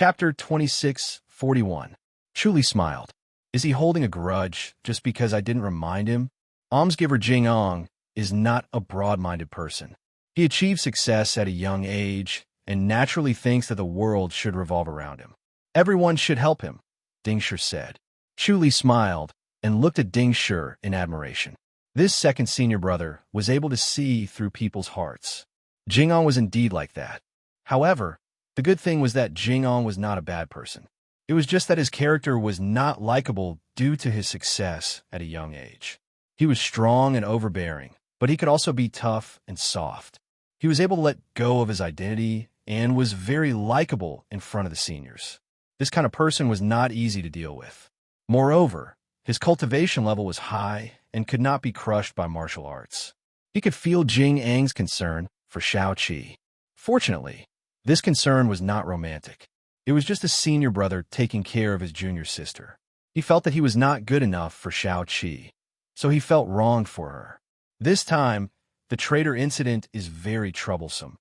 Chapter 26:41. Chu smiled. Is he holding a grudge just because I didn't remind him? Almsgiver Jingong is not a broad-minded person. He achieved success at a young age and naturally thinks that the world should revolve around him. Everyone should help him, Ding Shi said. Chu smiled and looked at Ding Shi in admiration. This second senior brother was able to see through people's hearts. Jingong was indeed like that. However, the good thing was that Jingong was not a bad person. It was just that his character was not likable due to his success at a young age. He was strong and overbearing, but he could also be tough and soft. He was able to let go of his identity and was very likable in front of the seniors. This kind of person was not easy to deal with. Moreover, his cultivation level was high and could not be crushed by martial arts. He could feel Jing Ang's concern for Shao Qi. Fortunately, this concern was not romantic. It was just a senior brother taking care of his junior sister. He felt that he was not good enough for Shao Qi, so he felt wronged for her. This time, the traitor incident is very troublesome.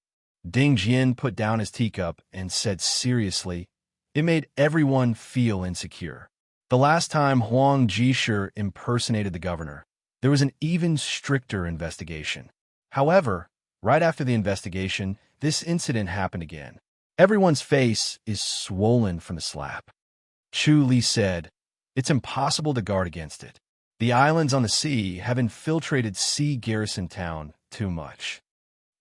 Ding Jian put down his teacup and said seriously, it made everyone feel insecure. The last time Huang Jishu impersonated the governor, there was an even stricter investigation. However, right after the investigation, this incident happened again. Everyone's face is swollen from the slap. Chu Li said, it's impossible to guard against it. The islands on the sea have infiltrated Sea Garrison Town too much.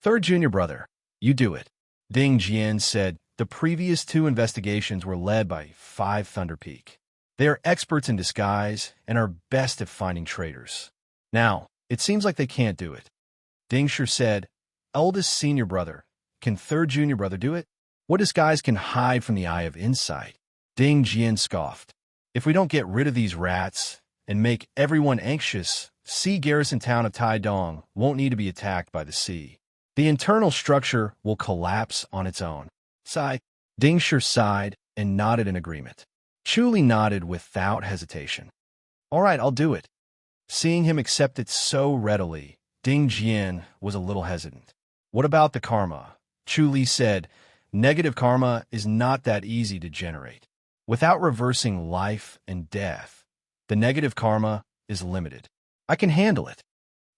Third junior brother, you do it. Ding Jian said, the previous two investigations were led by Five Thunder Peak. They are experts in disguise and are best at finding traitors. Now, it seems like they can't do it. Ding Shi said, eldest senior brother, can third junior brother do it? What disguise can hide from the eye of insight? Ding Jian scoffed. If we don't get rid of these rats and make everyone anxious, Sea Garrison Town of Taidong won't need to be attacked by the sea. The internal structure will collapse on its own. Sigh. Ding Shi sighed and nodded in agreement. Chu Li nodded without hesitation. All right, I'll do it. Seeing him accept it so readily, Ding Jian was a little hesitant. What about the karma? Chu Li said, negative karma is not that easy to generate. Without reversing life and death, the negative karma is limited. I can handle it.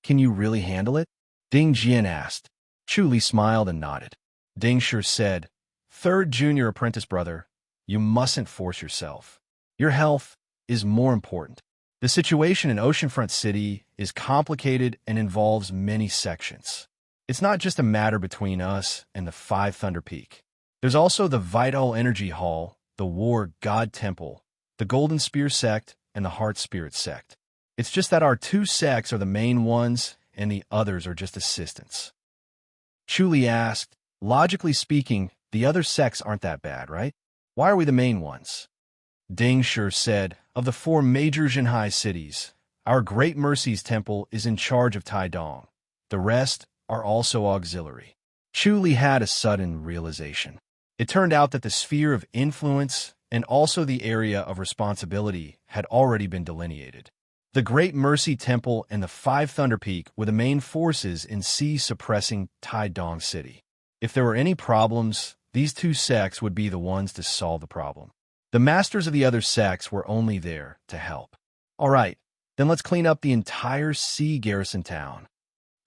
Can you really handle it? Ding Jian asked. Chu Li smiled and nodded. Ding Shi said, third junior apprentice brother, you mustn't force yourself. Your health is more important. The situation in Oceanfront City is complicated and involves many sections. It's not just a matter between us and the Five Thunder Peak. There's also the Vital Energy Hall, the War God Temple, the Golden Spear Sect, and the Heart Spirit Sect. It's just that our two sects are the main ones and the others are just assistants. Chu Li asked, logically speaking, the other sects aren't that bad, right? Why are we the main ones? Ding Shi said, of the four major Zhenhai cities, our Great Mercy's Temple is in charge of Taidong. The rest are also auxiliary. Chu Li had a sudden realization. It turned out that the sphere of influence and also the area of responsibility had already been delineated. The Great Mercy Temple and the Five Thunder Peak were the main forces in suppressing Taidong City. If there were any problems, these two sects would be the ones to solve the problem. The masters of the other sects were only there to help. All right, then let's clean up the entire Sea Garrison Town.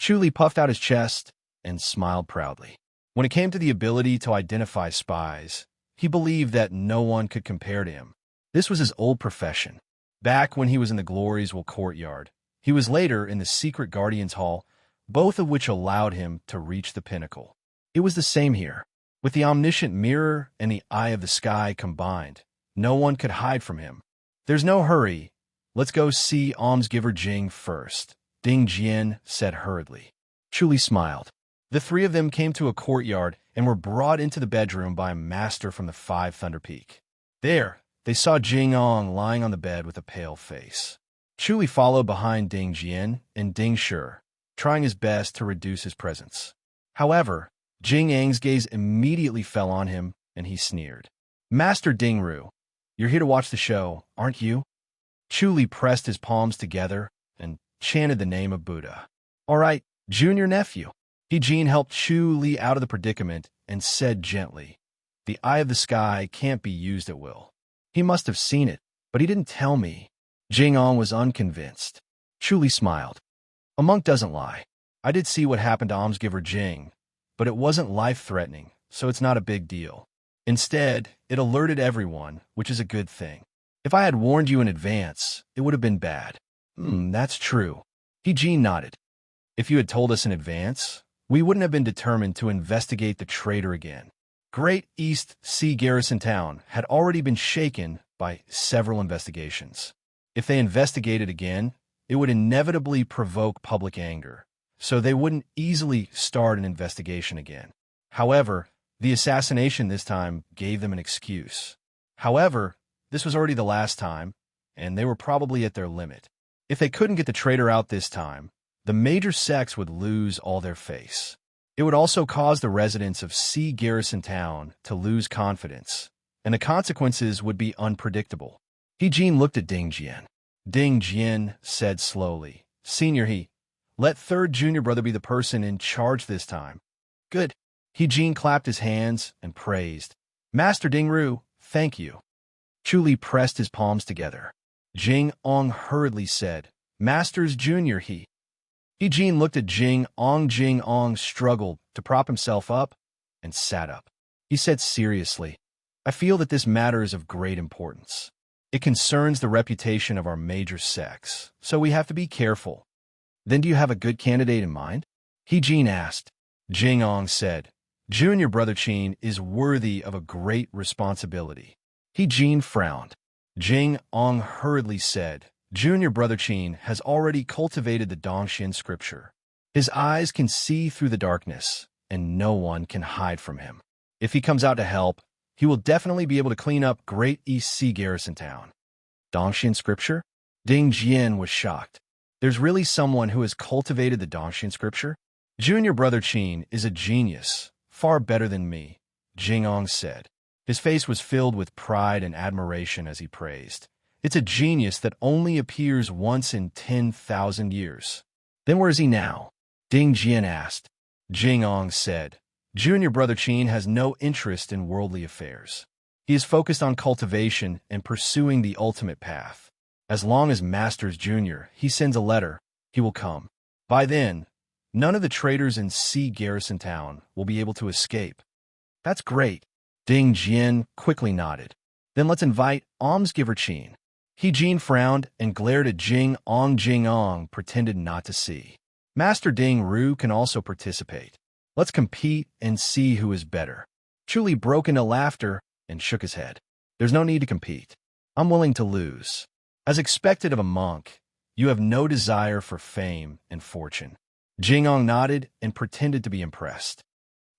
Chu Li puffed out his chest and smiled proudly. When it came to the ability to identify spies, he believed that no one could compare to him. This was his old profession. Back when he was in the Gloriesville courtyard, he was later in the Secret Guardians Hall, both of which allowed him to reach the pinnacle. It was the same here. With the omniscient mirror and the eye of the sky combined, no one could hide from him. There's no hurry. Let's go see Almsgiver Jing first, Ding Jian said hurriedly. Chu Li smiled. The three of them came to a courtyard and were brought into the bedroom by a master from the Five Thunder Peak. There, they saw Jingong lying on the bed with a pale face. Chu Li followed behind Ding Jian and Ding Shi, trying his best to reduce his presence. However, Jing Ang's gaze immediately fell on him, and he sneered. Master Ding Ru, you're here to watch the show, aren't you? Chu Li pressed his palms together and chanted the name of Buddha. All right, junior nephew. He Jin helped Chu Li out of the predicament and said gently, The eye of the sky can't be used at will. He must have seen it, but he didn't tell me. Jing-ong was unconvinced. Chu Li smiled. A monk doesn't lie. I did see what happened to almsgiver Jing, but it wasn't life-threatening, so it's not a big deal. Instead, it alerted everyone, which is a good thing. If I had warned you in advance, it would have been bad. That's true. He nodded. If you had told us in advance, we wouldn't have been determined to investigate the traitor again. Great East Sea Garrison Town had already been shaken by several investigations. If they investigated again, it would inevitably provoke public anger, so they wouldn't easily start an investigation again. However, the assassination this time gave them an excuse. However, this was already the last time, and they were probably at their limit. If they couldn't get the traitor out this time, the major sects would lose all their face. It would also cause the residents of Sea Garrison Town to lose confidence, and the consequences would be unpredictable. He looked at Ding Jian. Ding Jian said slowly, Senior let third junior brother be the person in charge this time. Good. He clapped his hands and praised. Master Dingru, thank you. Chu Li pressed his palms together. Jing-ong hurriedly said, Masters Junior He looked at Jing-ong. Jing-ong struggled to prop himself up and sat up. He said seriously, I feel that this matter is of great importance. It concerns the reputation of our major sects, so we have to be careful. Then do you have a good candidate in mind? He asked. Jing-ong said, Junior brother Qin is worthy of a great responsibility. He frowned. Jing-ong hurriedly said, Junior brother Qin has already cultivated the Dongxian scripture. His eyes can see through the darkness, and no one can hide from him. If he comes out to help, he will definitely be able to clean up Great East Sea Garrison Town. Dongxian scripture? Ding Jian was shocked. There's really someone who has cultivated the Dongxian scripture? Junior brother Qin is a genius, far better than me, Jing-ong said. His face was filled with pride and admiration as he praised. It's a genius that only appears once in 10,000 years. Then where is he now? Ding Jian asked. Jing-ong said, Junior brother Qin has no interest in worldly affairs. He is focused on cultivation and pursuing the ultimate path. As long as Masters Junior he sends a letter, he will come. By then, none of the traitors in Sea Garrison Town will be able to escape. That's great. Ding Jian quickly nodded. Then let's invite almsgiver Qin. He frowned and glared at Jing-ong. Jing-ong pretended not to see. Master Ding-ru can also participate. Let's compete and see who is better. Chu Li broke into laughter and shook his head. There's no need to compete. I'm willing to lose. As expected of a monk, you have no desire for fame and fortune. Jing-ong nodded and pretended to be impressed.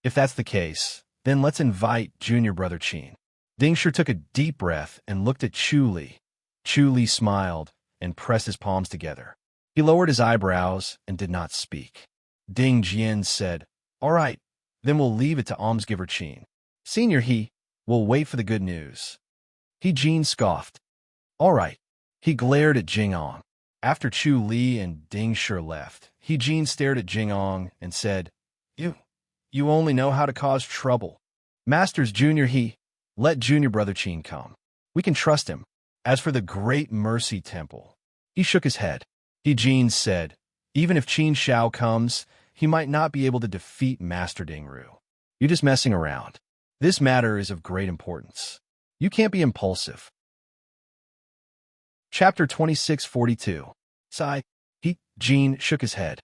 If that's the case, then let's invite junior brother Qin. Ding Shi took a deep breath and looked at Chu Li. Chu Li smiled and pressed his palms together. He lowered his eyebrows and did not speak. Ding Jian said, All right, then we'll leave it to almsgiver Qin. Senior will wait for the good news. He scoffed. All right. He glared at Jing-ong. After Chu Li and Ding Shi left, He stared at Jing-ong and said, You only know how to cause trouble. Masters Junior let junior brother Qin come. We can trust him. As for the Great Mercy Temple, he shook his head. He said, Even if Qin Shao comes, he might not be able to defeat Master Dingru. You're just messing around. This matter is of great importance. You can't be impulsive. Chapter 2642. Sigh. Jin shook his head.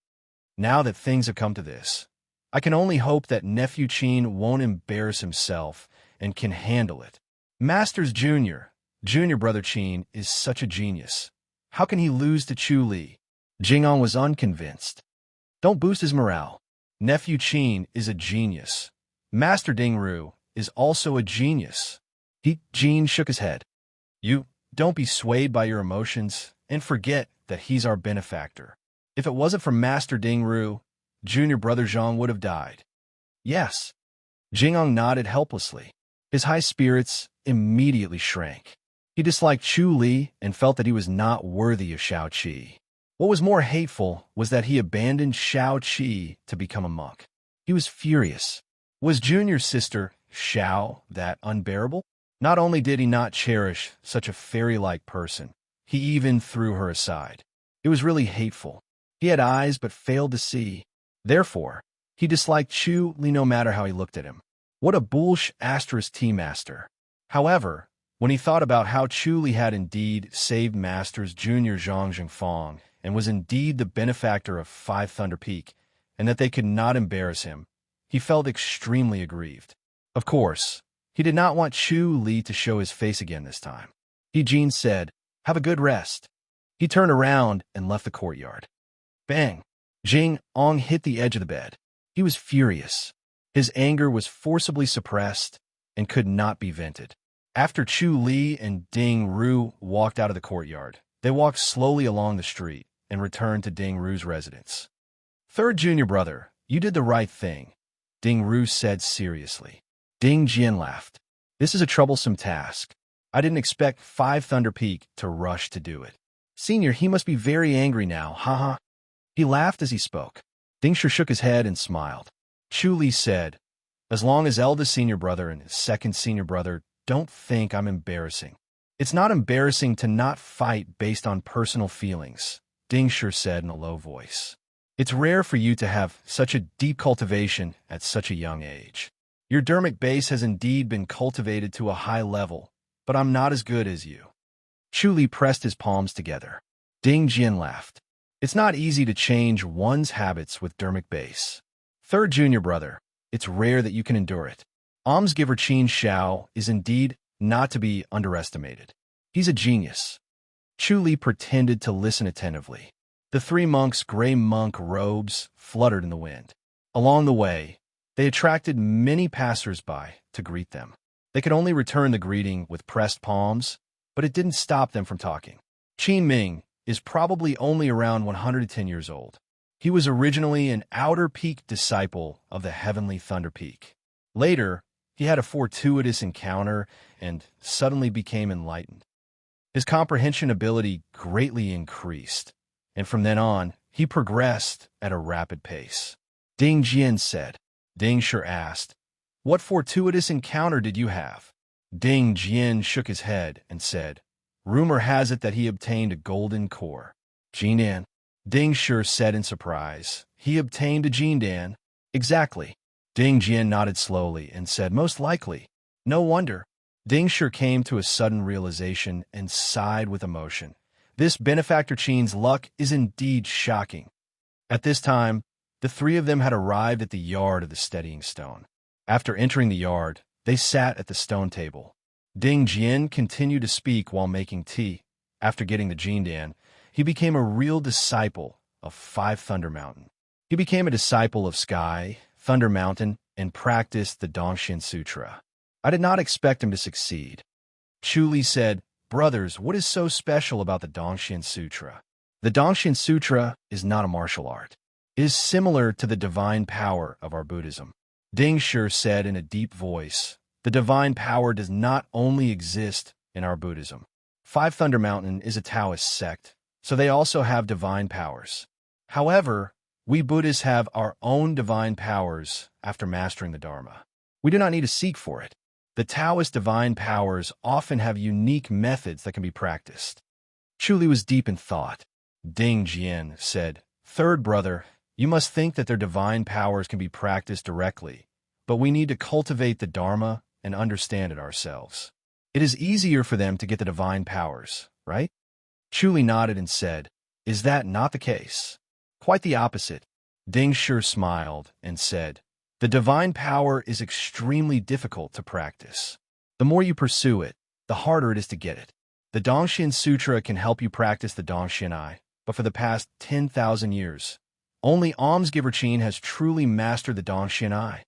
Now that things have come to this, I can only hope that nephew Qin won't embarrass himself and can handle it. Masters junior brother Qin is such a genius. How can he lose to Chu Li? Jing-ong was unconvinced. Don't boost his morale. Nephew Qin is a genius. Master Dingru is also a genius. Jin shook his head. You don't be swayed by your emotions and forget that he's our benefactor. If it wasn't for Master Dingru, junior brother Zhang would have died. Yes. Jing-ong nodded helplessly. His high spirits immediately shrank. He disliked Chu Li and felt that he was not worthy of Shao Qi. What was more hateful was that he abandoned Shao Qi to become a monk. He was furious. Was Junior's sister Xiao that unbearable? Not only did he not cherish such a fairy-like person, he even threw her aside. It was really hateful. He had eyes but failed to see. Therefore, he disliked Chu Li no matter how he looked at him. What a bullish asterisk tea-master. However, when he thought about how Chu Li had indeed saved Masters Junior Zhang Zhengfang and was indeed the benefactor of Five Thunder Peak, and that they could not embarrass him, he felt extremely aggrieved. Of course, he did not want Chu Li to show his face again this time. He Jin said, "Have a good rest." He turned around and left the courtyard. Bang! Jing Ong hit the edge of the bed. He was furious. His anger was forcibly suppressed and could not be vented. After Chu Li and Ding Ru walked out of the courtyard, they walked slowly along the street and returned to Ding Ru's residence. "Third junior brother, you did the right thing," Ding Ru said seriously. Ding Jian laughed. "This is a troublesome task. I didn't expect Five Thunder Peak to rush to do it. Senior, he must be very angry now, haha." He laughed as he spoke. Ding Shi shook his head and smiled. Chu Li said, "As long as eldest senior brother and second senior brother don't think I'm embarrassing. It's not embarrassing to not fight based on personal feelings," Ding Shi said in a low voice. "It's rare for you to have such a deep cultivation at such a young age. Your dermic base has indeed been cultivated to a high level, but I'm not as good as you." Chu Li pressed his palms together. Ding Jian laughed. "It's not easy to change one's habits with dermic base. Third junior brother, it's rare that you can endure it. Almsgiver Qin Xiao is indeed not to be underestimated. He's a genius." Chu Li pretended to listen attentively. The three monks' gray monk robes fluttered in the wind. Along the way, they attracted many passers-by to greet them. They could only return the greeting with pressed palms, but it didn't stop them from talking. Qin Ming is probably only around 110 years old. He was originally an Outer Peak disciple of the Heavenly Thunder Peak. Later, he had a fortuitous encounter and suddenly became enlightened. His comprehension ability greatly increased, and from then on, he progressed at a rapid pace. Ding Jian said. Ding Shi asked, "What fortuitous encounter did you have?" Ding Jian shook his head and said, "Rumor has it that he obtained a golden core." Jinan. Ding Shi said in surprise, "He obtained a Jindan?" "Exactly." Ding Jian nodded slowly and said, "Most likely." "No wonder." Ding Shi came to a sudden realization and sighed with emotion. This benefactor Qin's luck is indeed shocking. At this time, the three of them had arrived at the yard of the steadying stone. After entering the yard, they sat at the stone table. Ding Jian continued to speak while making tea. After getting the Jindan, he became a real disciple of Five Thunder Mountain. He became a disciple of Sky, Thunder Mountain, and practiced the Dongxian Sutra. I did not expect him to succeed. Chu Li said, "Brothers, what is so special about the Dongxian Sutra?" The Dongxian Sutra is not a martial art. It is similar to the divine power of our Buddhism. Ding Shi said in a deep voice, "The divine power does not only exist in our Buddhism. Five Thunder Mountain is a Taoist sect, so they also have divine powers. However, we Buddhists have our own divine powers after mastering the Dharma. We do not need to seek for it. The Taoist divine powers often have unique methods that can be practiced." Chu Li was deep in thought. Ding Jian said, "Third brother, you must think that their divine powers can be practiced directly, but we need to cultivate the Dharma and understand it ourselves. It is easier for them to get the divine powers, right?" Chu Li nodded and said, "Is that not the case?" "Quite the opposite." Ding Shi smiled and said, "The divine power is extremely difficult to practice. The more you pursue it, the harder it is to get it. The Dongxian Sutra can help you practice the Dongxian Eye, but for the past 10,000 years, only Almsgiver Qin has truly mastered the Dongxian Eye.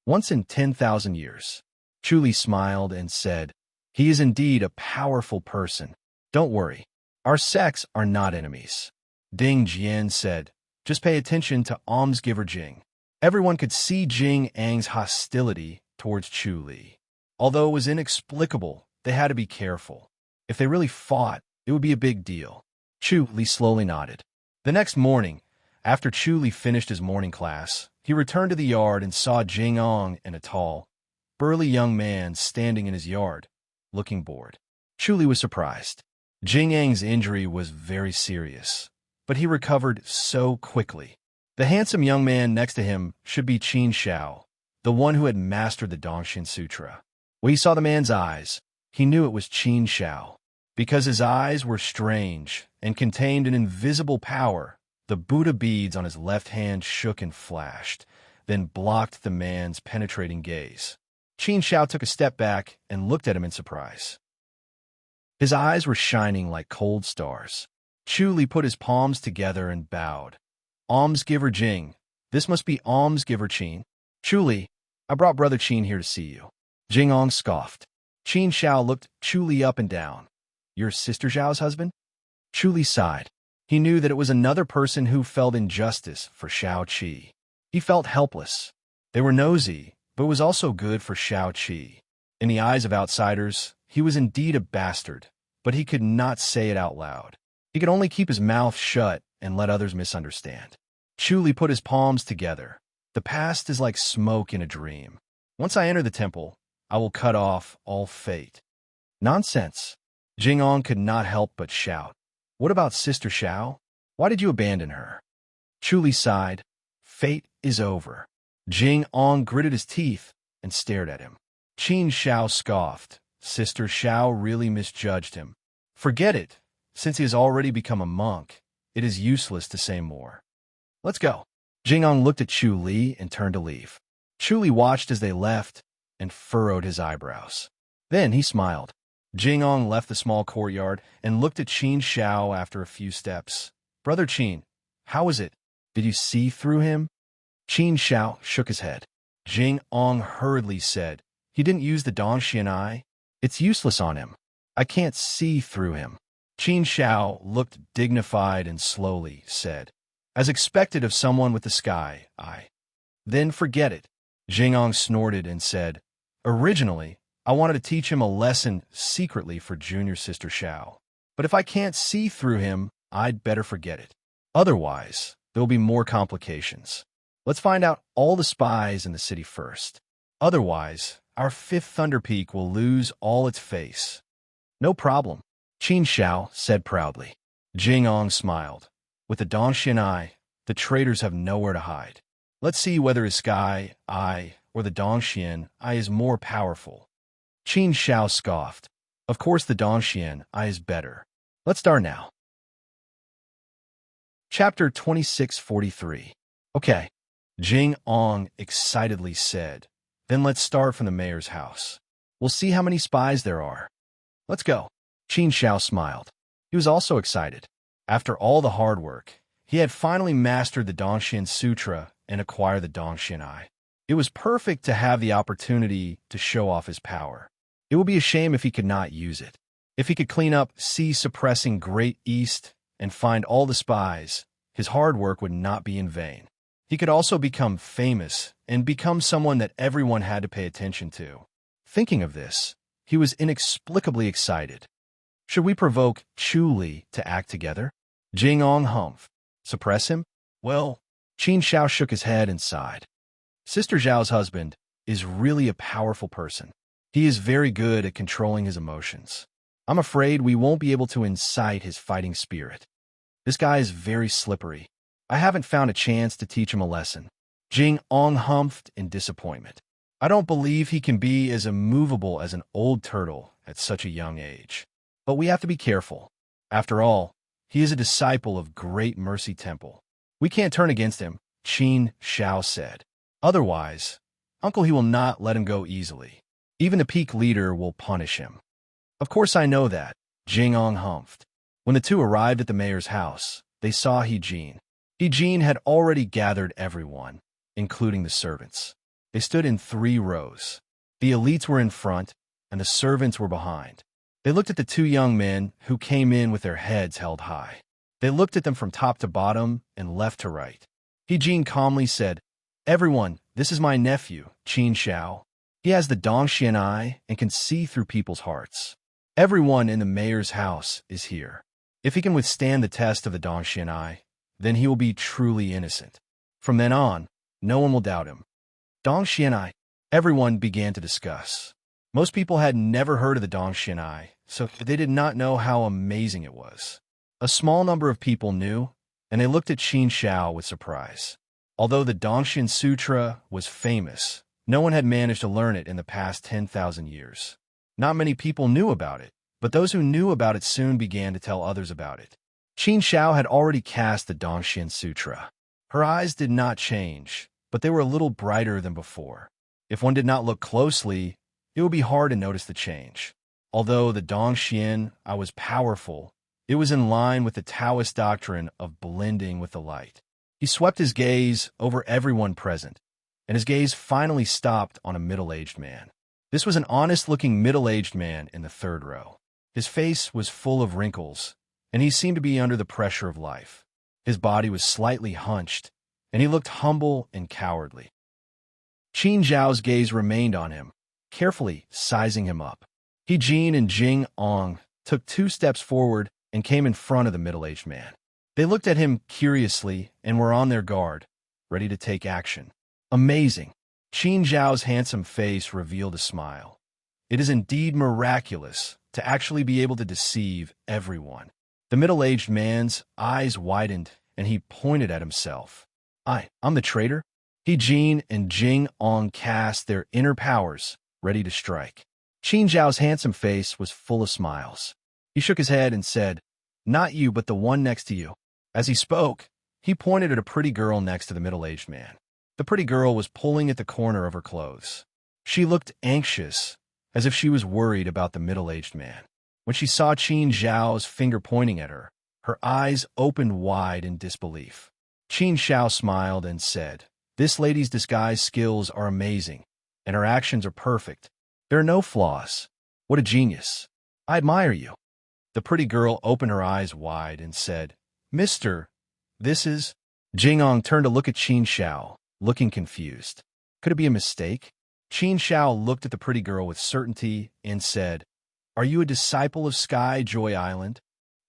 Once in 10,000 years." Chu Li smiled and said, "He is indeed a powerful person. Don't worry. Our sects are not enemies." Ding Jian said, "Just pay attention to Almsgiver Jing." Everyone could see Jing Ang's hostility towards Chu Li. Although it was inexplicable, they had to be careful. If they really fought, it would be a big deal. Chu Li slowly nodded. The next morning, after Chu Li finished his morning class, he returned to the yard and saw Jing Ong and a tall, burly young man standing in his yard, looking bored. Chu was surprised. Jing Ang's injury was very serious, but he recovered so quickly. The handsome young man next to him should be Qin Xiao, the one who had mastered the Dongxian Sutra. When he saw the man's eyes, he knew it was Qin Xiao. Because his eyes were strange and contained an invisible power, the Buddha beads on his left hand shook and flashed, then blocked the man's penetrating gaze. Qin Xiao took a step back and looked at him in surprise. His eyes were shining like cold stars. Chu Li put his palms together and bowed. Almsgiver Jing, this must be almsgiver Qin. Chu Li, I brought brother Qin here to see you. Jing Ong scoffed. Qin Xiao looked Chu Li up and down. Your sister Zhao's husband? Chu Li sighed. He knew that it was another person who felt injustice for Xiao Qi. He felt helpless. They were nosy, but it was also good for Xiao Qi. In the eyes of outsiders, he was indeed a bastard, but he could not say it out loud. He could only keep his mouth shut and let others misunderstand. Chu Li put his palms together. The past is like smoke in a dream. Once I enter the temple, I will cut off all fate. Nonsense. Jing Ong could not help but shout. What about Sister Xiao? Why did you abandon her? Chu Li sighed. Fate is over. Jing Ong gritted his teeth and stared at him. Qin Xiao scoffed. Sister Xiao really misjudged him. Forget it. Since he has already become a monk, it is useless to say more. Let's go. Jing Ong looked at Chu Li and turned to leave. Chu Li watched as they left and furrowed his eyebrows. Then he smiled. Jing Ong left the small courtyard and looked at Qin Xiao after a few steps. Brother Qin, how is it? Did you see through him? Qin Xiao shook his head. Jing Ong hurriedly said, he didn't use the Dongxian eye. It's useless on him. I can't see through him. Qin Xiao looked dignified and slowly said, as expected of someone with the sky eye. Then forget it. Jing Ong snorted and said, originally, I wanted to teach him a lesson secretly for junior sister Xiao. But if I can't see through him, I'd better forget it. Otherwise, there will be more complications. Let's find out all the spies in the city first. Otherwise, our fifth Thunder Peak will lose all its face. No problem, Qin Xiao said proudly. Jing Ong smiled. With the Dongxian eye, the traitors have nowhere to hide. Let's see whether his sky eye or the Dongxian eye is more powerful. Qin Xiao scoffed. Of course the Dongxian eye is better. Let's start now. Chapter 2643. Okay, Jing Ong excitedly said. Then let's start from the mayor's house. We'll see how many spies there are. Let's go. Qin Xiao smiled. He was also excited. After all the hard work, he had finally mastered the Dongxian Sutra and acquired the Dongxian eye. It was perfect to have the opportunity to show off his power. It would be a shame if he could not use it. If he could clean up sea-suppressing Great East and find all the spies, his hard work would not be in vain. He could also become famous and become someone that everyone had to pay attention to. Thinking of this, he was inexplicably excited. Should we provoke Chu Li to act together? Jing Ong humphed. Suppress him? Well, Qin Xiao shook his head and sighed. Sister Zhao's husband is really a powerful person. He is very good at controlling his emotions. I'm afraid we won't be able to incite his fighting spirit. This guy is very slippery. I haven't found a chance to teach him a lesson. Jing Ong humphed in disappointment. I don't believe he can be as immovable as an old turtle at such a young age. But we have to be careful. After all, he is a disciple of Great Mercy Temple. We can't turn against him, Qin Xiao said. Otherwise, Uncle he will not let him go easily. Even the peak leader will punish him. Of course I know that, Jing Ong humphed. When the two arrived at the mayor's house, they saw He Jin. He Jin had already gathered everyone, including the servants. They stood in 3 rows. The elites were in front, and the servants were behind. They looked at the 2 young men who came in with their heads held high. They looked at them from top to bottom and left to right. He Jin calmly said, Everyone, this is my nephew, Qin Xiao. He has the Dongxian eye and can see through people's hearts. Everyone in the mayor's house is here. If he can withstand the test of the Dongxian eye, then he will be truly innocent. From then on, no one will doubt him. Dongxian eye, Everyone began to discuss. Most people had never heard of the Dongxianai, so they did not know how amazing it was. A small number of people knew, and they looked at Qin Shao with surprise. Although the Dongxian Sutra was famous, no one had managed to learn it in the past 10,000 years. Not many people knew about it, but those who knew about it soon began to tell others about it. Qin Shao had already cast the Dongxian Sutra. Her eyes did not change, but they were a little brighter than before. If one did not look closely, it would be hard to notice the change. Although the Dongxian I was powerful, it was in line with the Taoist doctrine of blending with the light. He swept his gaze over everyone present, and his gaze finally stopped on a middle-aged man. This was an honest-looking middle-aged man in the third row. His face was full of wrinkles, and he seemed to be under the pressure of life. His body was slightly hunched, and he looked humble and cowardly. Qin Zhao's gaze remained on him, carefully sizing him up. He, Jin, and Jing Ong took 2 steps forward and came in front of the middle-aged man. They looked at him curiously and were on their guard, ready to take action. Amazing! Qin Zhao's handsome face revealed a smile. It is indeed miraculous to actually be able to deceive everyone. The middle-aged man's eyes widened, and he pointed at himself. I'm the traitor? He, Jin, and Jing Ong cast their inner powers, ready to strike. Qin Zhao's handsome face was full of smiles. He shook his head and said, "Not you, but the one next to you." As he spoke, he pointed at a pretty girl next to the middle-aged man. The pretty girl was pulling at the corner of her clothes. She looked anxious, as if she was worried about the middle-aged man. When she saw Qin Zhao's finger pointing at her, her eyes opened wide in disbelief. Qin Zhao smiled and said, "This lady's disguise skills are amazing, and her actions are perfect. There are no flaws. What a genius. I admire you." The pretty girl opened her eyes wide and said, "Mister, this is—" Jingong turned to look at Qin Zhao, looking confused. Could it be a mistake? Qin Zhao looked at the pretty girl with certainty and said, "Are you a disciple of Sky Joy Island?"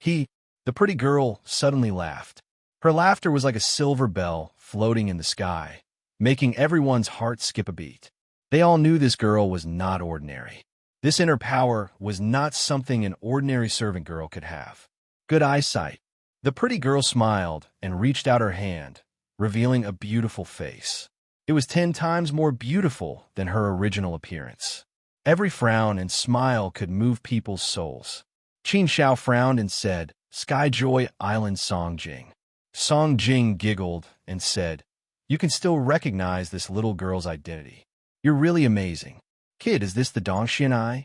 The pretty girl suddenly laughed. Her laughter was like a silver bell floating in the sky, making everyone's heart skip a beat. They all knew this girl was not ordinary. This inner power was not something an ordinary servant girl could have. Good eyesight. The pretty girl smiled and reached out her hand, revealing a beautiful face. It was 10 times more beautiful than her original appearance. Every frown and smile could move people's souls. Qin Shao frowned and said, "Sky Joy Island Song Jing." Song Jing giggled and said, "You can still recognize this little girl's identity. You're really amazing. Kid, is this the Dongxianai?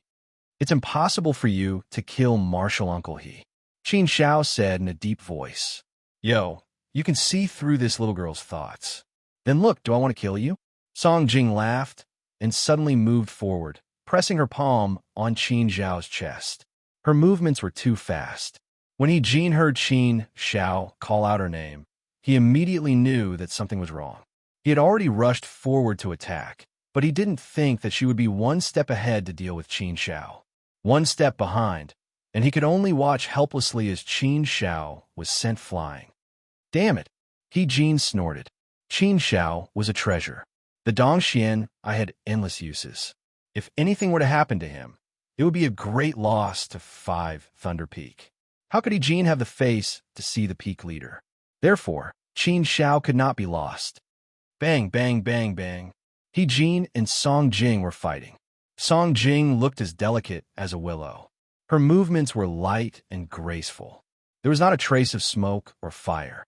It's impossible for you to kill Martial Uncle He." Qin Shao said in a deep voice, "Yo, you can see through this little girl's thoughts. Then look, do I want to kill you?" Song Jing laughed and suddenly moved forward, pressing her palm on Qin Zhao's chest. Her movements were too fast. When Jin heard Qin Shao call out her name, he immediately knew that something was wrong. He had already rushed forward to attack, but he didn't think that she would be 1 step ahead to deal with Qin Shao. 1 step behind, and he could only watch helplessly as Qin Shao was sent flying. "Damn it!" Jin snorted. Qin Shao was a treasure. The Dongxian I had endless uses. If anything were to happen to him, it would be a great loss to 5 Thunder Peak. How could Jin have the face to see the peak leader? Therefore, Qin Shao could not be lost. Bang, bang, bang, bang. Jin and Song Jing were fighting. Song Jing looked as delicate as a willow. Her movements were light and graceful. There was not a trace of smoke or fire.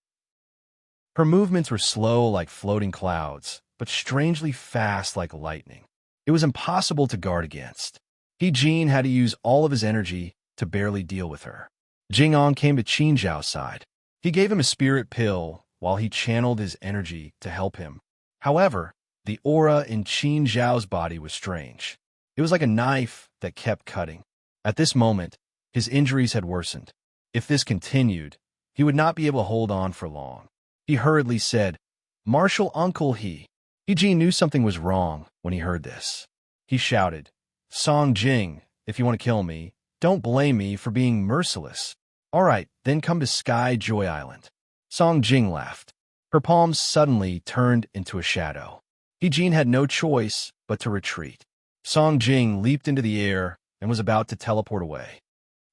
Her movements were slow like floating clouds, but strangely fast like lightning. It was impossible to guard against. Jin had to use all of his energy to barely deal with her. Jingong came to Qin Zhao's side. He gave him a spirit pill while he channeled his energy to help him. However, the aura in Qin Zhao's body was strange. It was like a knife that kept cutting. At this moment, his injuries had worsened. If this continued, he would not be able to hold on for long. He hurriedly said, "Martial Uncle He." Jin knew something was wrong when he heard this. He shouted, "Song Jing, if you want to kill me, don't blame me for being merciless. All right, then come to Sky Joy Island." Song Jing laughed. Her palms suddenly turned into a shadow. Jin had no choice but to retreat. Song Jing leaped into the air and was about to teleport away.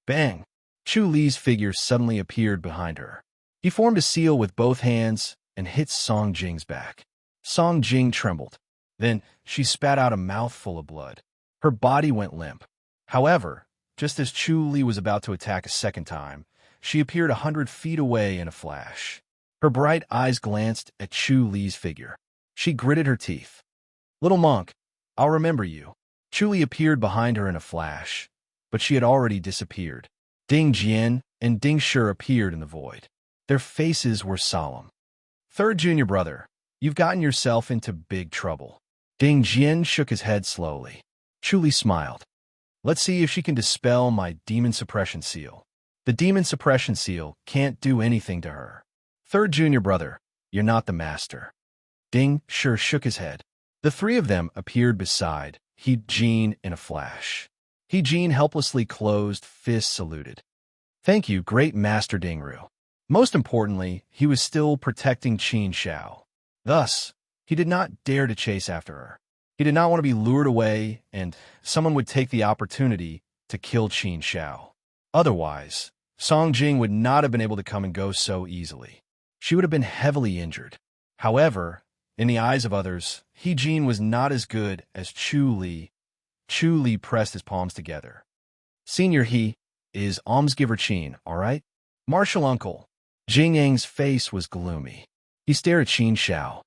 Bang! Chu Li's figure suddenly appeared behind her. He formed a seal with both hands and hit Song Jing's back. Song Jing trembled. Then she spat out a mouthful of blood. Her body went limp. However, just as Chu Li was about to attack a second time, she appeared 100 feet away in a flash. Her bright eyes glanced at Chu Li's figure. She gritted her teeth. "Little monk, I'll remember you." Chu Li appeared behind her in a flash, but she had already disappeared. Ding Jian and Ding Shi appeared in the void. Their faces were solemn. "Third junior brother, you've gotten yourself into big trouble." Ding Jian shook his head slowly. Chu Li smiled. "Let's see if she can dispel my demon suppression seal." "The demon suppression seal can't do anything to her." "Third junior brother, you're not the master." Ding Shi shook his head. The three of them appeared beside He Jin in a flash. He Jin helplessly closed fists saluted. "Thank you, great master Dingru." Most importantly, he was still protecting Qin Xiao. Thus, he did not dare to chase after her. He did not want to be lured away and someone would take the opportunity to kill Qin Xiao. Otherwise, Song Jing would not have been able to come and go so easily. She would have been heavily injured. However, in the eyes of others, He Jin was not as good as Chu Li. Chu Li pressed his palms together. "Senior He is almsgiver Qin, all right?" "Martial uncle." Jing Yang's face was gloomy. He stared at Qin Xiao.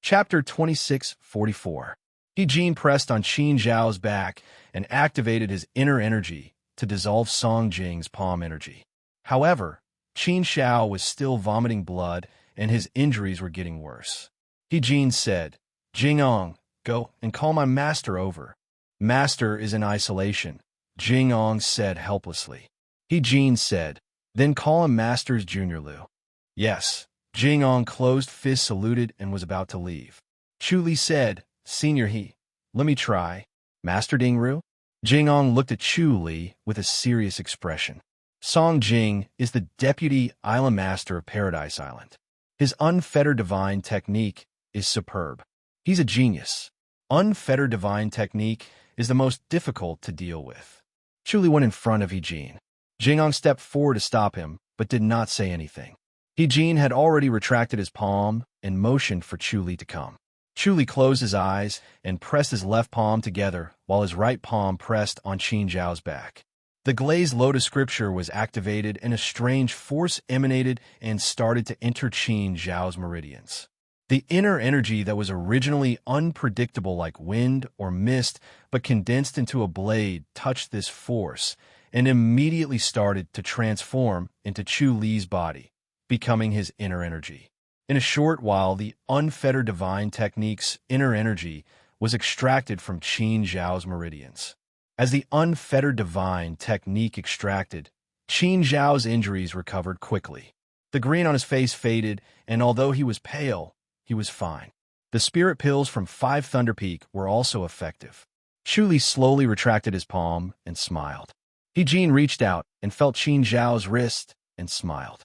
Chapter 26:44. He Jin pressed on Qin Xiao's back and activated his inner energy to dissolve Song Jing's palm energy. However, Qin Xiao was still vomiting blood and his injuries were getting worse. He Jin said, "Jingong, go and call my master over." "Master is in isolation," Jingong said helplessly. He Jin said, "Then call him Master's Junior Liu." "Yes." Jingong closed fist saluted and was about to leave. Chu Li said, "Senior He, let me try." "Master Dingru?" Jingong looked at Chu Li with a serious expression. Song Jing is the deputy island master of Paradise Island. His unfettered divine technique is superb. He's a genius. Unfettered divine technique is the most difficult to deal with. Chu Li went in front of He Jin. Jingong stepped forward to stop him, but did not say anything. He Jin had already retracted his palm and motioned for Chu Li to come. Chu Li closed his eyes and pressed his left palm together while his right palm pressed on Qin Zhao's back. The glazed lotus scripture was activated and a strange force emanated and started to enter Qin Zhao's meridians. The inner energy that was originally unpredictable like wind or mist but condensed into a blade touched this force and immediately started to transform into Chu Li's body, becoming his inner energy. In a short while, the unfettered divine technique's inner energy was extracted from Qin Zhao's meridians. As the unfettered divine technique extracted, Qin Zhao's injuries recovered quickly. The green on his face faded, and although he was pale, he was fine. The spirit pills from 5 Thunder Peak were also effective. Chu Li slowly retracted his palm and smiled. He Jin reached out and felt Qin Zhao's wrist and smiled.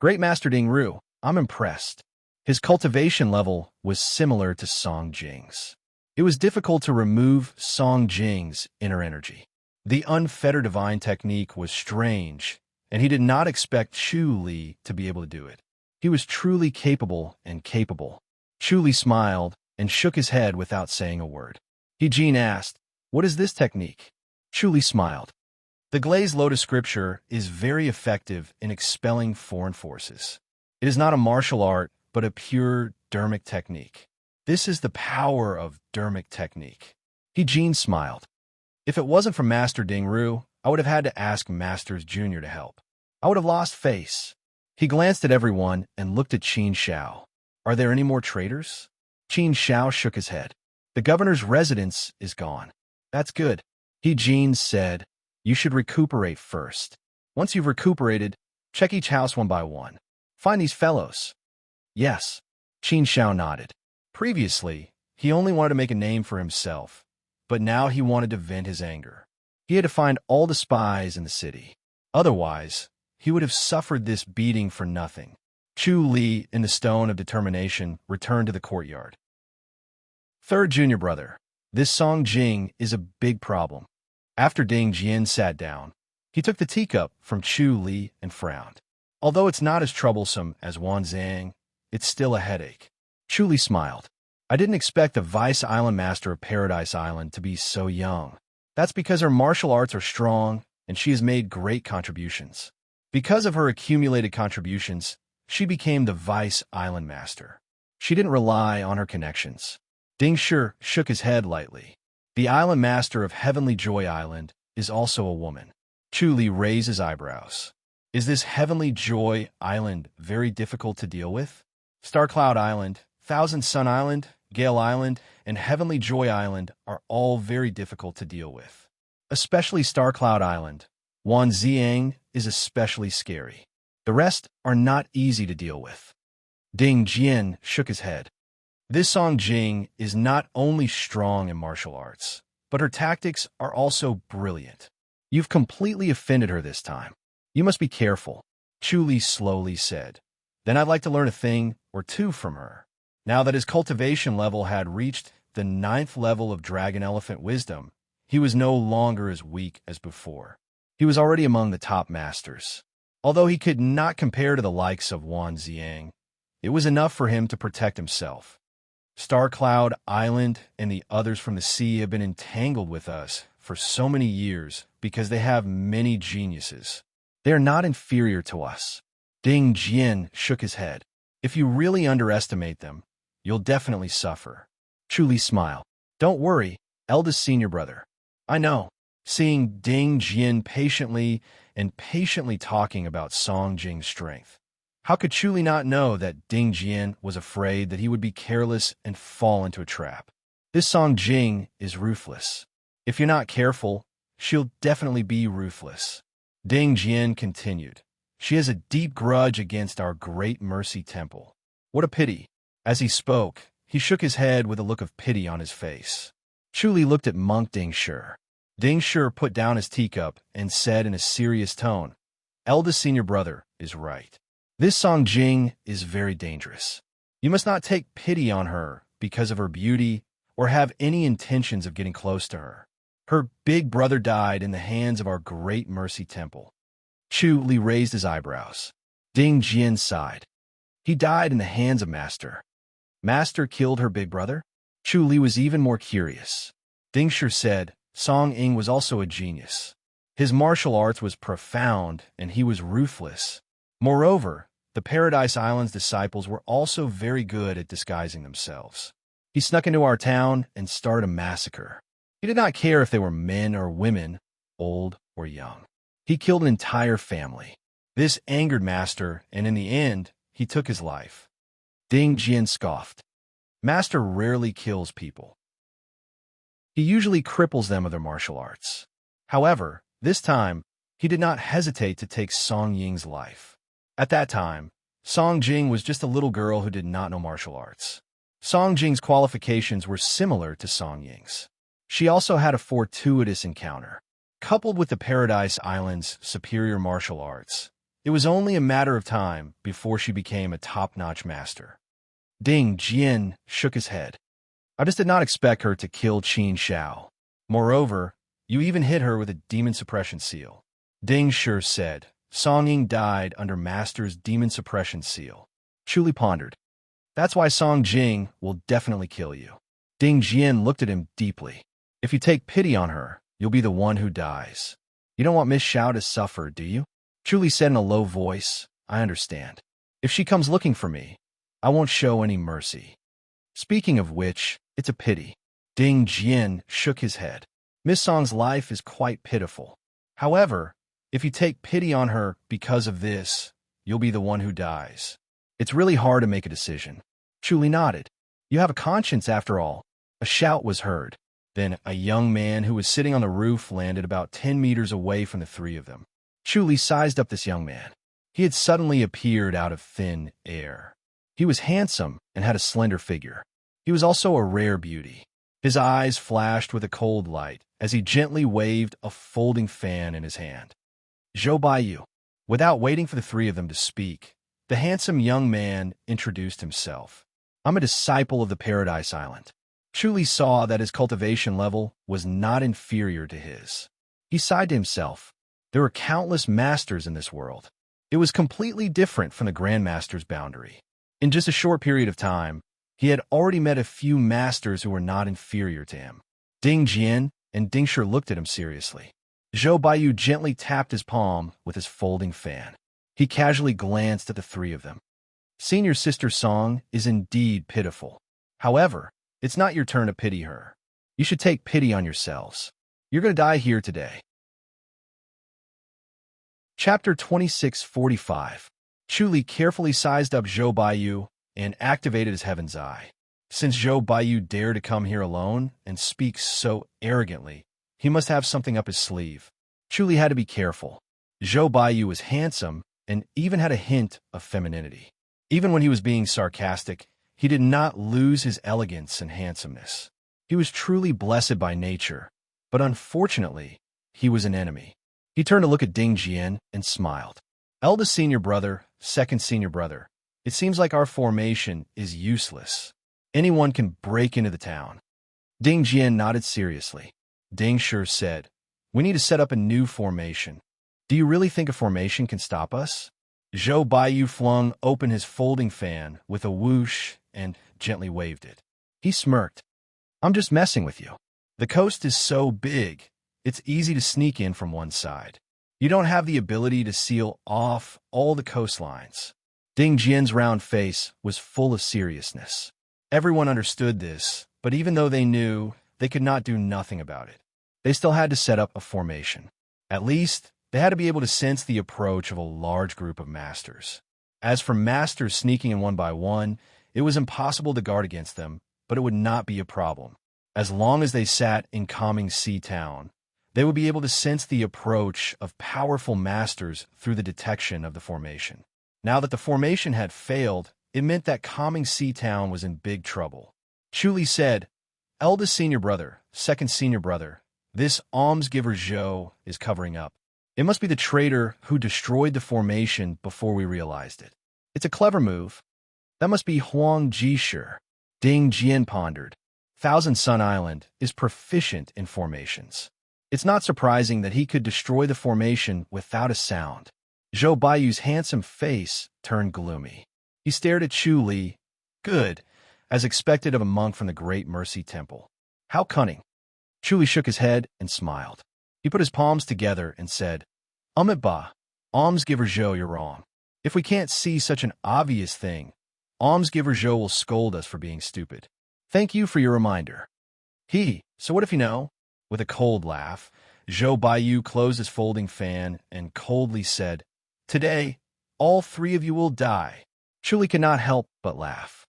"Great Master Dingru, I'm impressed." His cultivation level was similar to Song Jing's. It was difficult to remove Song Jing's inner energy. The unfettered divine technique was strange, and he did not expect Chu Li to be able to do it. He was truly capable and capable. Chu Li smiled and shook his head without saying a word. He Jin asked, "What is this technique?" Chu Li smiled. "The glazed lotus scripture is very effective in expelling foreign forces. It is not a martial art, but a pure dermic technique. This is the power of dermic technique." He Jin smiled. "If it wasn't for Master Dingru, I would have had to ask Masters Junior to help. I would have lost face." He glanced at everyone and looked at Qin Xiao. "Are there any more traitors?" Qin Xiao shook his head. "The governor's residence is gone." "That's good." He Jin said, "You should recuperate first. Once you've recuperated, check each house one by one. Find these fellows." "Yes." Qin Xiao nodded. Previously, he only wanted to make a name for himself, but now he wanted to vent his anger. He had to find all the spies in the city. Otherwise, he would have suffered this beating for nothing. Chu Li, in the Stone of Determination, returned to the courtyard. Third junior brother. This Song Jing is a big problem. After Ding Jian sat down, he took the teacup from Chu Li and frowned. Although it's not as troublesome as Wan Zhang, it's still a headache. Chu Li smiled. I didn't expect the Vice Island Master of Paradise Island to be so young. That's because her martial arts are strong, and she has made great contributions. Because of her accumulated contributions, she became the Vice Island Master. She didn't rely on her connections. Ding Shi shook his head lightly. The Island Master of Heavenly Joy Island is also a woman. Chu Li raised his eyebrows. Is this Heavenly Joy Island very difficult to deal with? Star Cloud Island, Thousand Sun Island, Gale Island, and Heavenly Joy Island are all very difficult to deal with. Especially Star Cloud Island. Wan Zhang is especially scary. The rest are not easy to deal with. Ding Jian shook his head. This Song Jing is not only strong in martial arts, but her tactics are also brilliant. You've completely offended her this time. You must be careful, Chu Li slowly said. Then I'd like to learn a thing or two from her. Now that his cultivation level had reached the 9th level of Dragon Elephant Wisdom, he was no longer as weak as before. He was already among the top masters. Although he could not compare to the likes of Wan Zhang, it was enough for him to protect himself. Star Cloud Island and the others from the sea have been entangled with us for so many years because they have many geniuses. They are not inferior to us. Ding Jian shook his head. If you really underestimate them, you'll definitely suffer. Chu Li smiled. Don't worry, eldest senior brother. I know. Seeing Ding Jian patiently talking about Song Jing's strength. How could Chu Li not know that Ding Jian was afraid that he would be careless and fall into a trap? This Song Jing is ruthless. If you're not careful, she'll definitely be ruthless. Ding Jian continued. She has a deep grudge against our great mercy temple. What a pity. As he spoke, he shook his head with a look of pity on his face. Chu Li looked at monk Ding Shi. Ding Shi put down his teacup and said in a serious tone, Eldest senior brother is right. This Song Jing is very dangerous. You must not take pity on her because of her beauty or have any intentions of getting close to her. Her big brother died in the hands of our great mercy temple. Chu Li raised his eyebrows. Ding Jian sighed. He died in the hands of Master. Master killed her big brother? Chu Li was even more curious. Ding Shi said, Song Ying was also a genius. His martial arts was profound and he was ruthless. Moreover, the Paradise Island's disciples were also very good at disguising themselves. He snuck into our town and started a massacre. He did not care if they were men or women, old or young. He killed an entire family. This angered Master, and in the end, he took his life. Ding Jian scoffed. Master rarely kills people. He usually cripples them of their martial arts. However, this time, he did not hesitate to take Song Ying's life. At that time, Song Jing was just a little girl who did not know martial arts. Song Jing's qualifications were similar to Song Ying's. She also had a fortuitous encounter. Coupled with the Paradise Island's superior martial arts, it was only a matter of time before she became a top-notch master. Ding Jian shook his head. I just did not expect her to kill Qin Xiao. Moreover, you even hit her with a demon suppression seal. Ding Shi said, Song Ying died under Master's demon suppression seal. Chu Li pondered. That's why Song Jing will definitely kill you. Ding Jian looked at him deeply. If you take pity on her, you'll be the one who dies. You don't want Miss Xiao to suffer, do you? Chu Li said in a low voice, I understand. If she comes looking for me, I won't show any mercy. Speaking of which, it's a pity. Ding Jian shook his head. Miss Song's life is quite pitiful. However, if you take pity on her because of this, you'll be the one who dies. It's really hard to make a decision. Chu Li nodded. You have a conscience after all. A shout was heard. Then a young man who was sitting on the roof landed about 10 meters away from the three of them. Chu Li sized up this young man. He had suddenly appeared out of thin air. He was handsome and had a slender figure. He was also a rare beauty. His eyes flashed with a cold light as he gently waved a folding fan in his hand. Zhou Baiyu. Without waiting for the three of them to speak, the handsome young man introduced himself. I'm a disciple of the Paradise Island. Chu Li saw that his cultivation level was not inferior to his. He sighed to himself. There were countless masters in this world. It was completely different from the Grandmaster's boundary. In just a short period of time, he had already met a few masters who were not inferior to him. Ding Jian and Ding Shi looked at him seriously. Zhou Baiyu gently tapped his palm with his folding fan. He casually glanced at the three of them. Senior Sister Song is indeed pitiful. However, it's not your turn to pity her. You should take pity on yourselves. You're going to die here today. Chapter 2645. Chu Li carefully sized up Zhou Baiyu and activated his Heaven's Eye. Since Zhou Baiyu dared to come here alone and speak so arrogantly, he must have something up his sleeve. Chu Li had to be careful. Zhou Baiyu was handsome and even had a hint of femininity. Even when he was being sarcastic, he did not lose his elegance and handsomeness. He was truly blessed by nature, but unfortunately, he was an enemy. He turned to look at Ding Jian and smiled. Eldest senior brother, second senior brother, it seems like our formation is useless. Anyone can break into the town. Ding Jian nodded seriously. Ding Shi said, we need to set up a new formation. Do you really think a formation can stop us? Zhou Baiyu flung open his folding fan with a whoosh and gently waved it. He smirked. I'm just messing with you. The coast is so big, it's easy to sneak in from one side. You don't have the ability to seal off all the coastlines. Ding Jian's round face was full of seriousness. Everyone understood this, but even though they knew, they could not do nothing about it. They still had to set up a formation. At least, they had to be able to sense the approach of a large group of masters. As for masters sneaking in one by one, it was impossible to guard against them, but it would not be a problem. As long as they sat in calming Sea Town, they would be able to sense the approach of powerful masters through the detection of the formation. Now that the formation had failed, it meant that calming Sea Town was in big trouble. Chu Li said, eldest senior brother, second senior brother, this almsgiver Zhou is covering up. It must be the traitor who destroyed the formation before we realized it. It's a clever move. That must be Huang Jishi. Ding Jian pondered. Thousand Sun Island is proficient in formations. It's not surprising that he could destroy the formation without a sound. Zhou Baiyu's handsome face turned gloomy. He stared at Chu Li. Good, as expected of a monk from the Great Mercy Temple. How cunning. Chu Li shook his head and smiled. He put his palms together and said, Ba, almsgiver Zhou, you're wrong. If we can't see such an obvious thing, almsgiver Zhou will scold us for being stupid. Thank you for your reminder. So what if you know? With a cold laugh, Zhou Baiyu closed his folding fan and coldly said, Today, all three of you will die. Chu Li could not help but laugh.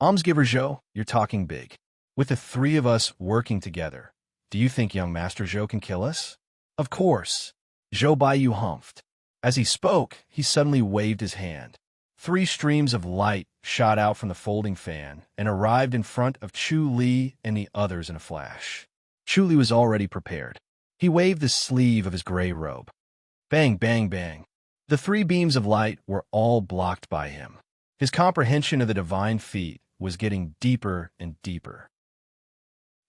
Almsgiver Zhou, you're talking big. With the three of us working together, do you think young Master Zhou can kill us? Of course. Zhou Baiyu humphed. As he spoke, he suddenly waved his hand. 3 streams of light shot out from the folding fan and arrived in front of Chu Li and the others in a flash. Chu Li was already prepared. He waved the sleeve of his gray robe. Bang, bang, bang. The 3 beams of light were all blocked by him. His comprehension of the divine feat was getting deeper and deeper.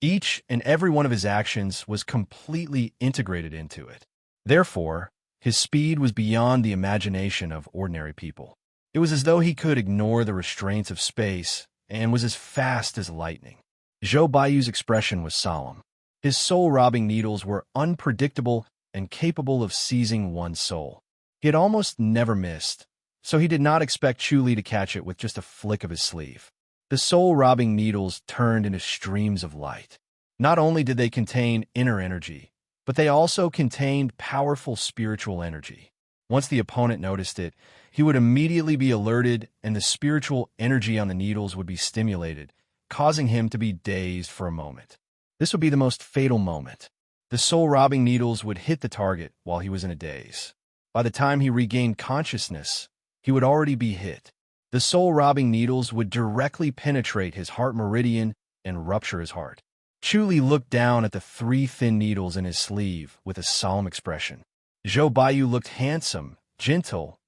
Each and every one of his actions was completely integrated into it. Therefore, his speed was beyond the imagination of ordinary people. It was as though he could ignore the restraints of space and was as fast as lightning. Zhou Baiyu's expression was solemn. His soul-robbing needles were unpredictable and capable of seizing one's soul. He had almost never missed, so he did not expect Chu Li to catch it with just a flick of his sleeve. The soul-robbing needles turned into streams of light. Not only did they contain inner energy, but they also contained powerful spiritual energy. Once the opponent noticed it, he would immediately be alerted and the spiritual energy on the needles would be stimulated, causing him to be dazed for a moment. This would be the most fatal moment. The soul-robbing needles would hit the target while he was in a daze. By the time he regained consciousness, he would already be hit. The soul-robbing needles would directly penetrate his heart meridian and rupture his heart. Chu Li looked down at the 3 thin needles in his sleeve with a solemn expression. Zhou Baiyu looked handsome, gentle,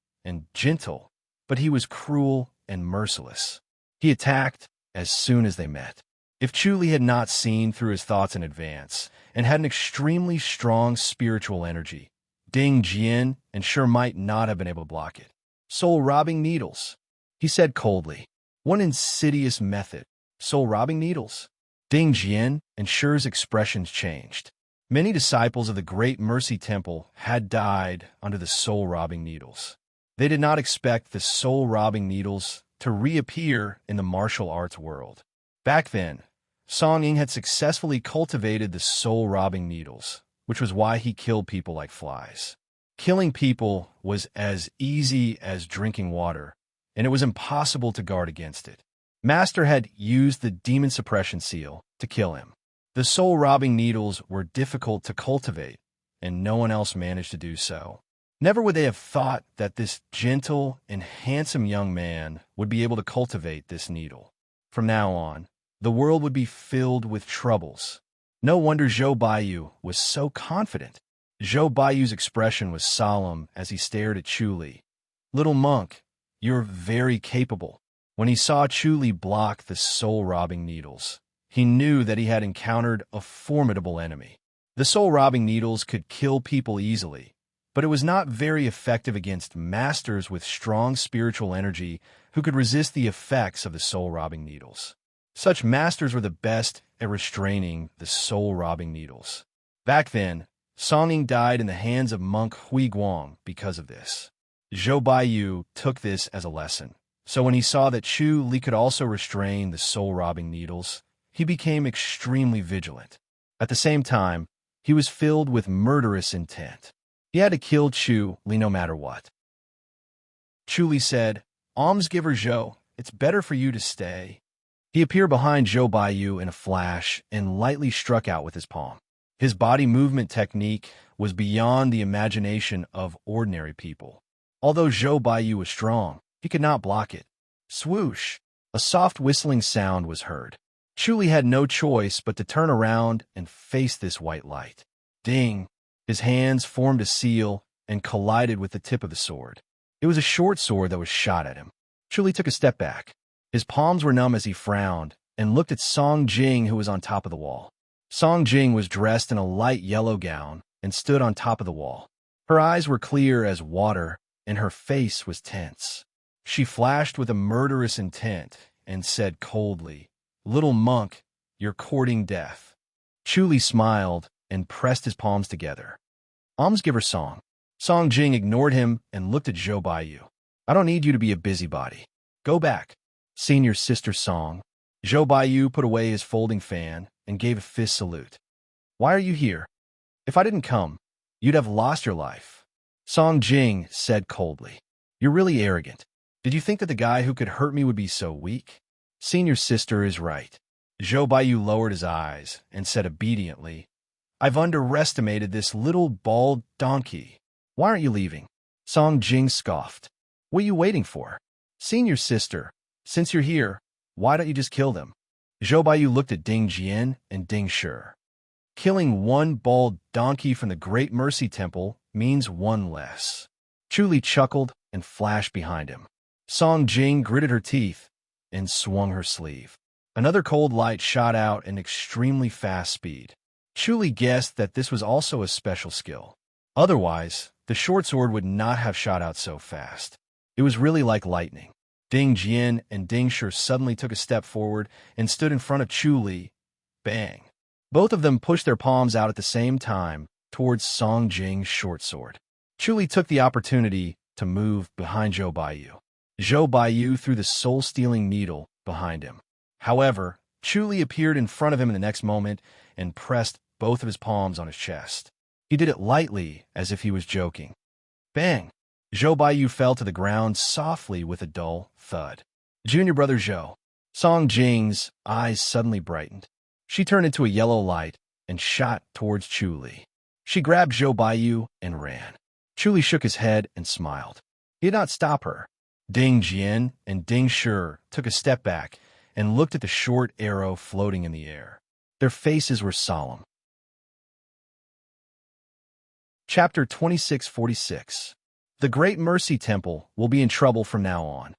but he was cruel and merciless. He attacked as soon as they met. If Chu Li had not seen through his thoughts in advance and had an extremely strong spiritual energy, Ding Jian and sure might not have been able to block it. Soul-robbing needles, he said coldly. One insidious method. Soul-robbing needles. Ding Jian and Shure's expressions changed. Many disciples of the Great Mercy Temple had died under the soul-robbing needles. They did not expect the soul-robbing needles to reappear in the martial arts world. Back then, Song Ying had successfully cultivated the soul-robbing needles, which was why he killed people like flies. Killing people was as easy as drinking water, and it was impossible to guard against it. Master had used the demon suppression seal to kill him. The soul-robbing needles were difficult to cultivate, and no one else managed to do so. Never would they have thought that this gentle and handsome young man would be able to cultivate this needle. From now on, the world would be filled with troubles. No wonder Zhou Baiyu was so confident. Zhou Baiyu's expression was solemn as he stared at Chu Li. Little monk, you're very capable. When he saw Chu Li block the soul-robbing needles, he knew that he had encountered a formidable enemy. The soul-robbing needles could kill people easily, but it was not very effective against masters with strong spiritual energy who could resist the effects of the soul-robbing needles. Such masters were the best at restraining the soul-robbing needles. Back then, Song Ying died in the hands of monk Hui Guang because of this. Zhou Baiyu took this as a lesson. So when he saw that Chu Li could also restrain the soul-robbing needles, he became extremely vigilant. At the same time, he was filled with murderous intent. He had to kill Chu Li no matter what. Chu Li said, "Almsgiver Zhou, it's better for you to stay." He appeared behind Zhou Baiyu in a flash and lightly struck out with his palm. His body movement technique was beyond the imagination of ordinary people. Although Zhou Baiyu was strong, he could not block it. Swoosh! A soft whistling sound was heard. Chu Li had no choice but to turn around and face this white light. Ding! His hands formed a seal and collided with the tip of the sword. It was a short sword that was shot at him. Chu Li took a step back. His palms were numb as he frowned and looked at Song Jing, who was on top of the wall. Song Jing was dressed in a light yellow gown and stood on top of the wall. Her eyes were clear as water, and her face was tense. She flashed with a murderous intent and said coldly, "Little monk, you're courting death." Chu Li smiled and pressed his palms together. "Almsgiver Song." Song Jing ignored him and looked at Zhou Baiyu. "I don't need you to be a busybody. Go back." Senior sister Song. Zhou Baiyu put away his folding fan and gave a fist salute. "Why are you here? If I didn't come, you'd have lost your life." Song Jing said coldly, "You're really arrogant. Did you think that the guy who could hurt me would be so weak?" Senior sister is right. Zhou Baiyu lowered his eyes and said obediently, "I've underestimated this little bald donkey. Why aren't you leaving?" Song Jing scoffed. "What are you waiting for? Senior sister, since you're here, why don't you just kill them?" Zhou Baiyu looked at Ding Jian and Ding Shure. Killing one bald donkey from the Great Mercy Temple means one less. Chu Li chuckled and flashed behind him. Song Jing gritted her teeth and swung her sleeve. Another cold light shot out in extremely fast speed. Chu Li guessed that this was also a special skill. Otherwise, the short sword would not have shot out so fast. It was really like lightning. Ding Jian and Ding Shure suddenly took a step forward and stood in front of Chu Li. Bang! Both of them pushed their palms out at the same time towards Song Jing's short sword. Chu Li took the opportunity to move behind Zhou Baiyu. Zhou Baiyu threw the soul-stealing needle behind him. However, Chu Li appeared in front of him in the next moment and pressed both of his palms on his chest. He did it lightly, as if he was joking. Bang! Zhou Baiyu fell to the ground softly with a dull thud. Junior brother Zhou. Song Jing's eyes suddenly brightened. She turned into a yellow light and shot towards Chu Li. She grabbed Zhou Baiyu and ran. Chu Li shook his head and smiled. He did not stop her. Ding Jian and Ding Shure took a step back and looked at the short arrow floating in the air. Their faces were solemn. Chapter 2646. The Great Mercy Temple will be in trouble from now on.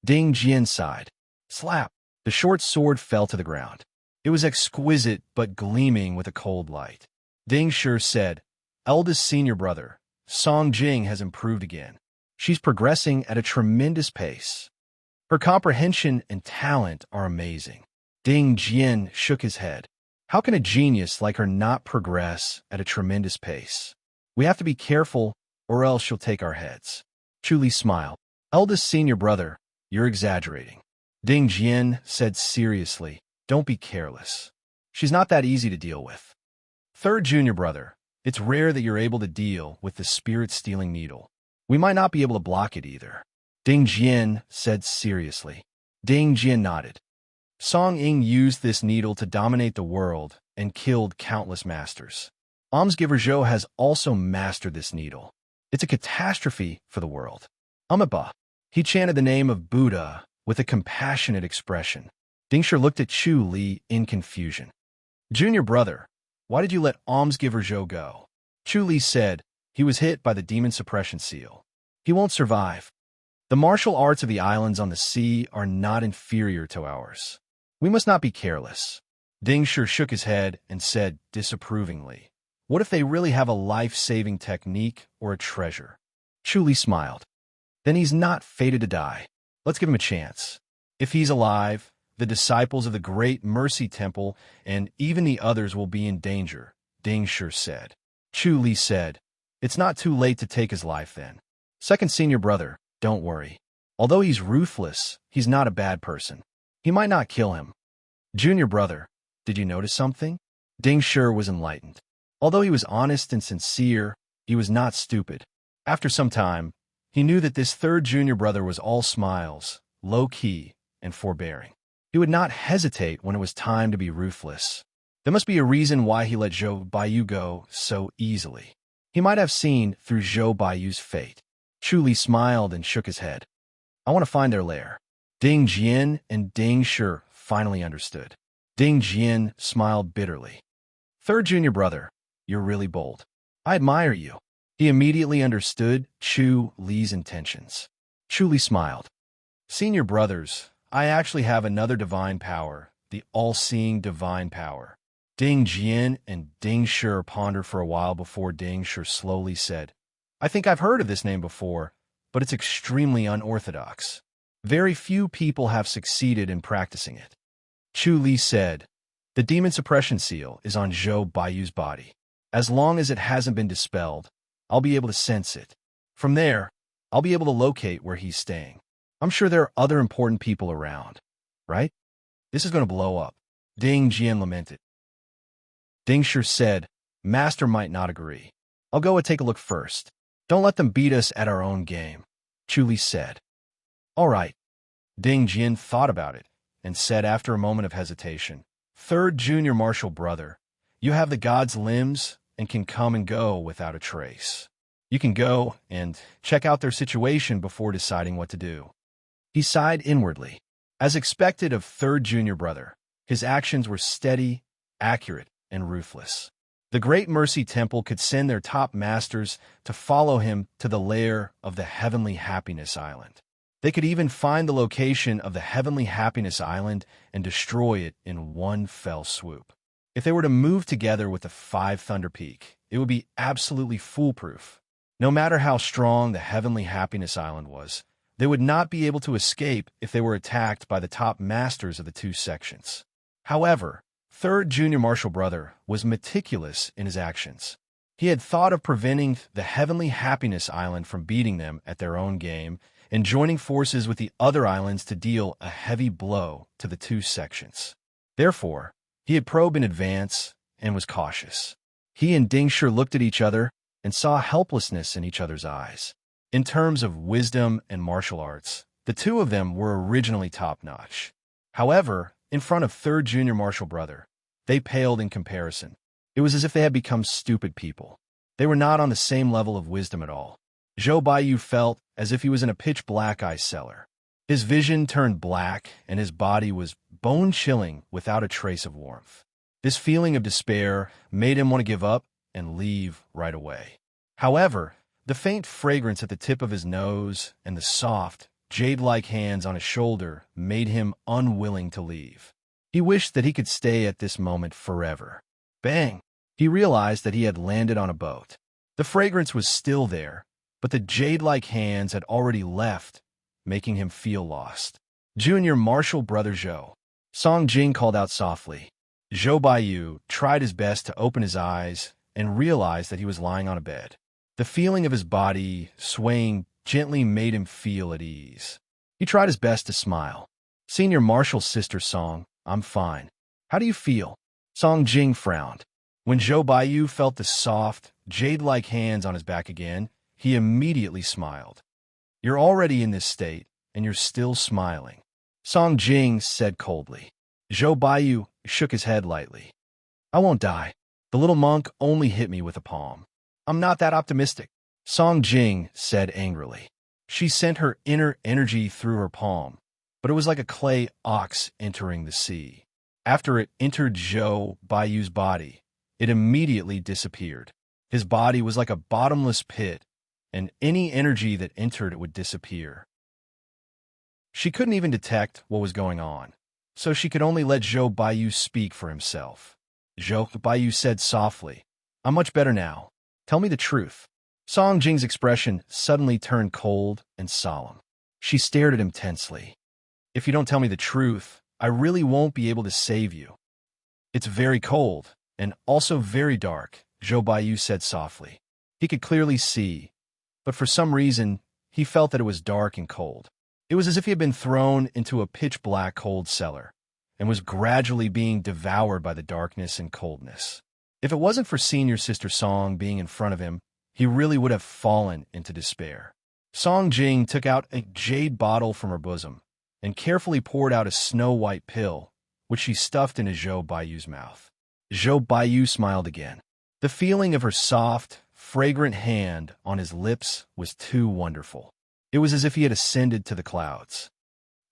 Ding Jian sighed. Slap! The short sword fell to the ground. It was exquisite but gleaming with a cold light. Ding Shi said, "Eldest senior brother, Song Jing has improved again. She's progressing at a tremendous pace. Her comprehension and talent are amazing." Ding Jian shook his head. "How can a genius like her not progress at a tremendous pace? We have to be careful, or else she'll take our heads." Chu Li smiled. "Eldest senior brother, you're exaggerating." Ding Jian said seriously, "Don't be careless. She's not that easy to deal with." Third junior brother, "It's rare that you're able to deal with the spirit-stealing needle. We might not be able to block it either." Ding Jian said seriously. Ding Jian nodded. "Song Ying used this needle to dominate the world and killed countless masters. Almsgiver Zhou has also mastered this needle. It's a catastrophe for the world." Umaba. He chanted the name of Buddha with a compassionate expression. Ding Shi looked at Chu Li in confusion. "Junior brother, why did you let Almsgiver Zhou go?" Chu Li said, "He was hit by the demon suppression seal. He won't survive. The martial arts of the islands on the sea are not inferior to ours. We must not be careless." Ding Shi shook his head and said disapprovingly, "What if they really have a life-saving technique or a treasure?" Chu Li smiled. "Then he's not fated to die. Let's give him a chance. If he's alive, the disciples of the Great Mercy Temple and even the others will be in danger," Ding Shi said. Chu Li said, "It's not too late to take his life then. Second senior brother, don't worry. Although he's ruthless, he's not a bad person. He might not kill him." Junior brother, did you notice something? Ding Shi was enlightened. Although he was honest and sincere, he was not stupid. After some time, he knew that this third junior brother was all smiles, low-key, and forbearing. He would not hesitate when it was time to be ruthless. There must be a reason why he let Zhou Baiyu go so easily. He might have seen through Zhou Baiyu's fate. Chu Li smiled and shook his head. "I want to find their lair." Ding Jian and Ding Shi finally understood. Ding Jian smiled bitterly. "Third junior brother, you're really bold. I admire you." He immediately understood Chu Li's intentions. Chu Li smiled. "Senior brothers, I actually have another divine power, the all-seeing divine power." Ding Jian and Ding Shi pondered for a while before Ding Shi slowly said, "I think I've heard of this name before, but it's extremely unorthodox. Very few people have succeeded in practicing it." Chu Li said, "The demon suppression seal is on Zhou Baiyu's body. As long as it hasn't been dispelled, I'll be able to sense it. From there, I'll be able to locate where he's staying. I'm sure there are other important people around, right? This is going to blow up." Ding Jian lamented. Ding Shi said, "Master might not agree. I'll go and take a look first. Don't let them beat us at our own game," Chu Li said. "All right." Ding Jian thought about it and said after a moment of hesitation, "Third junior martial brother, you have the god's limbs and can come and go without a trace. You can go and check out their situation before deciding what to do." He sighed inwardly. As expected of third junior brother, his actions were steady, accurate, and ruthless. The Great Mercy Temple could send their top masters to follow him to the lair of the Heavenly Happiness Island. They could even find the location of the Heavenly Happiness Island and destroy it in one fell swoop. If they were to move together with the Five Thunder Peak, it would be absolutely foolproof. No matter how strong the Heavenly Happiness Island was, they would not be able to escape if they were attacked by the top masters of the two sections. However, third junior martial brother was meticulous in his actions. He had thought of preventing the Heavenly Happiness Island from beating them at their own game and joining forces with the other islands to deal a heavy blow to the two sections. Therefore, he had probed in advance and was cautious. He and Ding Shi looked at each other and saw helplessness in each other's eyes. In terms of wisdom and martial arts, the two of them were originally top-notch. However, in front of third junior martial brother, they paled in comparison. It was as if they had become stupid people. They were not on the same level of wisdom at all. Zhou Baiyu felt as if he was in a pitch-black ice cellar. His vision turned black, and his body was bone-chilling without a trace of warmth. This feeling of despair made him want to give up and leave right away. However, the faint fragrance at the tip of his nose and the soft, jade-like hands on his shoulder made him unwilling to leave. He wished that he could stay at this moment forever. Bang! He realized that he had landed on a boat. The fragrance was still there, but the jade-like hands had already left, making him feel lost. Junior Marshall Brother Zhou. Song Jing called out softly. Zhou Baiyu tried his best to open his eyes and realized that he was lying on a bed. The feeling of his body swaying gently made him feel at ease. He tried his best to smile. Senior Marshall's sister Song, I'm fine. How do you feel? Song Jing frowned. When Zhou Baiyu felt the soft, jade-like hands on his back again, he immediately smiled. You're already in this state, and you're still smiling. Song Jing said coldly. Zhou Baiyu shook his head lightly. I won't die. The little monk only hit me with a palm. I'm not that optimistic. Song Jing said angrily. She sent her inner energy through her palm, but it was like a clay ox entering the sea. After it entered Zhou Baiyu's body, it immediately disappeared. His body was like a bottomless pit, and any energy that entered it would disappear. She couldn't even detect what was going on, so she could only let Zhou Baiyu speak for himself. Zhou Baiyu said softly, I'm much better now. Tell me the truth. Song Jing's expression suddenly turned cold and solemn. She stared at him tensely. If you don't tell me the truth, I really won't be able to save you. It's very cold, and also very dark, Zhou Baiyu said softly. He could clearly see, but for some reason, he felt that it was dark and cold. It was as if he had been thrown into a pitch-black cold cellar, and was gradually being devoured by the darkness and coldness. If it wasn't for senior sister Song being in front of him, he really would have fallen into despair. Song Jing took out a jade bottle from her bosom, and carefully poured out a snow-white pill, which she stuffed into Zhou Baiyu's mouth. Zhou Baiyu smiled again. The feeling of her soft, fragrant hand on his lips was too wonderful. It was as if he had ascended to the clouds.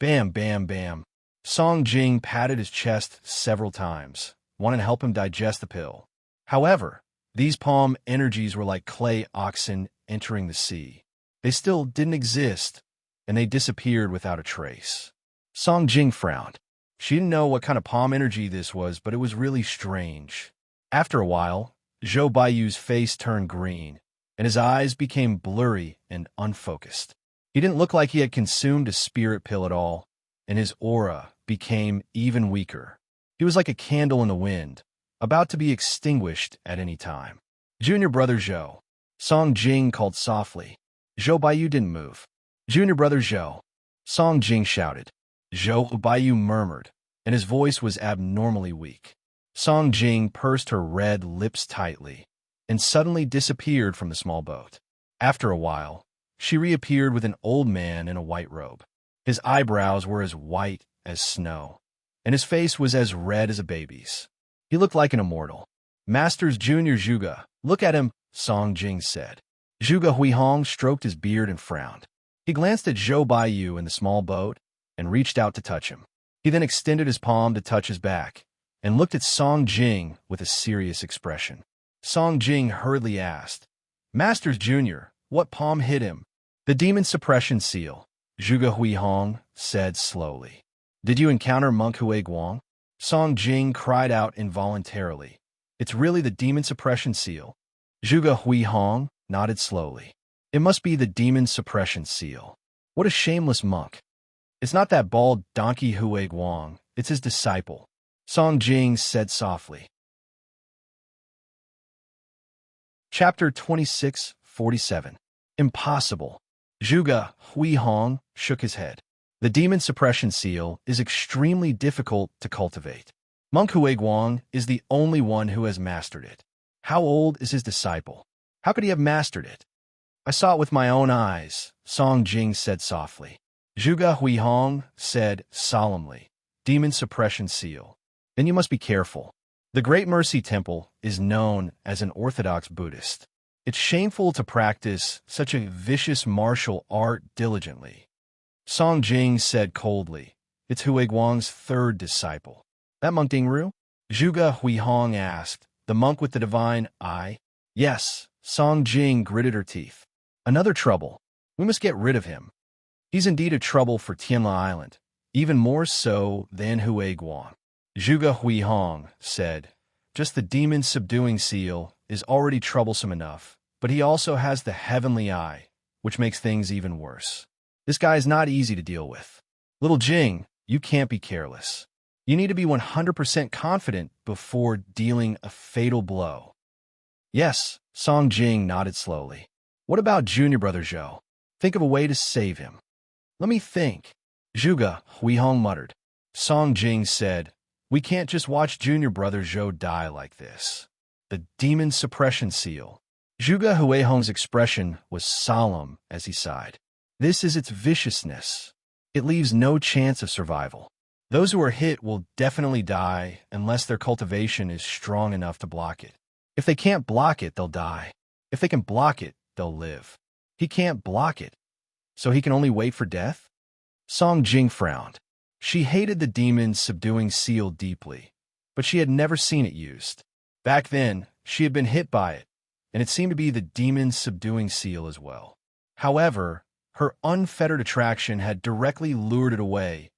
Bam, bam, bam. Song Jing patted his chest several times, wanting to help him digest the pill. However, these palm energies were like clay oxen entering the sea. They still didn't exist, and they disappeared without a trace. Song Jing frowned. She didn't know what kind of palm energy this was, but it was really strange. After a while, Zhou Baiyu's face turned green, and his eyes became blurry and unfocused. He didn't look like he had consumed a spirit pill at all, and his aura became even weaker. He was like a candle in the wind, about to be extinguished at any time. Junior Brother Zhou. Song Jing called softly. Zhou Baiyu didn't move. Junior Brother Zhou. Song Jing shouted. Zhou Baiyu murmured, and his voice was abnormally weak. Song Jing pursed her red lips tightly, and suddenly disappeared from the small boat. After a while, she reappeared with an old man in a white robe. His eyebrows were as white as snow, and his face was as red as a baby's. He looked like an immortal. Masters Junior Zhuge, look at him, Song Jing said. Zhuge Huihong stroked his beard and frowned. He glanced at Zhou Baiyu in the small boat and reached out to touch him. He then extended his palm to touch his back and looked at Song Jing with a serious expression. Song Jing hurriedly asked, Masters Junior, what palm hit him? The demon suppression seal, Zhuge Huihong said slowly. Did you encounter Monk Hue Guang? Song Jing cried out involuntarily. It's really the demon suppression seal. Zhuge Huihong nodded slowly. It must be the demon suppression seal. What a shameless monk. It's not that bald donkey Hue Guang, it's his disciple. Song Jing said softly. Chapter 26:47. Impossible. Zhuge Huihong shook his head. The demon suppression seal is extremely difficult to cultivate. Monk Hue Guang is the only one who has mastered it. How old is his disciple? How could he have mastered it? I saw it with my own eyes, Song Jing said softly. Zhuge Huihong said solemnly, demon suppression seal. Then you must be careful. The Great Mercy Temple is known as an Orthodox Buddhist. It's shameful to practice such a vicious martial art diligently. Song Jing said coldly, it's Hue Guang's third disciple. That monk Dingru? Zhuge Huihong asked, the monk with the divine eye? Yes, Song Jing gritted her teeth. Another trouble. We must get rid of him. He's indeed a trouble for Tianla Island, even more so than Hue Guang. Zhuge Huihong said, just the demon subduing seal is already troublesome enough, but he also has the heavenly eye, which makes things even worse. This guy is not easy to deal with. Little Jing, you can't be careless. You need to be 100% confident before dealing a fatal blow. Yes, Song Jing nodded slowly. What about junior brother Zhou? Think of a way to save him. Let me think. Zhuge Huihong muttered. Song Jing said, we can't just watch junior brother Zhou die like this. The demon suppression seal. Zhuge Huihong's expression was solemn as he sighed. This is its viciousness. It leaves no chance of survival. Those who are hit will definitely die unless their cultivation is strong enough to block it. If they can't block it, they'll die. If they can block it, they'll live. He can't block it, so he can only wait for death? Song Jing frowned. She hated the demon subduing seal deeply, but she had never seen it used. Back then, she had been hit by it, and it seemed to be the demon subduing seal as well. However, her unfettered attraction had directly lured it away,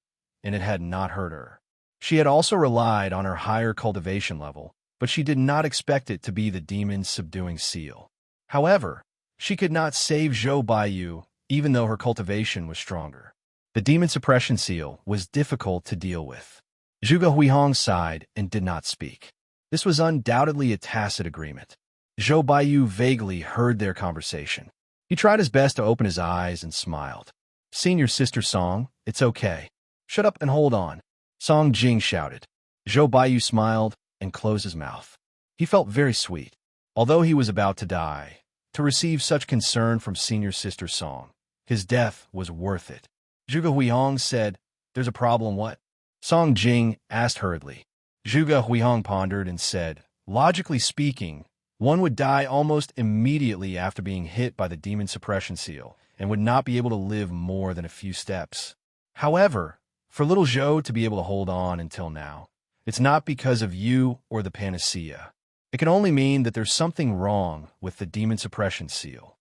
and it had not hurt her. She had also relied on her higher cultivation level, but she did not expect it to be the demon subduing seal. However, she could not save Zhou Baiyu, even though her cultivation was stronger. The demon suppression seal was difficult to deal with. Zhuge Huihong sighed and did not speak. This was undoubtedly a tacit agreement. Zhou Baiyu vaguely heard their conversation. He tried his best to open his eyes and smiled. Senior sister Song, it's okay. Shut up and hold on, Song Jing shouted. Zhou Baiyu smiled and closed his mouth. He felt very sweet. Although he was about to die, to receive such concern from senior sister Song, his death was worth it. Zhuge Huihong said, there's a problem, what? Song Jing asked hurriedly. Zhuge Huihong pondered and said, logically speaking, one would die almost immediately after being hit by the demon suppression seal and would not be able to live more than a few steps. However, for little Zhou to be able to hold on until now, it's not because of you or the panacea. It can only mean that there's something wrong with the demon suppression seal.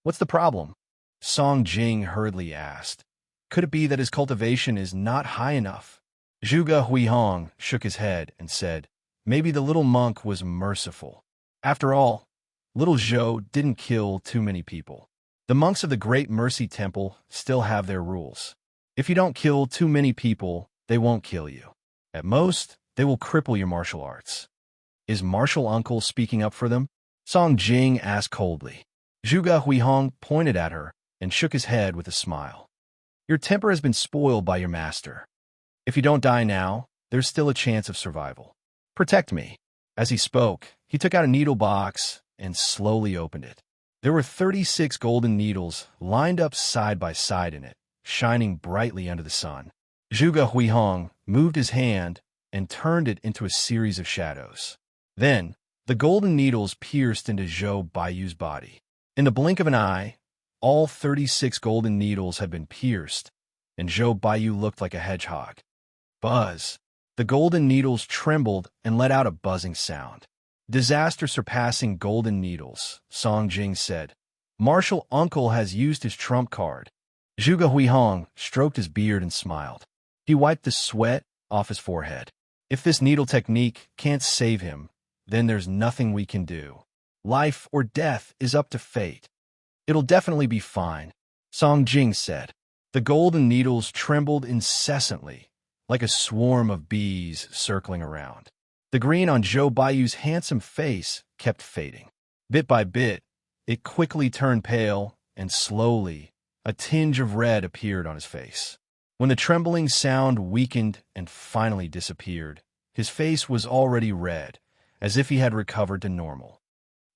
What's the problem? Song Jing hurriedly asked. Could it be that his cultivation is not high enough? Zhuge Huihong shook his head and said, maybe the little monk was merciful. After all, little Zhou didn't kill too many people. The monks of the Great Mercy Temple still have their rules. If you don't kill too many people, they won't kill you. At most, they will cripple your martial arts. Is martial uncle speaking up for them? Song Jing asked coldly. Zhuge Huihong pointed at her and shook his head with a smile. Your temper has been spoiled by your master. If you don't die now, there's still a chance of survival. Protect me. As he spoke, he took out a needle box and slowly opened it. There were 36 golden needles lined up side by side in it, shining brightly under the sun. Zhuge Huihong moved his hand and turned it into a series of shadows. Then, the golden needles pierced into Zhou Baiyu's body. In the blink of an eye, all 36 golden needles had been pierced, and Zhou Baiyu looked like a hedgehog. Buzz! The golden needles trembled and let out a buzzing sound. Disaster-surpassing golden needles, Song Jing said. Martial uncle has used his trump card. Zhuge Huihong stroked his beard and smiled. He wiped the sweat off his forehead. If this needle technique can't save him, then there's nothing we can do. Life or death is up to fate. It'll definitely be fine, Song Jing said. The golden needles trembled incessantly, like a swarm of bees circling around. The green on Zhou Baiyu's handsome face kept fading. Bit by bit, it quickly turned pale, and slowly, a tinge of red appeared on his face. When the trembling sound weakened and finally disappeared, his face was already red, as if he had recovered to normal.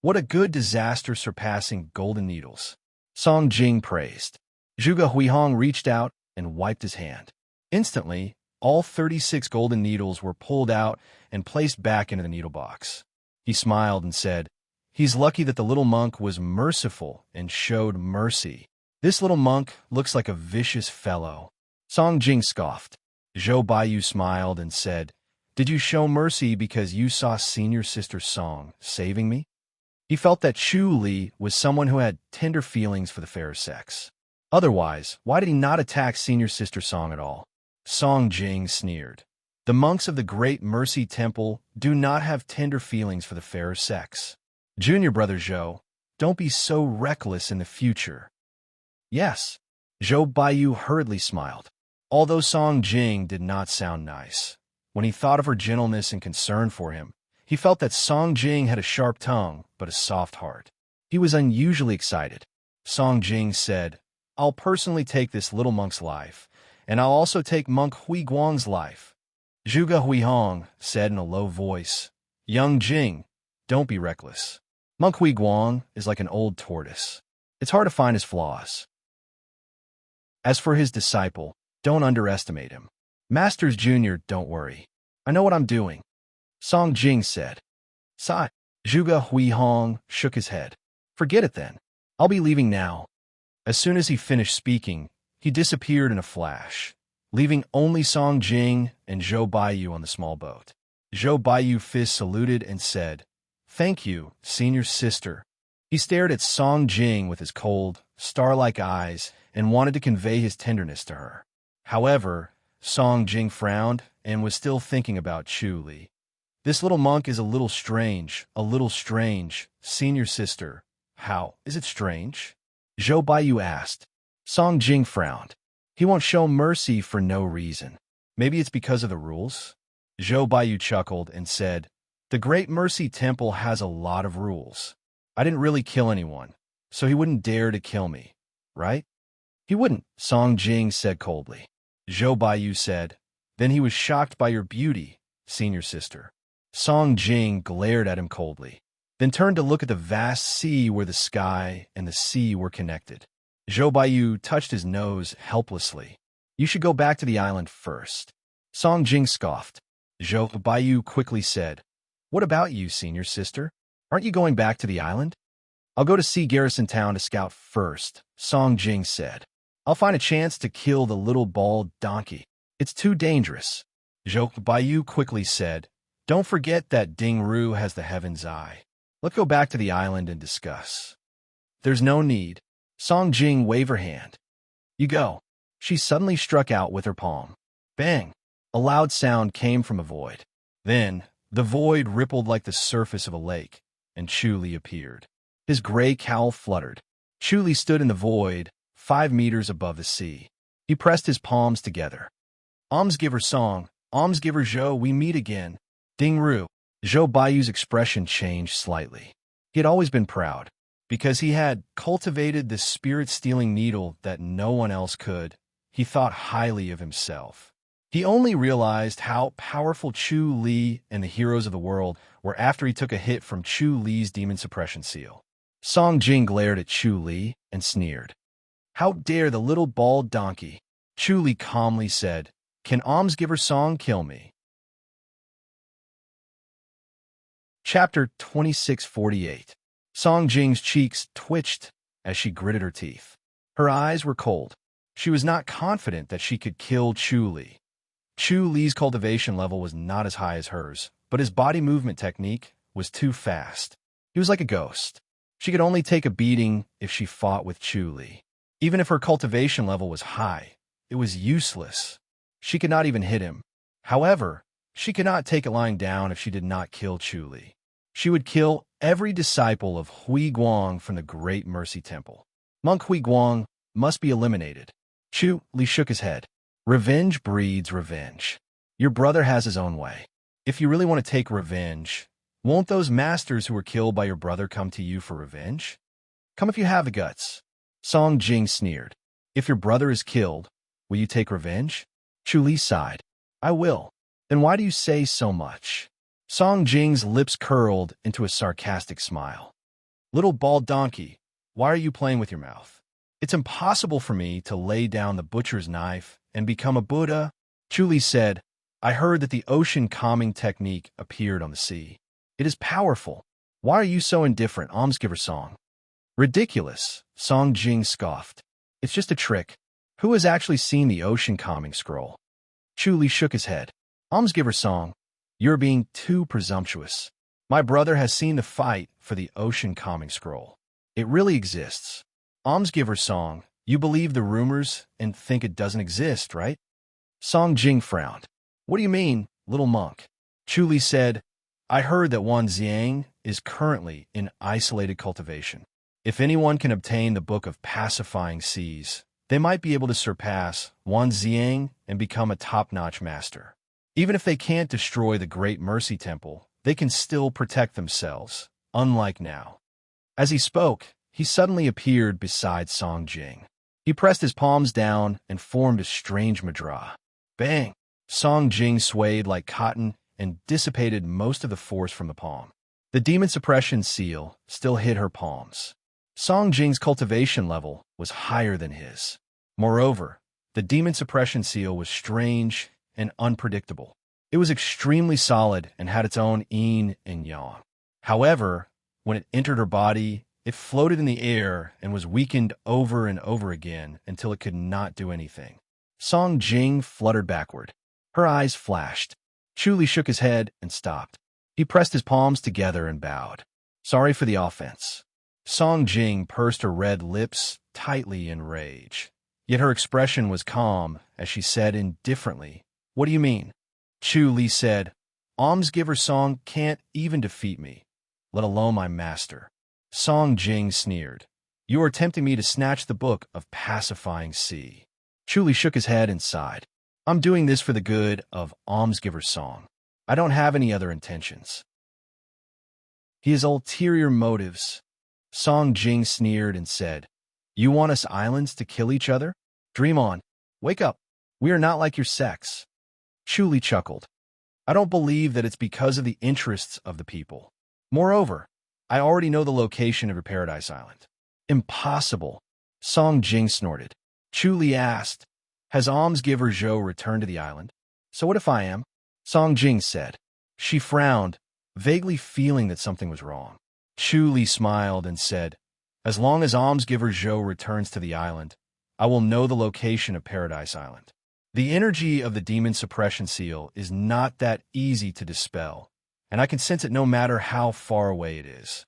What a good disaster-surpassing golden needles, Song Jing praised. Zhuge Huihong reached out and wiped his hand. Instantly, all 36 golden needles were pulled out and placed back into the needle box. He smiled and said, he's lucky that the little monk was merciful and showed mercy. This little monk looks like a vicious fellow. Song Jing scoffed. Zhou Baiyu smiled and said, did you show mercy because you saw senior sister Song saving me? He felt that Chu Li was someone who had tender feelings for the fairer sex. Otherwise, why did he not attack senior sister Song at all? Song Jing sneered. The monks of the Great Mercy Temple do not have tender feelings for the fairer sex. Junior brother Zhou, don't be so reckless in the future. Yes. Zhou Baiyu hurriedly smiled. Although Song Jing did not sound nice, when he thought of her gentleness and concern for him, he felt that Song Jing had a sharp tongue but a soft heart. He was unusually excited. Song Jing said, I'll personally take this little monk's life, and I'll also take Monk Hui Guang's life. Zhuge Huihong said in a low voice, Young Jing, don't be reckless. Monk Hui Guang is like an old tortoise. It's hard to find his flaws. As for his disciple, don't underestimate him. Masters Junior, don't worry. I know what I'm doing. Song Jing said. Sigh. Zhuge Huihong shook his head. Forget it then. I'll be leaving now. As soon as he finished speaking, he disappeared in a flash, leaving only Song Jing and Zhou Baiyu on the small boat. Zhou Baiyu fist saluted and said, Thank you, senior sister. He stared at Song Jing with his cold, star-like eyes and wanted to convey his tenderness to her. However, Song Jing frowned and was still thinking about Chu Li. This little monk is a little strange, senior sister. How is it strange? Zhou Baiyu asked. Song Jing frowned. He won't show mercy for no reason. Maybe it's because of the rules? Zhou Baiyu chuckled and said, The Great Mercy Temple has a lot of rules. I didn't really kill anyone, so he wouldn't dare to kill me, right? He wouldn't, Song Jing said coldly. Zhou Baiyu said, Then he was shocked by your beauty, senior sister. Song Jing glared at him coldly, then turned to look at the vast sea where the sky and the sea were connected. Zhou Baiyu touched his nose helplessly. You should go back to the island first. Song Jing scoffed. Zhou Baiyu quickly said, What about you, senior sister? Aren't you going back to the island? I'll go to Sea Garrison Town to scout first, Song Jing said. I'll find a chance to kill the little bald donkey. It's too dangerous. Zhou Baiyu quickly said, Don't forget that Ding Ru has the heaven's eye. Let's go back to the island and discuss. There's no need. Song Jing waved her hand. You go. She suddenly struck out with her palm. Bang! A loud sound came from a void. Then, the void rippled like the surface of a lake, and Chu Li appeared. His gray cowl fluttered. Chu Li stood in the void, 5 meters above the sea. He pressed his palms together. Almsgiver Song, Almsgiver Zhou, we meet again. Ding Ru. Zhou Baiyu's expression changed slightly. He had always been proud, because he had cultivated the spirit-stealing needle that no one else could. He thought highly of himself. He only realized how powerful Chu Li and the heroes of the world were after he took a hit from Chu Li's demon suppression seal. Song Jing glared at Chu Li and sneered. How dare the little bald donkey? Chu Li calmly said, Can Almsgiver Song kill me? Chapter 2648. Song Jing's cheeks twitched as she gritted her teeth. Her eyes were cold. She was not confident that she could kill Chu Li. Chu Li's cultivation level was not as high as hers, but his body movement technique was too fast. He was like a ghost. She could only take a beating if she fought with Chu Li. Even if her cultivation level was high, it was useless. She could not even hit him. However, she could not take it lying down if she did not kill Chu Li. She would kill every disciple of Hui Guang from the Great Mercy Temple. Monk Hui Guang must be eliminated. Chu Li shook his head. Revenge breeds revenge. Your brother has his own way. If you really want to take revenge, won't those masters who were killed by your brother come to you for revenge? Come if you have the guts. Song Jing sneered. If your brother is killed, will you take revenge? Chu Li sighed. I will. Then why do you say so much? Song Jing's lips curled into a sarcastic smile. Little bald donkey, why are you playing with your mouth? It's impossible for me to lay down the butcher's knife and become a Buddha. Chu Li said, I heard that the ocean calming technique appeared on the sea. It is powerful. Why are you so indifferent, Almsgiver Song? Ridiculous, Song Jing scoffed. It's just a trick. Who has actually seen the ocean calming scroll? Chu Li shook his head. Almsgiver Song, you're being too presumptuous. My brother has seen the fight for the ocean calming scroll. It really exists. Almsgiver Song, you believe the rumors and think it doesn't exist, right? Song Jing frowned. What do you mean? little monk. Chu Li said, I heard that Wan Xiang is currently in isolated cultivation. If anyone can obtain the Book of Pacifying Seas, they might be able to surpass Wan Xiang and become a top-notch master. Even if they can't destroy the Great Mercy Temple, they can still protect themselves, unlike now. As he spoke, he suddenly appeared beside Song Jing. He pressed his palms down and formed a strange mudra. Bang! Song Jing swayed like cotton and dissipated most of the force from the palm. The demon suppression seal still hid her palms. Song Jing's cultivation level was higher than his. Moreover, the demon suppression seal was strange and unpredictable. It was extremely solid and had its own yin and yang. However, when it entered her body, it floated in the air and was weakened over and over again until it could not do anything. Song Jing fluttered backward. Her eyes flashed. Chu Li shook his head and stopped. He pressed his palms together and bowed. Sorry for the offense. Song Jing pursed her red lips tightly in rage. Yet her expression was calm as she said indifferently, What do you mean? Chu Li said, Almsgiver Song can't even defeat me, let alone my master. Song Jing sneered. You are tempting me to snatch the Book of Pacifying Sea. Chu Li shook his head and sighed. I'm doing this for the good of Almsgiver Song. I don't have any other intentions. He has ulterior motives. Song Jing sneered and said, You want us islands to kill each other? Dream on. Wake up. We are not like your sex. Chu Li chuckled. I don't believe that it's because of the interests of the people. Moreover, I already know the location of your paradise island. Impossible. Song Jing snorted. Chu Li asked, Has Almsgiver Zhou returned to the island? So what if I am? Song Jing said. She frowned, vaguely feeling that something was wrong. Chu Li smiled and said, As long as Almsgiver Zhou returns to the island, I will know the location of Paradise Island. The energy of the demon suppression seal is not that easy to dispel, and I can sense it no matter how far away it is.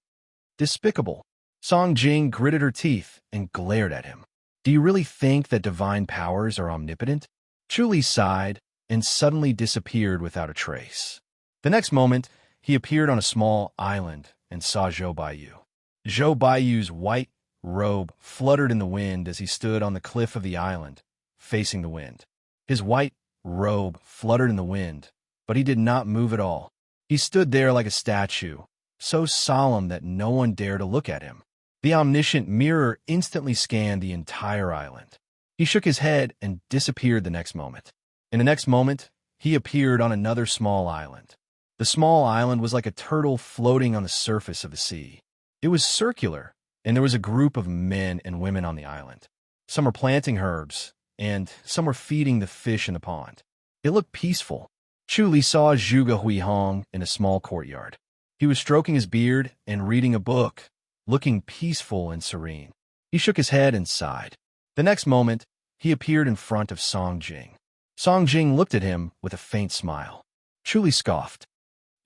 Despicable. Song Jing gritted her teeth and glared at him. Do you really think that divine powers are omnipotent? Chu Li sighed and suddenly disappeared without a trace. The next moment, he appeared on a small island and saw Zhou Baiyu. Zhou Baiyu's white robe fluttered in the wind as he stood on the cliff of the island, facing the wind. His white robe fluttered in the wind, but he did not move at all. He stood there like a statue, so solemn that no one dared to look at him. The omniscient mirror instantly scanned the entire island. He shook his head and disappeared the next moment. In the next moment, he appeared on another small island. The small island was like a turtle floating on the surface of the sea. It was circular, and there was a group of men and women on the island. Some were planting herbs, and some were feeding the fish in the pond. It looked peaceful. Chu Li saw Zhuge Huihong in a small courtyard. He was stroking his beard and reading a book, looking peaceful and serene. He shook his head and sighed. The next moment, he appeared in front of Song Jing. Song Jing looked at him with a faint smile. Chu Li scoffed.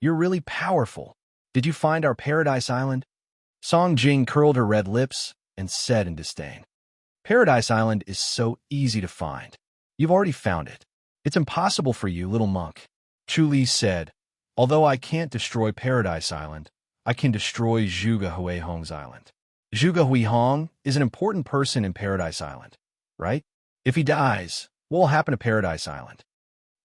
You're really powerful. Did you find our paradise island? Song Jing curled her red lips and said in disdain. Paradise Island is so easy to find. You've already found it. It's impossible for you, little monk. Chu Li said, Although I can't destroy Paradise Island, I can destroy Zhuge Huihong's island. Zhuge Huihong is an important person in Paradise Island, right? If he dies, what will happen to Paradise Island?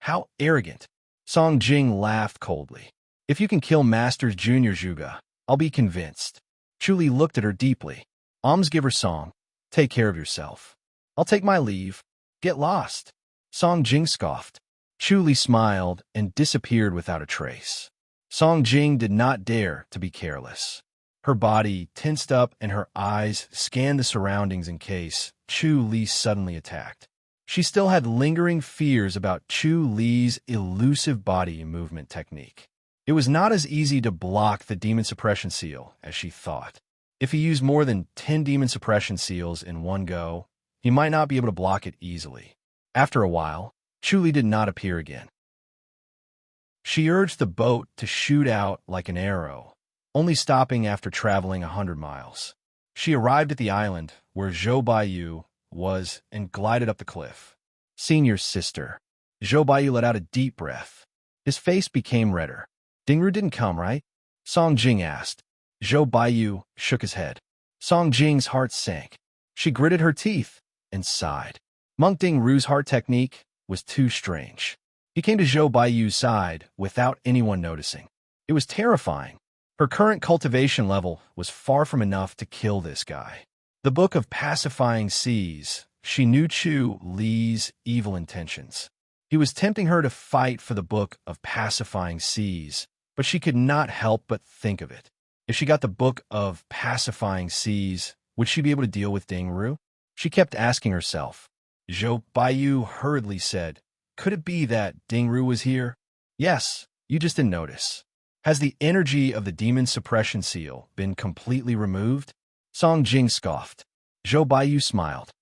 How arrogant. Song Jing laughed coldly. If you can kill Masters Junior Zhuge, I'll be convinced. Chu Li looked at her deeply. Almsgiver Song, take care of yourself. I'll take my leave. Get lost. Song Jing scoffed. Chu Li smiled and disappeared without a trace. Song Jing did not dare to be careless. Her body tensed up and her eyes scanned the surroundings in case Chu Li suddenly attacked. She still had lingering fears about Chu Li's elusive body movement technique. It was not as easy to block the demon suppression seal as she thought. If he used more than 10 demon suppression seals in one go, he might not be able to block it easily. After a while, Chu Li did not appear again. She urged the boat to shoot out like an arrow, only stopping after traveling 100 miles. She arrived at the island where Zhou Baiyu was and glided up the cliff. Senior sister. Zhou Baiyu let out a deep breath. His face became redder. Dingru didn't come, right? Song Jing asked. Zhou Baiyu shook his head. Song Jing's heart sank. She gritted her teeth and sighed. Monk Dingru's heart technique was too strange. He came to Zhou Baiyu's side without anyone noticing. It was terrifying. Her current cultivation level was far from enough to kill this guy. The Book of Pacifying Seas. She knew Chu Li's evil intentions. He was tempting her to fight for the Book of Pacifying Seas, but she could not help but think of it. If she got the Book of Pacifying Seas, would she be able to deal with Dingru? She kept asking herself. Zhou Baiyu hurriedly said, "Could it be that Dingru was here?" "Yes, you just didn't notice." "Has the energy of the demon suppression seal been completely removed?" Song Jing scoffed. Zhou Baiyu smiled.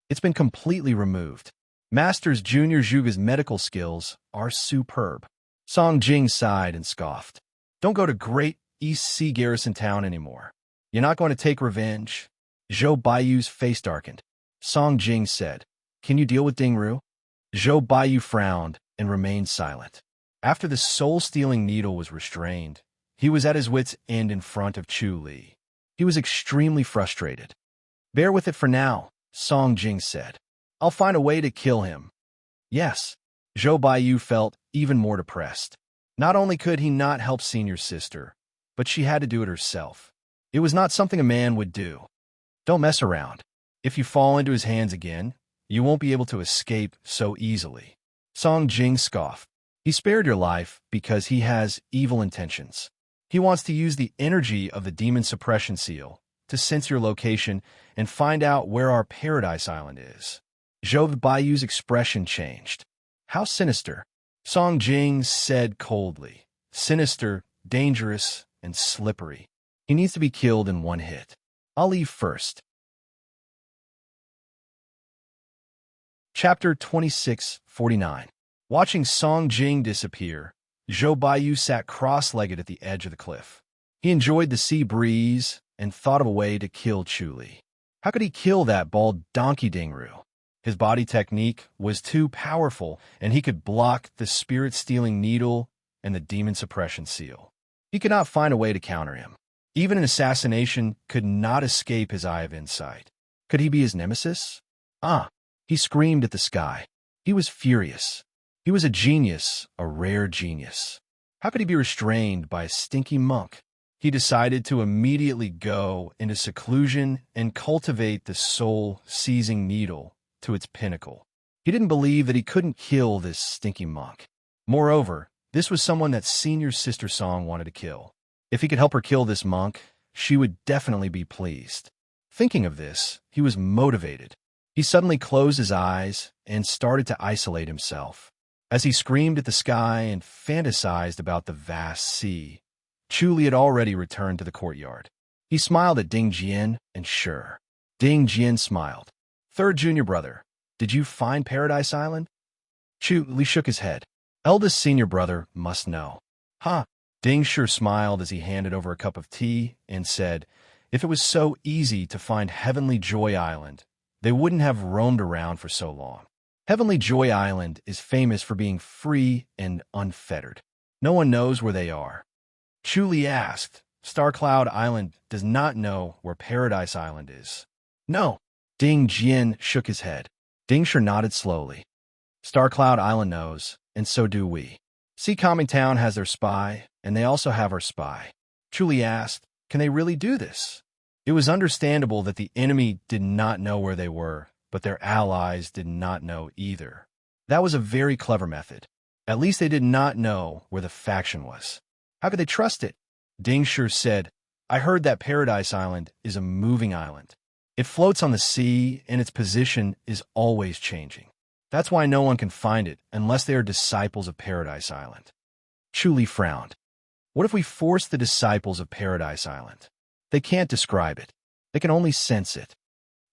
"It's been completely removed. Masters Junior Zhuge's medical skills are superb." Song Jing sighed and scoffed. "Don't go to Great East Sea Garrison Town anymore. You're not going to take revenge." Zhou Baiyu's face darkened. Song Jing said, "Can you deal with Dingru?" Zhou Baiyu frowned and remained silent. After the soul-stealing needle was restrained, he was at his wits' end in front of Chu Li. He was extremely frustrated. "Bear with it for now," Song Jing said. "I'll find a way to kill him." "Yes." Zhou Baiyu felt even more depressed. Not only could he not help Senior's sister, but she had to do it herself. It was not something a man would do. Don't mess around. If you fall into his hands again, you won't be able to escape so easily. Song Jing scoffed. He spared your life because he has evil intentions. He wants to use the energy of the demon suppression seal to sense your location and find out where our paradise island is. Zhou Baiyu's expression changed. "How sinister," Song Jing said coldly. "Sinister, dangerous, and slippery. He needs to be killed in one hit. I'll leave first." Chapter 2649. Watching Song Jing disappear, Zhou Baiyu sat cross-legged at the edge of the cliff. He enjoyed the sea breeze and thought of a way to kill Chu Li. How could he kill that bald donkey Dingru? His body technique was too powerful, and he could block the spirit-stealing needle and the demon suppression seal. He could not find a way to counter him. Even an assassination could not escape his eye of insight. Could he be his nemesis? He screamed at the sky. He was furious. He was a genius, a rare genius. How could he be restrained by a stinky monk? He decided to immediately go into seclusion and cultivate the soul-seizing needle to its pinnacle. He didn't believe that he couldn't kill this stinky monk. Moreover, this was someone that Senior's sister Song wanted to kill. If he could help her kill this monk, she would definitely be pleased. Thinking of this, he was motivated. He suddenly closed his eyes and started to isolate himself. As he screamed at the sky and fantasized about the vast sea, Chu Li had already returned to the courtyard. He smiled at Ding Jian and Sure. Ding Jian smiled. "Third junior brother, did you find Paradise Island?" Chu Li shook his head. "Eldest senior brother must know." Ding Sure smiled as he handed over a cup of tea and said, "If it was so easy to find Heavenly Joy Island, they wouldn't have roamed around for so long. Heavenly Joy Island is famous for being free and unfettered. No one knows where they are." Chu Li asked, "Star Cloud Island does not know where Paradise Island is?" "No." Ding Jian shook his head. Ding Sure nodded slowly. "Star Cloud Island knows, and so do we. Sea Calming Town has their spy, and they also have our spy." Chu Li asked, "Can they really do this?" It was understandable that the enemy did not know where they were, but their allies did not know either. That was a very clever method. At least they did not know where the faction was. How could they trust it? Ding Sure said, "I heard that Paradise Island is a moving island. It floats on the sea, and its position is always changing. That's why no one can find it unless they are disciples of Paradise Island." Chu Li frowned. "What if we force the disciples of Paradise Island? They can't describe it. They can only sense it."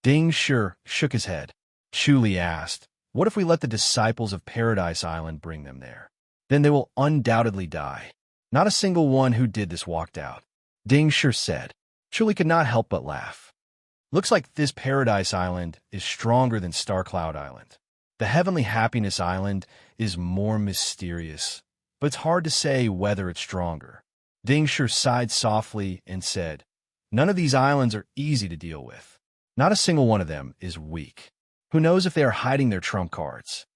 Ding Sure shook his head. Chu Li asked, "What if we let the disciples of Paradise Island bring them there? Then they will undoubtedly die." Not a single one who did this walked out. Ding Sure said. Chu Li could not help but laugh. "Looks like this Paradise Island is stronger than Star Cloud Island. The Heavenly Happiness Island is more mysterious, but it's hard to say whether it's stronger. Ding Shi sighed softly and said, "None of these islands are easy to deal with. Not a single one of them is weak. Who knows if they are hiding their trump cards?"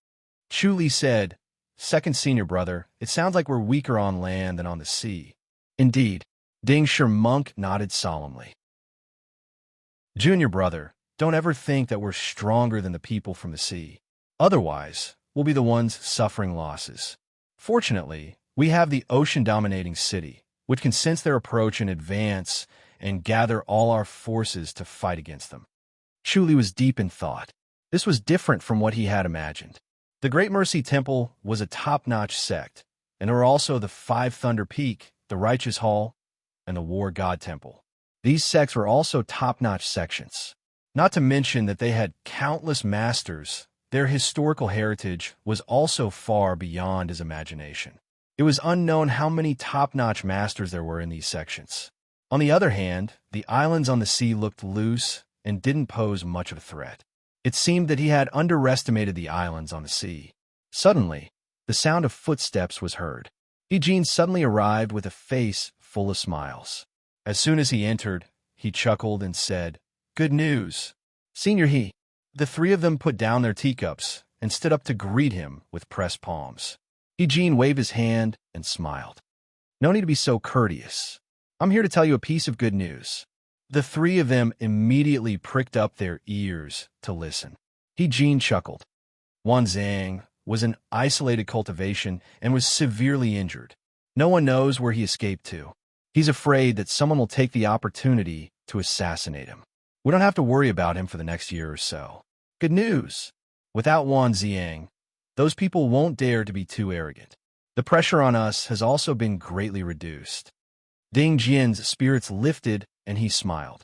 Chu Li said, "Second senior brother, it sounds like we're weaker on land than on the sea." "Indeed." Ding Shi monk nodded solemnly. "Junior brother, don't ever think that we're stronger than the people from the sea. Otherwise, we'll be the ones suffering losses. Fortunately, we have the ocean-dominating city, which can sense their approach in advance and gather all our forces to fight against them." Chu Li was deep in thought. This was different from what he had imagined. The Great Mercy Temple was a top-notch sect, and there were also the Five Thunder Peak, the Righteous Hall, and the War God Temple. These sects were also top-notch sections. Not to mention that they had countless masters. Their historical heritage was also far beyond his imagination. It was unknown how many top-notch masters there were in these sections. On the other hand, the islands on the sea looked loose and didn't pose much of a threat. It seemed that he had underestimated the islands on the sea. Suddenly, the sound of footsteps was heard. He suddenly arrived with a face full of smiles. As soon as he entered, he chuckled and said, "Good news, Senior He." The three of them put down their teacups and stood up to greet him with pressed palms. He waved his hand and smiled. "No need to be so courteous. I'm here to tell you a piece of good news." The three of them immediately pricked up their ears to listen. He chuckled. Wan Zhang was an isolated cultivation and was severely injured. No one knows where he escaped to. He's afraid that someone will take the opportunity to assassinate him. We don't have to worry about him for the next year or so. Good news! Without Wan Zhang, those people won't dare to be too arrogant. The pressure on us has also been greatly reduced. Ding Jian's spirits lifted and he smiled.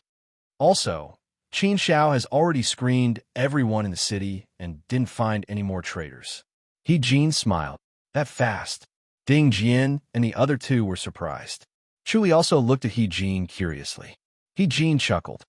Also, Qin Xiao has already screened everyone in the city and didn't find any more traitors. He smiled. That fast. Ding Jian and the other two were surprised. Chu Li also looked at He curiously. He chuckled.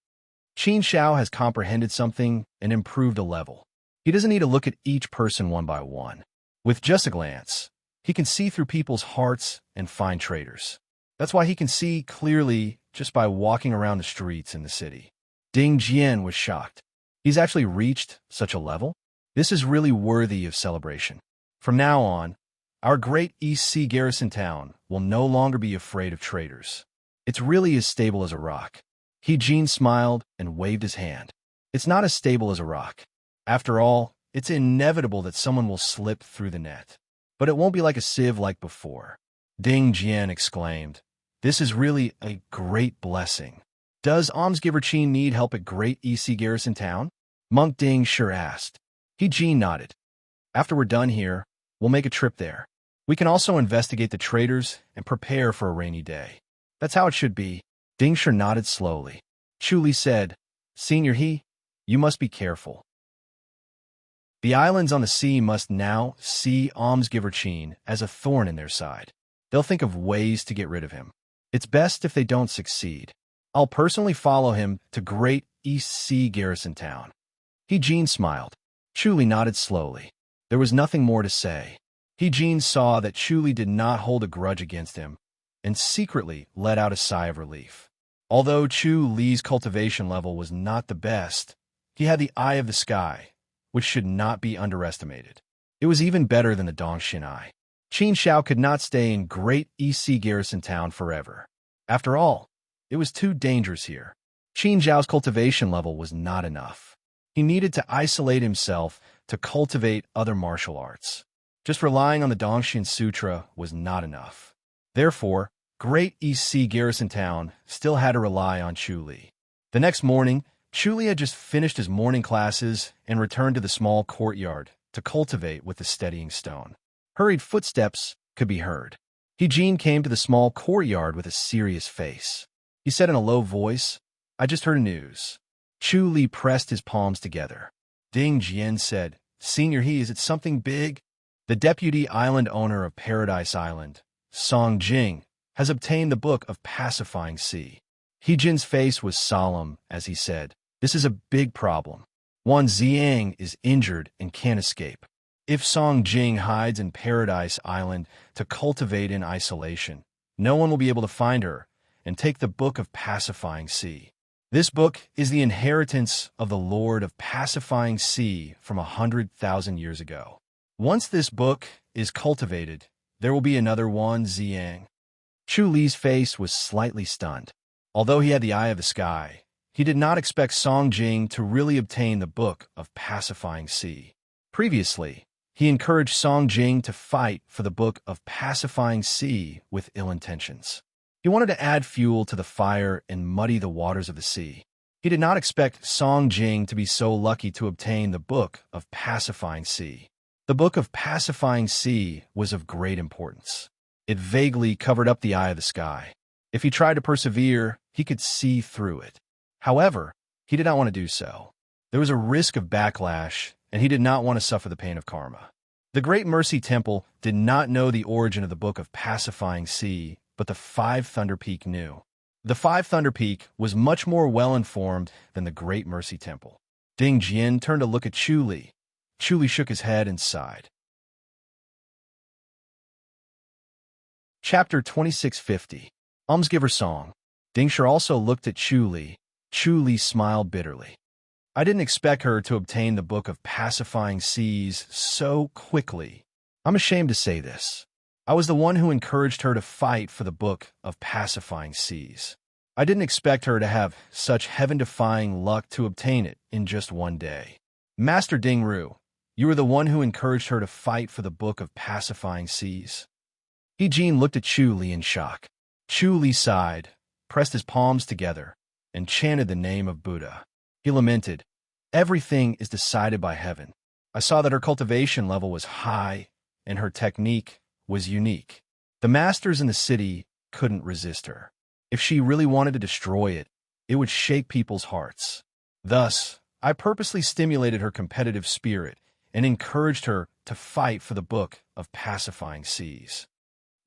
Qin Xiao has comprehended something and improved a level. He doesn't need to look at each person one by one. With just a glance, he can see through people's hearts and find traitors. That's why he can see clearly just by walking around the streets in the city. Ding Jian was shocked. He's actually reached such a level? This is really worthy of celebration. From now on, our great East Sea garrison town will no longer be afraid of traitors. It's really as stable as a rock. He smiled and waved his hand. It's not as stable as a rock. After all, it's inevitable that someone will slip through the net. But it won't be like a sieve like before. Ding Jian exclaimed, "This is really a great blessing. Does almsgiver Qin need help at Great East Sea Garrison Town?" Monk Ding asked. He nodded. "After we're done here, we'll make a trip there. We can also investigate the traitors and prepare for a rainy day. That's how it should be." Ding nodded slowly. Chu Li said, "Senior He, you must be careful. The islands on the sea must now see almsgiver Qin as a thorn in their side. They'll think of ways to get rid of him. It's best if they don't succeed. I'll personally follow him to Great East Sea Garrison Town." He smiled. Chu Li nodded slowly. There was nothing more to say. He saw that Chu Li did not hold a grudge against him, and secretly let out a sigh of relief. Although Chu Li's cultivation level was not the best, he had the eye of the sky, which should not be underestimated. It was even better than the Dongshin eye. Qin Xiao could not stay in Great East Sea Garrison Town forever. After all, it was too dangerous here. Qin Xiao's cultivation level was not enough. He needed to isolate himself to cultivate other martial arts. Just relying on the Dongshin Sutra was not enough. Therefore, Great East Sea Garrison Town still had to rely on Chu Li. The next morning, Chu Li had just finished his morning classes and returned to the small courtyard to cultivate with the steadying stone. Hurried footsteps could be heard. He came to the small courtyard with a serious face. He said in a low voice, "I just heard news." Chu Li pressed his palms together. Ding Jian said, "Senior He, is it something big?" The deputy island owner of Paradise Island, Song Jing, has obtained the Book of Pacifying Sea. He face was solemn as he said, "This is a big problem. Wan Zhang is injured and can't escape. If Song Jing hides in Paradise Island to cultivate in isolation, no one will be able to find her and take the Book of Pacifying Sea. This book is the inheritance of the Lord of Pacifying Sea from 100,000 years ago. Once this book is cultivated, there will be another Wan Ziang. Chu Li's face was slightly stunned. Although he had the eye of the sky, he did not expect Song Jing to really obtain the Book of Pacifying Sea. Previously, he encouraged Song Jing to fight for the Book of Pacifying Sea with ill intentions. He wanted to add fuel to the fire and muddy the waters of the sea. He did not expect Song Jing to be so lucky to obtain the Book of Pacifying Sea. The Book of Pacifying Sea was of great importance. It vaguely covered up the eye of the sky. If he tried to persevere, he could see through it. However, he did not want to do so. There was a risk of backlash, and he did not want to suffer the pain of karma. The Great Mercy Temple did not know the origin of the Book of Pacifying Sea, but the Five Thunder Peak knew. The Five Thunder Peak was much more well-informed than the Great Mercy Temple. Ding Jian turned to look at Chu Li. Chu Li shook his head and sighed. Chapter 2650. Almsgiver Song. Ding Shi also looked at Chu Li. Chu Li smiled bitterly. I didn't expect her to obtain the Book of Pacifying Seas so quickly. I'm ashamed to say this. I was the one who encouraged her to fight for the Book of Pacifying Seas. I didn't expect her to have such heaven-defying luck to obtain it in just one day. Master Ding Ru, you were the one who encouraged her to fight for the Book of Pacifying Seas. He Jin looked at Chu Li in shock. Chu Li sighed, pressed his palms together, and chanted the name of Buddha. He lamented, everything is decided by heaven. I saw that her cultivation level was high, and her technique was unique. The masters in the city couldn't resist her. If she really wanted to destroy it, it would shake people's hearts. Thus, I purposely stimulated her competitive spirit and encouraged her to fight for the Book of Pacifying Seas.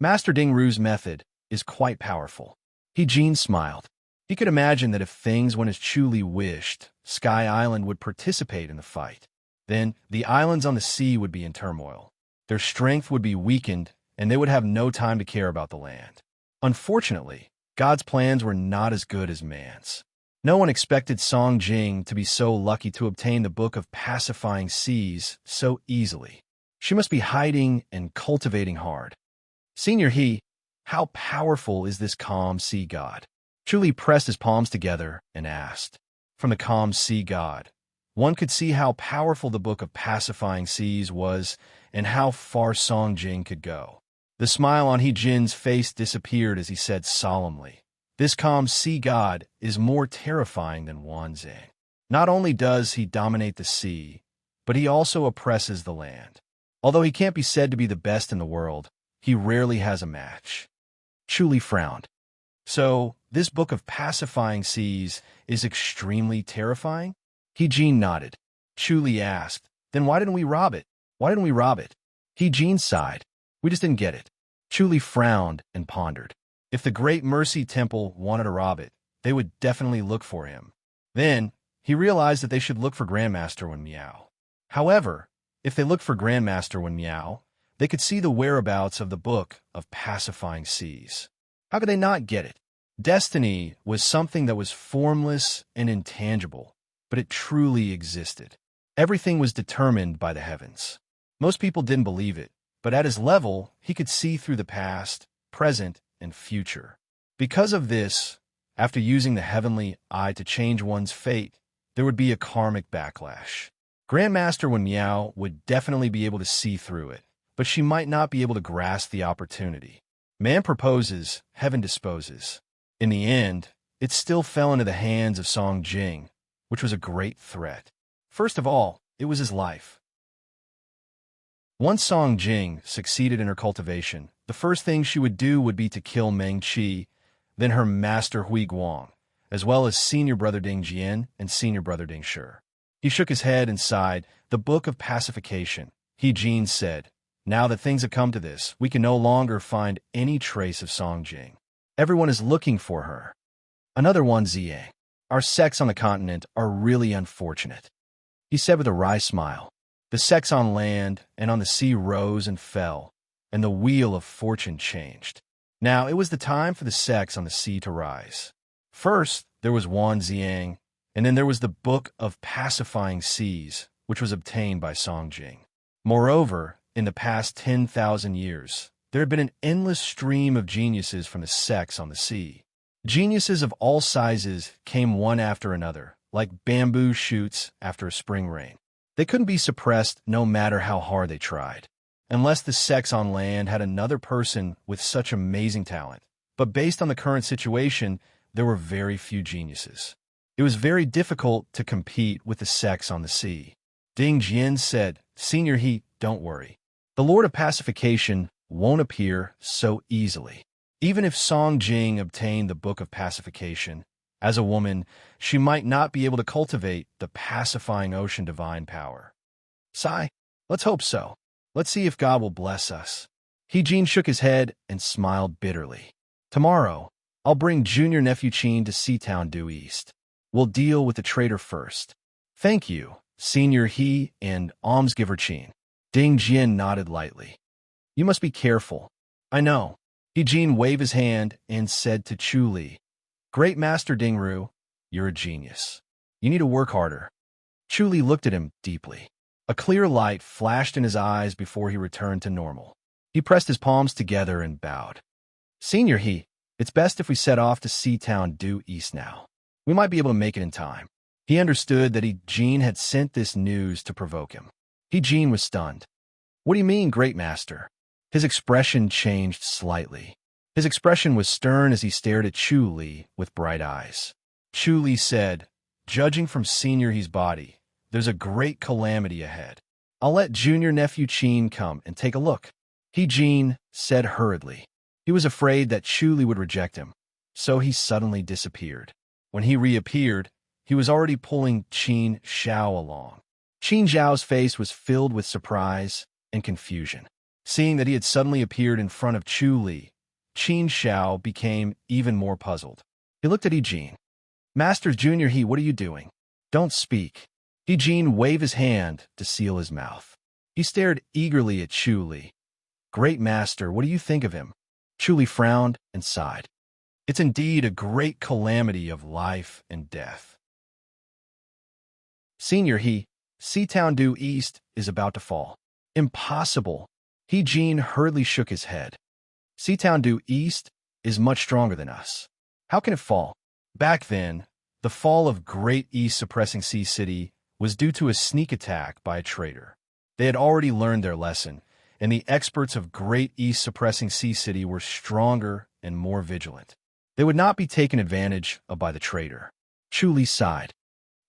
Master Ding Ru's method is quite powerful. He Jin smiled. He could imagine that if things went as Chu Li wished, Sky Island would participate in the fight. Then, the islands on the sea would be in turmoil. Their strength would be weakened, and they would have no time to care about the land. Unfortunately, God's plans were not as good as man's. No one expected Song Jing to be so lucky to obtain the Book of Pacifying Seas so easily. She must be hiding and cultivating hard. Senior He, how powerful is this calm sea god? Chu Li pressed his palms together and asked. From the calm sea god, one could see how powerful the Book of Pacifying Seas was and how far Song Jing could go. The smile on He Jin's face disappeared as he said solemnly, this calm sea god is more terrifying than Wanzang. Not only does he dominate the sea, but he also oppresses the land. Although he can't be said to be the best in the world, he rarely has a match. Chu Li frowned. So, this Book of Pacifying Seas is extremely terrifying? He Jin nodded. Chu Li asked, then why didn't we rob it? Why didn't we rob it? He Jin sighed. We just didn't get it. Chu Li frowned and pondered. If the Great Mercy Temple wanted to rob it, they would definitely look for him. Then, he realized that they should look for Grandmaster Wen Miao. However, if they looked for Grandmaster Wen Miao, they could see the whereabouts of the Book of Pacifying Seas. How could they not get it? Destiny was something that was formless and intangible, but it truly existed. Everything was determined by the heavens. Most people didn't believe it, but at his level, he could see through the past, present, and future. Because of this, after using the heavenly eye to change one's fate, there would be a karmic backlash. Grandmaster Wen Miao would definitely be able to see through it, but she might not be able to grasp the opportunity. Man proposes, heaven disposes. In the end, it still fell into the hands of Song Jing, which was a great threat. First of all, it was his life. Once Song Jing succeeded in her cultivation, the first thing she would do would be to kill Meng Qi, then her master Hui Guang, as well as senior brother Ding Jian and senior brother Ding Shi. He shook his head and sighed. The Book of Pacification, He Jin said. Now that things have come to this, we can no longer find any trace of Song Jing. Everyone is looking for her. Another Wan Ziang. Our sects on the continent are really unfortunate. He said with a wry smile. The sex on land and on the sea rose and fell, and the wheel of fortune changed. Now it was the time for the sex on the sea to rise. First, there was Wan Ziang, and then there was the Book of Pacifying Seas, which was obtained by Song Jing. Moreover, in the past 10,000 years, there had been an endless stream of geniuses from the sex on the sea. Geniuses of all sizes came one after another, like bamboo shoots after a spring rain. They couldn't be suppressed no matter how hard they tried, unless the sex on land had another person with such amazing talent. But based on the current situation, there were very few geniuses. It was very difficult to compete with the sex on the sea. Ding Jian said, "Senior He, don't worry. The Lord of Pacification won't appear so easily. Even if Song Jing obtained the Book of Pacification, as a woman, she might not be able to cultivate the pacifying ocean divine power." Sigh, let's hope so. Let's see if God will bless us. He Jin shook his head and smiled bitterly. Tomorrow, I'll bring Junior Nephew Chin to Seatown due east. We'll deal with the traitor first. Thank you, Senior He and Almsgiver Chin. Ding Jian nodded lightly. You must be careful. I know. He Jin waved his hand and said to Chu Li, Great Master Dingru, you're a genius. You need to work harder. Chu Li looked at him deeply. A clear light flashed in his eyes before he returned to normal. He pressed his palms together and bowed. Senior He, it's best if we set off to Seatown due east now. We might be able to make it in time. He understood that He Jin had sent this news to provoke him. He Jin was stunned. What do you mean, Great Master? His expression changed slightly. His expression was stern as he stared at Chu Li with bright eyes. Chu Li said, Judging from Senior He's body, there's a great calamity ahead. I'll let Junior Nephew Chin come and take a look. He Jin said hurriedly. He was afraid that Chu Li would reject him, so he suddenly disappeared. When he reappeared, he was already pulling Qin Xiao along. Qin Xiao's face was filled with surprise and confusion. Seeing that he had suddenly appeared in front of Chu Li, Qin Xiao became even more puzzled. He looked at He Jin. Master Junior He, what are you doing? Don't speak. He Jin waved his hand to seal his mouth. He stared eagerly at Chu Li. Great Master, what do you think of him? Chu Li frowned and sighed. It's indeed a great calamity of life and death. Senior He, Seatown due east is about to fall. Impossible. He Jin hurriedly shook his head. Seatown due east is much stronger than us. How can it fall? Back then, the fall of Great East Suppressing Sea City was due to a sneak attack by a traitor. They had already learned their lesson, and the experts of Great East Suppressing Sea City were stronger and more vigilant. They would not be taken advantage of by the traitor. Chu Li sighed.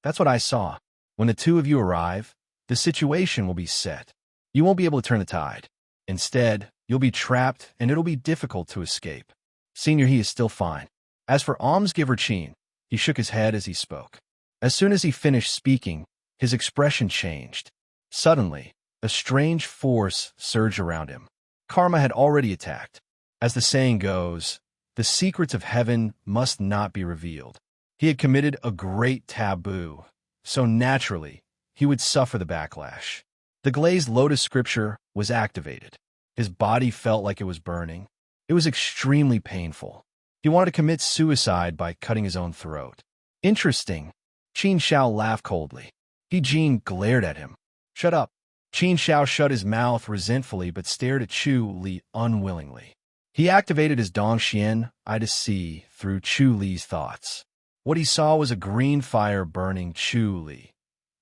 That's what I saw. When the two of you arrive, the situation will be set. You won't be able to turn the tide. Instead, you'll be trapped and it'll be difficult to escape. Senior He is still fine. As for Almsgiver Chin, he shook his head as he spoke. As soon as he finished speaking, his expression changed. Suddenly, a strange force surged around him. Karma had already attacked. As the saying goes, the secrets of heaven must not be revealed. He had committed a great taboo, so naturally, he would suffer the backlash. The glazed lotus scripture was activated. His body felt like it was burning. It was extremely painful. He wanted to commit suicide by cutting his own throat. Interesting. Qin Xiao laughed coldly. He Jin glared at him. Shut up. Qin Xiao shut his mouth resentfully but stared at Chu Li unwillingly. He activated his Dongxian eye to see through Chu Li's thoughts. What he saw was a green fire burning Chu Li.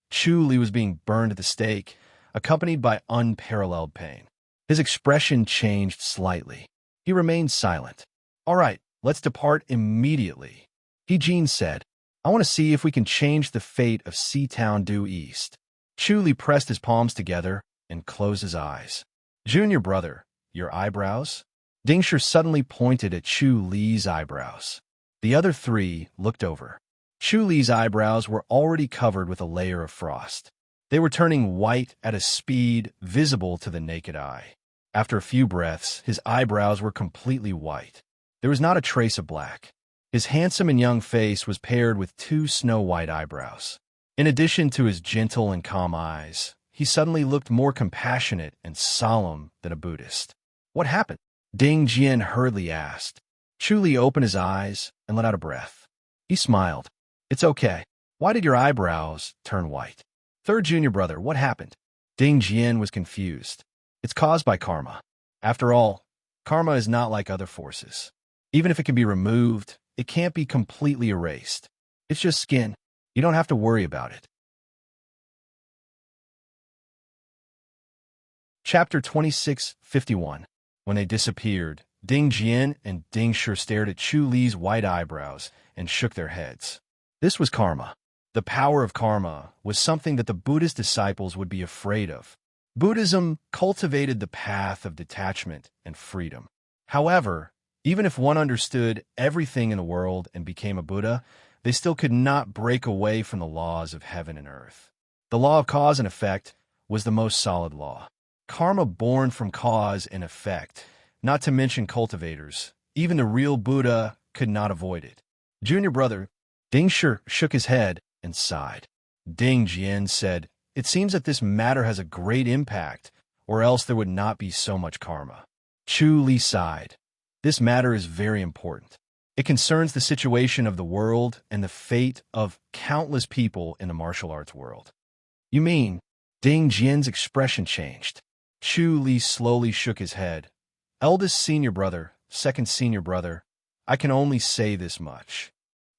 Chu Li was being burned at the stake, accompanied by unparalleled pain. His expression changed slightly. He remained silent. All right, let's depart immediately. He Jin said, I want to see if we can change the fate of Seatown due east. Chu Li pressed his palms together and closed his eyes. Junior brother, your eyebrows? Dingshi suddenly pointed at Chu Li's eyebrows. The other three looked over. Chu Li's eyebrows were already covered with a layer of frost. They were turning white at a speed visible to the naked eye. After a few breaths, his eyebrows were completely white. There was not a trace of black. His handsome and young face was paired with two snow-white eyebrows. In addition to his gentle and calm eyes, he suddenly looked more compassionate and solemn than a Buddhist. What happened? Ding Jian hurriedly asked. Chu Li opened his eyes and let out a breath. He smiled. It's okay. Why did your eyebrows turn white? Third junior brother, what happened? Ding Jian was confused. It's caused by karma. After all, karma is not like other forces. Even if it can be removed, it can't be completely erased. It's just skin. You don't have to worry about it. Chapter 26:51. When they disappeared, Ding Jian and Ding Shi stared at Chu Li's white eyebrows and shook their heads. This was karma. The power of karma was something that the Buddhist disciples would be afraid of. Buddhism cultivated the path of detachment and freedom. However, even if one understood everything in the world and became a Buddha, they still could not break away from the laws of heaven and earth. The law of cause and effect was the most solid law. Karma born from cause and effect, not to mention cultivators. Even the real Buddha could not avoid it. Junior brother, Ding Shi shook his head and sighed. Ding Jian said, It seems that this matter has a great impact, or else there would not be so much karma. Chu Li sighed. This matter is very important. It concerns the situation of the world and the fate of countless people in the martial arts world. You mean? Ding Jian's expression changed. Chu Li slowly shook his head. Eldest senior brother, second senior brother, I can only say this much.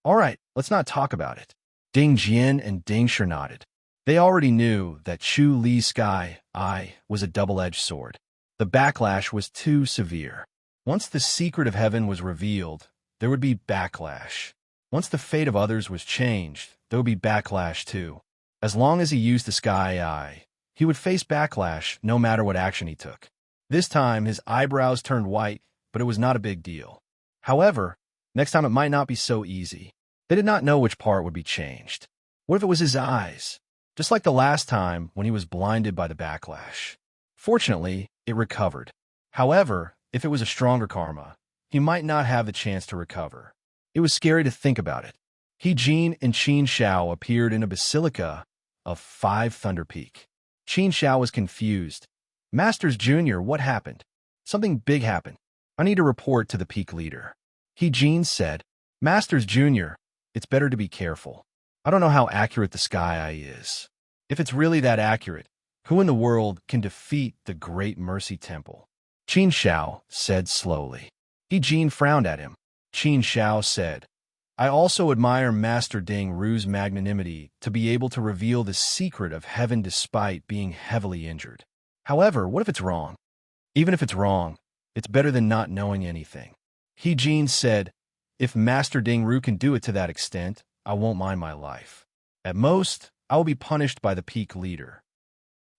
All right, let's not talk about it. Ding Jian and Ding Shi nodded. They already knew that Chu Li's sky eye was a double-edged sword. The backlash was too severe. Once the secret of heaven was revealed, there would be backlash. Once the fate of others was changed, there would be backlash too. As long as he used the sky eye, he would face backlash no matter what action he took. This time, his eyebrows turned white, but it was not a big deal. However, next time it might not be so easy. They did not know which part would be changed. What if it was his eyes? Just like the last time when he was blinded by the backlash. Fortunately, it recovered. However, if it was a stronger karma, he might not have the chance to recover. It was scary to think about it. He Jin and Qin Shao appeared in a basilica of 5 Thunder Peak. Qin Shao was confused. Masters Junior, what happened? Something big happened. I need to report to the peak leader. He Jin said, Masters Junior, it's better to be careful. I don't know how accurate the sky eye is. If it's really that accurate, who in the world can defeat the Great Mercy Temple? Qin Shao said slowly. He Jin frowned at him. Qin Shao said, I also admire Master Ding Ru's magnanimity to be able to reveal the secret of heaven despite being heavily injured. However, what if it's wrong? Even if it's wrong, it's better than not knowing anything. He Jin said, If Master Ding Ru can do it to that extent, I won't mind my life. At most, I will be punished by the peak leader.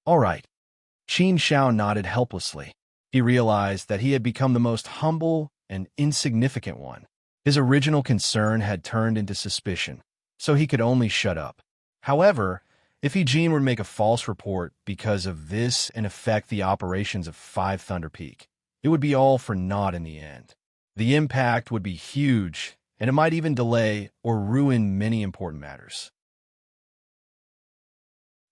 All right. Qin Shao nodded helplessly. He realized that he had become the most humble and insignificant one. His original concern had turned into suspicion, so he could only shut up. However, if He Jin were to make a false report because of this and affect the operations of 5 Thunder Peak, it would be all for naught in the end. The impact would be huge, and it might even delay or ruin many important matters.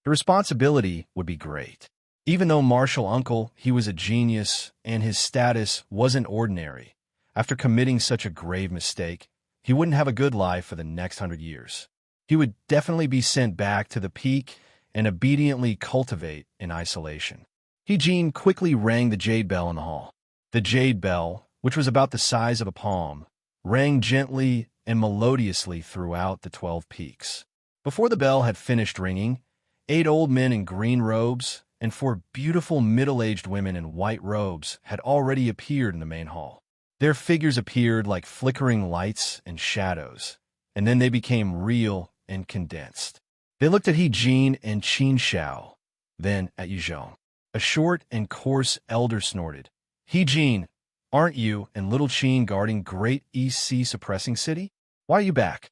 The responsibility would be great. Even though Martial Uncle, he was a genius, and his status wasn't ordinary, after committing such a grave mistake, he wouldn't have a good life for the next 100 years. He would definitely be sent back to the peak and obediently cultivate in isolation. He Jin quickly rang the jade bell in the hall. The jade bell, which was about the size of a palm, rang gently and melodiously throughout the 12 peaks. Before the bell had finished ringing, 8 old men in green robes and 4 beautiful middle-aged women in white robes had already appeared in the main hall. Their figures appeared like flickering lights and shadows, and then they became real and condensed. They looked at He Jin and Qin Shao, then at Yuzhong. A short and coarse elder snorted. He Jin, aren't you and little Qin guarding Great East Sea Suppressing City? Why are you back?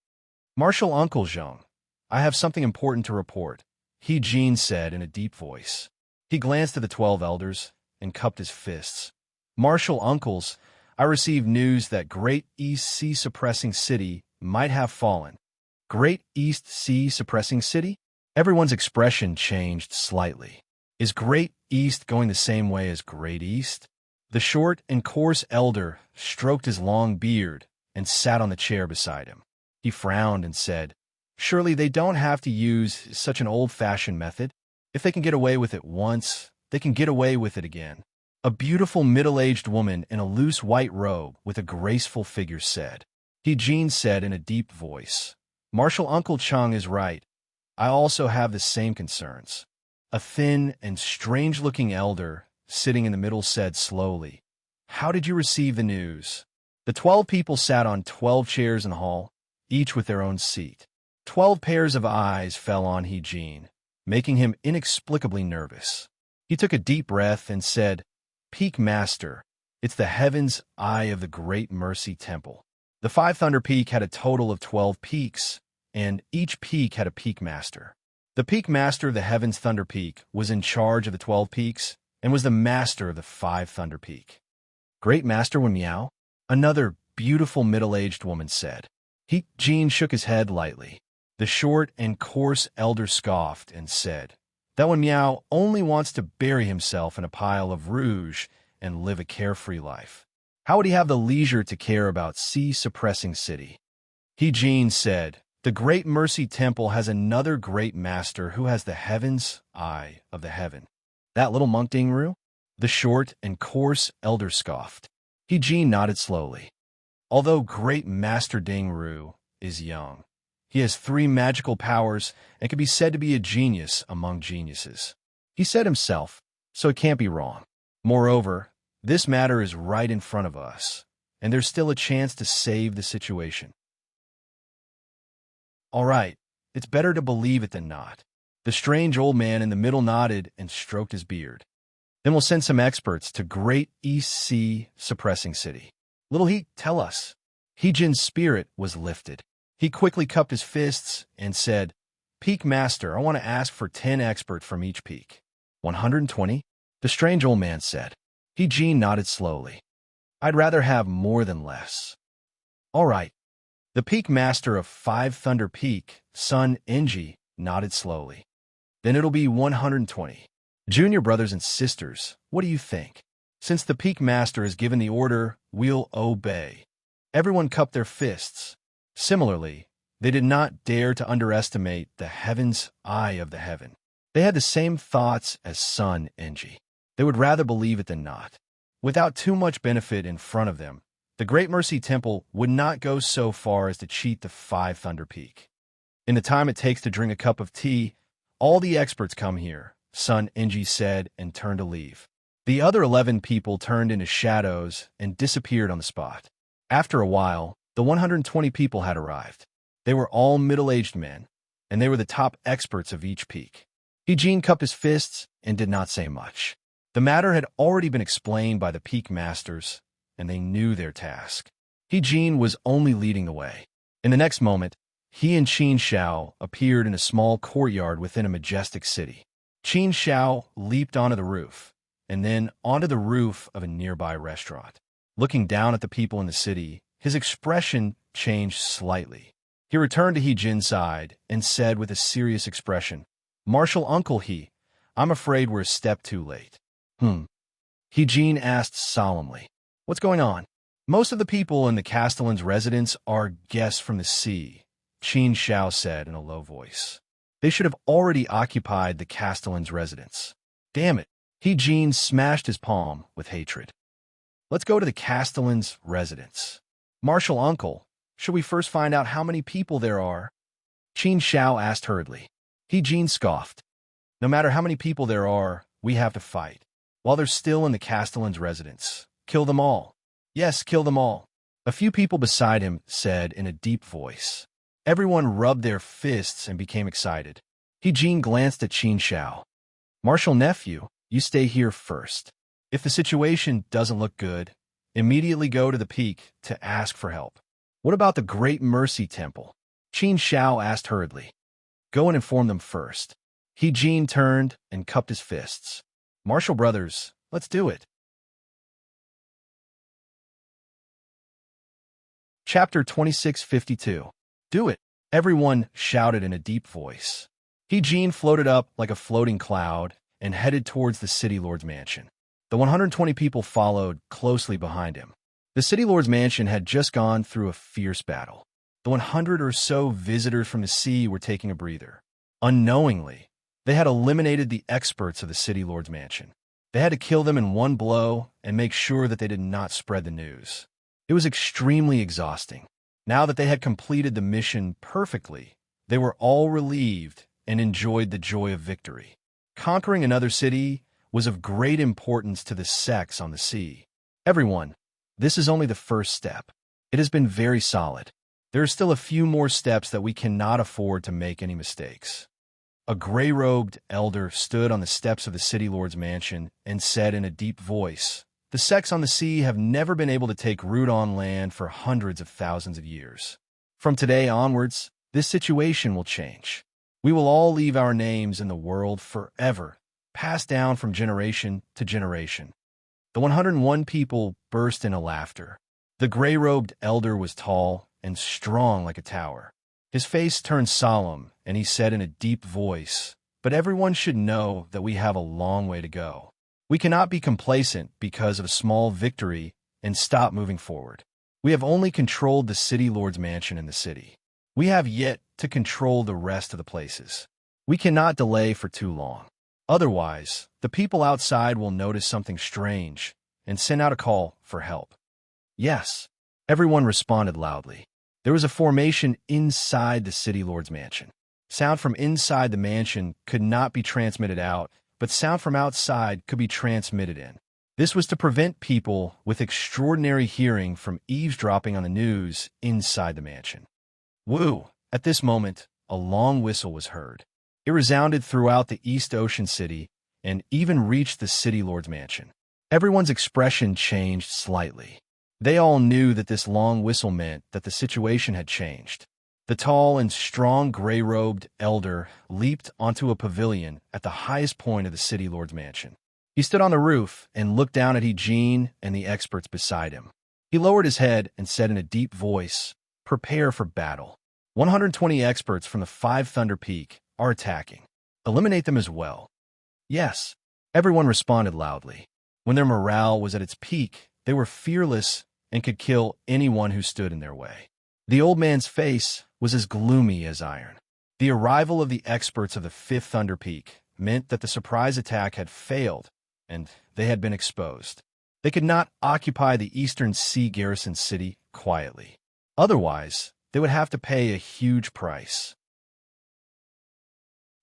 Martial Uncle Zhong, I have something important to report, He Jin said in a deep voice. He glanced at the 12 elders and cupped his fists. Martial Uncles, I received news that Great East Sea Suppressing City might have fallen. Great East Sea Suppressing City? Everyone's expression changed slightly. Is Great East going the same way as Great East? The short and coarse elder stroked his long beard and sat on the chair beside him. He frowned and said, "Surely they don't have to use such an old-fashioned method. If they can get away with it once, they can get away with it again." A beautiful middle-aged woman in a loose white robe with a graceful figure said. Jean said in a deep voice, "Marshal Uncle Chung is right. I also have the same concerns." A thin and strange-looking elder sitting in the middle said slowly, "How did you receive the news?" The 12 people sat on 12 chairs in the hall, each with their own seat. 12 pairs of eyes fell on Jean, making him inexplicably nervous. He took a deep breath and said, "Peak Master, it's the heaven's eye of the Great Mercy Temple." The 5 Thunder Peak had a total of 12 peaks, and each peak had a Peak Master. The Peak Master of the Heaven's Thunder Peak was in charge of the 12 peaks and was the master of the 5 Thunder Peak. "Great Master Wen Miao?" Another beautiful middle-aged woman said. Jean shook his head lightly. The short and coarse elder scoffed and said, "That Wen Miao only wants to bury himself in a pile of rouge and live a carefree life. How would he have the leisure to care about sea-suppressing city?" Jean said, "The Great Mercy Temple has another great master who has the heaven's eye of the heaven." "That little monk Ding-Ru?" The short and coarse elder scoffed. Jean nodded slowly. "Although Great Master Ding-Ru is young, he has 3 magical powers and can be said to be a genius among geniuses. He said himself, so it can't be wrong. Moreover, this matter is right in front of us, and there's still a chance to save the situation." "All right, it's better to believe it than not." The strange old man in the middle nodded and stroked his beard. "Then we'll send some experts to Great East Sea Suppressing City." "Little Heat, tell us." Jin's spirit was lifted. He quickly cupped his fists and said, "Peak Master, I want to ask for 10 experts from each peak." 120? The strange old man said. Jin nodded slowly. "I'd rather have more than less." "All right." The Peak Master of 5 Thunder Peak, Sun Enji, nodded slowly. "Then it'll be 120. Junior brothers and sisters, what do you think? Since the Peak Master has given the order, we'll obey." Everyone cupped their fists. Similarly, they did not dare to underestimate the heaven's eye of the heaven. They had the same thoughts as Sun Enji. They would rather believe it than not. Without too much benefit in front of them, the Great Mercy Temple would not go so far as to cheat the 5 Thunder Peak. "In the time it takes to drink a cup of tea, all the experts come here," Sun Enji said and turned to leave. The other 11 people turned into shadows and disappeared on the spot. After a while, the 120 people had arrived. They were all middle-aged men, and they were the top experts of each peak. Jin cupped his fists and did not say much. The matter had already been explained by the Peak Masters, and they knew their task. Jin was only leading the way. In the next moment, he and Qin Shao appeared in a small courtyard within a majestic city. Qin Shao leaped onto the roof, and then onto the roof of a nearby restaurant. Looking down at the people in the city, his expression changed slightly. He returned to Jin's side and said with a serious expression, "Marshal Uncle I'm afraid we're a step too late." Jin asked solemnly, "What's going on?" "Most of the people in the Castellan's residence are guests from the sea," Qin Shao said in a low voice. "They should have already occupied the Castellan's residence." "Damn it." Jin smashed his palm with hatred. "Let's go to the Castellan's residence." "Marshal Uncle, should we first find out how many people there are?" Qin Shao asked hurriedly. Jin scoffed. "No matter how many people there are, we have to fight. While they're still in the Castellan's residence, kill them all." "Yes, kill them all," a few people beside him said in a deep voice. Everyone rubbed their fists and became excited. Jin glanced at Qin Shao. "Marshal Nephew, you stay here first. If the situation doesn't look good, immediately go to the peak to ask for help." "What about the Great Mercy Temple?" Qin Shao asked hurriedly. "Go and inform them first." Jin turned and cupped his fists. "Marshal brothers, let's do it." Chapter 2652. "Do it," everyone shouted in a deep voice. Jin floated up like a floating cloud and headed towards the city lord's mansion. The 120 people followed closely behind him. The city lord's mansion had just gone through a fierce battle. The 100 or so visitors from the sea were taking a breather. Unknowingly, they had eliminated the experts of the city lord's mansion. They had to kill them in one blow and make sure that they did not spread the news. It was extremely exhausting. Now that they had completed the mission perfectly, they were all relieved and enjoyed the joy of victory. Conquering another city was of great importance to the sex on the sea. Everyone, this is only the first step. It has been very solid. There are still a few more steps that we cannot afford to make any mistakes. A gray-robed elder stood on the steps of the city lord's mansion and said in a deep voice, "The sex on the sea have never been able to take root on land for hundreds of thousands of years. From today onwards, this situation will change. We will all leave our names in the world forever, passed down from generation to generation." The 101 people burst into laughter. The gray-robed elder was tall and strong like a tower. His face turned solemn, and he said in a deep voice, "But everyone should know that we have a long way to go. We cannot be complacent because of a small victory and stop moving forward. We have only controlled the city lord's mansion in the city. We have yet to control the rest of the places. We cannot delay for too long. Otherwise, the people outside will notice something strange and send out a call for help." "Yes," everyone responded loudly. There was a formation inside the city lord's mansion. Sound from inside the mansion could not be transmitted out, but sound from outside could be transmitted in. This was to prevent people with extraordinary hearing from eavesdropping on the news inside the mansion. Woo! At this moment, a long whistle was heard. It resounded throughout the East Ocean City and even reached the city lord's mansion. Everyone's expression changed slightly. They all knew that this long whistle meant that the situation had changed. The tall and strong gray-robed elder leaped onto a pavilion at the highest point of the city lord's mansion. He stood on the roof and looked down at Eugene and the experts beside him. He lowered his head and said in a deep voice, "Prepare for battle. 120 experts from the 5 Thunder Peak are attacking. Eliminate them as well." "Yes," everyone responded loudly. When their morale was at its peak, they were fearless and could kill anyone who stood in their way. The old man's face was as gloomy as iron. The arrival of the experts of the 5th Thunder Peak meant that the surprise attack had failed, and they had been exposed. They could not occupy the Eastern Sea garrison city quietly. Otherwise, they would have to pay a huge price.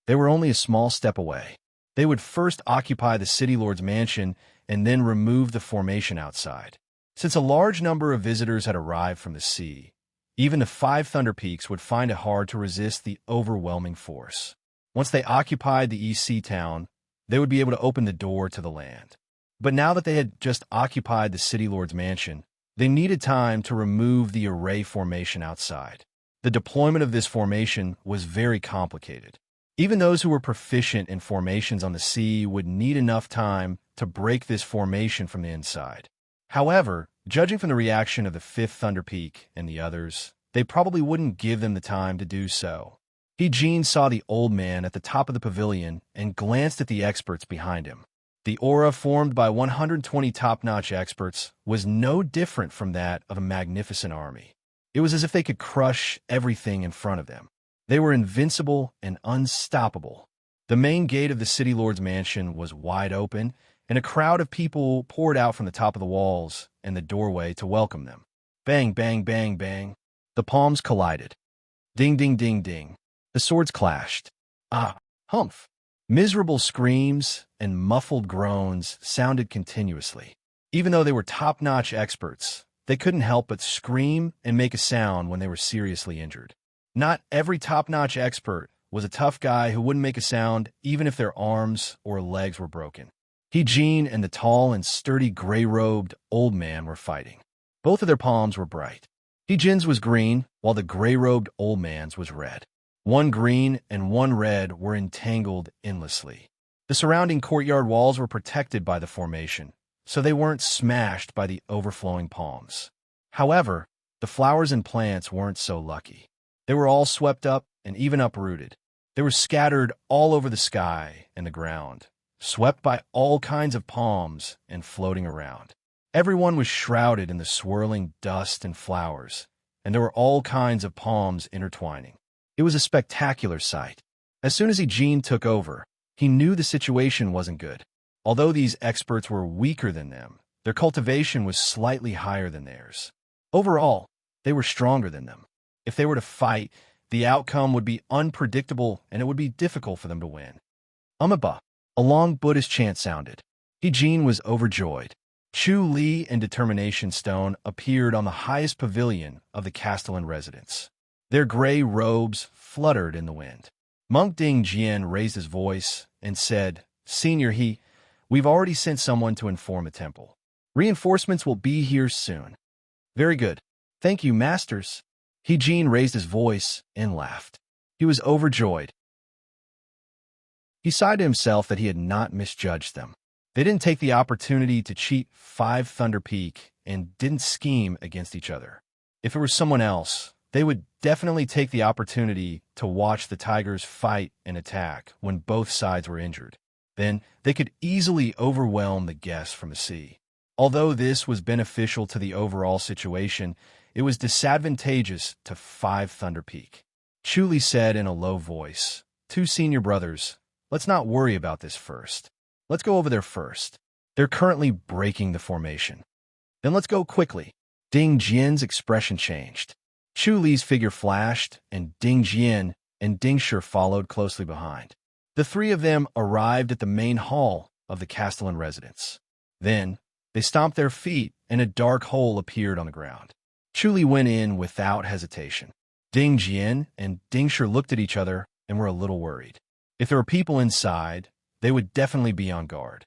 They were only a small step away. They would first occupy the city lord's mansion and then remove the formation outside. Since a large number of visitors had arrived from the sea, even the 5 Thunder Peaks would find it hard to resist the overwhelming force. Once they occupied the East Sea town, they would be able to open the door to the land. But now that they had just occupied the city lord's mansion, they needed time to remove the array formation outside. The deployment of this formation was very complicated. Even those who were proficient in formations on the sea would need enough time to break this formation from the inside. However, judging from the reaction of the 5th Thunder Peak and the others, they probably wouldn't give them the time to do so. Eugene saw the old man at the top of the pavilion and glanced at the experts behind him. The aura formed by 120 top-notch experts was no different from that of a magnificent army. It was as if they could crush everything in front of them. They were invincible and unstoppable. The main gate of the city lord's mansion was wide open, and a crowd of people poured out from the top of the walls and the doorway to welcome them. Bang, bang, bang, bang. The palms collided. Ding, ding, ding, ding. The swords clashed. Ah, humph. Miserable screams and muffled groans sounded continuously. Even though they were top-notch experts, they couldn't help but scream and make a sound when they were seriously injured. Not every top-notch expert was a tough guy who wouldn't make a sound even if their arms or legs were broken. Eugene and the tall and sturdy gray-robed old man were fighting. Both of their palms were bright. Eugene's was green, while the gray-robed old man's was red. One green and one red were entangled endlessly. The surrounding courtyard walls were protected by the formation, so they weren't smashed by the overflowing palms. However, the flowers and plants weren't so lucky. They were all swept up and even uprooted. They were scattered all over the sky and the ground, swept by all kinds of palms and floating around. Everyone was shrouded in the swirling dust and flowers, and there were all kinds of palms intertwining. It was a spectacular sight. As soon as Eugene took over, he knew the situation wasn't good. Although these experts were weaker than them, their cultivation was slightly higher than theirs. Overall, they were stronger than them. If they were to fight, the outcome would be unpredictable and it would be difficult for them to win. Umaba, a long Buddhist chant sounded. Eugene was overjoyed. Chu Li and Determination Stone appeared on the highest pavilion of the Castellan residence. Their gray robes fluttered in the wind. Monk Ding Jian raised his voice and said, "Senior He, we've already sent someone to inform the temple. Reinforcements will be here soon." "Very good. Thank you, masters." Eugene raised his voice and laughed. He was overjoyed. He sighed to himself that he had not misjudged them. They didn't take the opportunity to cheat 5 Thunder Peak and didn't scheme against each other. If it were someone else, they would definitely take the opportunity to watch the Tigers fight and attack when both sides were injured. Then they could easily overwhelm the guests from the sea. Although this was beneficial to the overall situation, it was disadvantageous to 5 Thunder Peak. Chuli said in a low voice, "Two senior brothers, let's not worry about this first. Let's go over there first. They're currently breaking the formation. Then let's go quickly." Ding Jian's expression changed. Chu Li's figure flashed, and Ding Jian and Ding Shi followed closely behind. The 3 of them arrived at the main hall of the Castellan residence. Then, they stomped their feet, and a dark hole appeared on the ground. Chu Li went in without hesitation. Ding Jian and Ding Shi looked at each other and were a little worried. If there were people inside, they would definitely be on guard.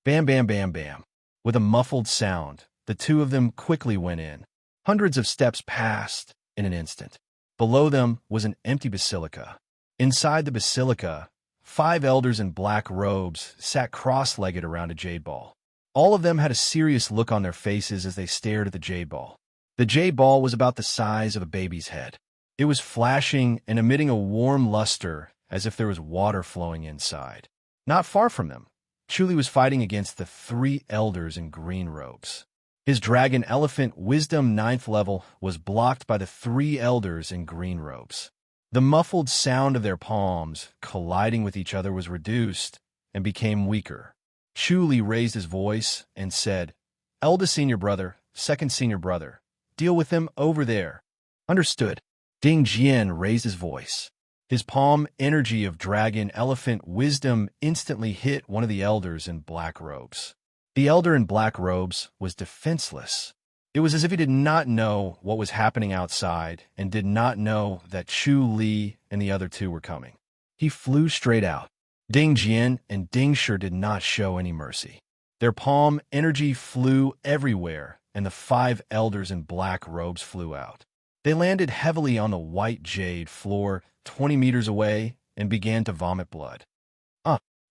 Bam, bam, bam, bam. With a muffled sound, the 2 of them quickly went in. Hundreds of steps passed in an instant. Below them was an empty basilica. Inside the basilica, 5 elders in black robes sat cross-legged around a jade ball. All of them had a serious look on their faces as they stared at the jade ball. The jade ball was about the size of a baby's head. It was flashing and emitting a warm luster as if there was water flowing inside. Not far from them, Chuli was fighting against the 3 elders in green robes. His dragon elephant wisdom 9th level was blocked by the 3 elders in green robes. The muffled sound of their palms colliding with each other was reduced and became weaker. Chuli raised his voice and said, "Eldest senior brother, second senior brother, deal with them over there." "Understood." Ding Jian raised his voice. His palm energy of dragon elephant wisdom instantly hit one of the elders in black robes. The elder in black robes was defenseless. It was as if he did not know what was happening outside and did not know that Chu Li and the other 2 were coming. He flew straight out. Ding Jian and Ding Shi did not show any mercy. Their palm energy flew everywhere, and the 5 elders in black robes flew out. They landed heavily on the white jade floor 20 meters away and began to vomit blood.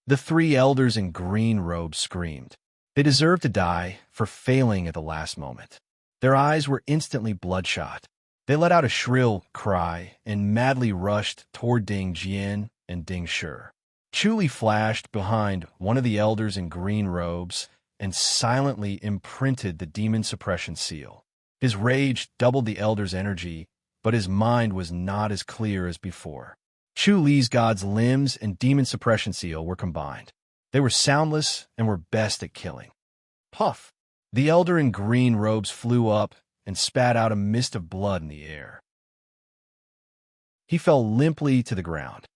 The 3 elders in green robes screamed. They deserved to die for failing at the last moment. Their eyes were instantly bloodshot. They let out a shrill cry and madly rushed toward Ding Jian and Ding Shi. Chuli flashed behind one of the elders in green robes and silently imprinted the demon suppression seal. His rage doubled the elder's energy, but his mind was not as clear as before. Chu Li's god's limbs and demon suppression seal were combined. They were soundless and were best at killing. Puff! The elder in green robes flew up and spat out a mist of blood in the air. He fell limply to the ground.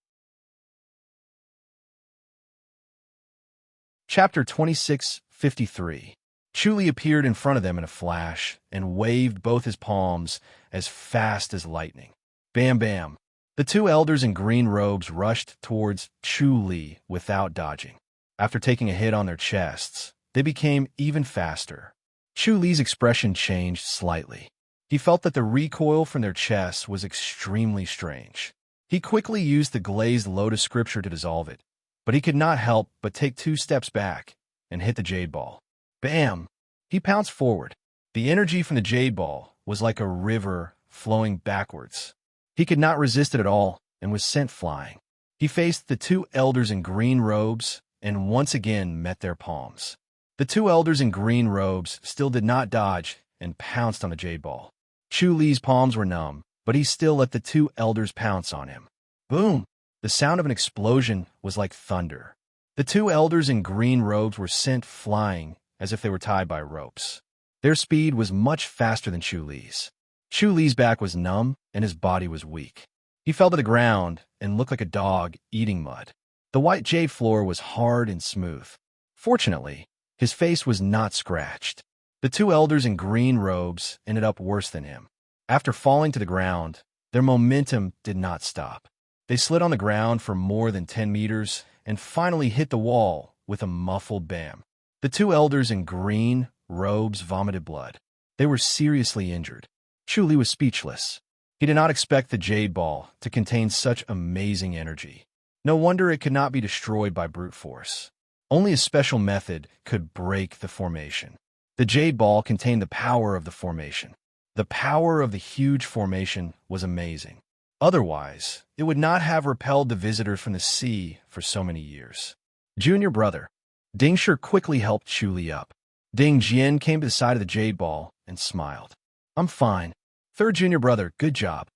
Chapter 2653. Chuli appeared in front of them in a flash and waved both his palms as fast as lightning. Bam, bam. The 2 elders in green robes rushed towards Chuli without dodging. After taking a hit on their chests, they became even faster. Chuli's expression changed slightly. He felt that the recoil from their chests was extremely strange. He quickly used the glazed lotus scripture to dissolve it, but he could not help but take 2 steps back and hit the jade ball. Bam! He pounced forward. The energy from the jade ball was like a river flowing backwards. He could not resist it at all and was sent flying. He faced the 2 elders in green robes and once again met their palms. The two elders in green robes still did not dodge and pounced on the jade ball. Chu Li's palms were numb, but he still let the two elders pounce on him. Boom! The sound of an explosion was like thunder. The two elders in green robes were sent flying as if they were tied by ropes. Their speed was much faster than Chu Li's. Chu Li's back was numb and his body was weak. He fell to the ground and looked like a dog eating mud. The white jade floor was hard and smooth. Fortunately, his face was not scratched. The two elders in green robes ended up worse than him. After falling to the ground, their momentum did not stop. They slid on the ground for more than 10 meters and finally hit the wall with a muffled bam. The two elders in green robes vomited blood. They were seriously injured. Chu Li was speechless. He did not expect the jade ball to contain such amazing energy. No wonder it could not be destroyed by brute force. Only a special method could break the formation. The jade ball contained the power of the formation. The power of the huge formation was amazing. Otherwise, it would not have repelled the visitors from the sea for so many years. Junior brother. Ding Shi quickly helped Chu Li up. Ding Jian came to the side of the jade ball and smiled. I'm fine. Third junior brother, good job.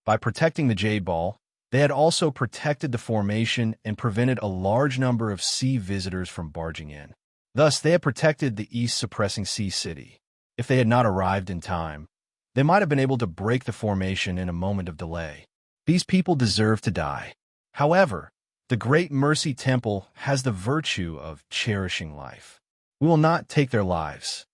By protecting the jade ball, they had also protected the formation and prevented a large number of sea visitors from barging in. Thus, they had protected the east-suppressing sea city. If they had not arrived in time, they might have been able to break the formation in a moment of delay. These people deserve to die. However, the Great Mercy Temple has the virtue of cherishing life. We will not take their lives.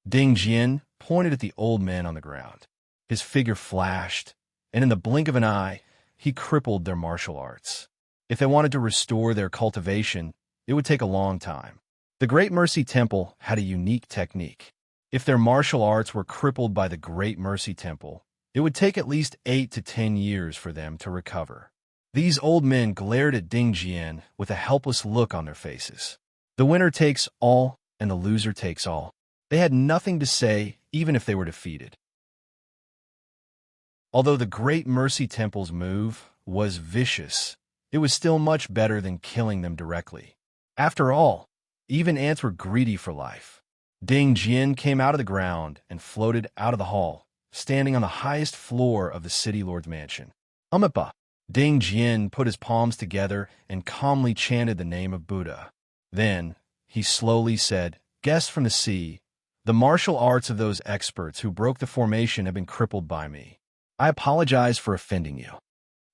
Ding Jian pointed at the old man on the ground. His figure flashed, and in the blink of an eye, he crippled their martial arts. If they wanted to restore their cultivation, it would take a long time. The Great Mercy Temple had a unique technique. If their martial arts were crippled by the Great Mercy Temple, it would take at least 8 to 10 years for them to recover. These old men glared at Ding Jian with a helpless look on their faces. The winner takes all, and the loser takes all. They had nothing to say, even if they were defeated. Although the Great Mercy Temple's move was vicious, it was still much better than killing them directly. After all, even ants were greedy for life. Ding Jian came out of the ground and floated out of the hall, standing on the highest floor of the city lord's mansion. Umipa. Ding Jian put his palms together and calmly chanted the name of Buddha. Then, he slowly said, Guests from the sea, the martial arts of those experts who broke the formation have been crippled by me. I apologize for offending you.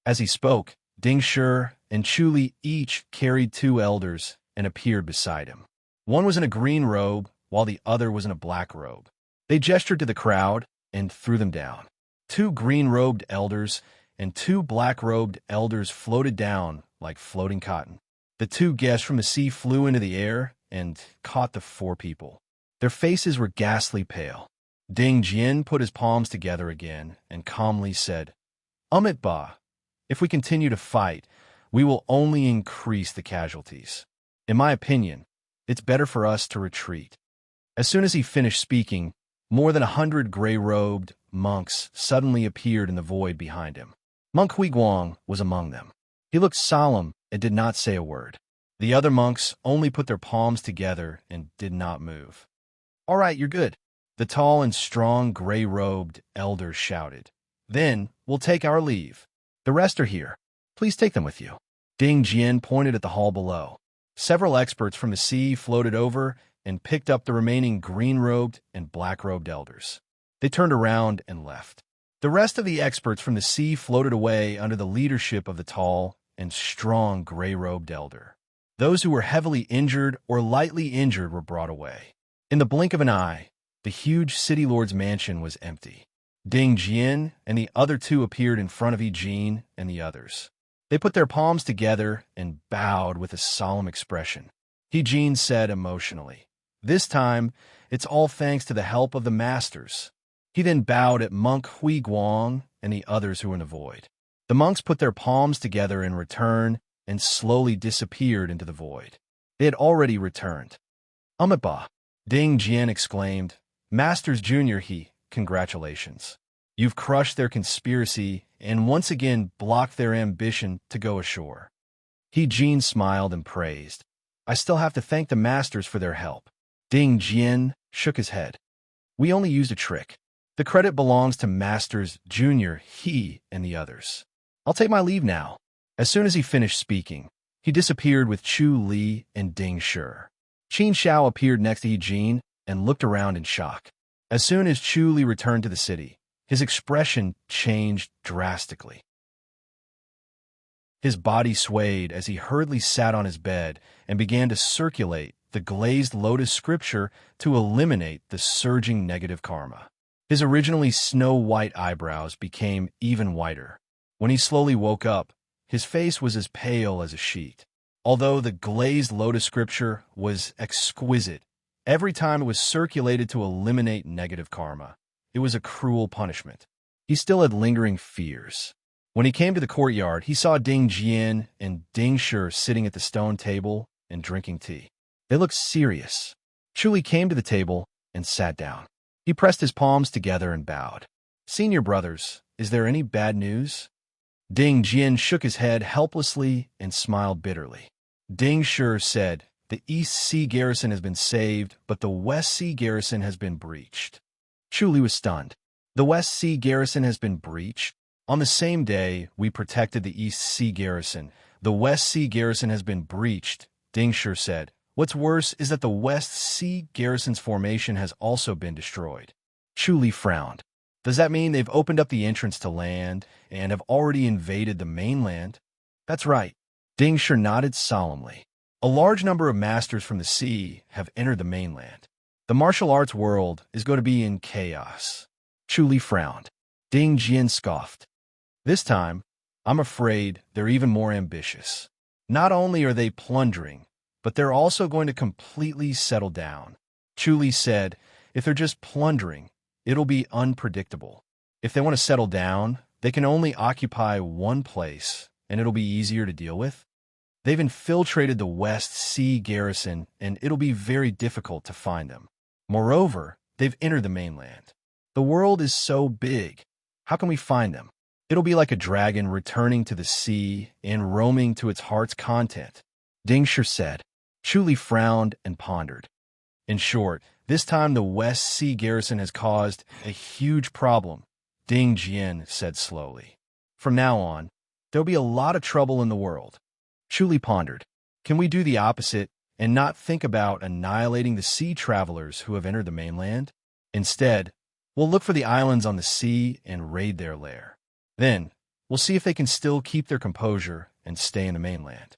As he spoke, Ding Shi and Chu Li each carried two elders and appeared beside him. One was in a green robe, while the other was in a black robe. They gestured to the crowd and threw them down. Two green-robed elders and two black-robed elders floated down like floating cotton. The two guests from the sea flew into the air and caught the four people. Their faces were ghastly pale. Ding Jian put his palms together again and calmly said, Amit Ba, if we continue to fight, we will only increase the casualties. In my opinion, it's better for us to retreat. As soon as he finished speaking, more than 100 gray-robed monks suddenly appeared in the void behind him. Monk Huiguang was among them. He looked solemn and did not say a word. The other monks only put their palms together and did not move. All right, you're good, the tall and strong gray-robed elder shouted. Then we'll take our leave. The rest are here. Please take them with you. Ding Jian pointed at the hall below. Several experts from the sea floated over and picked up the remaining green-robed and black-robed elders. They turned around and left. The rest of the experts from the sea floated away under the leadership of the tall and strong gray-robed elder. Those who were heavily injured or lightly injured were brought away. In the blink of an eye, the huge city lord's mansion was empty. Ding Jian and the other two appeared in front of Yi Jin and the others. They put their palms together and bowed with a solemn expression. Yi Jin said emotionally, This time, it's all thanks to the help of the masters. He then bowed at Monk Huiguang and the others who were in the void. The monks put their palms together in return and slowly disappeared into the void. They had already returned. Umipa, Ding Jian exclaimed, Masters Junior He, congratulations. You've crushed their conspiracy and once again blocked their ambition to go ashore. He Jin smiled and praised. I still have to thank the masters for their help. Ding Jian shook his head. We only used a trick. The credit belongs to Masters Junior, he, and the others. I'll take my leave now. As soon as he finished speaking, he disappeared with Chu Li and Ding Shi. Qin Xiao appeared next to He Jin and looked around in shock. As soon as Chu Li returned to the city, his expression changed drastically. His body swayed as he hurriedly sat on his bed and began to circulate the glazed lotus scripture to eliminate the surging negative karma. His originally snow-white eyebrows became even whiter. When he slowly woke up, his face was as pale as a sheet. Although the glazed lotus scripture was exquisite, every time it was circulated to eliminate negative karma, it was a cruel punishment. He still had lingering fears. When he came to the courtyard, he saw Ding Jian and Ding Shi sitting at the stone table and drinking tea. They looked serious. Chu Li came to the table and sat down. He pressed his palms together and bowed. Senior brothers, is there any bad news? Ding Jian shook his head helplessly and smiled bitterly. Ding Shi said, the East Sea garrison has been saved, but the West Sea garrison has been breached. Chu Li was stunned. The West Sea garrison has been breached? On the same day we protected the East Sea garrison, the West Sea garrison has been breached, Ding Shi said. What's worse is that the West Sea garrison's formation has also been destroyed. Chu Li frowned. Does that mean they've opened up the entrance to land and have already invaded the mainland? That's right. Ding Shi nodded solemnly. A large number of masters from the sea have entered the mainland. The martial arts world is going to be in chaos. Chu Li frowned. Ding Jian scoffed. This time, I'm afraid they're even more ambitious. Not only are they plundering, but they're also going to completely settle down. Chu Li said, if they're just plundering, it'll be unpredictable. If they want to settle down, they can only occupy one place, and it'll be easier to deal with. They've infiltrated the West Sea garrison, and it'll be very difficult to find them. Moreover, they've entered the mainland. The world is so big. How can we find them? It'll be like a dragon returning to the sea and roaming to its heart's content. Ding Shi said. Chu Li frowned and pondered. In short, this time the West Sea garrison has caused a huge problem, Ding Jian said slowly. From now on, there'll be a lot of trouble in the world. Chu Li pondered. Can we do the opposite and not think about annihilating the sea travelers who have entered the mainland? Instead, we'll look for the islands on the sea and raid their lair. Then, we'll see if they can still keep their composure and stay in the mainland.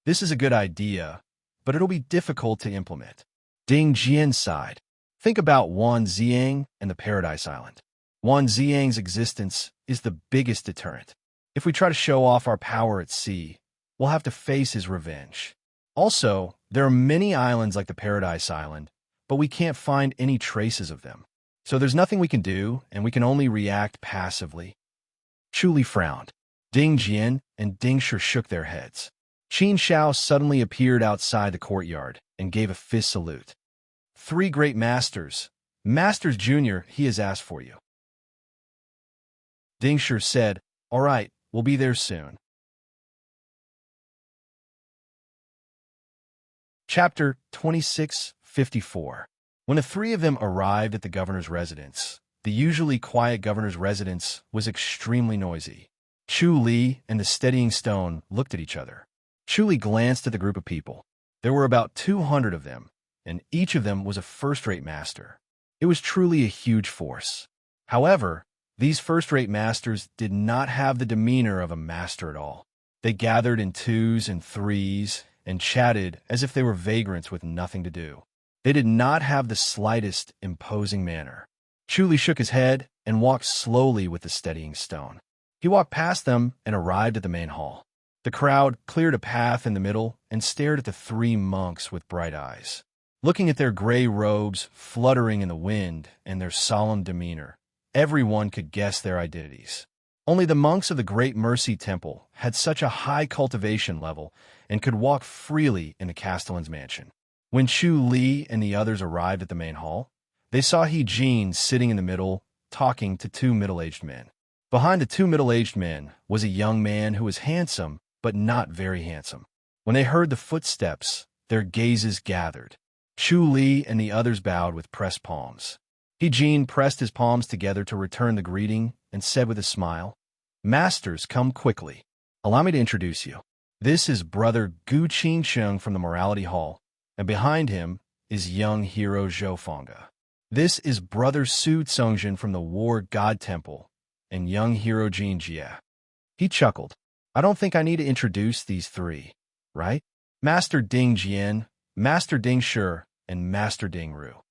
This is a good idea, but it'll be difficult to implement. Ding Jian sighed. Think about Wan Xiang and the Paradise Island. Wan Xiang's existence is the biggest deterrent. If we try to show off our power at sea, we'll have to face his revenge. Also, there are many islands like the Paradise Island, but we can't find any traces of them. So there's nothing we can do, and we can only react passively. Chu Li frowned. Ding Jian and Ding Shi shook their heads. Qin Xiao suddenly appeared outside the courtyard and gave a fist salute. 3 great masters. Masters Junior, he has asked for you. Ding Shi said, all right, we'll be there soon. Chapter 2654. When the 3 of them arrived at the governor's residence, the usually quiet governor's residence was extremely noisy. Chu Li and the steadying stone looked at each other. Chu Li glanced at the group of people. There were about 200 of them, and each of them was a first-rate master. It was truly a huge force. However, these first-rate masters did not have the demeanor of a master at all. They gathered in 2s and 3s and chatted as if they were vagrants with nothing to do. They did not have the slightest imposing manner. Chu Li shook his head and walked slowly with the steadying stone. He walked past them and arrived at the main hall. The crowd cleared a path in the middle and stared at the 3 monks with bright eyes. Looking at their gray robes fluttering in the wind and their solemn demeanor, everyone could guess their identities. Only the monks of the Great Mercy Temple had such a high cultivation level and could walk freely in the Castellan's mansion. When Chu Li and the others arrived at the main hall, they saw He Jin sitting in the middle, talking to 2 middle-aged men. Behind the 2 middle-aged men was a young man who was handsome, but not very handsome. When they heard the footsteps, their gazes gathered. Chu Li and the others bowed with pressed palms. He Jin pressed his palms together to return the greeting and said with a smile, "Masters, come quickly. Allow me to introduce you. This is Brother Gu Qingsheng from the Morality Hall, and behind him is young hero Zhou Fanga. This is Brother Su Tsongjin from the War God Temple, and young hero Jin Jie." He chuckled. "I don't think I need to introduce these three, right? Master Ding Jian, Master Ding Shi, and Master Ding Ru.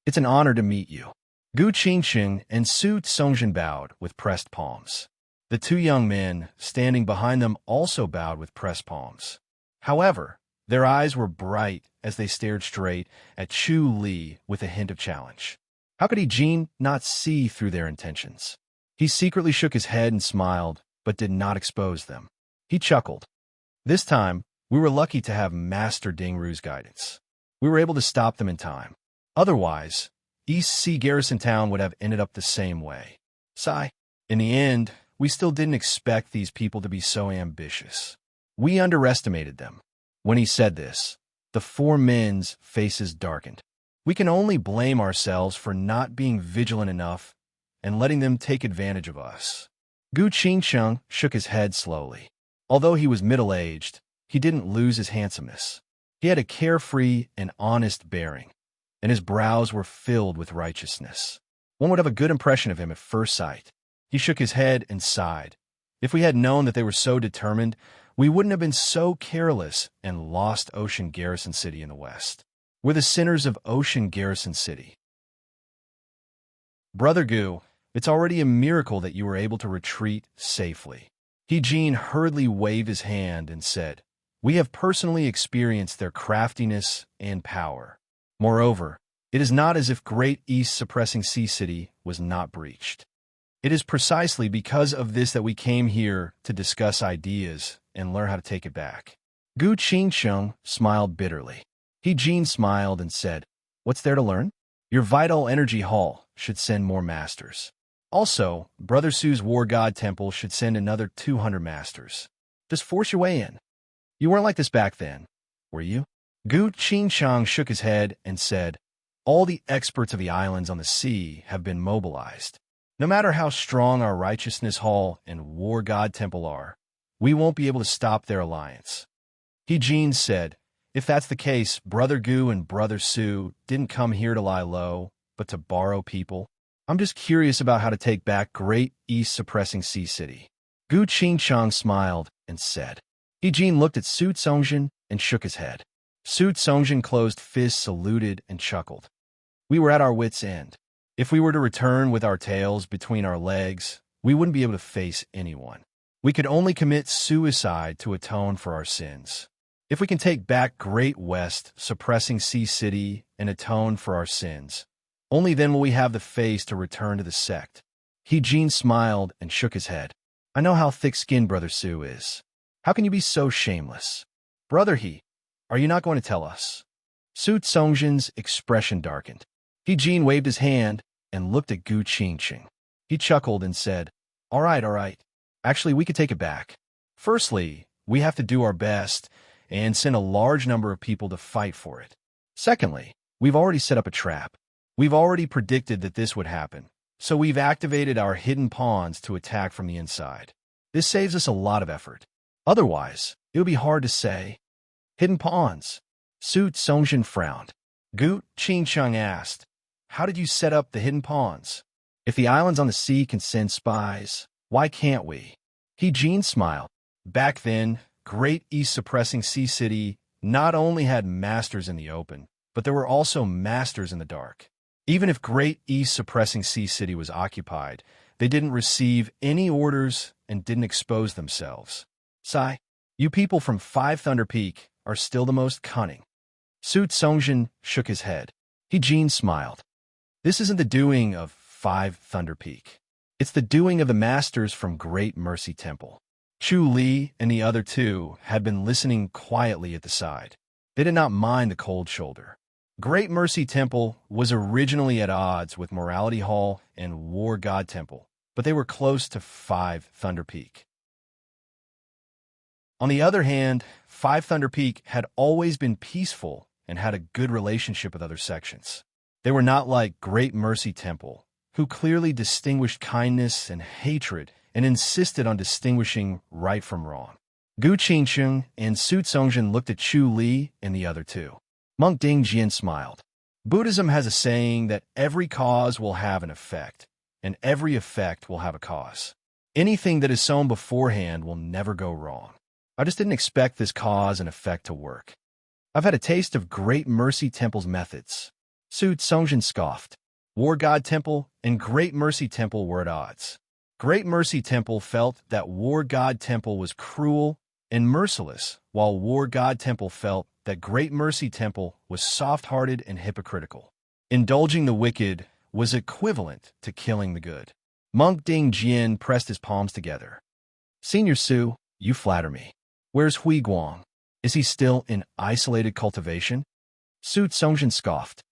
It's an honor to meet you." Gu Qingsheng and Su Tsongjin bowed with pressed palms. The two young men, standing behind them, also bowed with pressed palms. However, their eyes were bright as they stared straight at Chu Li with a hint of challenge. How could Jin not see through their intentions? He secretly shook his head and smiled, but did not expose them. He chuckled. This time, we were lucky to have Master Ding Ru's guidance. We were able to stop them in time. Otherwise, East Sea Garrison Town would have ended up the same way. Sigh. In the end, we still didn't expect these people to be so ambitious. We underestimated them. When he said this, the four men's faces darkened. We can only blame ourselves for not being vigilant enough and letting them take advantage of us. Gu Qingsheng shook his head slowly. Although he was middle-aged, he didn't lose his handsomeness. He had a carefree and honest bearing, and his brows were filled with righteousness. One would have a good impression of him at first sight. He shook his head and sighed. If we had known that they were so determined, we wouldn't have been so careless and lost Ocean Garrison City in the west. We're the sinners of Ocean Garrison City. Brother Gu, it's already a miracle that you were able to retreat safely. He Jin hurriedly waved his hand and said, "We have personally experienced their craftiness and power. Moreover, it is not as if Great East Suppressing Sea City was not breached. It is precisely because of this that we came here to discuss ideas and learn how to take it back." Gu Qingsheng smiled bitterly. He Jin smiled and said, "What's there to learn? Your Vital Energy Hall should send more masters. Also, Brother Su's War God Temple should send another 200 masters. Just force your way in. You weren't like this back then, were you?" Gu Qingsheng shook his head and said, "All the experts of the islands on the sea have been mobilized. No matter how strong our Righteousness Hall and War God Temple are, we won't be able to stop their alliance." He Jin said, "If that's the case, Brother Gu and Brother Su didn't come here to lie low, but to borrow people. I'm just curious about how to take back Great East Suppressing Sea City." Gu Qingsheng smiled and said. He Jin looked at Su Tsongjin and shook his head. Su Tsongjin closed fists, saluted, and chuckled. We were at our wits' end. If we were to return with our tails between our legs, we wouldn't be able to face anyone. We could only commit suicide to atone for our sins. If we can take back Great West, Suppressing Sea City, and atone for our sins, only then will we have the face to return to the sect. He Jin smiled and shook his head. "I know how thick-skinned Brother Su is. How can you be so shameless? Brother He, are you not going to tell us?" Su Tsongjin's expression darkened. He Jin waved his hand and looked at Gu Qingsheng. He chuckled and said, all right. Actually, we could take it back. Firstly, we have to do our best and send a large number of people to fight for it. Secondly, we've already set up a trap. We've already predicted that this would happen, so we've activated our hidden pawns to attack from the inside. This saves us a lot of effort. Otherwise, it would be hard to say. Hidden pawns. Su Tsongjin frowned. Gu Qingsheng asked, "How did you set up the hidden pawns? If the islands on the sea can send spies, why can't we?" He Jin smiled. Back then, Great East Suppressing Sea City not only had masters in the open, but there were also masters in the dark. Even if Great East Suppressing Sea City was occupied, they didn't receive any orders and didn't expose themselves. Sigh, you people from Five Thunder Peak are still the most cunning. Su Tsongjin shook his head. He Jin smiled. This isn't the doing of Five Thunder Peak. It's the doing of the masters from Great Mercy Temple. Chu Li and the other two had been listening quietly at the side. They did not mind the cold shoulder. Great Mercy Temple was originally at odds with Morality Hall and War God Temple, but they were close to Five Thunder Peak. On the other hand, Five Thunder Peak had always been peaceful and had a good relationship with other sections. They were not like Great Mercy Temple, who clearly distinguished kindness and hatred and insisted on distinguishing right from wrong. Gu Qingsheng and Su Tsongjin looked at Chu Li and the other two. Monk Ding Jian smiled. Buddhism has a saying that every cause will have an effect, and every effect will have a cause. Anything that is sown beforehand will never go wrong. I just didn't expect this cause and effect to work. I've had a taste of Great Mercy Temple's methods. Su Tsongjin scoffed. War God Temple and Great Mercy Temple were at odds. Great Mercy Temple felt that War God Temple was cruel and merciless, while War God Temple felt that Great Mercy Temple was soft-hearted and hypocritical. Indulging the wicked was equivalent to killing the good. Monk Ding Jian pressed his palms together. Senior Su, you flatter me. Where's Hui Guang? Is he still in isolated cultivation? Su Tsongjin scoffed.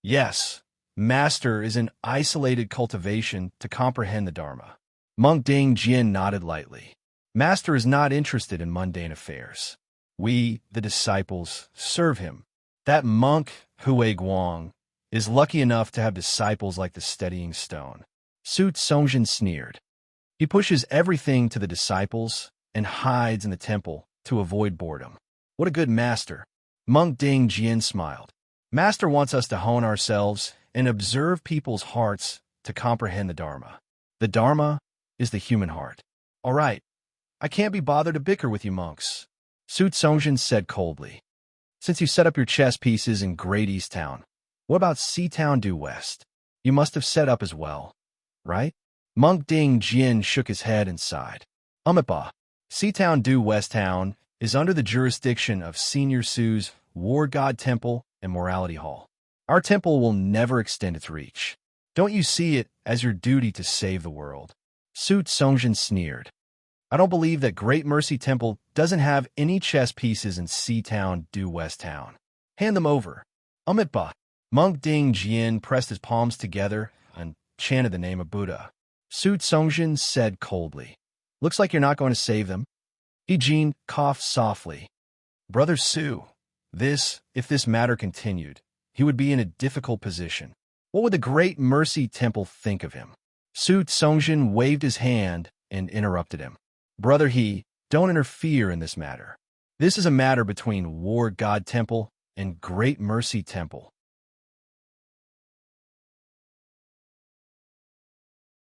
Yes, Master is in isolated cultivation to comprehend the Dharma. Monk Ding Jian nodded lightly. Master is not interested in mundane affairs. We, the disciples, serve him. That monk, Hui Guang, is lucky enough to have disciples like the steadying stone. Su Tsongjin sneered. He pushes everything to the disciples and hides in the temple to avoid boredom. What a good master. Monk Ding Jian smiled. Master wants us to hone ourselves and observe people's hearts to comprehend the Dharma. The Dharma is the human heart. All right, I can't be bothered to bicker with you monks, Su Tsongjin said coldly. Since you set up your chess pieces in Great East Town, what about Seatown due west? You must have set up as well, right? Monk Ding Jian shook his head and sighed. Umitba, Seatown due West Town is under the jurisdiction of Senior Su's War God Temple and Morality Hall. Our temple will never extend its reach. Don't you see it as your duty to save the world? Su Tsongjin sneered. I don't believe that Great Mercy Temple doesn't have any chess pieces in Seatown due West Town. Hand them over. Umitba. Monk Ding Jian pressed his palms together and chanted the name of Buddha. Su Tsongjin said coldly, Looks like you're not going to save them. Jin coughed softly. Brother Su, if this matter continued, he would be in a difficult position. What would the Great Mercy Temple think of him? Su Tsongjin waved his hand and interrupted him. Brother don't interfere in this matter. This is a matter between War God Temple and Great Mercy Temple.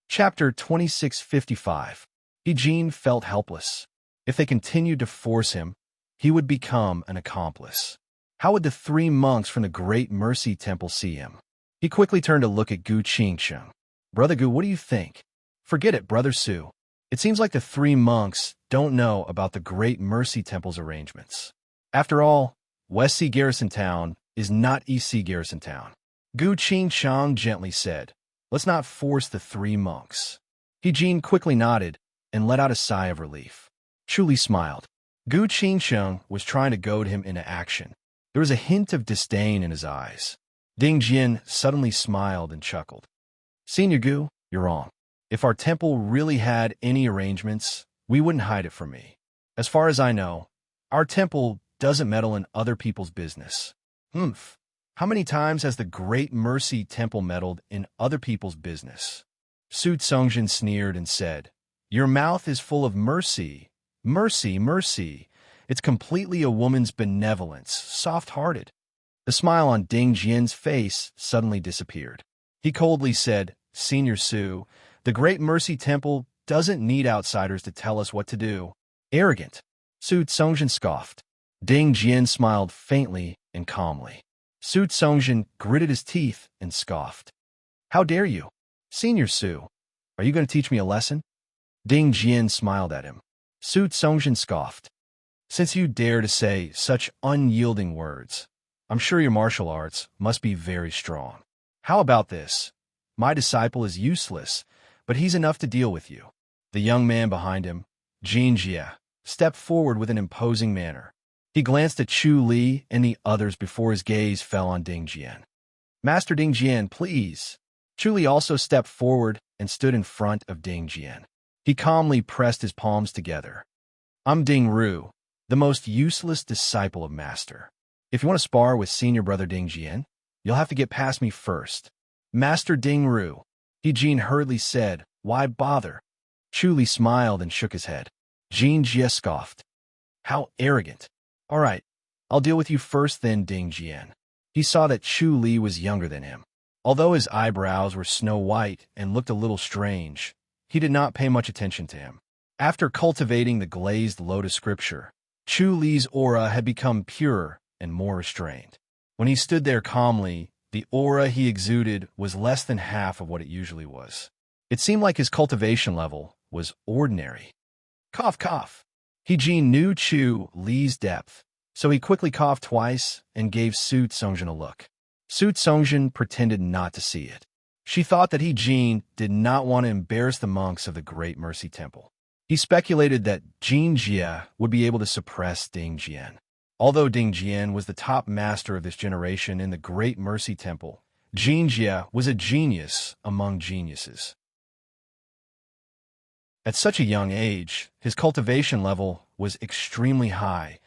Chapter 2655. Jin felt helpless. If they continued to force him, he would become an accomplice. How would the three monks from the Great Mercy Temple see him? He quickly turned to look at Gu Qingsheng. Brother Gu, what do you think? Forget it, Brother Su. It seems like the three monks don't know about the Great Mercy Temple's arrangements. After all, West Sea Garrison Town is not East Sea Garrison Town. Gu Qingsheng gently said, Let's not force the three monks. Jin quickly nodded and let out a sigh of relief. Chu Li smiled. Gu Qingsheng was trying to goad him into action. There was a hint of disdain in his eyes. Ding Jian suddenly smiled and chuckled. Senior Gu, you're wrong. If our temple really had any arrangements, we wouldn't hide it from me. As far as I know, our temple doesn't meddle in other people's business. How many times has the Great Mercy Temple meddled in other people's business? Su Tsongjin sneered and said, Your mouth is full of mercy. Mercy, mercy. It's completely a woman's benevolence, soft-hearted. The smile on Ding Jian's face suddenly disappeared. He coldly said, Senior Su, the Great Mercy Temple doesn't need outsiders to tell us what to do. Arrogant. Su Tsongjin scoffed. Ding Jian smiled faintly and calmly. Su Tsongjin gritted his teeth and scoffed. How dare you? Senior Su, are you going to teach me a lesson? Ding Jian smiled at him. Su Tsongjin scoffed. Since you dare to say such unyielding words, I'm sure your martial arts must be very strong. How about this? My disciple is useless, but he's enough to deal with you. The young man behind him, Jin Jie, stepped forward with an imposing manner. He glanced at Chu Li and the others before his gaze fell on Ding Jian. Master Ding Jian, please. Chu Li also stepped forward and stood in front of Ding Jian. He calmly pressed his palms together. I'm Ding Ru, the most useless disciple of Master. If you want to spar with senior brother Ding Jian, you'll have to get past me first. Master Ding Ru, He Jin hurriedly said, why bother? Chu Li smiled and shook his head. Jin Jie scoffed. How arrogant. All right, I'll deal with you first then, Ding Jian. He saw that Chu Li was younger than him. Although his eyebrows were snow white and looked a little strange, he did not pay much attention to him. After cultivating the glazed lotus scripture, Chu Li's aura had become purer and more restrained. When he stood there calmly, the aura he exuded was less than half of what it usually was. It seemed like his cultivation level was ordinary. Cough, cough. He Jin knew Chu Li's depth, so he quickly coughed twice and gave Su Songjin a look. Su Songjin pretended not to see it. She thought that He Jin did not want to embarrass the monks of the Great Mercy Temple. He speculated that Jin Jie would be able to suppress Ding Jian. Although Ding Jian was the top master of this generation in the Great Mercy Temple, Jin Jie was a genius among geniuses. At such a young age, his cultivation level was extremely high,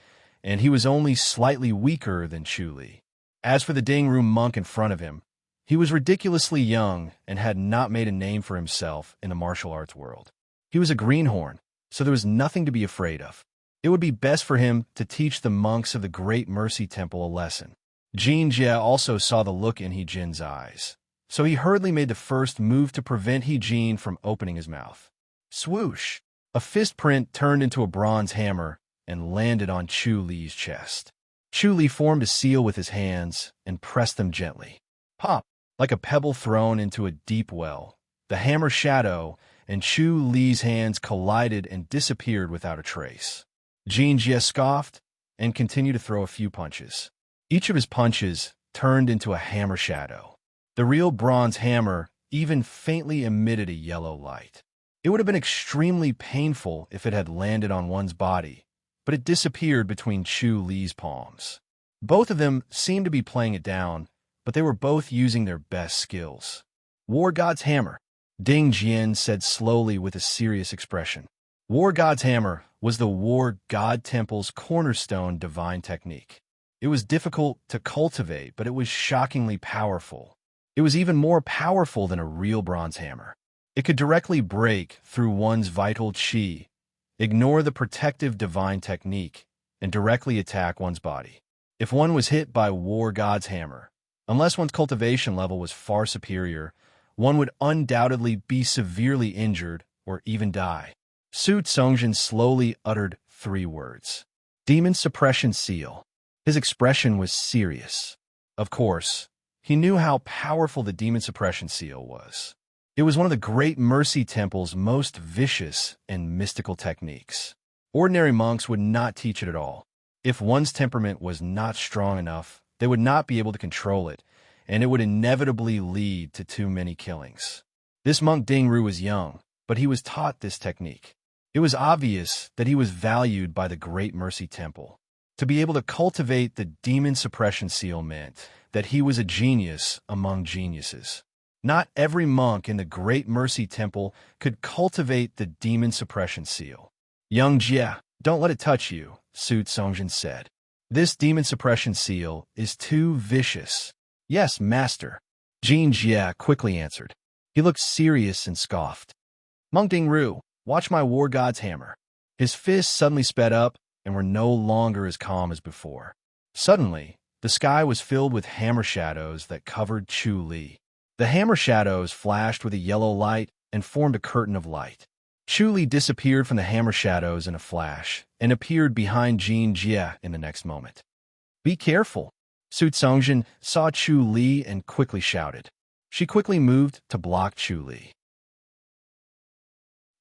and he was only slightly weaker than Chu Li. As for the Ding Ru monk in front of him, he was ridiculously young and had not made a name for himself in the martial arts world. He was a greenhorn, so there was nothing to be afraid of. It would be best for him to teach the monks of the Great Mercy Temple a lesson. Jin Jie also saw the look in He Jin's eyes, so he hurriedly made the first move to prevent He Jin from opening his mouth. Swoosh! A fist print turned into a bronze hammer and landed on Chu Li's chest. Chu Li formed a seal with his hands and pressed them gently. Pop! Like a pebble thrown into a deep well, the hammer shadow and Chu Li's hands collided and disappeared without a trace. Jin Jie scoffed and continued to throw a few punches. Each of his punches turned into a hammer shadow. The real bronze hammer even faintly emitted a yellow light. It would have been extremely painful if it had landed on one's body, but it disappeared between Chu Li's palms. Both of them seemed to be playing it down, but they were both using their best skills. War God's Hammer, Ding Jian said slowly with a serious expression. War God's Hammer was the War God Temple's cornerstone divine technique. It was difficult to cultivate, but it was shockingly powerful. It was even more powerful than a real bronze hammer. It could directly break through one's vital qi, ignore the protective divine technique, and directly attack one's body. If one was hit by War God's Hammer, unless one's cultivation level was far superior, one would undoubtedly be severely injured or even die. Su Songjin slowly uttered 3 words. Demon Suppression Seal. His expression was serious. Of course, he knew how powerful the Demon Suppression Seal was. It was one of the Great Mercy Temple's most vicious and mystical techniques. Ordinary monks would not teach it at all. If one's temperament was not strong enough, they would not be able to control it, and it would inevitably lead to too many killings. This monk Ding Ru was young, but he was taught this technique. It was obvious that he was valued by the Great Mercy Temple. To be able to cultivate the Demon Suppression Seal meant that he was a genius among geniuses. Not every monk in the Great Mercy Temple could cultivate the Demon Suppression Seal. Young Jie, don't let it touch you, Su Songjin said. This Demon Suppression Seal is too vicious. Yes, master, Jin Jie quickly answered. He looked serious and scoffed. Monk Ding Ru, watch my War God's Hammer. His fists suddenly sped up and were no longer as calm as before. Suddenly, the sky was filled with hammer shadows that covered Chu Li. The hammer shadows flashed with a yellow light and formed a curtain of light. Chu Li disappeared from the hammer shadows in a flash and appeared behind Jin Jie in the next moment. Be careful! Su Songjin saw Chu Li and quickly shouted. She quickly moved to block Chu Li.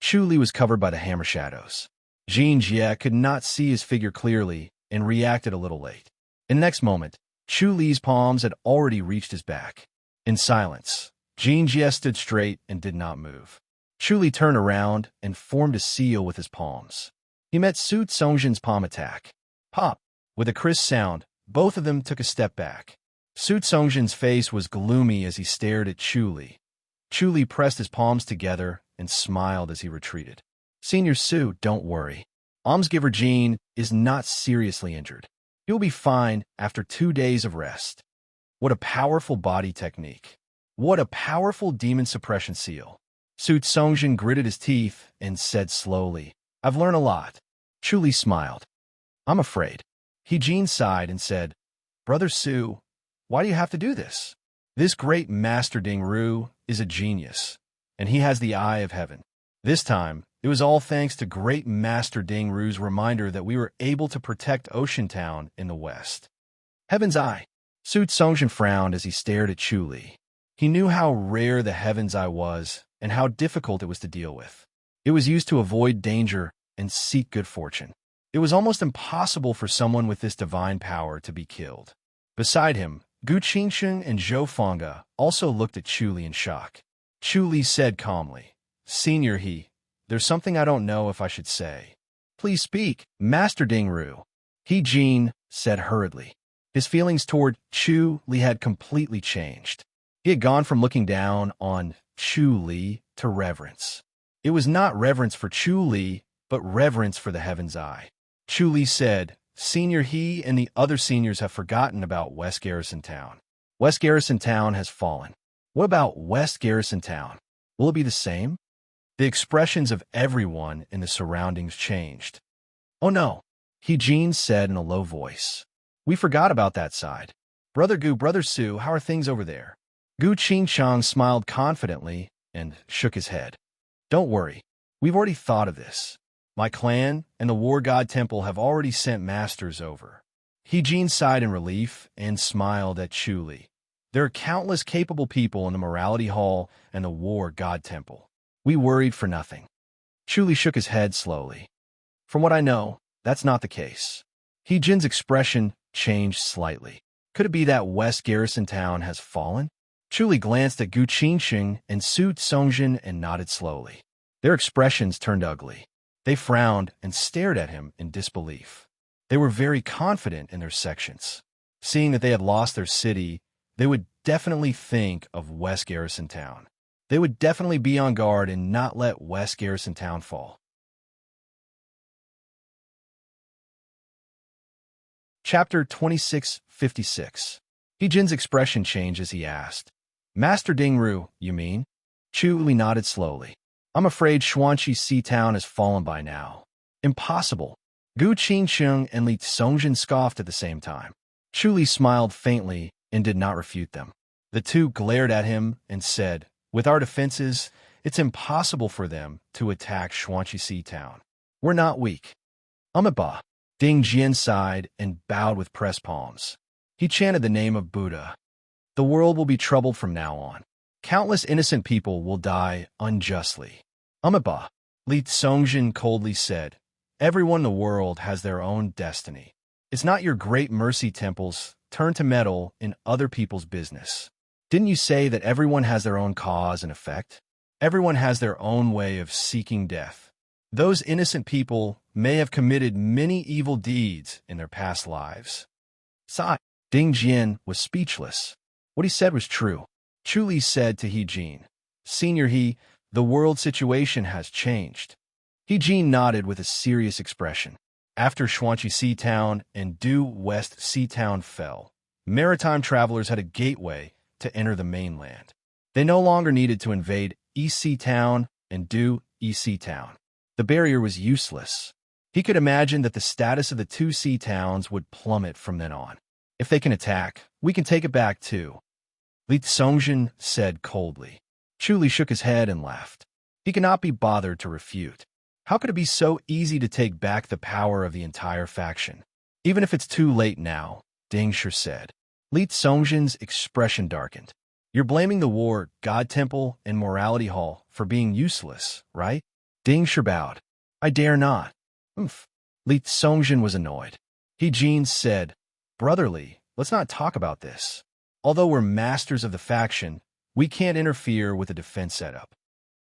Chu Li was covered by the hammer shadows. Jin Jie could not see his figure clearly and reacted a little late. In the next moment, Chu Li's palms had already reached his back. In silence, Jin Jie stood straight and did not move. Chu Li turned around and formed a seal with his palms. He met Su Songjin's palm attack. Pop! With a crisp sound, both of them took a step back. Su Songjin's face was gloomy as he stared at Chu Li. Chu Li pressed his palms together and smiled as he retreated. Senior Su, don't worry. Almsgiver Jean is not seriously injured. He will be fine after 2 days of rest. What a powerful body technique. What a powerful demon suppression seal. Su Songjin gritted his teeth and said slowly, I've learned a lot. Chu Li smiled. I'm afraid. He Jean sighed and said, Brother Su, why do you have to do this? This great Master Ding Ru is a genius, and he has the eye of heaven. This time, it was all thanks to great Master Ding Ru's reminder that we were able to protect Ocean Town in the west. Heaven's Eye. Su Songjin frowned as he stared at Chu Li. He knew how rare the Heaven's Eye was and how difficult it was to deal with. It was used to avoid danger and seek good fortune. It was almost impossible for someone with this divine power to be killed. Beside him, Gu Qingsheng and Zhou Fengge also looked at Chu Li in shock. Chu Li said calmly, Senior He, there's something I don't know if I should say. Please speak, Master Ding Ru. He Jean said hurriedly. His feelings toward Chu Li had completely changed. He had gone from looking down on Chu Li to reverence. It was not reverence for Chu Li, but reverence for the Heaven's Eye. Chu Li said, Senior He and the other seniors have forgotten about West Garrison Town. West Garrison Town has fallen. What about West Garrison Town? Will it be the same? The expressions of everyone in the surroundings changed. Oh no, He Jean said in a low voice. We forgot about that side. Brother Gu, Brother Su, how are things over there? Gu Qingsheng smiled confidently and shook his head. Don't worry, we've already thought of this. My clan and the War God Temple have already sent masters over. He Jean sighed in relief and smiled at Chu Li. There are countless capable people in the Morality Hall and the War God Temple. We worried for nothing. Chu Li shook his head slowly. From what I know, that's not the case. He Jin's expression changed slightly. Could it be that West Garrison Town has fallen? Chu Li glanced at Gu Qingsheng and Su Songjin and nodded slowly. Their expressions turned ugly. They frowned and stared at him in disbelief. They were very confident in their sections. Seeing that they had lost their city, they would definitely think of West Garrison Town. They would definitely be on guard and not let West Garrison Town fall. Chapter 2656. He Jin's expression changed as he asked, Master Ding Ru, you mean? Chu Li nodded slowly. I'm afraid Xuanqi Sea Town has fallen by now. Impossible. Gu Qingsheng and Li Songjin scoffed at the same time. Chu Li smiled faintly and did not refute them. The two glared at him and said, With our defenses, it's impossible for them to attack Xuanqi Sea Town. We're not weak. Amiba. Ding Jian sighed and bowed with pressed palms. He chanted the name of Buddha. The world will be troubled from now on. Countless innocent people will die unjustly. Amiba. Li Songjin coldly said, Everyone in the world has their own destiny. It's not your great mercy temples turn to meddle in other people's business. Didn't you say that everyone has their own cause and effect? Everyone has their own way of seeking death. Those innocent people may have committed many evil deeds in their past lives. Sigh. Ding Jian was speechless. What he said was true. Chu Li said to He Jin, Senior He, the world situation has changed. He Jin nodded with a serious expression. After Xuanqi Sea Town and Due West Sea Town fell, maritime travelers had a gateway to enter the mainland. They no longer needed to invade East Sea Town and Due East Sea Town. The barrier was useless. He could imagine that the status of the two sea towns would plummet from then on. If they can attack, we can take it back too. Li Songjin said coldly. Chu Li shook his head and laughed. He could not be bothered to refute. How could it be so easy to take back the power of the entire faction? Even if it's too late now, Ding Shi said. Li Songjin's expression darkened. You're blaming the War God Temple and Morality Hall for being useless, right? Ding Shi bowed. I dare not. Li Songjin was annoyed. He Jin said, Brotherly, let's not talk about this. Although we're masters of the faction, we can't interfere with the defense setup.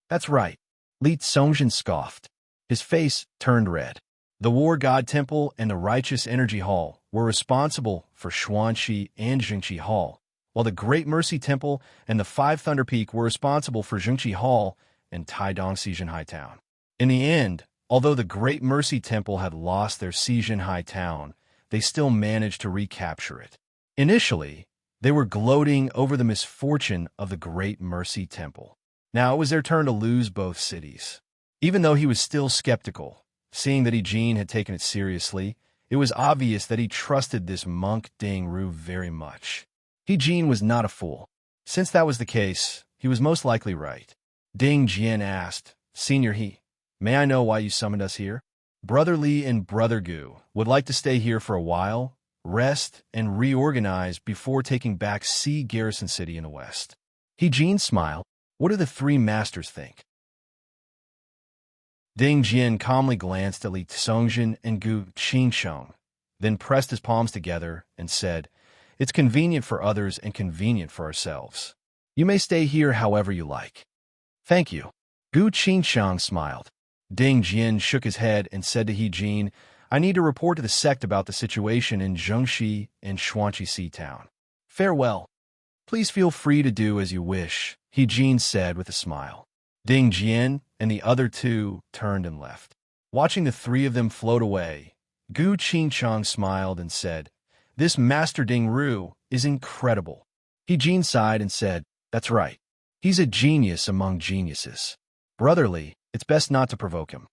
That's right. Li Songjin scoffed. His face turned red. The War God Temple and the Righteous Energy Hall were responsible for Xuanqi and Jingqi Hall, while the Great Mercy Temple and the Five Thunder Peak were responsible for Jingqi Hall and Taidong Xijin High Town. In the end, Although the Great Mercy Temple had lost their siege in High Town, they still managed to recapture it. Initially, they were gloating over the misfortune of the Great Mercy Temple. Now it was their turn to lose both cities. Even though he was still skeptical, seeing that Eugene had taken it seriously, it was obvious that he trusted this monk Ding Ru very much. Eugene was not a fool. Since that was the case, he was most likely right. Ding Jian asked, "Senior He, may I know why you summoned us here?" Brother Li and Brother Gu would like to stay here for a while, rest, and reorganize before taking back Sea Garrison City in the west. Eugene smiled. What do the three masters think? Ding Jian calmly glanced at Li Songjin and Gu Qingsheng, then pressed his palms together and said, "It's convenient for others and convenient for ourselves. You may stay here however you like." "Thank you." Gu Qingsheng smiled. Ding Jian shook his head and said to Eugene, "I need to report to the sect about the situation in Zhengxi and Xuanqi Sea Town. Farewell." "Please feel free to do as you wish," Eugene said with a smile. Ding Jian and the other two turned and left. Watching the three of them float away, Gu Qingsheng smiled and said, "This Master Ding Ru is incredible." Eugene sighed and said, "That's right. He's a genius among geniuses. Brotherly, it's best not to provoke him."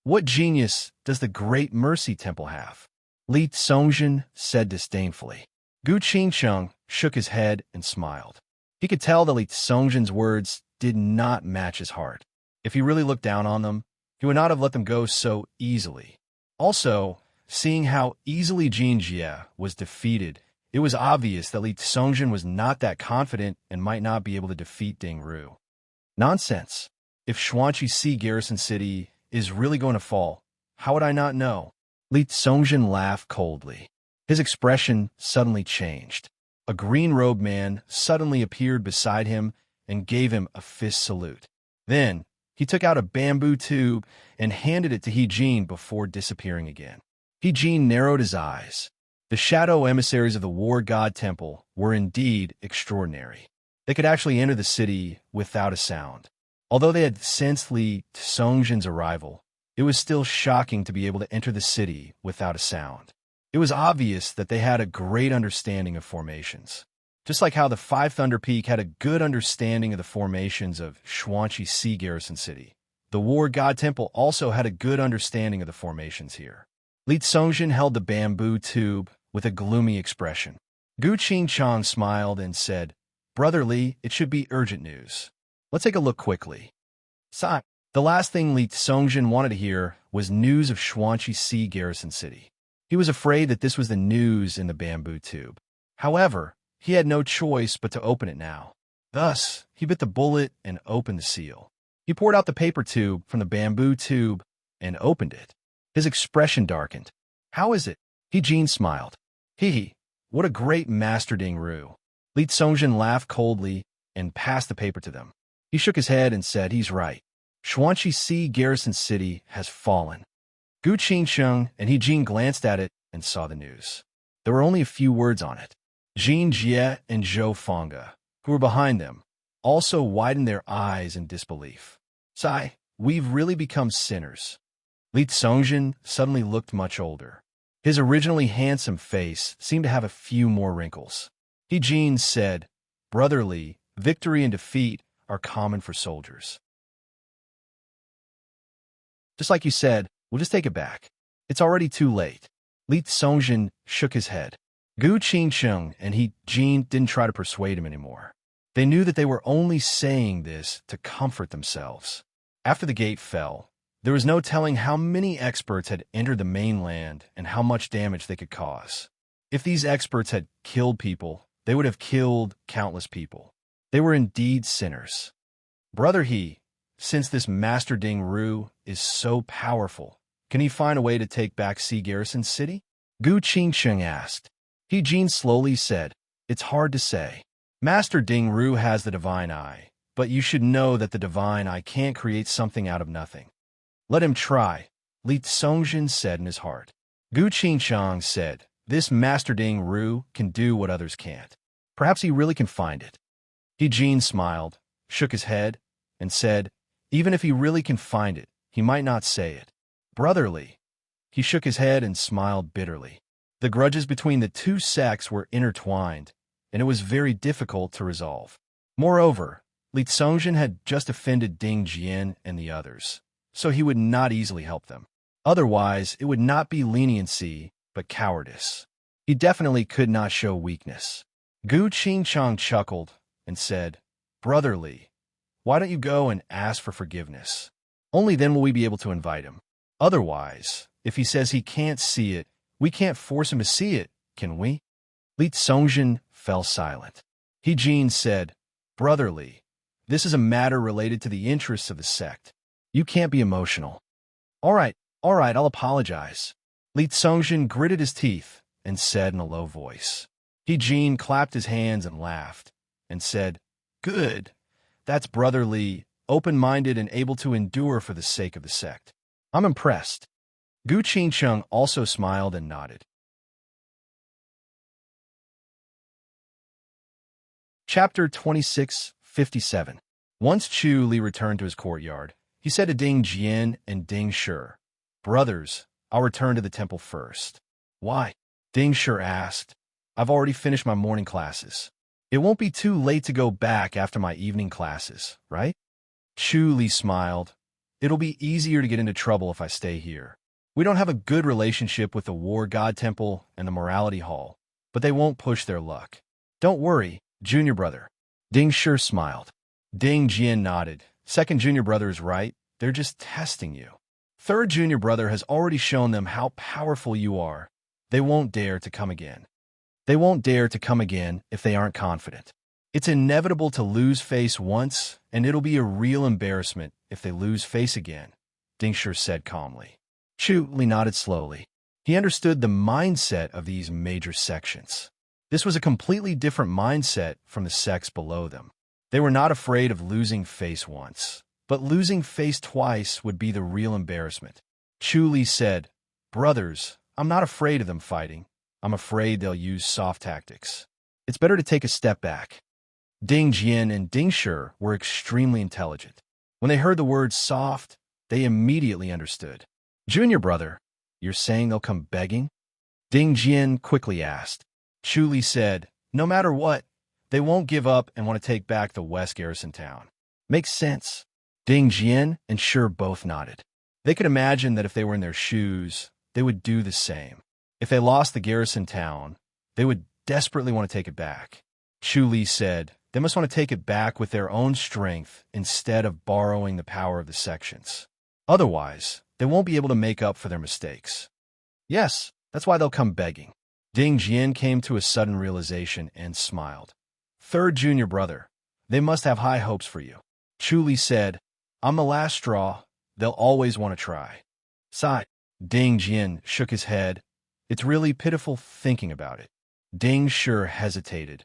"What genius does the Great Mercy Temple have?" Li Songjin said disdainfully. Gu Qingsheng shook his head and smiled. He could tell that Li Songjin's words did not match his heart. If he really looked down on them, he would not have let them go so easily. Also, seeing how easily Jin Jie was defeated, it was obvious that Li Songjin was not that confident and might not be able to defeat Ding Ru. Nonsense. If Xuanqi Sea Garrison City is really going to fall, how would I not know? Li Songjin laughed coldly. His expression suddenly changed. A green-robed man suddenly appeared beside him and gave him a fist salute. Then, he took out a bamboo tube and handed it to Eugene before disappearing again. Eugene narrowed his eyes. The shadow emissaries of the War God Temple were indeed extraordinary. They could actually enter the city without a sound. Although they had sensed Li Songjin's arrival, it was still shocking to be able to enter the city without a sound. It was obvious that they had a great understanding of formations. Just like how the Five Thunder Peak had a good understanding of the formations of Xuanqi Sea Garrison City, the War God Temple also had a good understanding of the formations here. Li Songjin held the bamboo tube with a gloomy expression. Gu Qingsheng smiled and said, "Brother Li, it should be urgent news. Let's take a look quickly." Sigh. The last thing Li Songjin wanted to hear was news of Xuanqi Sea Garrison City. He was afraid that this was the news in the bamboo tube. However, he had no choice but to open it now. Thus, he bit the bullet and opened the seal. He poured out the paper tube from the bamboo tube and opened it. His expression darkened. "How is it?" Eugene smiled. "Hee, what a great Master Ding Ru." Li Songjin laughed coldly and passed the paper to them. He shook his head and said, "He's right. Xuanqi Sea Garrison City has fallen." Gu Qingsheng and Eugene glanced at it and saw the news. There were only a few words on it. Jin Jie and Zhou Fengge, who were behind them, also widened their eyes in disbelief. "Sigh, we've really become sinners." Li Songjin suddenly looked much older. His originally handsome face seemed to have a few more wrinkles. Eugene said, "Brother Li, victory and defeat are common for soldiers. Just like you said, we'll just take it back. It's already too late." Li Songjin shook his head. Gu Qingsheng and Eugene didn't try to persuade him anymore. They knew that they were only saying this to comfort themselves. After the gate fell, there was no telling how many experts had entered the mainland and how much damage they could cause. If these experts had killed people, they would have killed countless people. They were indeed sinners. "Brother He, since this Master Ding Ru is so powerful, can he find a way to take back Sea Garrison City?" Gu Qingsheng asked. Eugene slowly said, "It's hard to say. Master Ding Ru has the divine eye, but you should know that the divine eye can't create something out of nothing." "Let him try," Li Songjin said in his heart. Gu Qingsheng said, "This Master Ding Ru can do what others can't. Perhaps he really can find it." Eugene smiled, shook his head, and said, "Even if he really can find it, he might not say it. brotherly. He shook his head and smiled bitterly. The grudges between the two sects were intertwined, and it was very difficult to resolve. Moreover, Li Songjin had just offended Ding Jian and the others, so he would not easily help them. Otherwise, it would not be leniency, but cowardice. He definitely could not show weakness. Gu Qingchang chuckled and said, "Brotherly, why don't you go and ask for forgiveness? Only then will we be able to invite him. Otherwise, if he says he can't see it, we can't force him to see it, can we?" Li Songjin fell silent. He Jin said, "Brotherly, this is a matter related to the interests of the sect. You can't be emotional." All right, I'll apologize." Li Songjin gritted his teeth and said in a low voice. He Jin clapped his hands and laughed, and said, "Good. That's brotherly, open-minded, and able to endure for the sake of the sect. I'm impressed." Gu Qingcheng also smiled and nodded. Chapter 26:57. Once Chu Li returned to his courtyard, he said to Ding Jian and Ding Shi, "Brothers, I'll return to the temple first." "Why?" Ding Shi asked. "I've already finished my morning classes. It won't be too late to go back after my evening classes, right?" Chu Li smiled. "It'll be easier to get into trouble if I stay here. We don't have a good relationship with the War God Temple and the Morality Hall, but they won't push their luck. Don't worry, junior brother." Ding Shi smiled. Ding Jian nodded. "Second junior brother is right. They're just testing you. Third junior brother has already shown them how powerful you are. They won't dare to come again. They won't dare to come again if they aren't confident. It's inevitable to lose face once, and it'll be a real embarrassment if they lose face again," Ding Shi said calmly. Chu Li nodded slowly. He understood the mindset of these major sections. This was a completely different mindset from the sects below them. They were not afraid of losing face once, but losing face twice would be the real embarrassment. Chu Li said, "Brothers, I'm not afraid of them fighting. I'm afraid they'll use soft tactics. It's better to take a step back." Ding Jian and Ding Shi were extremely intelligent. When they heard the word soft, they immediately understood. "Junior brother, you're saying they'll come begging?" Ding Jian quickly asked. Chu Li said, "No matter what, they won't give up and want to take back the West Garrison town." "Makes sense." Ding Jian and Shi both nodded. They could imagine that if they were in their shoes, they would do the same. If they lost the garrison town, they would desperately want to take it back. Chu Li said, "They must want to take it back with their own strength instead of borrowing the power of the sections. Otherwise, they won't be able to make up for their mistakes." "Yes, that's why they'll come begging." Ding Jian came to a sudden realization and smiled. "Third junior brother, they must have high hopes for you." Chu Li said, "I'm the last straw. They'll always want to try." Sigh. Ding Jian shook his head. "It's really pitiful thinking about it." Ding Shi hesitated.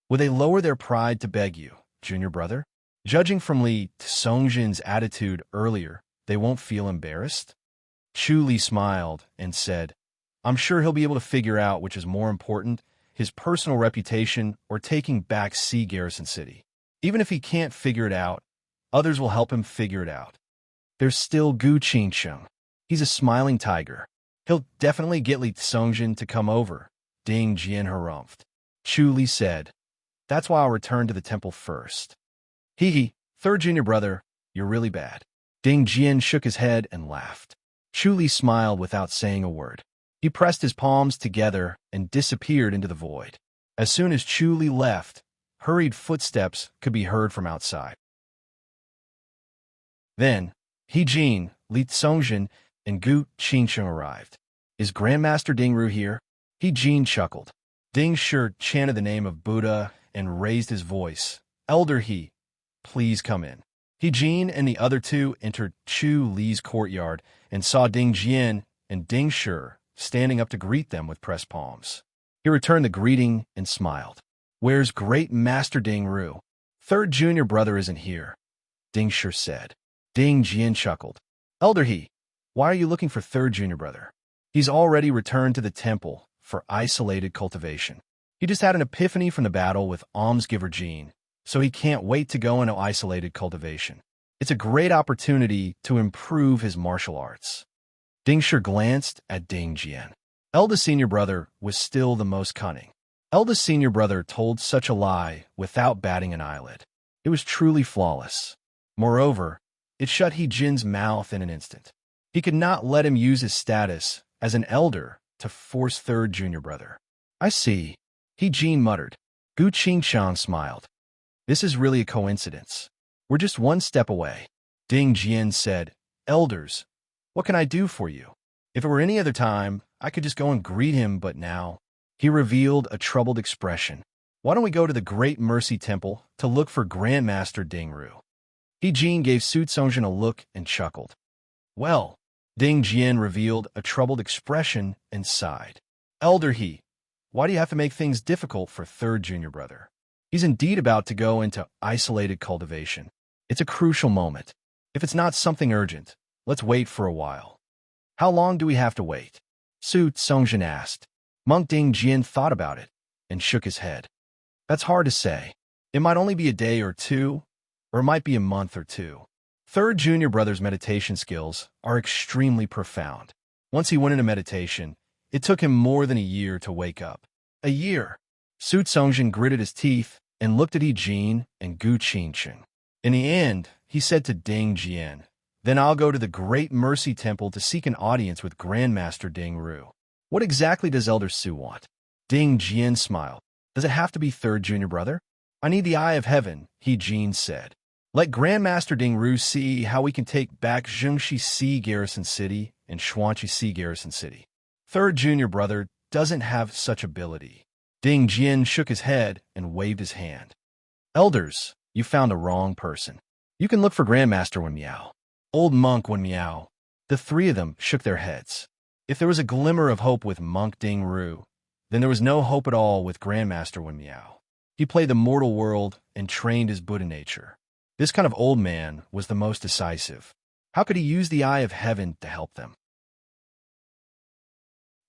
"Would they lower their pride to beg you, junior brother? Judging from Li Songjin's attitude earlier, they won't feel embarrassed?" Chu Li smiled and said, "I'm sure he'll be able to figure out which is more important, his personal reputation or taking back Sea Garrison City. Even if he can't figure it out, others will help him figure it out. There's still Gu Qingcheng. He's a smiling tiger. He'll definitely get Li Songjin to come over," Ding Jian harumphed. Chu Li said, "That's why I'll return to the temple first." Hee, third junior brother, you're really bad." Ding Jian shook his head and laughed. Chu Li smiled without saying a word. He pressed his palms together and disappeared into the void. As soon as Chu Li left, hurried footsteps could be heard from outside. Then, He Jin, Li Songjin, and Gu Qingcheng arrived. "Is Grandmaster Dingru here?" He Jin chuckled. Ding Shi chanted the name of Buddha and raised his voice. "Elder He, please come in." He Jin and the other two entered Chu Li's courtyard and saw Ding Jian and Ding Shi standing up to greet them with pressed palms. He returned the greeting and smiled. "Where's Great Master Dingru?" "Third junior brother isn't here," Ding Shi said. Ding Jian chuckled. "Elder He, why are you looking for third junior brother?" "He's already returned to the temple for isolated cultivation. He just had an epiphany from the battle with almsgiver Jean, so he can't wait to go into isolated cultivation. It's a great opportunity to improve his martial arts." Ding Shi glanced at Ding Jian. Eldest senior brother was still the most cunning. Eldest senior brother told such a lie without batting an eyelid. It was truly flawless. Moreover, it shut He Jin's mouth in an instant. He could not let him use his status as an elder to force third junior brother. I see, He Jin muttered. Gu Qingchang smiled. This is really a coincidence. We're just one step away. Ding Jian said, Elders, what can I do for you? If it were any other time, I could just go and greet him, but now... He revealed a troubled expression. Why don't we go to the Great Mercy Temple to look for Grandmaster Ding Ru? He Jin gave Su Tsongjin a look and chuckled. Well, Ding Jian revealed a troubled expression and sighed. Elder He, why do you have to make things difficult for third junior brother? He's indeed about to go into isolated cultivation. It's a crucial moment. If it's not something urgent, let's wait for a while. How long do we have to wait? Su Tsongjin asked. Monk Ding Jian thought about it and shook his head. That's hard to say. It might only be a day or two, or it might be a month or two. Third junior brother's meditation skills are extremely profound. Once he went into meditation, it took him more than a year to wake up. A year. Su Tsongjin gritted his teeth and looked at He Jin and Gu Qingcheng. In the end, he said to Ding Jian, Then I'll go to the Great Mercy Temple to seek an audience with Grandmaster Ding Ru. What exactly does Elder Su want? Ding Jian smiled. Does it have to be third junior brother? I need the eye of heaven, He Jin said. Let Grandmaster Ding Ru see how we can take back Zhengxi Sea Garrison City and Xuanqi Sea Garrison City. Third junior brother doesn't have such ability. Ding Jian shook his head and waved his hand. Elders, you found the wrong person. You can look for Grandmaster Wen Miao. Old Monk Wen Miao. The three of them shook their heads. If there was a glimmer of hope with Monk Ding Ru, then there was no hope at all with Grandmaster Wen Miao. He played the mortal world and trained his Buddha nature. This kind of old man was the most decisive. How could he use the eye of heaven to help them?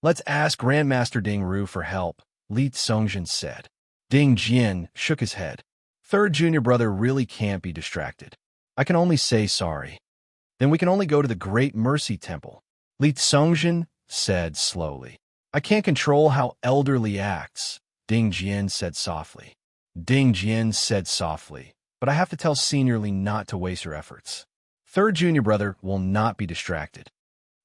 Let's ask Grandmaster Ding Ru for help, Li Tsongjin said. Ding Jian shook his head. Third junior brother really can't be distracted. I can only say sorry. Then we can only go to the Great Mercy Temple. Li Tsongjin said slowly. I can't control how elderly acts, Ding Jian said softly. Ding Jian said softly, but I have to tell Senior Li not to waste her efforts. Third junior brother will not be distracted.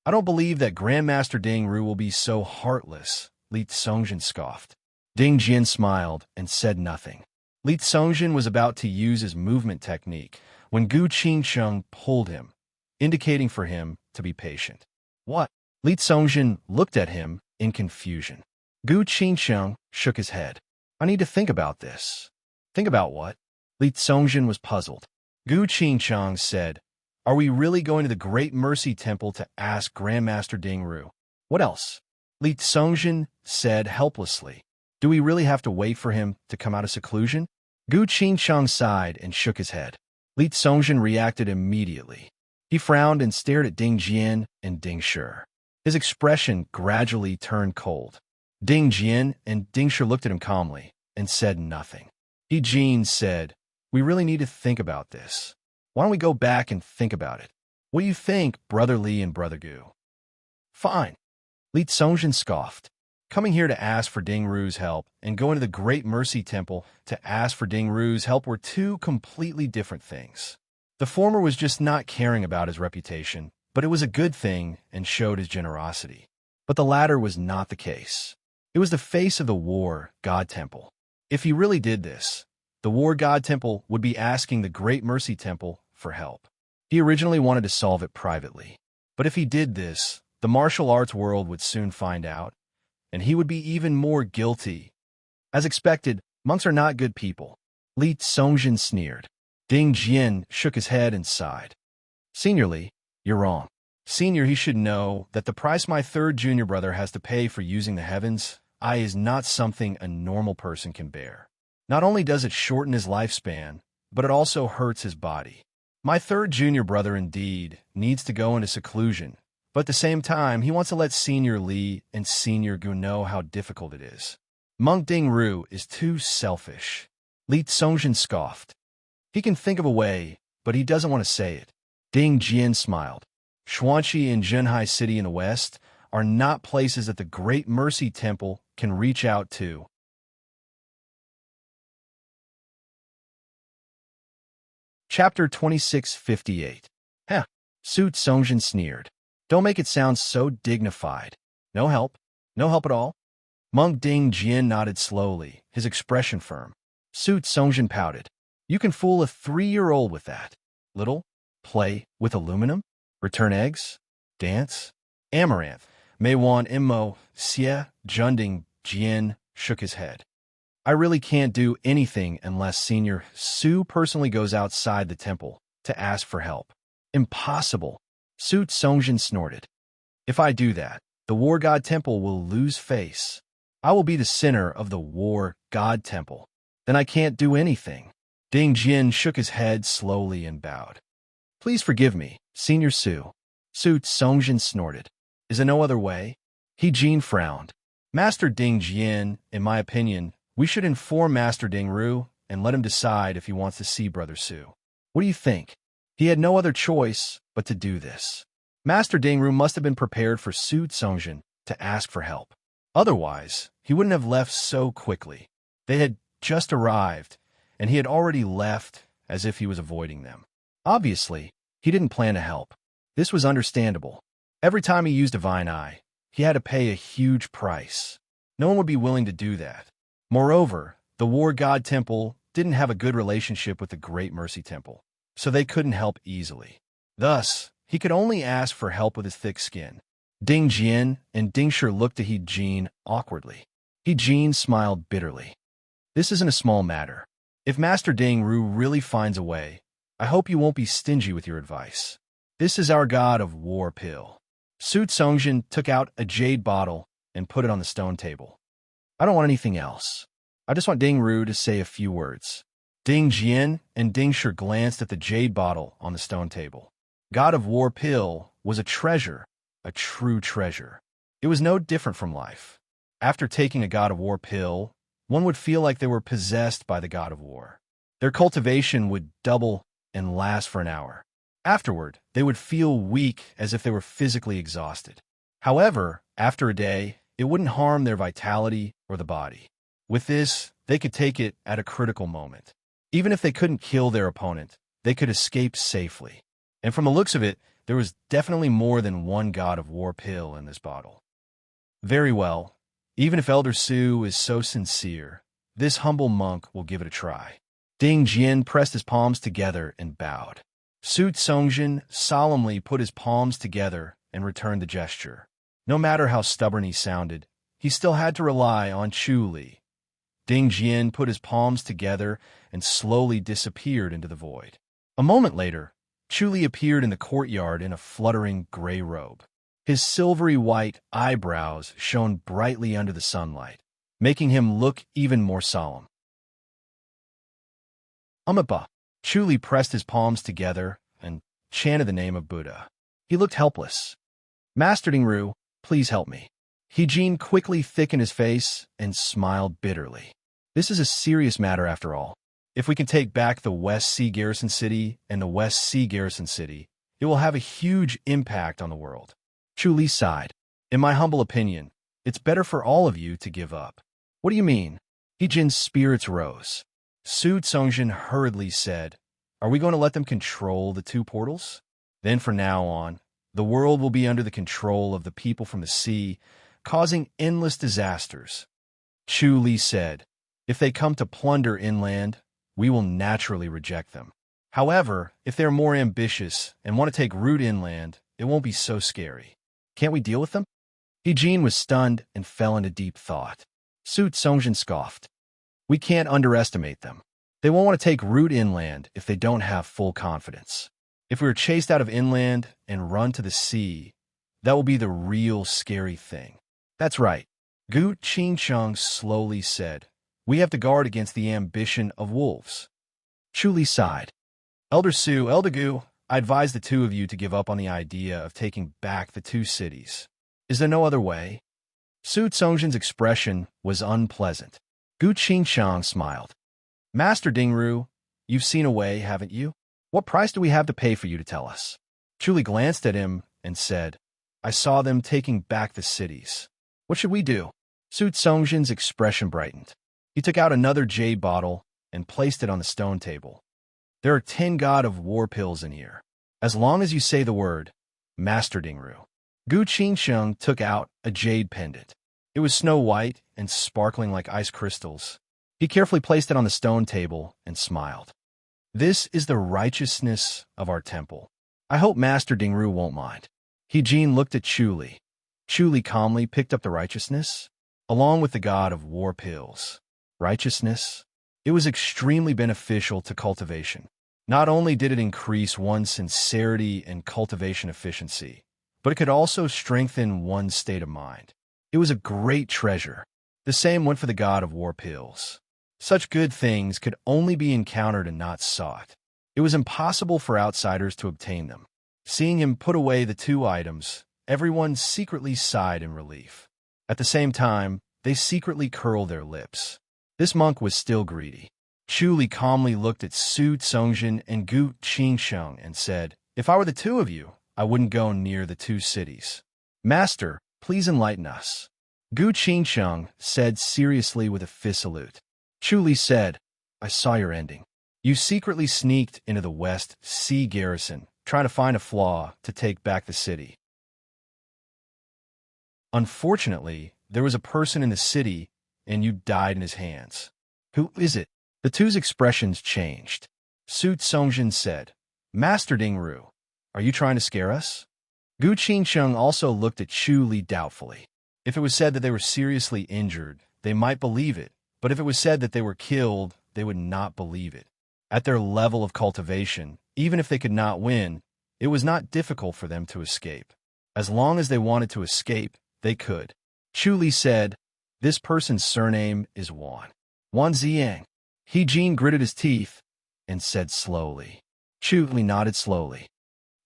I don't believe that Grandmaster Ding Ru will be so heartless, Li Tsongjin scoffed. Ding Jian smiled and said nothing. Li Tsongjin was about to use his movement technique when Gu Qingcheng pulled him, indicating for him to be patient. What? Li Tsongjin looked at him in confusion. Gu Qingcheng shook his head. I need to think about this. Think about what? Li Tsongjin was puzzled. Gu Qingcheng said, Are we really going to the Great Mercy Temple to ask Grandmaster Ding Ru? What else? Li Tsongjin said helplessly. Do we really have to wait for him to come out of seclusion? Gu Qingcheng sighed and shook his head. Li Tsongjin reacted immediately. He frowned and stared at Ding Jian and Ding Shi. His expression gradually turned cold. Ding Jian and Ding Shi looked at him calmly and said nothing. He Jin said, We really need to think about this. Why don't we go back and think about it? What do you think, Brother Li and Brother Gu? Fine. Li Tsongjin scoffed. Coming here to ask for Ding Ru's help and going to the Great Mercy Temple to ask for Ding Ru's help were two completely different things. The former was just not caring about his reputation, but it was a good thing and showed his generosity. But the latter was not the case. It was the face of the War God Temple. If he really did this, the War God Temple would be asking the Great Mercy Temple for help. He originally wanted to solve it privately. But if he did this, the martial arts world would soon find out, and he would be even more guilty. As expected, monks are not good people. Li Tsongjin sneered. Ding Jian shook his head and sighed. Senior Li, you're wrong. Senior, he should know that the price my third junior brother has to pay for using the heavens eye is not something a normal person can bear. Not only does it shorten his lifespan, but it also hurts his body. My third junior brother indeed needs to go into seclusion, but at the same time, he wants to let Senior Li and Senior Gu know how difficult it is. Monk Ding Ru is too selfish. Li Tsongjin scoffed. He can think of a way, but he doesn't want to say it. Ding Jian smiled. Xuanxi and Zhenhai City in the west are not places that the Great Mercy Temple can reach out to. Chapter 2658. Heh, Su Songjin sneered. Don't make it sound so dignified. No help? No help at all? Monk Ding Jian nodded slowly, his expression firm. Su Songjin pouted. You can fool a 3-year-old with that. Little? Play with aluminum? Return eggs? Dance? Amaranth. Meiwan Immo, Xie, Junding, Jian shook his head. I really can't do anything unless Senior Su personally goes outside the temple to ask for help. Impossible. Su Songjin snorted. If I do that, the War God Temple will lose face. I will be the center of the War God Temple. Then I can't do anything. Ding Jian shook his head slowly and bowed. Please forgive me, Senior Su. Su Songjin snorted. Is there no other way? He Jin frowned. Master Ding Jian, in my opinion, we should inform Master Ding Ru and let him decide if he wants to see Brother Su. What do you think? He had no other choice but to do this. Master Ding Ru must have been prepared for Su Songjin to ask for help. Otherwise, he wouldn't have left so quickly. They had just arrived, and he had already left as if he was avoiding them. Obviously, he didn't plan to help. This was understandable. Every time he used Divine Eye, he had to pay a huge price. No one would be willing to do that. Moreover, the War God Temple didn't have a good relationship with the Great Mercy Temple, so they couldn't help easily. Thus, he could only ask for help with his thick skin. Ding Jian and Ding Shi looked at He Jin awkwardly. He Jin smiled bitterly. This isn't a small matter. If Master Ding Ru really finds a way, I hope you won't be stingy with your advice. This is our God of War pill. Su Songjin took out a jade bottle and put it on the stone table. I don't want anything else. I just want Ding Ru to say a few words. Ding Jian and Ding Shi glanced at the jade bottle on the stone table. God of War pill was a treasure, a true treasure. It was no different from life. After taking a God of War pill, one would feel like they were possessed by the God of War. Their cultivation would double and last for an hour. Afterward, they would feel weak as if they were physically exhausted. However, after a day, it wouldn't harm their vitality or the body. With this, they could take it at a critical moment. Even if they couldn't kill their opponent, they could escape safely. And from the looks of it, there was definitely more than one God of War pill in this bottle. Very well. Even if Elder Su is so sincere, this humble monk will give it a try. Ding Jian pressed his palms together and bowed. Su Songjin solemnly put his palms together and returned the gesture. No matter how stubborn he sounded, he still had to rely on Chu Li. Ding Jian put his palms together and slowly disappeared into the void. A moment later, Chu Li appeared in the courtyard in a fluttering gray robe. His silvery white eyebrows shone brightly under the sunlight, making him look even more solemn. Amipa. Chu Li pressed his palms together and chanted the name of Buddha. He looked helpless. Master Ding Ru, please help me. He Jin quickly thickened his face and smiled bitterly. This is a serious matter after all. If we can take back the West Sea Garrison City and the West Sea Garrison City, it will have a huge impact on the world. Chu Li sighed. In my humble opinion, it's better for all of you to give up. What do you mean? He Jin's spirits rose. Su Songjin hurriedly said, Are we going to let them control the two portals? Then from now on, the world will be under the control of the people from the sea, causing endless disasters. Chu Li said, If they come to plunder inland, we will naturally reject them. However, if they're more ambitious and want to take root inland, it won't be so scary. Can't we deal with them? He Jin was stunned and fell into deep thought. Su Songjin scoffed. We can't underestimate them. They won't want to take root inland if they don't have full confidence. If we are chased out of inland and run to the sea, that will be the real scary thing. That's right. Gu Qingcheng slowly said, We have to guard against the ambition of wolves. Chu Li sighed. Elder Su, Elder Gu, I advise the two of you to give up on the idea of taking back the two cities. Is there no other way? Su Songjin's expression was unpleasant. Gu Qingcheng smiled. Master Ding Ru, you've seen a way, haven't you? What price do we have to pay for you to tell us? Chu Li glanced at him and said, I saw them taking back the cities. What should we do? Su Songjin's expression brightened. He took out another jade bottle and placed it on the stone table. There are 10 god of war pills in here. As long as you say the word, Master Dingru. Gu Qingsheng took out a jade pendant. It was snow white and sparkling like ice crystals. He carefully placed it on the stone table and smiled. This is the righteousness of our temple. I hope Master Dingru won't mind. He Jin looked at Chu Li. Chu Li calmly picked up the righteousness, along with the god of war pills. Righteousness? It was extremely beneficial to cultivation. Not only did it increase one's sincerity and cultivation efficiency, but it could also strengthen one's state of mind. It was a great treasure. The same went for the god of war pills. Such good things could only be encountered and not sought. It was impossible for outsiders to obtain them. Seeing him put away the 2 items, everyone secretly sighed in relief. At the same time, they secretly curled their lips. This monk was still greedy. Chu Li calmly looked at Su Songjin and Gu Qingsheng and said, If I were the 2 of you, I wouldn't go near the 2 cities. Master, please enlighten us. Gu Qingsheng said seriously with a fist salute. Chu Li said, I saw your ending. You secretly sneaked into the West Sea garrison, trying to find a flaw to take back the city. Unfortunately, there was a person in the city, and you died in his hands. Who is it? The 2's expressions changed. Su Songjin said, Master Dingru, are you trying to scare us? Gu Qingsheng also looked at Chu Li doubtfully. If it was said that they were seriously injured, they might believe it, but if it was said that they were killed, they would not believe it. At their level of cultivation, even if they could not win, it was not difficult for them to escape. As long as they wanted to escape, they could. Chu Li said, This person's surname is Wan. Wan Ziyang. He Jin gritted his teeth and said slowly. Chu Li nodded slowly.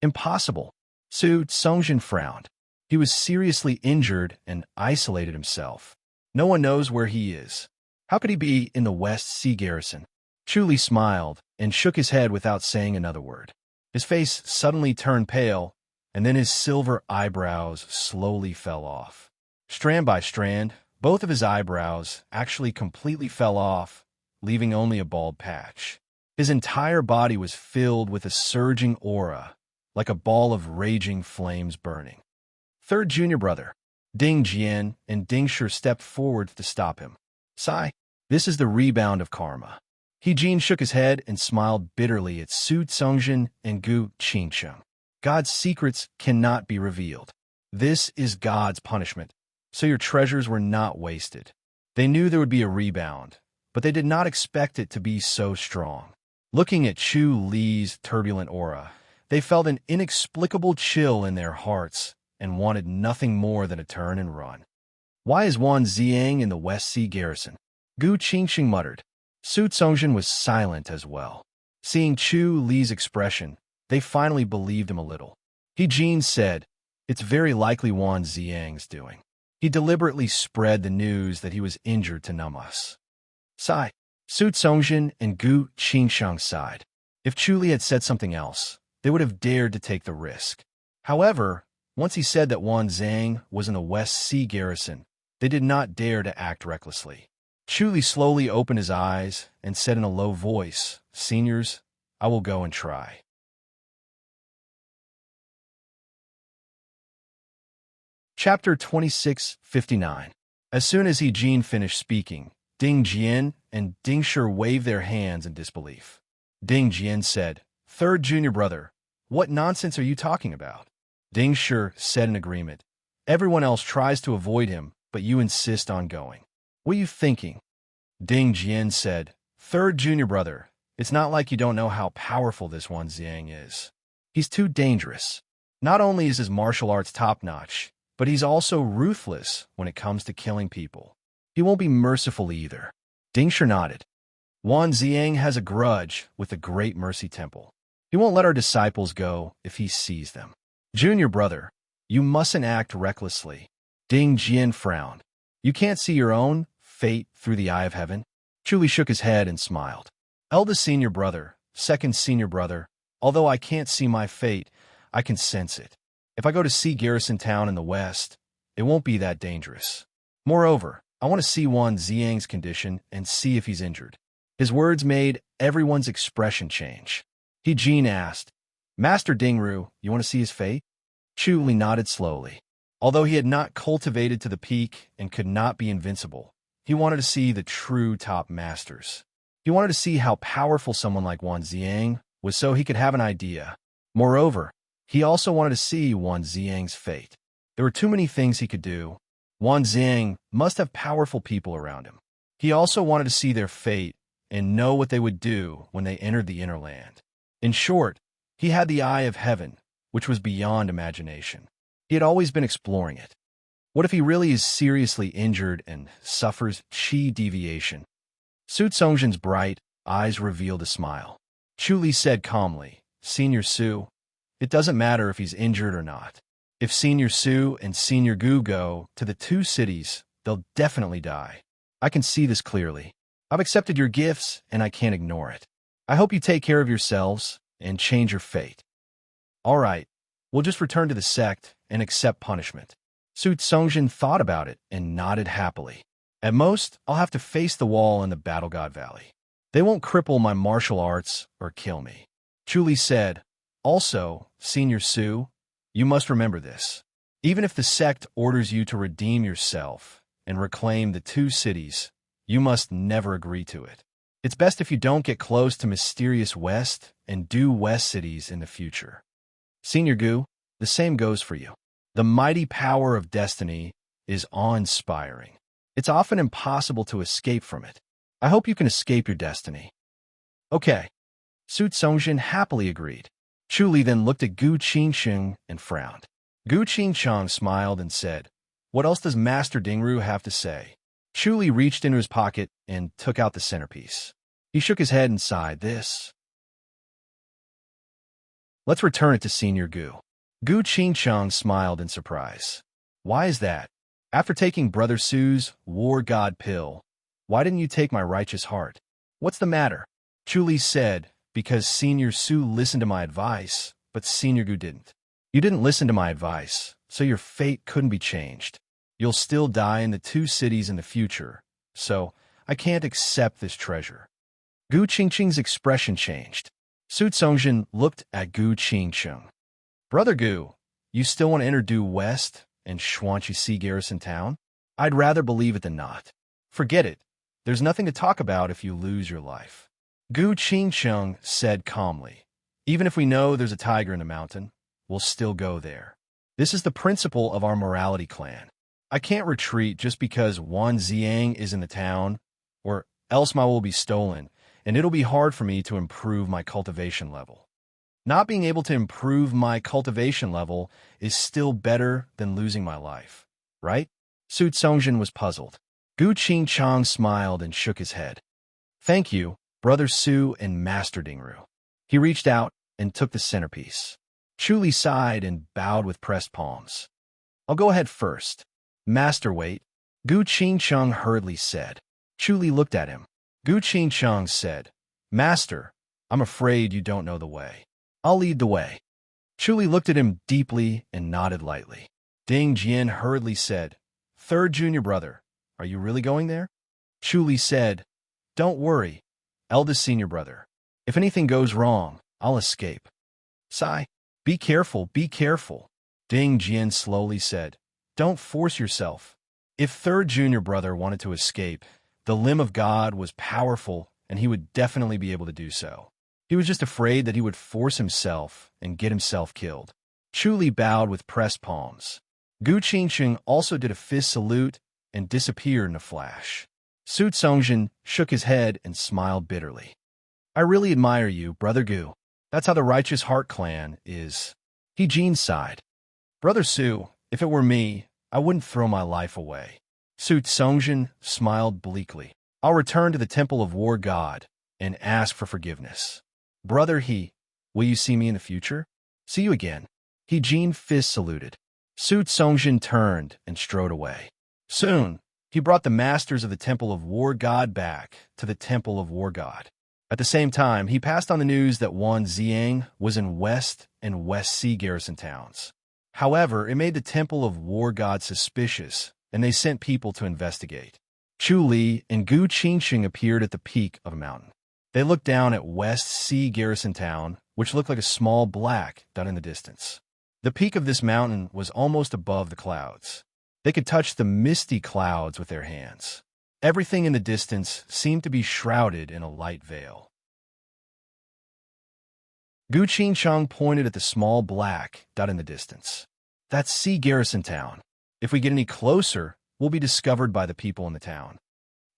Impossible. Su Songjin frowned. He was seriously injured and isolated himself. No one knows where he is. How could he be in the West Sea garrison? Chu Li smiled and shook his head without saying another word. His face suddenly turned pale, and then his silver eyebrows slowly fell off. Strand by strand, both of his eyebrows actually completely fell off, leaving only a bald patch. His entire body was filled with a surging aura, like a ball of raging flames burning. 3rd junior brother, Ding Jian and Ding Shi stepped forward to stop him. Sigh, this is the rebound of karma. He Jin shook his head and smiled bitterly at Su Songjin and Gu Qingsheng. God's secrets cannot be revealed. This is God's punishment, so your treasures were not wasted. They knew there would be a rebound, but they did not expect it to be so strong. Looking at Chu Li's turbulent aura, they felt an inexplicable chill in their hearts and wanted nothing more than to turn and run. Why is Wan Ziyang in the West Sea garrison? Gu Qingsheng muttered. Su Songjin was silent as well. Seeing Chu Li's expression, they finally believed him a little. He Jin said, It's very likely Wan Ziyang's doing. He deliberately spread the news that he was injured to numb us. Sigh. Su Songjin and Gu Qingsheng sighed. If Chu Li had said something else, they would have dared to take the risk. However, once he said that Wan Ziyang was in the West Sea garrison, they did not dare to act recklessly. Chu Li slowly opened his eyes and said in a low voice, Seniors, I will go and try. Chapter 26:59. As soon as He Jin finished speaking, Ding Jian and Ding Shi waved their hands in disbelief. Ding Jian said, 3rd junior brother, what nonsense are you talking about? Ding Shi said in agreement. Everyone else tries to avoid him, but you insist on going. What are you thinking? Ding Jian said, 3rd junior brother, it's not like you don't know how powerful this Wan Ziyang is. He's too dangerous. Not only is his martial arts top-notch, but he's also ruthless when it comes to killing people. He won't be merciful either. Ding Shi nodded. Wan Ziyang has a grudge with the Great Mercy Temple. He won't let our disciples go if he sees them. Junior brother, you mustn't act recklessly. Ding Jian frowned. You can't see your own fate through the eye of heaven? Chu Li shook his head and smiled. Eldest senior brother, 2nd senior brother, although I can't see my fate, I can sense it. If I go to see Garrison Town in the west, it won't be that dangerous. Moreover, I want to see Wan Ziang's condition and see if he's injured." His words made everyone's expression change. He Jin asked, "Master Dingru, you want to see his fate?" Chu Li nodded slowly. Although he had not cultivated to the peak and could not be invincible, he wanted to see the true top masters. He wanted to see how powerful someone like Wan Ziang was so he could have an idea. Moreover, he also wanted to see Wan Ziang's fate. There were too many things he could do. Wan Ziang must have powerful people around him. He also wanted to see their fate and know what they would do when they entered the inner land. In short, he had the eye of heaven, which was beyond imagination. He had always been exploring it. What if he really is seriously injured and suffers chi deviation? Su Tsongjin's bright eyes revealed a smile. Chu Li said calmly, "Senior Su, it doesn't matter if he's injured or not. If Senior Su and Senior Gu go to the two cities, they'll definitely die. I can see this clearly. I've accepted your gifts, and I can't ignore it. I hope you take care of yourselves and change your fate." "All right, we'll just return to the sect and accept punishment." Su Tsongjin thought about it and nodded happily. "At most, I'll have to face the wall in the Battle God Valley. They won't cripple my martial arts or kill me." Chu Li said, "Also, Senior Su, you must remember this. Even if the sect orders you to redeem yourself and reclaim the two cities, you must never agree to it. It's best if you don't get close to mysterious West and do West cities in the future. Senior Gu, the same goes for you. The mighty power of destiny is awe-inspiring. It's often impossible to escape from it. I hope you can escape your destiny." "Okay." Su Tsongjin happily agreed. Chu Li then looked at Gu Qingsheng and frowned. Gu Qingsheng smiled and said, "What else does Master Dingru have to say?" Chu Li reached into his pocket and took out the centerpiece. He shook his head and sighed, "This. Let's return it to Senior Gu." Gu Qingsheng smiled in surprise. "Why is that? After taking Brother Su's War God pill, why didn't you take my righteous heart? What's the matter?" Chu Li said, "Because Senior Su listened to my advice, but Senior Gu didn't. You didn't listen to my advice, so your fate couldn't be changed. You'll still die in the two cities in the future, so I can't accept this treasure." Gu Qingsheng's expression changed. Su Tsongjin looked at Gu Qingsheng. "Brother Gu, you still want to enter due West and Xuanqi Sea Garrison Town? I'd rather believe it than not. Forget it. There's nothing to talk about if you lose your life." Gu Qingsheng said calmly, "Even if we know there's a tiger in the mountain, we'll still go there. This is the principle of our morality clan. I can't retreat just because Wan Ziang is in the town, or else my will be stolen, and it'll be hard for me to improve my cultivation level. Not being able to improve my cultivation level is still better than losing my life, right?" Su Tsongjin was puzzled. Gu Qingsheng smiled and shook his head. "Thank you, Brother Su and Master Dingru." He reached out and took the centerpiece. Chu Li sighed and bowed with pressed palms. "I'll go ahead first. Master, wait," Gu Qingsheng hurriedly said. Chu Li looked at him. Gu Qingsheng said, "Master, I'm afraid you don't know the way. I'll lead the way." Chu Li looked at him deeply and nodded lightly. Ding Jian hurriedly said, "Third junior brother, are you really going there?" Chu Li said, "Don't worry, eldest senior brother. If anything goes wrong, I'll escape." "Sai, be careful, be careful," Ding Jian slowly said. "Don't force yourself. If third junior brother wanted to escape, the limb of God was powerful and he would definitely be able to do so. He was just afraid that he would force himself and get himself killed." Chu Li bowed with pressed palms. Gu Qingsheng also did a fist salute and disappeared in a flash. Su Tsongjin shook his head and smiled bitterly. "I really admire you, Brother Gu. That's how the Righteous Heart clan is." He Jin sighed. "Brother Su, if it were me, I wouldn't throw my life away." Su Tsongjin smiled bleakly. "I'll return to the Temple of War God and ask for forgiveness. Brother He, will you see me in the future?" "See you again." He Jin fist saluted. Su Tsongjin turned and strode away. Soon, he brought the masters of the Temple of War God back to the Temple of War God. At the same time, he passed on the news that Wan Ziang was in West and West Sea Garrison towns. However, it made the temple of war god suspicious, and they sent people to investigate. Chu Li and Gu Qingxing appeared at the peak of a mountain. They looked down at West Sea Garrison Town, which looked like a small black dot in the distance. The peak of this mountain was almost above the clouds. They could touch the misty clouds with their hands. Everything in the distance seemed to be shrouded in a light veil. Gu Qingchang pointed at the small black dot in the distance. That's Sea Garrison Town. If we get any closer, we'll be discovered by the people in the town.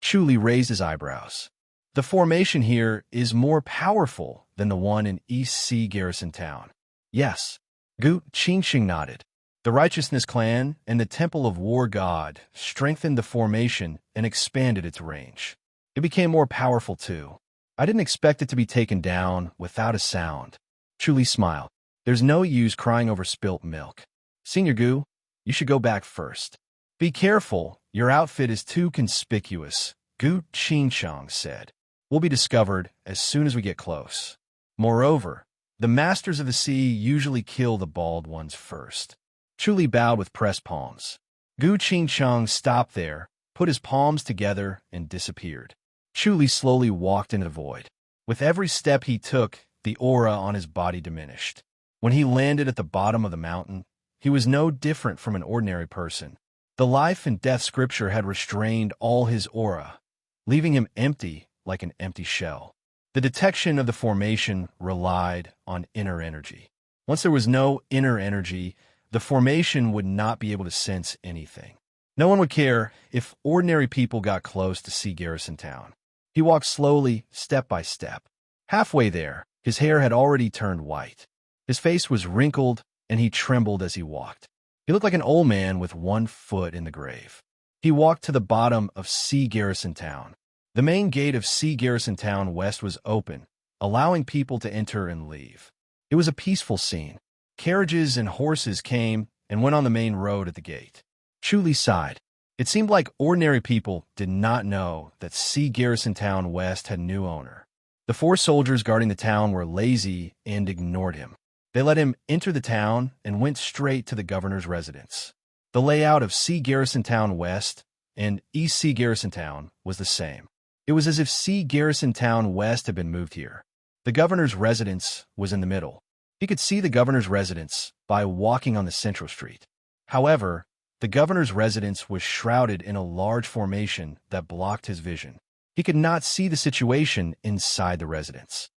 Chu Li raised his eyebrows. The formation here is more powerful than the one in East Sea Garrison Town. Yes. Gu Qingxing nodded. The Righteousness Clan and the Temple of War God strengthened the formation and expanded its range. It became more powerful too. I didn't expect it to be taken down without a sound. Chu Li smiled. There's no use crying over spilt milk. Senior Gu, you should go back first. Be careful, your outfit is too conspicuous, Gu Qingchang said. We'll be discovered as soon as we get close. Moreover, the masters of the sea usually kill the bald ones first. Chu Li bowed with pressed palms. Gu Qingchang stopped there, put his palms together, and disappeared. Chu Li slowly walked into the void. With every step he took, the aura on his body diminished. When he landed at the bottom of the mountain, he was no different from an ordinary person. The life and death scripture had restrained all his aura, leaving him empty like an empty shell. The detection of the formation relied on inner energy. Once there was no inner energy, the formation would not be able to sense anything. No one would care if ordinary people got close to Sea Garrison Town. He walked slowly, step by step. Halfway there, his hair had already turned white. His face was wrinkled, and he trembled as he walked. He looked like an old man with one foot in the grave. He walked to the bottom of Sea Garrison Town. The main gate of Sea Garrison Town West was open, allowing people to enter and leave. It was a peaceful scene. Carriages and horses came and went on the main road at the gate. Chu Li sighed. It seemed like ordinary people did not know that Sea Garrison Town West had a new owner. The 4 soldiers guarding the town were lazy and ignored him. They let him enter the town and went straight to the governor's residence. The layout of Sea Garrison Town West and East Sea Garrison Town was the same. It was as if Sea Garrison Town West had been moved here. The governor's residence was in the middle. He could see the governor's residence by walking on the central street. However, the governor's residence was shrouded in a large formation that blocked his vision. He could not see the situation inside the residence.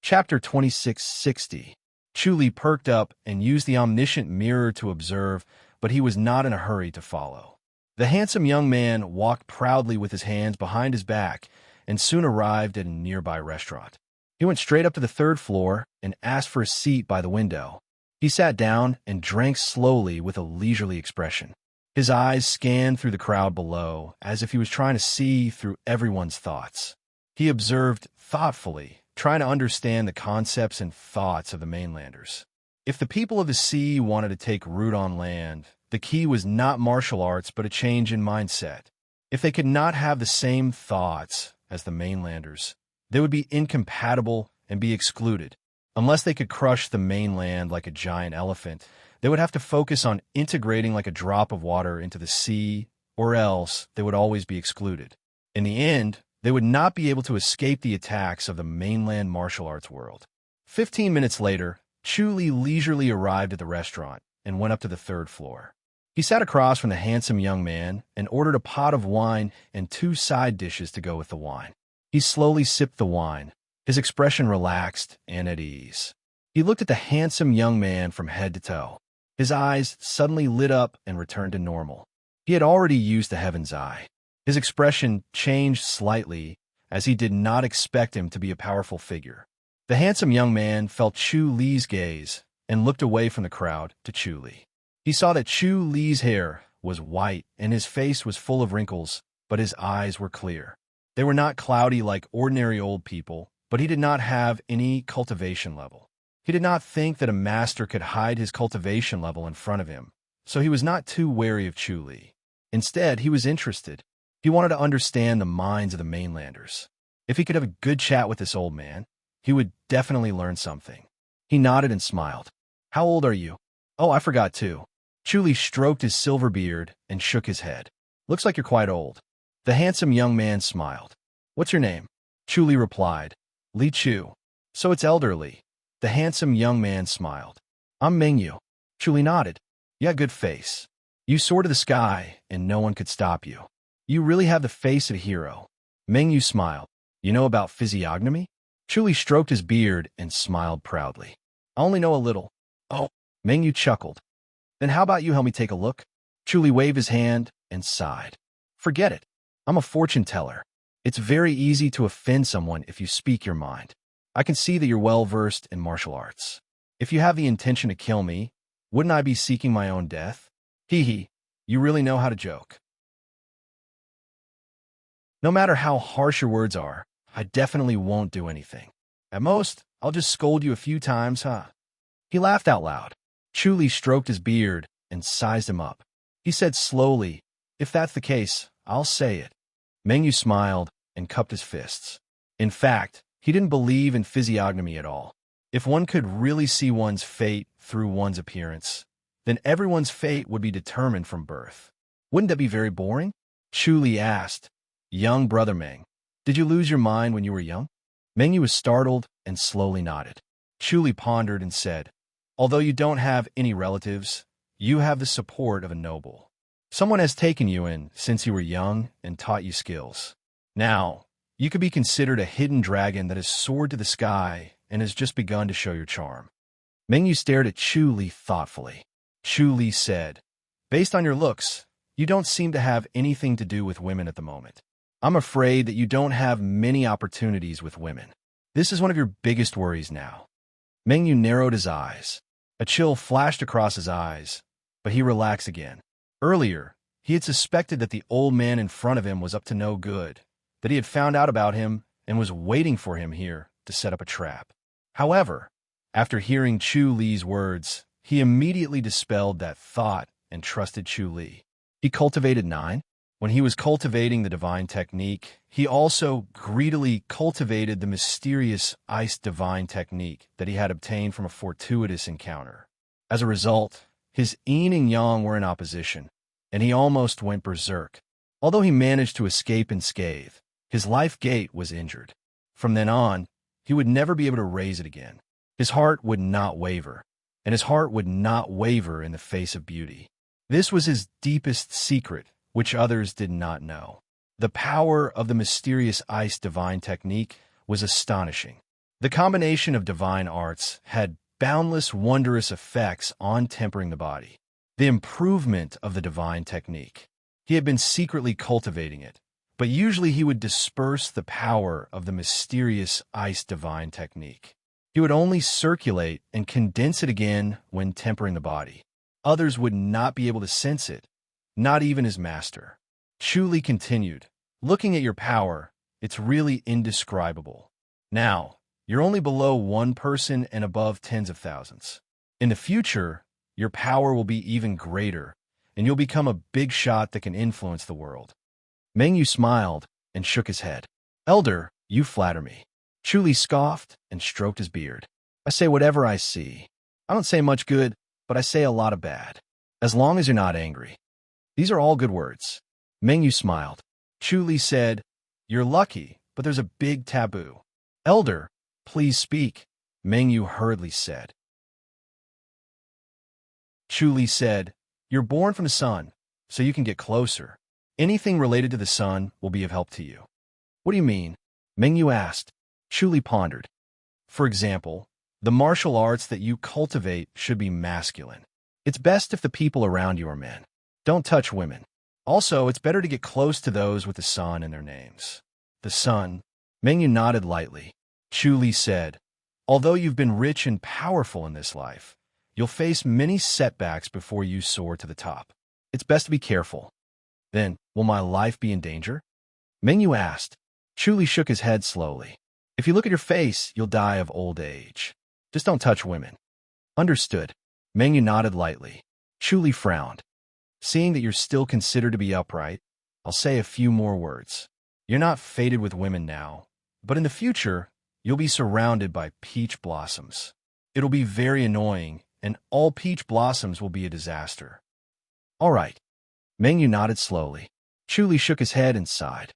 Chapter 2660. Chu Li perked up and used the omniscient mirror to observe, but he was not in a hurry to follow. The handsome young man walked proudly with his hands behind his back and soon arrived at a nearby restaurant. He went straight up to the 3rd floor and asked for a seat by the window. He sat down and drank slowly with a leisurely expression. His eyes scanned through the crowd below as if he was trying to see through everyone's thoughts. He observed thoughtfully, trying to understand the concepts and thoughts of the mainlanders. If the people of the sea wanted to take root on land, the key was not martial arts but a change in mindset. If they could not have the same thoughts as the mainlanders, they would be incompatible and be excluded. Unless they could crush the mainland like a giant elephant, they would have to focus on integrating like a drop of water into the sea, or else they would always be excluded. In the end, they would not be able to escape the attacks of the mainland martial arts world. 15 minutes later, Chu Li leisurely arrived at the restaurant and went up to the 3rd floor. He sat across from the handsome young man and ordered a pot of wine and 2 side dishes to go with the wine. He slowly sipped the wine, his expression relaxed and at ease. He looked at the handsome young man from head to toe. His eyes suddenly lit up and returned to normal. He had already used the Heaven's Eye. His expression changed slightly as he did not expect him to be a powerful figure. The handsome young man felt Chu Li's gaze and looked away from the crowd to Chu Li. He saw that Chu Li's hair was white and his face was full of wrinkles, but his eyes were clear. They were not cloudy like ordinary old people, but he did not have any cultivation level. He did not think that a master could hide his cultivation level in front of him, so he was not too wary of Chu Li. Instead, he was interested. He wanted to understand the minds of the mainlanders. If he could have a good chat with this old man, he would definitely learn something. He nodded and smiled. How old are you? Oh, I forgot too. Chuli stroked his silver beard and shook his head. Looks like you're quite old. The handsome young man smiled. What's your name? Chuli replied. Li Chu. So it's elderly. The handsome young man smiled. I'm Mingyu. Chuli nodded. You got good face. You soar to the sky, and no one could stop you. You really have the face of a hero. Mingyu smiled. You know about physiognomy? Chuli stroked his beard and smiled proudly. I only know a little. Oh, Mingyu chuckled. Then how about you help me take a look? Chuli waved his hand and sighed. Forget it. I'm a fortune teller. It's very easy to offend someone if you speak your mind. I can see that you're well-versed in martial arts. If you have the intention to kill me, wouldn't I be seeking my own death? Hee hee, you really know how to joke. No matter how harsh your words are, I definitely won't do anything. At most, I'll just scold you a few times, huh? He laughed out loud. Chuli stroked his beard and sized him up. He said slowly, if that's the case, I'll say it. Mingyu smiled and cupped his fists. In fact, he didn't believe in physiognomy at all. If one could really see one's fate through one's appearance, then everyone's fate would be determined from birth. Wouldn't that be very boring? Chuli asked. Young brother Meng, did you lose your mind when you were young? Mingyu was startled and slowly nodded. Chuli pondered and said, although you don't have any relatives, you have the support of a noble. Someone has taken you in since you were young and taught you skills. Now, you could be considered a hidden dragon that has soared to the sky and has just begun to show your charm. Mingyu stared at Chuli thoughtfully. Chuli said, based on your looks, you don't seem to have anything to do with women at the moment. I'm afraid that you don't have many opportunities with women. This is one of your biggest worries now. Mingyu narrowed his eyes. A chill flashed across his eyes, but he relaxed again. Earlier, he had suspected that the old man in front of him was up to no good, that he had found out about him and was waiting for him here to set up a trap. However, after hearing Chuli's words, he immediately dispelled that thought and trusted Chuli. He cultivated 9. When he was cultivating the divine technique, he also greedily cultivated the mysterious ice divine technique that he had obtained from a fortuitous encounter. As a result, his yin and yang were in opposition, and he almost went berserk. Although he managed to escape unscathed, his life gate was injured. From then on, he would never be able to raise it again. His heart would not waver, and his heart would not waver in the face of beauty. This was his deepest secret, which others did not know. The power of the mysterious ice divine technique was astonishing. The combination of divine arts had boundless, wondrous effects on tempering the body. The improvement of the divine technique. He had been secretly cultivating it, but usually he would disperse the power of the mysterious ice divine technique. He would only circulate and condense it again when tempering the body. Others would not be able to sense it, not even his master. Chuli continued, looking at your power, it's really indescribable. Now, you're only below one person and above tens of thousands. In the future, your power will be even greater, and you'll become a big shot that can influence the world. Mingyu smiled and shook his head. Elder, you flatter me. Chuli scoffed and stroked his beard. I say whatever I see. I don't say much good, but I say a lot of bad. As long as you're not angry. These are all good words. Mingyu smiled. Chuli said, you're lucky, but there's a big taboo. Elder, please speak, Mingyu hurriedly said. Chuli said, you're born from the sun, so you can get closer. Anything related to the sun will be of help to you. What do you mean? Mingyu asked. Chuli pondered. For example, the martial arts that you cultivate should be masculine. It's best if the people around you are men. Don't touch women. Also, it's better to get close to those with the sun in their names. The sun. Mingyu nodded lightly. Chuli said, although you've been rich and powerful in this life, you'll face many setbacks before you soar to the top. It's best to be careful. Then, will my life be in danger? Mingyu asked. Chuli shook his head slowly. If you look at your face, you'll die of old age. Just don't touch women. Understood. Mingyu nodded lightly. Chuli frowned. Seeing that you're still considered to be upright, I'll say a few more words. You're not fated with women now, but in the future, you'll be surrounded by peach blossoms. It'll be very annoying, and all peach blossoms will be a disaster. All right. Mengyu nodded slowly. Chuli shook his head and sighed.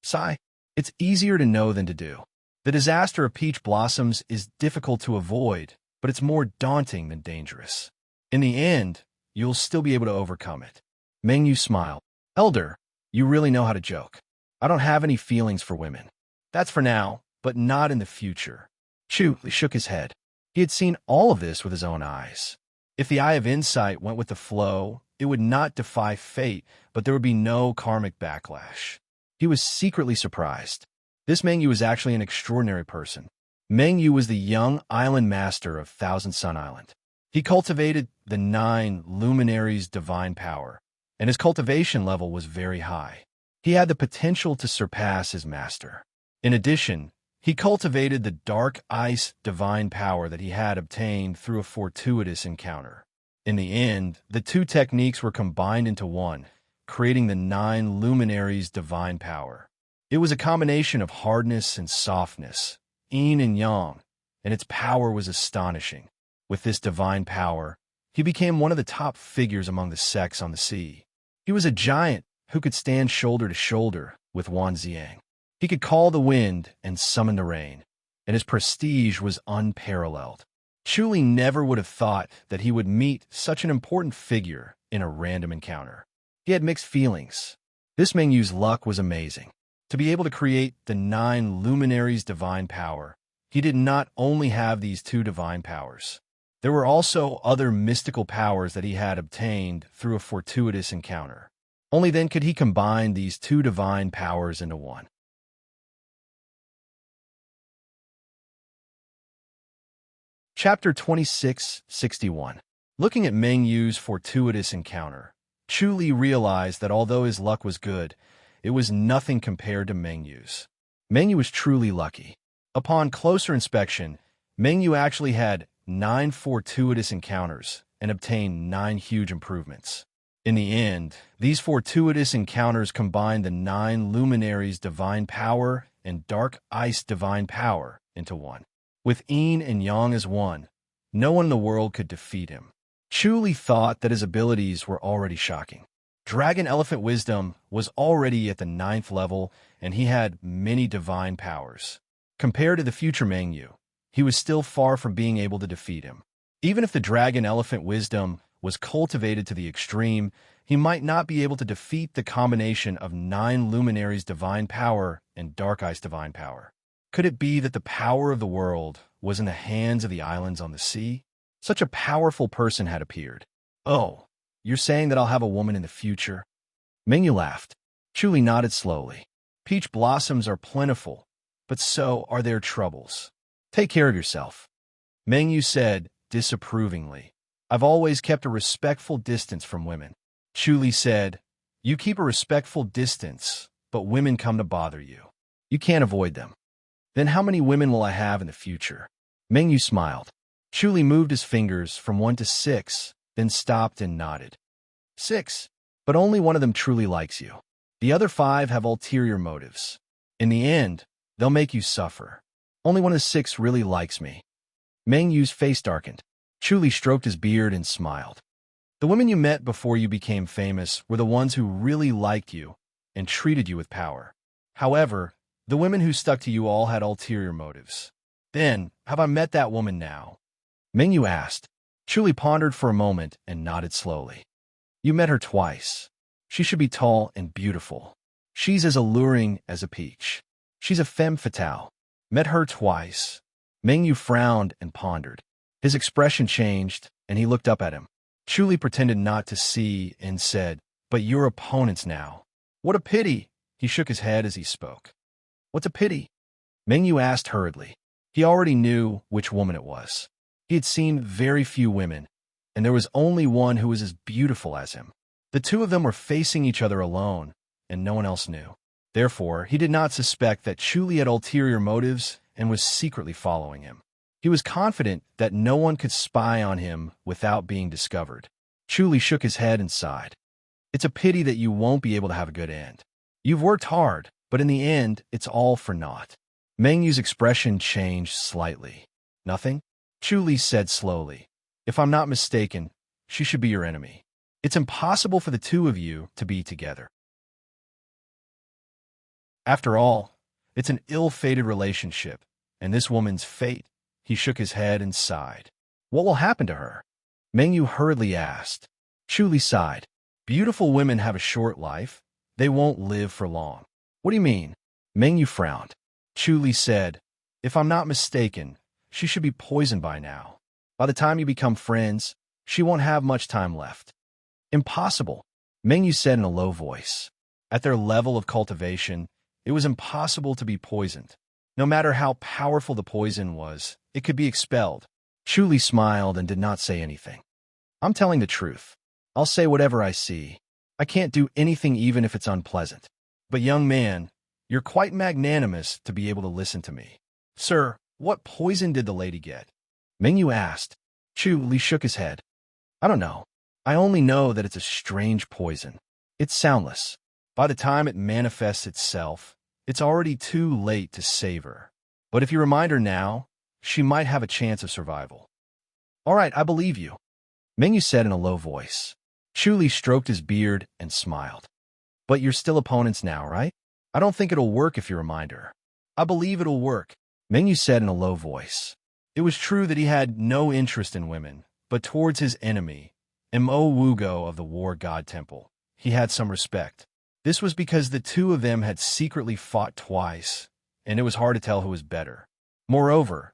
Sigh. It's easier to know than to do. The disaster of peach blossoms is difficult to avoid, but it's more daunting than dangerous. In the end, you'll still be able to overcome it. Mengyu smiled. Elder, you really know how to joke. I don't have any feelings for women. That's for now, but not in the future. Chuli shook his head. He had seen all of this with his own eyes. If the eye of insight went with the flow, it would not defy fate, but there would be no karmic backlash. He was secretly surprised. This Mengyu was actually an extraordinary person. Mengyu was the young island master of Thousand Sun Island. He cultivated the 9 luminaries' divine power, and his cultivation level was very high. He had the potential to surpass his master. In addition, he cultivated the dark ice divine power that he had obtained through a fortuitous encounter. In the end, the 2 techniques were combined into one, creating the 9 luminaries' divine power. It was a combination of hardness and softness, yin and yang, and its power was astonishing. With this divine power, he became one of the top figures among the sects on the sea. He was a giant who could stand shoulder to shoulder with Wan Xiang. He could call the wind and summon the rain, and his prestige was unparalleled. Chuli never would have thought that he would meet such an important figure in a random encounter. He had mixed feelings. This Mengyu's luck was amazing. To be able to create the 9 luminaries' divine power, he did not only have these 2 divine powers. There were also other mystical powers that he had obtained through a fortuitous encounter. Only then could he combine these 2 divine powers into one. Chapter 2661. Looking at Mengyu's fortuitous encounter, Chuli realized that although his luck was good, it was nothing compared to Mengyu's. Mengyu was truly lucky. Upon closer inspection, Mengyu actually had 9 fortuitous encounters and obtained 9 huge improvements. In the end, these fortuitous encounters combined the 9 luminaries' divine power and dark ice divine power into one. With yin and yang as one, no one in the world could defeat him. Chuli thought that his abilities were already shocking. Dragon Elephant Wisdom was already at the 9th level, and he had many divine powers. Compared to the future Mengyu, he was still far from being able to defeat him. Even if the Dragon Elephant Wisdom was cultivated to the extreme, he might not be able to defeat the combination of 9 luminaries' divine power and dark ice divine power. Could it be that the power of the world was in the hands of the islands on the sea? Such a powerful person had appeared. Oh, you're saying that I'll have a woman in the future? Mengyu laughed. Chuli nodded slowly. Peach blossoms are plentiful, but so are their troubles. Take care of yourself. Mengyu said disapprovingly. I've always kept a respectful distance from women. Chuli said, you keep a respectful distance, but women come to bother you. You can't avoid them. Then how many women will I have in the future? Mengyu smiled. Chuli moved his fingers from 1 to 6, then stopped and nodded. 6, but only one of them truly likes you. The other 5 have ulterior motives. In the end, they'll make you suffer. Only one of the 6 really likes me. Mengyu's face darkened. Chuli stroked his beard and smiled. The women you met before you became famous were the ones who really liked you and treated you with power. However, the women who stuck to you all had ulterior motives. Then, have I met that woman now? Mengyu asked. Chuli pondered for a moment and nodded slowly. You met her twice. She should be tall and beautiful. She's as alluring as a peach. She's a femme fatale. Met her twice. Mengyu frowned and pondered. His expression changed, and he looked up at him. Chuli pretended not to see and said, but your opponents now. What a pity! He shook his head as he spoke. What's a pity? Mengyu asked hurriedly. He already knew which woman it was. He had seen very few women, and there was only one who was as beautiful as him. The 2 of them were facing each other alone, and no one else knew. Therefore, he did not suspect that Chuli had ulterior motives and was secretly following him. He was confident that no one could spy on him without being discovered. Chuli shook his head and sighed. It's a pity that you won't be able to have a good end. You've worked hard, but in the end, it's all for naught. Meng Yu's expression changed slightly. Nothing? Chu Li said slowly. If I'm not mistaken, she should be your enemy. It's impossible for the two of you to be together. After all, it's an ill-fated relationship, and this woman's fate. He shook his head and sighed. What will happen to her? Meng Yu hurriedly asked. Chu Li sighed. Beautiful women have a short life. They won't live for long. What do you mean? Meng Yu frowned. Chu Li said, if I'm not mistaken, she should be poisoned by now. By the time you become friends, she won't have much time left. Impossible, Meng Yu said in a low voice. At their level of cultivation, it was impossible to be poisoned. No matter how powerful the poison was, it could be expelled. Chu Li smiled and did not say anything. I'm telling the truth. I'll say whatever I see. I can't do anything even if it's unpleasant. But young man, you're quite magnanimous to be able to listen to me. Sir, what poison did the lady get? Meng Yu asked. Chu Li shook his head. I don't know. I only know that it's a strange poison. It's soundless. By the time it manifests itself, it's already too late to save her. But if you remind her now, she might have a chance of survival. All right, I believe you, Meng Yu said in a low voice. Chu Li stroked his beard and smiled. But you're still opponents now, right? I don't think it'll work if you remind her. I believe it'll work, Meng Yu said in a low voice. It was true that he had no interest in women, but towards his enemy, Mo Wugo of the War God Temple, he had some respect. This was because the two of them had secretly fought twice, and it was hard to tell who was better. Moreover,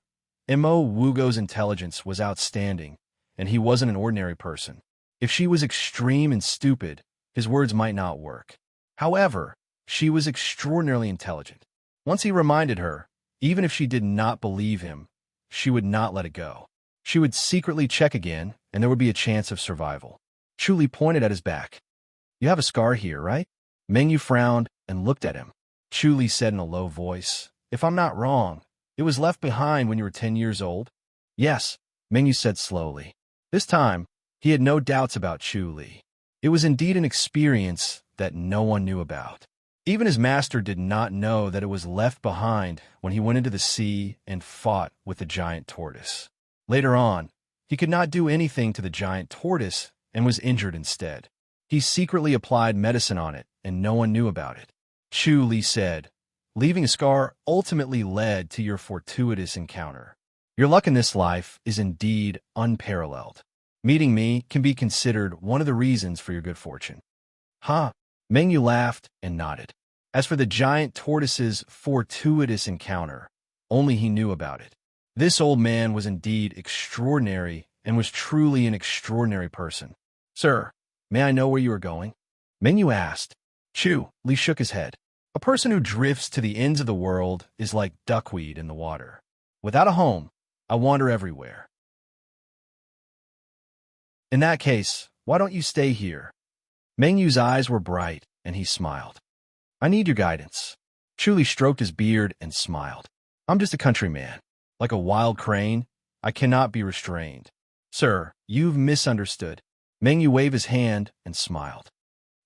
Mo Wugo's intelligence was outstanding, and he wasn't an ordinary person. If she was extreme and stupid, his words might not work. However, she was extraordinarily intelligent. Once he reminded her, even if she did not believe him, she would not let it go. She would secretly check again, and there would be a chance of survival. Chu Li pointed at his back. You have a scar here, right? Meng Yu frowned and looked at him. Chu Li said in a low voice, if I'm not wrong, it was left behind when you were 10 years old? Yes, Meng Yu said slowly. This time, he had no doubts about Chu Li. It was indeed an experience that no one knew about. Even his master did not know that it was left behind when he went into the sea and fought with the giant tortoise. Later on, he could not do anything to the giant tortoise and was injured instead. He secretly applied medicine on it, and no one knew about it. Chu Li said, leaving a scar ultimately led to your fortuitous encounter. Your luck in this life is indeed unparalleled. Meeting me can be considered one of the reasons for your good fortune. Huh? Meng Yu laughed and nodded. As for the giant tortoise's fortuitous encounter, only he knew about it. This old man was indeed extraordinary and was truly an extraordinary person. Sir, may I know where you are going? Meng Yu asked. Chu Li shook his head. A person who drifts to the ends of the world is like duckweed in the water. Without a home, I wander everywhere. In that case, why don't you stay here? Meng Yu's eyes were bright, and he smiled. I need your guidance. Chu Li stroked his beard and smiled. I'm just a countryman. Like a wild crane, I cannot be restrained. Sir, you've misunderstood. Meng Yu waved his hand and smiled.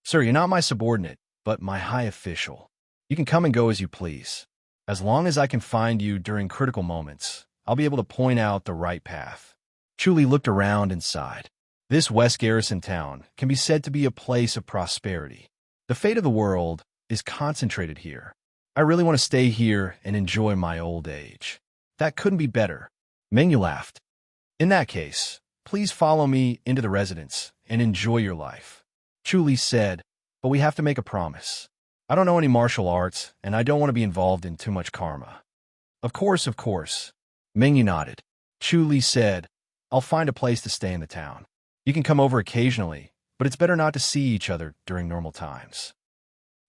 Sir, you're not my subordinate, but my high official. You can come and go as you please. As long as I can find you during critical moments, I'll be able to point out the right path. Chu Li looked around and sighed. This West Garrison town can be said to be a place of prosperity. The fate of the world is concentrated here. I really want to stay here and enjoy my old age. That couldn't be better. Meng Yu laughed. In that case, please follow me into the residence and enjoy your life. Chu Li said, but we have to make a promise. I don't know any martial arts, and I don't want to be involved in too much karma. Of course, of course. Meng Yu nodded. Chu Li said, I'll find a place to stay in the town. You can come over occasionally, but it's better not to see each other during normal times.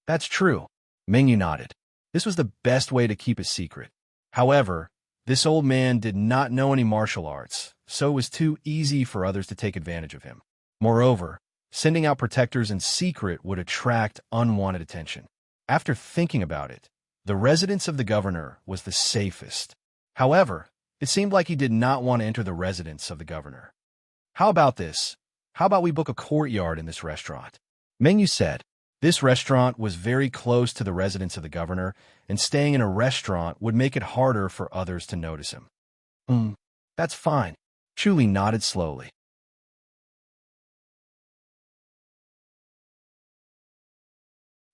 That's true. Meng Yu nodded. This was the best way to keep a secret. However, this old man did not know any martial arts, so it was too easy for others to take advantage of him. Moreover, sending out protectors in secret would attract unwanted attention. After thinking about it, the residence of the governor was the safest. However, it seemed like he did not want to enter the residence of the governor. How about this? How about we book a courtyard in this restaurant? Meng Yu said. This restaurant was very close to the residence of the governor, and staying in a restaurant would make it harder for others to notice him. That's fine. Chuli nodded slowly.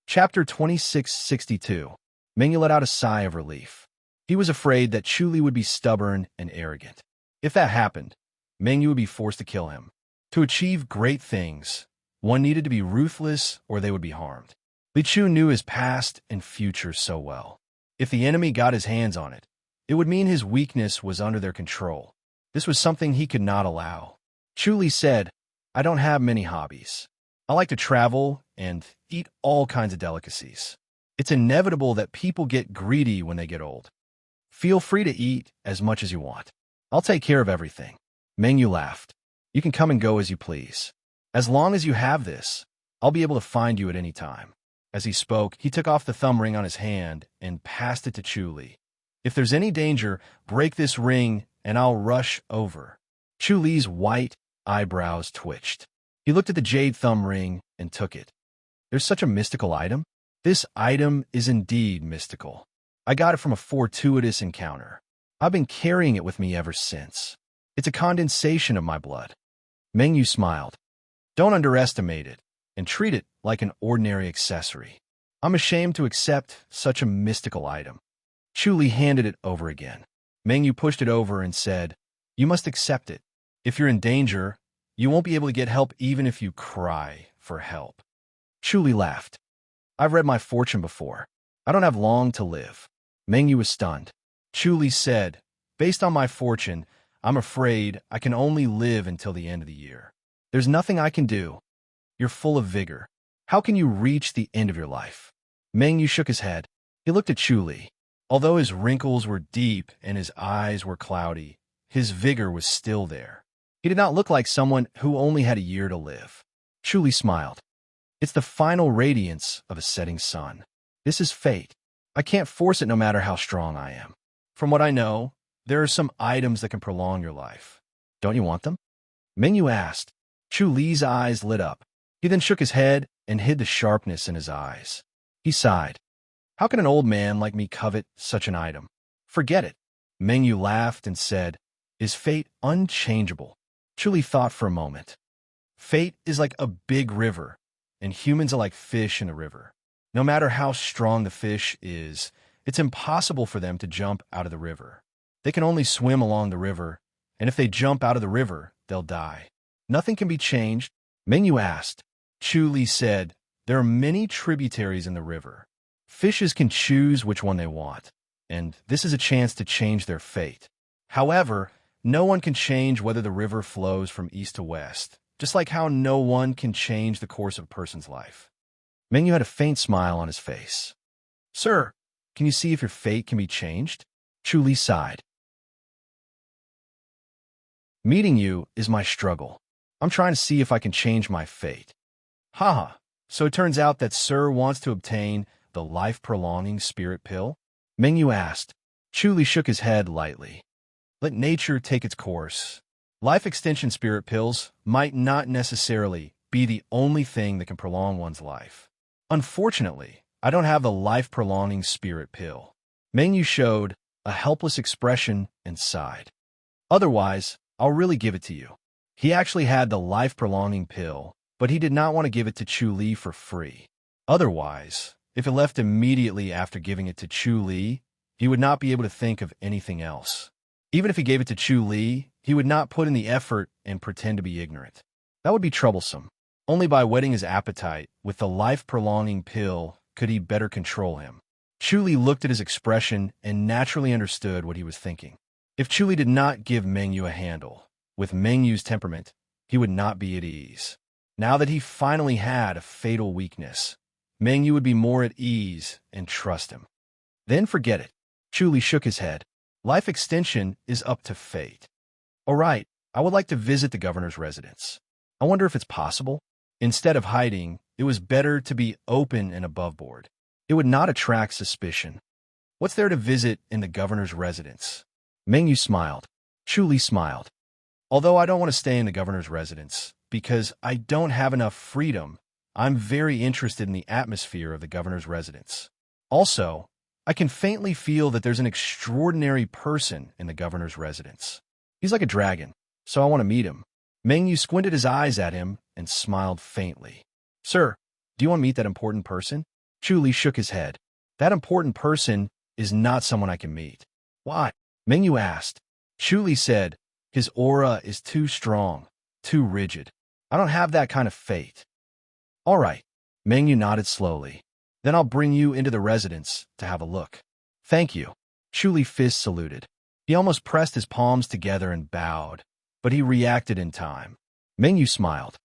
Chapter 2662. Mengyu let out a sigh of relief. He was afraid that Chuli would be stubborn and arrogant. If that happened, Mengyu would be forced to kill him. To achieve great things, one needed to be ruthless or they would be harmed. Li Chu knew his past and future so well. If the enemy got his hands on it, it would mean his weakness was under their control. This was something he could not allow. Chuli said, "I don't have many hobbies. I like to travel and eat all kinds of delicacies. It's inevitable that people get greedy when they get old. Feel free to eat as much as you want. I'll take care of everything." Mengyu laughed. "You can come and go as you please. As long as you have this, I'll be able to find you at any time." As he spoke, he took off the thumb ring on his hand and passed it to Chuli. "If there's any danger, break this ring and I'll rush over." Chuli's white eyebrows twitched. He looked at the jade thumb ring and took it. "There's such a mystical item?" "This item is indeed mystical. I got it from a fortuitous encounter. I've been carrying it with me ever since. It's a condensation of my blood." Mengyu smiled. "Don't underestimate it, and treat it like an ordinary accessory. I'm ashamed to accept such a mystical item." Chuli handed it over again. Mengyu pushed it over and said, "You must accept it. If you're in danger, you won't be able to get help even if you cry for help." Chuli laughed. "I've read my fortune before. I don't have long to live." Mengyu was stunned. Chuli said, "Based on my fortune, I'm afraid I can only live until the end of the year. There's nothing I can do. You're full of vigor. How can you reach the end of your life?" Mengyu shook his head. He looked at Chuli. Although his wrinkles were deep and his eyes were cloudy, his vigor was still there. He did not look like someone who only had a year to live. Chuli smiled. "It's the final radiance of a setting sun. This is fate. I can't force it no matter how strong I am. From what I know, there are some items that can prolong your life. Don't you want them?" Mengyu asked. Chuli's eyes lit up. He then shook his head and hid the sharpness in his eyes. He sighed. "How can an old man like me covet such an item? Forget it." Mengyu laughed and said, "Is fate unchangeable?" Chuli thought for a moment. "Fate is like a big river, and humans are like fish in the river. No matter how strong the fish is, it's impossible for them to jump out of the river. They can only swim along the river, and if they jump out of the river, they'll die. Nothing can be changed." Mengyu asked. Chuli said, "There are many tributaries in the river. Fishes can choose which one they want, and this is a chance to change their fate. However, no one can change whether the river flows from east to west, just like how no one can change the course of a person's life." Mengyu had a faint smile on his face. "Sir, can you see if your fate can be changed?" Chuli sighed. "Meeting you is my struggle. I'm trying to see if I can change my fate." "Haha, so it turns out that Sir wants to obtain the life-prolonging spirit pill?" Mengyu asked. Chuli shook his head lightly. "Let nature take its course. Life extension spirit pills might not necessarily be the only thing that can prolong one's life. Unfortunately, I don't have the life-prolonging spirit pill." Mengyu showed a helpless expression and sighed. "Otherwise, I'll really give it to you." He actually had the life-prolonging pill, but he did not want to give it to Chuli for free. Otherwise, if it left immediately after giving it to Chuli, he would not be able to think of anything else. Even if he gave it to Chuli, he would not put in the effort and pretend to be ignorant. That would be troublesome. Only by whetting his appetite with the life-prolonging pill could he better control him. Chuli looked at his expression and naturally understood what he was thinking. If Chuli did not give Mengyu a handle, with Mengyu's temperament, he would not be at ease. Now that he finally had a fatal weakness, Mengyu would be more at ease and trust him. Then forget it. Chuli shook his head. Life extension is up to fate. "All right, I would like to visit the governor's residence. I wonder if it's possible." Instead of hiding, it was better to be open and above board. It would not attract suspicion. "What's there to visit in the governor's residence?" Mengyu smiled. Chuli smiled. "Although I don't want to stay in the governor's residence, because I don't have enough freedom, I'm very interested in the atmosphere of the governor's residence. Also, I can faintly feel that there's an extraordinary person in the governor's residence. He's like a dragon, so I want to meet him. Mengyu squinted his eyes at him and smiled faintly. Sir, do you want to meet that important person? Chu Li shook his head. That important person is not someone I can meet. Why? Mengyu asked. Chu Li said, his aura is too strong, too rigid. I don't have that kind of fate. All right. Mengyu nodded slowly. Then I'll bring you into the residence to have a look. Thank you. Chu Li fist saluted. He almost pressed his palms together and bowed, but he reacted in time. Mengyu smiled.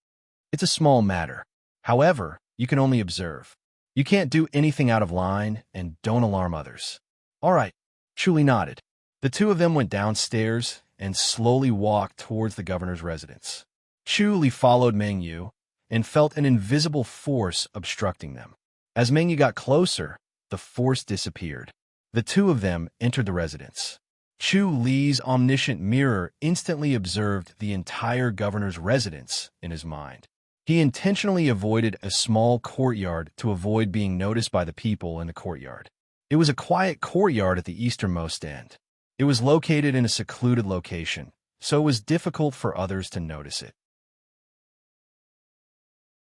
It's a small matter. However, you can only observe. You can't do anything out of line, and don't alarm others. All right. Chu Li nodded. The two of them went downstairs and slowly walked towards the governor's residence. Chu Li followed Mengyu and felt an invisible force obstructing them. As Mengyu got closer, the force disappeared. The two of them entered the residence. Chu Li's omniscient mirror instantly observed the entire governor's residence in his mind. He intentionally avoided a small courtyard to avoid being noticed by the people in the courtyard. It was a quiet courtyard at the easternmost end. It was located in a secluded location, so it was difficult for others to notice it.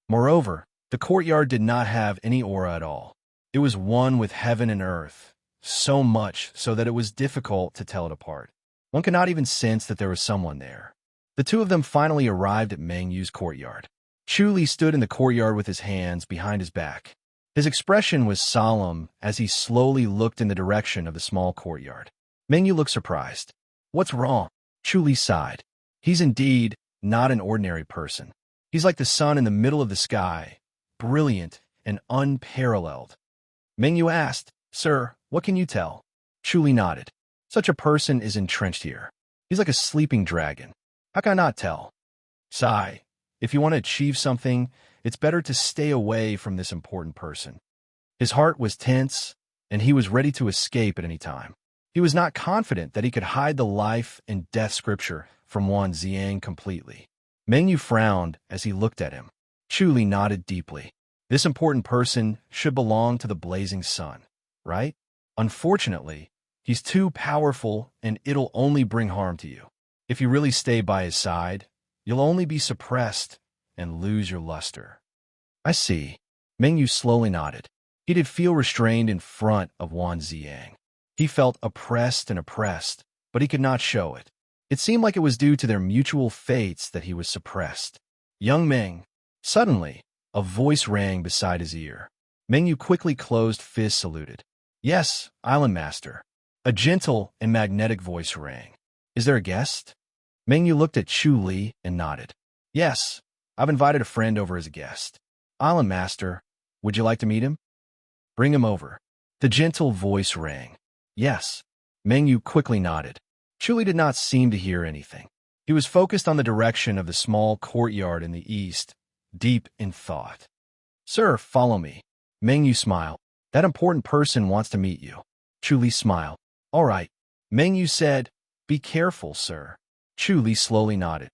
Moreover, the courtyard did not have any aura at all. It was one with heaven and earth, so much so that it was difficult to tell it apart. One could not even sense that there was someone there. The two of them finally arrived at Mengyu's courtyard. Chu Li stood in the courtyard with his hands behind his back. His expression was solemn as he slowly looked in the direction of the small courtyard. Mengyu looked surprised. What's wrong? Chu Li sighed. He's indeed not an ordinary person. He's like the sun in the middle of the sky, brilliant and unparalleled. Mengyu asked, Sir, what can you tell? Chu Li nodded. Such a person is entrenched here. He's like a sleeping dragon. How can I not tell? Sigh. If you want to achieve something, it's better to stay away from this important person. His heart was tense, and he was ready to escape at any time. He was not confident that he could hide the life and death scripture from Wan Xiang completely. Mengyu frowned as he looked at him. Chu Li nodded deeply. This important person should belong to the blazing sun, right? Unfortunately, he's too powerful and it'll only bring harm to you. If you really stay by his side, you'll only be suppressed and lose your luster. I see. Mengyu slowly nodded. He did feel restrained in front of Wan Xiang. He felt oppressed, but he could not show it. It seemed like it was due to their mutual fates that he was suppressed. Young Meng. Suddenly, a voice rang beside his ear. Mengyu quickly closed fist saluted. Yes, Island Master. A gentle and magnetic voice rang. Is there a guest? Mengyu looked at Chu Li and nodded. Yes, I've invited a friend over as a guest. Island Master, would you like to meet him? Bring him over. The gentle voice rang. Yes. Mengyu quickly nodded. Chu Li did not seem to hear anything. He was focused on the direction of the small courtyard in the east, deep in thought. Sir, follow me. Mengyu smiled. That important person wants to meet you. Chu Li smiled. All right. Mengyu said, Be careful, sir. Chu Li slowly nodded.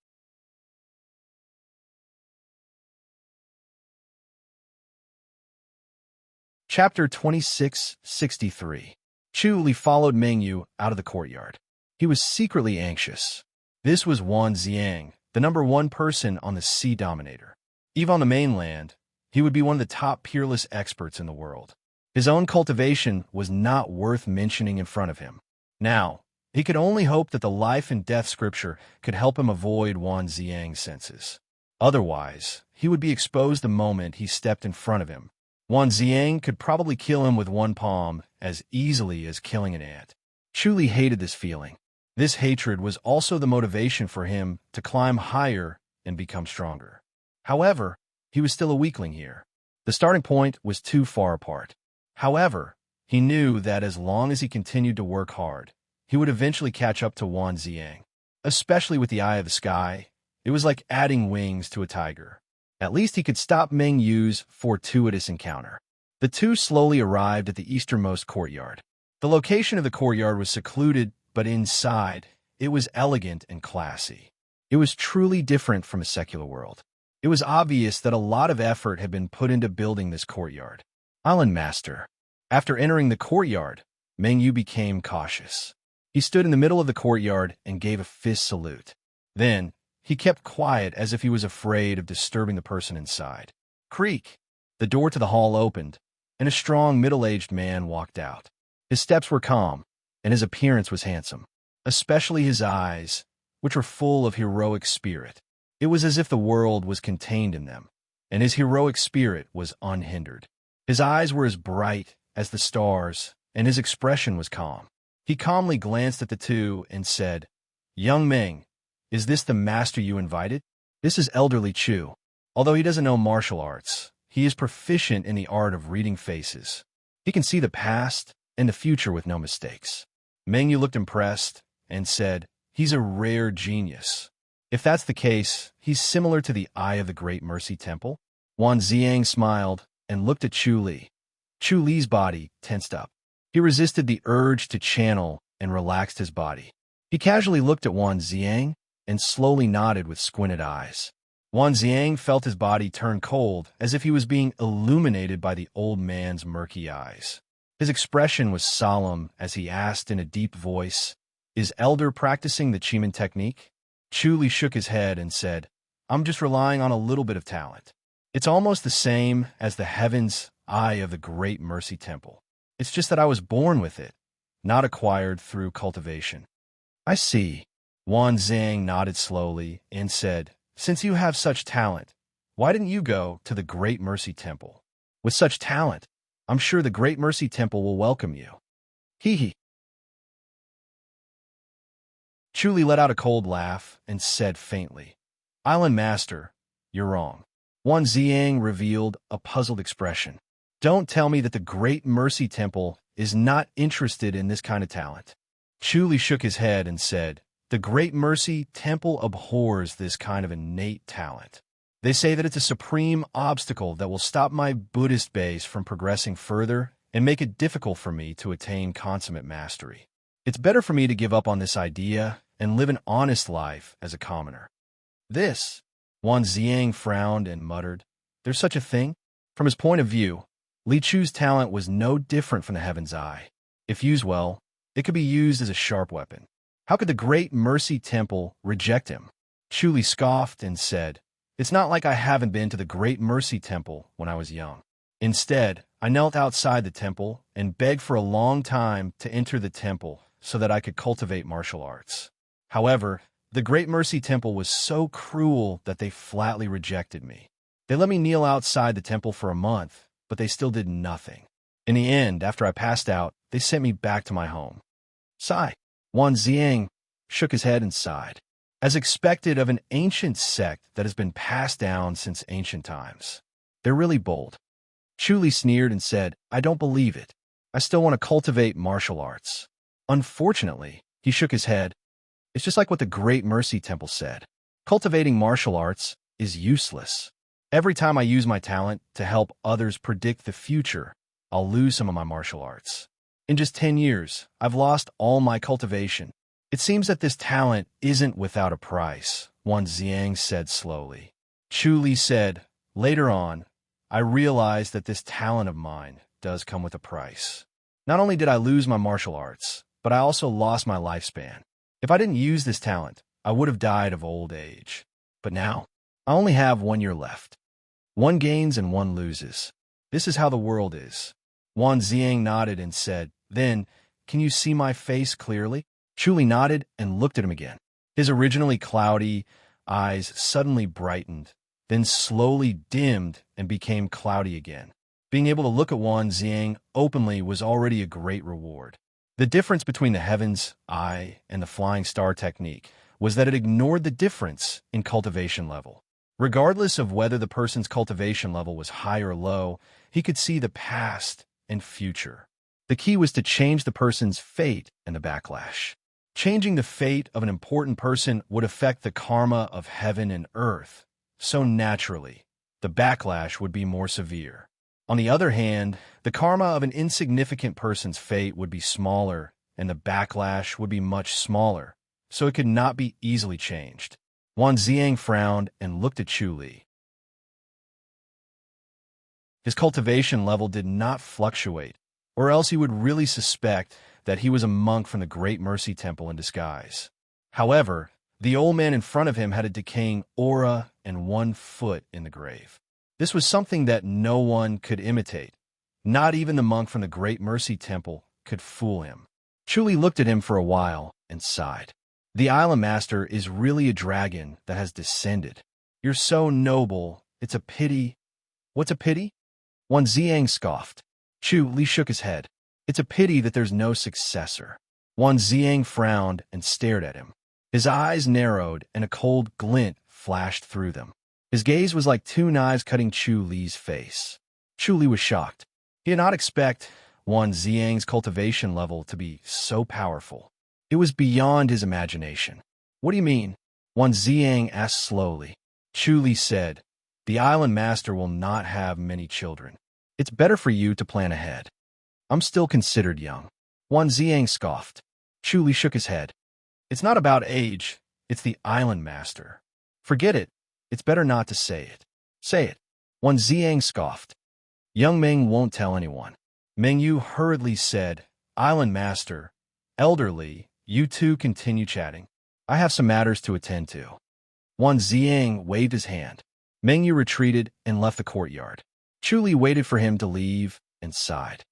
Chapter 2663. Chu Li followed Mengyu out of the courtyard. He was secretly anxious. This was Wan Xiang, the #1 person on the Sea Dominator. Even on the mainland, he would be one of the top peerless experts in the world. His own cultivation was not worth mentioning in front of him. Now, he could only hope that the life and death scripture could help him avoid Wan Xiang's senses. Otherwise, he would be exposed the moment he stepped in front of him. Wan Xiang could probably kill him with one palm as easily as killing an ant. Chu Li hated this feeling. This hatred was also the motivation for him to climb higher and become stronger. However, he was still a weakling here. The starting point was too far apart. However, he knew that as long as he continued to work hard, he would eventually catch up to Wan Xiang. Especially with the Eye of the Sky, it was like adding wings to a tiger. At least he could stop Mengyu's fortuitous encounter. The two slowly arrived at the easternmost courtyard. The location of the courtyard was secluded, but inside, it was elegant and classy. It was truly different from a secular world. It was obvious that a lot of effort had been put into building this courtyard. Island Master. After entering the courtyard, Meng Yu became cautious. He stood in the middle of the courtyard and gave a fist salute. Then, he kept quiet as if he was afraid of disturbing the person inside. Creak! The door to the hall opened, and a strong middle-aged man walked out. His steps were calm, and his appearance was handsome, especially his eyes, which were full of heroic spirit. It was as if the world was contained in them, and his heroic spirit was unhindered. His eyes were as bright as the stars, and his expression was calm. He calmly glanced at the two and said, "Young Meng, is this the master you invited?" This is elderly Chu. Although he doesn't know martial arts, he is proficient in the art of reading faces. He can see the past and the future with no mistakes. Meng Yu looked impressed and said, "He's a rare genius. If that's the case, he's similar to the Eye of the Great Mercy Temple." Wan Ziang smiled and looked at Chu Li. Chu Li's body tensed up. He resisted the urge to channel and relaxed his body. He casually looked at Wan Ziang and slowly nodded with squinted eyes. Wan Ziang felt his body turn cold, as if he was being illuminated by the old man's murky eyes. His expression was solemn as he asked in a deep voice, "Is Elder practicing the Chiman technique?" Chu Li shook his head and said, "I'm just relying on a little bit of talent. It's almost the same as the Heaven's Eye of the Great Mercy Temple. It's just that I was born with it, not acquired through cultivation." "I see." Wan Zhang nodded slowly and said, "Since you have such talent, why didn't you go to the Great Mercy Temple? With such talent, I'm sure the Great Mercy Temple will welcome you." Hee hee. Chu Li let out a cold laugh and said faintly, "Island Master, you're wrong." Wan Ziang revealed a puzzled expression. "Don't tell me that the Great Mercy Temple is not interested in this kind of talent." Chu Li shook his head and said, "The Great Mercy Temple abhors this kind of innate talent. They say that it's a supreme obstacle that will stop my Buddhist base from progressing further and make it difficult for me to attain consummate mastery. It's better for me to give up on this idea and live an honest life as a commoner." "This," Wan Ziang frowned and muttered, "there's such a thing?" From his point of view, Li Chu's talent was no different from the Heaven's Eye. If used well, it could be used as a sharp weapon. How could the Great Mercy Temple reject him? Chu Li scoffed and said, "It's not like I haven't been to the Great Mercy Temple when I was young. Instead, I knelt outside the temple and begged for a long time to enter the temple so that I could cultivate martial arts. However, the Great Mercy Temple was so cruel that they flatly rejected me. They let me kneel outside the temple for a month, but they still did nothing. In the end, after I passed out, they sent me back to my home." Sigh. Wan Ziang shook his head and sighed. As expected of an ancient sect that has been passed down since ancient times. They're really bold. Chu Li sneered and said, "I don't believe it. I still want to cultivate martial arts." Unfortunately, he shook his head. "It's just like what the Great Mercy Temple said. Cultivating martial arts is useless. Every time I use my talent to help others predict the future, I'll lose some of my martial arts. In just 10 years, I've lost all my cultivation. It seems that this talent isn't without a price," Wan Ziang said slowly. Chu Li said, "Later on, I realized that this talent of mine does come with a price. Not only did I lose my martial arts, but I also lost my lifespan. If I didn't use this talent, I would have died of old age. But now, I only have 1 year left. One gains and one loses. This is how the world is." Wan Ziang nodded and said, "Then, can you see my face clearly?" Chu Li nodded and looked at him again. His originally cloudy eyes suddenly brightened, then slowly dimmed and became cloudy again. Being able to look at Wan Ziang openly was already a great reward. The difference between the Heaven's Eye and the Flying Star technique was that it ignored the difference in cultivation level. Regardless of whether the person's cultivation level was high or low, he could see the past and future. The key was to change the person's fate and the backlash. Changing the fate of an important person would affect the karma of heaven and earth, so naturally, the backlash would be more severe. On the other hand, the karma of an insignificant person's fate would be smaller, and the backlash would be much smaller, so it could not be easily changed. Wan Ziang frowned and looked at Chu Li. His cultivation level did not fluctuate, or else he would really suspect that he was a monk from the Great Mercy Temple in disguise. However, the old man in front of him had a decaying aura and 1 foot in the grave. This was something that no one could imitate. Not even the monk from the Great Mercy Temple could fool him. Chuli looked at him for a while and sighed. The Island Master is really a dragon that has descended. You're so noble, it's a pity. What's a pity? Wan Ziang scoffed. Chu Li shook his head. It's a pity that there's no successor. Wan Ziang frowned and stared at him. His eyes narrowed and a cold glint flashed through them. His gaze was like 2 knives cutting Chu Li's face. Chu Li was shocked. He did not expect Wan Ziang's cultivation level to be so powerful. It was beyond his imagination. What do you mean? Wan Ziang asked slowly. Chu Li said, the Island Master will not have many children. It's better for you to plan ahead. I'm still considered young. Wan Ziang scoffed. Chu Li shook his head. It's not about age, it's the Island Master. Forget it. It's better not to say it. Say it. Wan Ziang scoffed. Young Meng won't tell anyone. Meng Yu hurriedly said, Island Master, elderly, you two continue chatting. I have some matters to attend to. Wan Ziang waved his hand. Meng Yu retreated and left the courtyard. Chu Li waited for him to leave and sighed.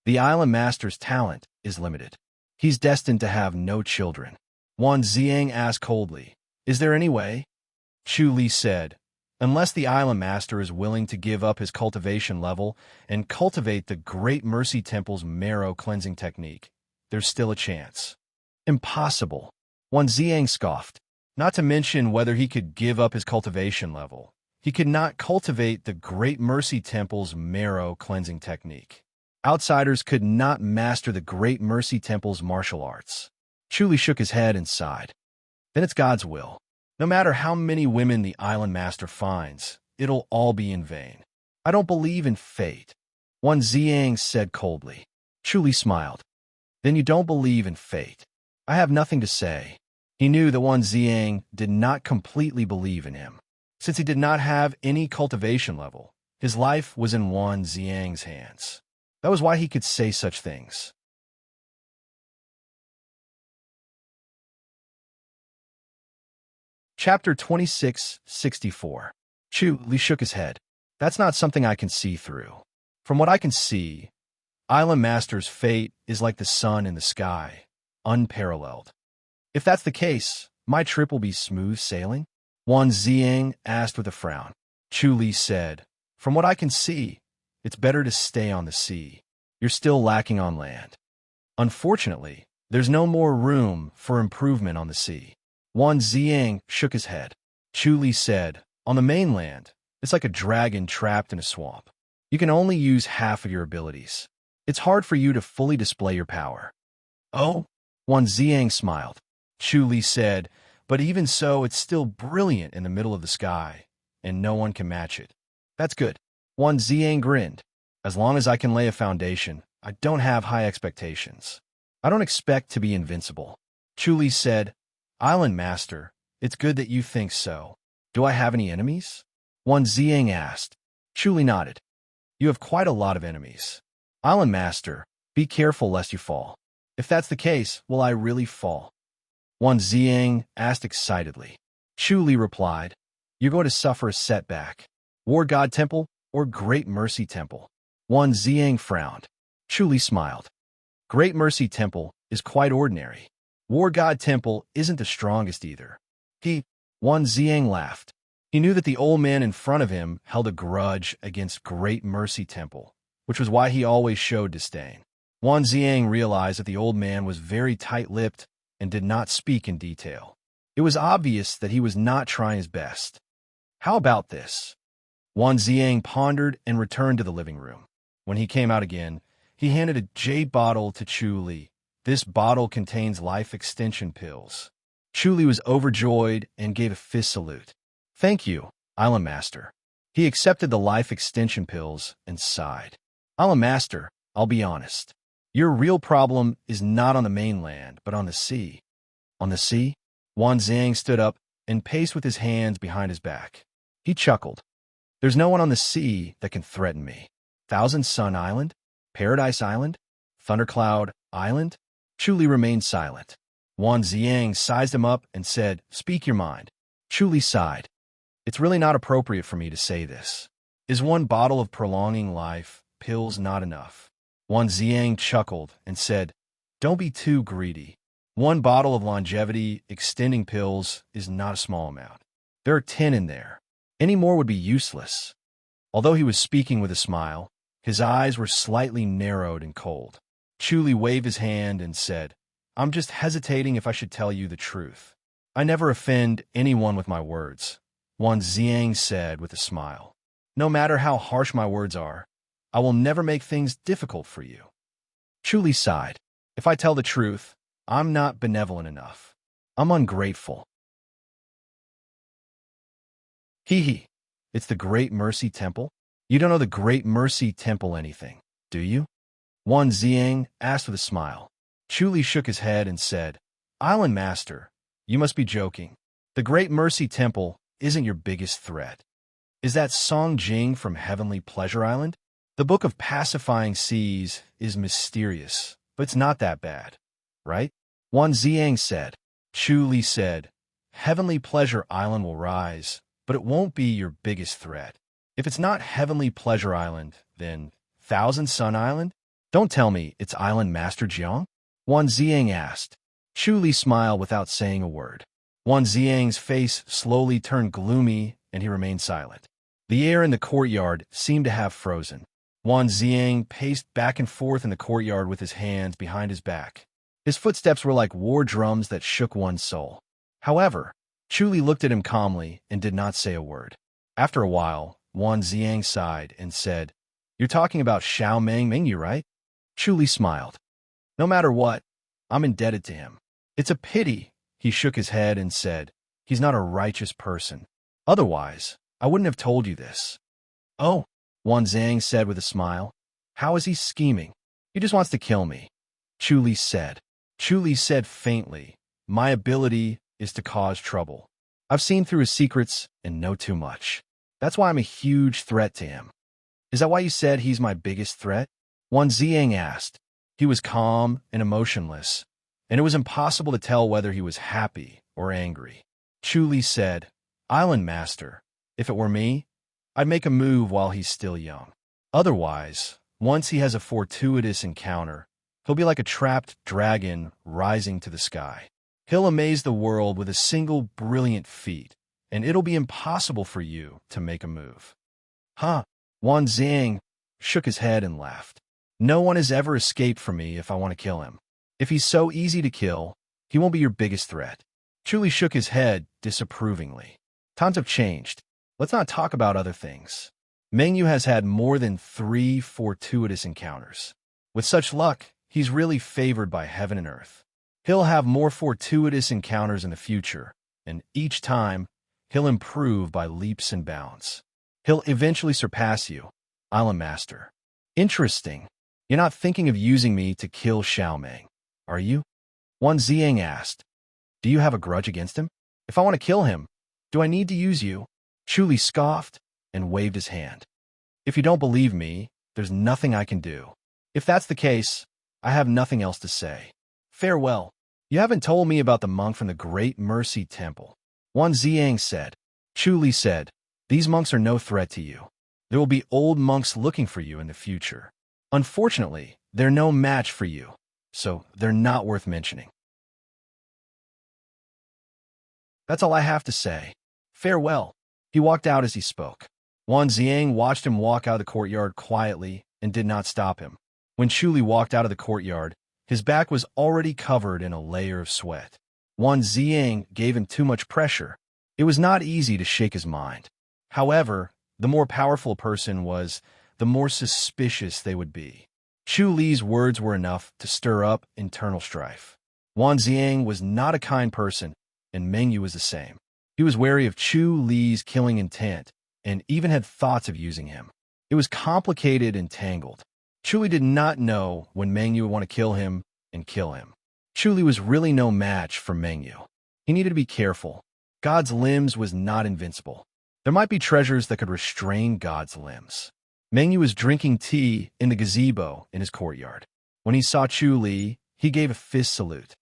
The Island Master's talent is limited. He's destined to have no children. Wan Ziang asked coldly, is there any way? Chu Li said, unless the Island Master is willing to give up his cultivation level and cultivate the Great Mercy Temple's marrow cleansing technique, there's still a chance. Impossible. Wan Ziang scoffed. Not to mention whether he could give up his cultivation level. He could not cultivate the Great Mercy Temple's marrow cleansing technique. Outsiders could not master the Great Mercy Temple's martial arts. Chu Li shook his head and sighed. Then it's God's will. No matter how many women the Island Master finds, it'll all be in vain. I don't believe in fate. Wan Ziang said coldly. Chu Li smiled. Then you don't believe in fate. I have nothing to say. He knew that Wan Ziang did not completely believe in him. Since he did not have any cultivation level, his life was in Wan Ziang's hands. That was why he could say such things. Chapter 2664. Chu Li shook his head. That's not something I can see through. From what I can see, Island Master's fate is like the sun in the sky, unparalleled. If that's the case, my trip will be smooth sailing? Wan Ziang asked with a frown. Chu Li said, from what I can see, it's better to stay on the sea. You're still lacking on land. Unfortunately, there's no more room for improvement on the sea. Wan Ziang shook his head. Chu Li said, on the mainland, it's like a dragon trapped in a swamp. You can only use half of your abilities. It's hard for you to fully display your power. Oh? Wan Ziang smiled. Chu Li said, but even so, it's still brilliant in the middle of the sky, and no one can match it. That's good. Wan Ziang grinned. As long as I can lay a foundation, I don't have high expectations. I don't expect to be invincible. Chu Li said, Island Master, it's good that you think so. Do I have any enemies? Wan Ziang asked. Chu Li nodded. You have quite a lot of enemies. Island Master, be careful lest you fall. If that's the case, will I really fall? Wan Ziang asked excitedly. Chu Li replied, you're going to suffer a setback. War God Temple or Great Mercy Temple? Wan Ziang frowned. Chu Li smiled. Great Mercy Temple is quite ordinary. War God Temple isn't the strongest either. Wan Ziang laughed. He knew that the old man in front of him held a grudge against Great Mercy Temple, which was why he always showed disdain. Wan Ziang realized that the old man was very tight-lipped and did not speak in detail. It was obvious that he was not trying his best. How about this? Wan Ziang pondered and returned to the living room. When he came out again, he handed a jade bottle to Chu Li. This bottle contains life extension pills. Chu Li was overjoyed and gave a fist salute. Thank you, Island Master. He accepted the life extension pills and sighed. Island Master, I'll be honest. Your real problem is not on the mainland, but on the sea. On the sea? Wan Ziang stood up and paced with his hands behind his back. He chuckled. There's no one on the sea that can threaten me. Thousand Sun Island? Paradise Island? Thundercloud Island? Chu Li remained silent. Wan Ziang sized him up and said, "Speak your mind." Chu Li sighed. "It's really not appropriate for me to say this. Is one bottle of prolonging life pills not enough?" Wan Ziang chuckled and said, "Don't be too greedy. One bottle of longevity extending pills is not a small amount. There are 10 in there. Any more would be useless." Although he was speaking with a smile, his eyes were slightly narrowed and cold. Chu Li waved his hand and said, "I'm just hesitating if I should tell you the truth. I never offend anyone with my words," Wan Ziang said with a smile. "No matter how harsh my words are, I will never make things difficult for you." Chu Li sighed. "If I tell the truth, I'm not benevolent enough. I'm ungrateful." Hee hee. It's the Great Mercy Temple? You don't know the Great Mercy Temple anything, do you? Wan Ziang asked with a smile. Chu Li shook his head and said, "Island Master, you must be joking. The Great Mercy Temple isn't your biggest threat. Is that Song Jing from Heavenly Pleasure Island? The Book of Pacifying Seas is mysterious, but it's not that bad, right?" Wan Ziang said. Chu Li said, "Heavenly Pleasure Island will rise, but it won't be your biggest threat. If it's not Heavenly Pleasure Island, then Thousand Sun Island? Don't tell me it's Island Master Jiang?" Wan Ziang asked. Chu Li smiled without saying a word. Wan Ziang's face slowly turned gloomy, and he remained silent. The air in the courtyard seemed to have frozen. Wan Ziang paced back and forth in the courtyard with his hands behind his back. His footsteps were like war drums that shook one's soul. However, Chu Li looked at him calmly and did not say a word. After a while, Wan Ziang sighed and said, "You're talking about Xiao Mengyu, right?" Chu Li smiled. "No matter what, I'm indebted to him. It's a pity," he shook his head and said, "he's not a righteous person. Otherwise, I wouldn't have told you this." "Oh," Wan Ziang said with a smile. "How is he scheming?" "He just wants to kill me," Chu Li said. Chu Li said faintly, "My ability is to cause trouble. I've seen through his secrets and know too much. That's why I'm a huge threat to him." "Is that why you said he's my biggest threat?" Wan Ziang asked. He was calm and emotionless, and it was impossible to tell whether he was happy or angry. Chu Li said, "Island Master, if it were me, I'd make a move while he's still young. Otherwise, once he has a fortuitous encounter, he'll be like a trapped dragon rising to the sky. He'll amaze the world with a single brilliant feat, and it'll be impossible for you to make a move." "Huh?" Wan Ziang shook his head and laughed. "No one has ever escaped from me if I want to kill him. If he's so easy to kill, he won't be your biggest threat." Chu Li shook his head disapprovingly. "Times have changed. Let's not talk about other things. Mengyu has had more than 3 fortuitous encounters. With such luck, he's really favored by heaven and earth. He'll have more fortuitous encounters in the future, and each time, he'll improve by leaps and bounds. He'll eventually surpass you, Island Master." "Interesting. You're not thinking of using me to kill Xiaomeng, are you?" Wan Ziang asked. "Do you have a grudge against him? If I want to kill him, do I need to use you?" Chu Li scoffed and waved his hand. "If you don't believe me, there's nothing I can do. If that's the case, I have nothing else to say. Farewell." "You haven't told me about the monk from the Great Mercy Temple," Wan Ziang said. Chu Li said, "These monks are no threat to you. There will be old monks looking for you in the future. Unfortunately, they're no match for you, so they're not worth mentioning. That's all I have to say. Farewell." He walked out as he spoke. Wan Ziang watched him walk out of the courtyard quietly and did not stop him. When Chu Li walked out of the courtyard, his back was already covered in a layer of sweat. Wan Ziang gave him too much pressure. It was not easy to shake his mind. However, the more powerful a person was, the more suspicious they would be. Chu Li's words were enough to stir up internal strife. Wan Ziang was not a kind person, and Mengyu was the same. He was wary of Chu Li's killing intent, and even had thoughts of using him. It was complicated and tangled. Chu Li did not know when Mengyu would want to kill him and kill him. Chu Li was really no match for Mengyu. He needed to be careful. God's limbs was not invincible. There might be treasures that could restrain God's limbs. Mengyu was drinking tea in the gazebo in his courtyard. When he saw Chu Li, he gave a fist salute.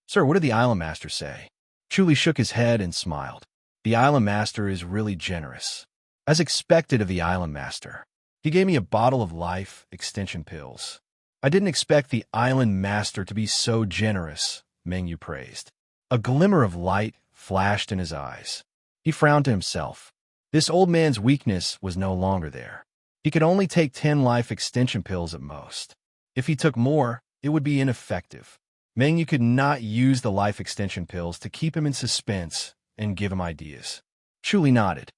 "Sir, what did the island master say?" Chu Li shook his head and smiled. "The island master is really generous. As expected of the island master. He gave me a bottle of life extension pills. I didn't expect the island master to be so generous," Mengyu praised. A glimmer of light flashed in his eyes. He frowned to himself. This old man's weakness was no longer there. He could only take 10 life extension pills at most. If he took more, it would be ineffective. Mengyu could not use the life extension pills to keep him in suspense and give him ideas. Chu Li nodded.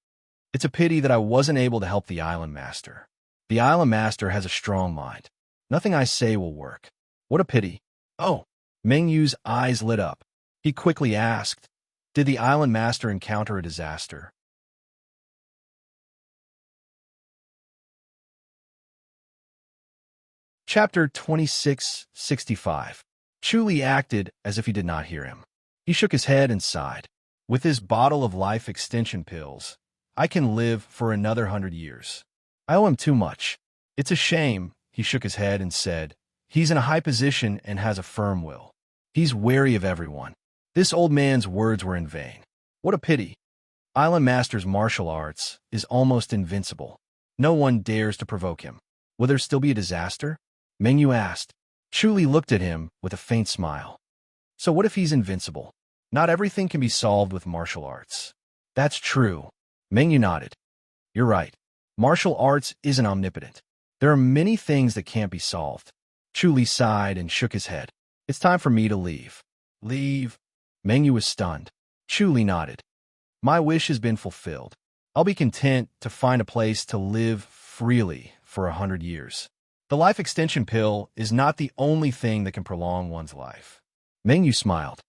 "It's a pity that I wasn't able to help the island master. The island master has a strong mind. Nothing I say will work." "What a pity." "Oh." Mengyu's eyes lit up. He quickly asked, "Did the island master encounter a disaster?" Chapter 2665. Chu Li acted as if he did not hear him. He shook his head and sighed. "With this bottle of life extension pills, I can live for another 100 years. I owe him too much. It's a shame," he shook his head and said. "He's in a high position and has a firm will. He's wary of everyone." This old man's words were in vain. What a pity. Island Master's martial arts is almost invincible. No one dares to provoke him. Will there still be a disaster? Mengyu asked. Chu Li looked at him with a faint smile. So what if he's invincible? Not everything can be solved with martial arts. That's true. Mengyu nodded. You're right. Martial arts isn't omnipotent. There are many things that can't be solved. Chu Li sighed and shook his head. It's time for me to leave. Leave? Mengyu was stunned. Chu Li nodded. My wish has been fulfilled. I'll be content to find a place to live freely for 100 years. The life extension pill is not the only thing that can prolong one's life. Mengyu smiled.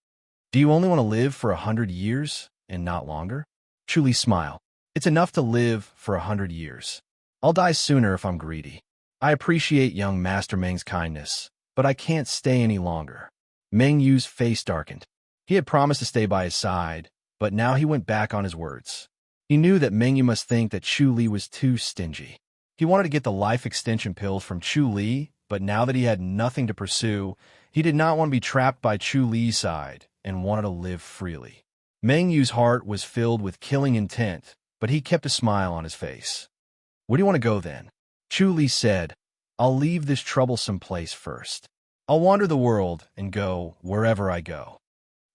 Do you only want to live for 100 years and not longer? Chu Li smiled. It's enough to live for 100 years. I'll die sooner if I'm greedy. I appreciate young Master Meng's kindness, but I can't stay any longer. Mengyu's face darkened. He had promised to stay by his side, but now he went back on his words. He knew that Mengyu must think that Chu Li was too stingy. He wanted to get the life extension pills from Chu Li, but now that he had nothing to pursue, he did not want to be trapped by Chu Li's side and wanted to live freely. Mengyu's heart was filled with killing intent, but he kept a smile on his face. Where do you want to go then? Chu Li said, I'll leave this troublesome place first. I'll wander the world and go wherever I go.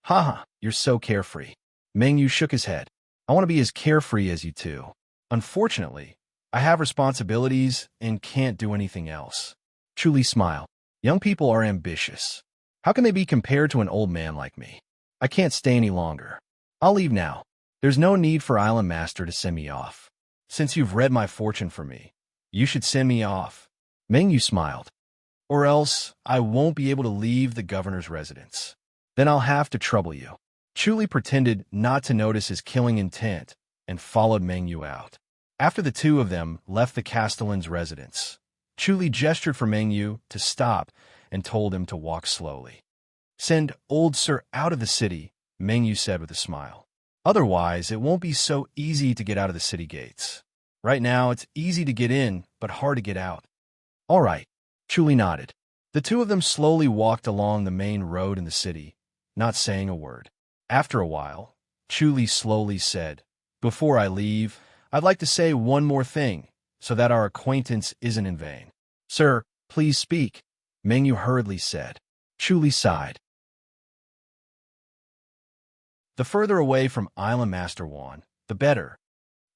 Haha, you're so carefree. Mengyu shook his head. I want to be as carefree as you two. Unfortunately, I have responsibilities and can't do anything else. Chu Li smiled. Young people are ambitious. How can they be compared to an old man like me? I can't stay any longer. I'll leave now. There's no need for Island Master to send me off. Since you've read my fortune for me, you should send me off. Mengyu smiled. Or else I won't be able to leave the governor's residence. Then I'll have to trouble you. Chu Li pretended not to notice his killing intent and followed Mengyu out. After the two of them left the castellan's residence, Chu Li gestured for Mengyu to stop and told him to walk slowly. Send old sir out of the city, Mengyu said with a smile. Otherwise, it won't be so easy to get out of the city gates. Right now, it's easy to get in, but hard to get out. All right, Chu Li nodded. The two of them slowly walked along the main road in the city, not saying a word. After a while, Chu Li slowly said, Before I leave, I'd like to say one more thing, so that our acquaintance isn't in vain. Sir, please speak, Mengyu hurriedly said. Chu Li sighed. The further away from Island Master Wan, the better.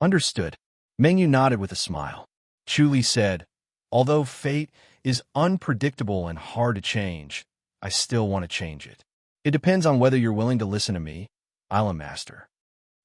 Understood. Mengyu nodded with a smile. Chu Li said, Although fate is unpredictable and hard to change, I still want to change it. It depends on whether you're willing to listen to me, Island Master.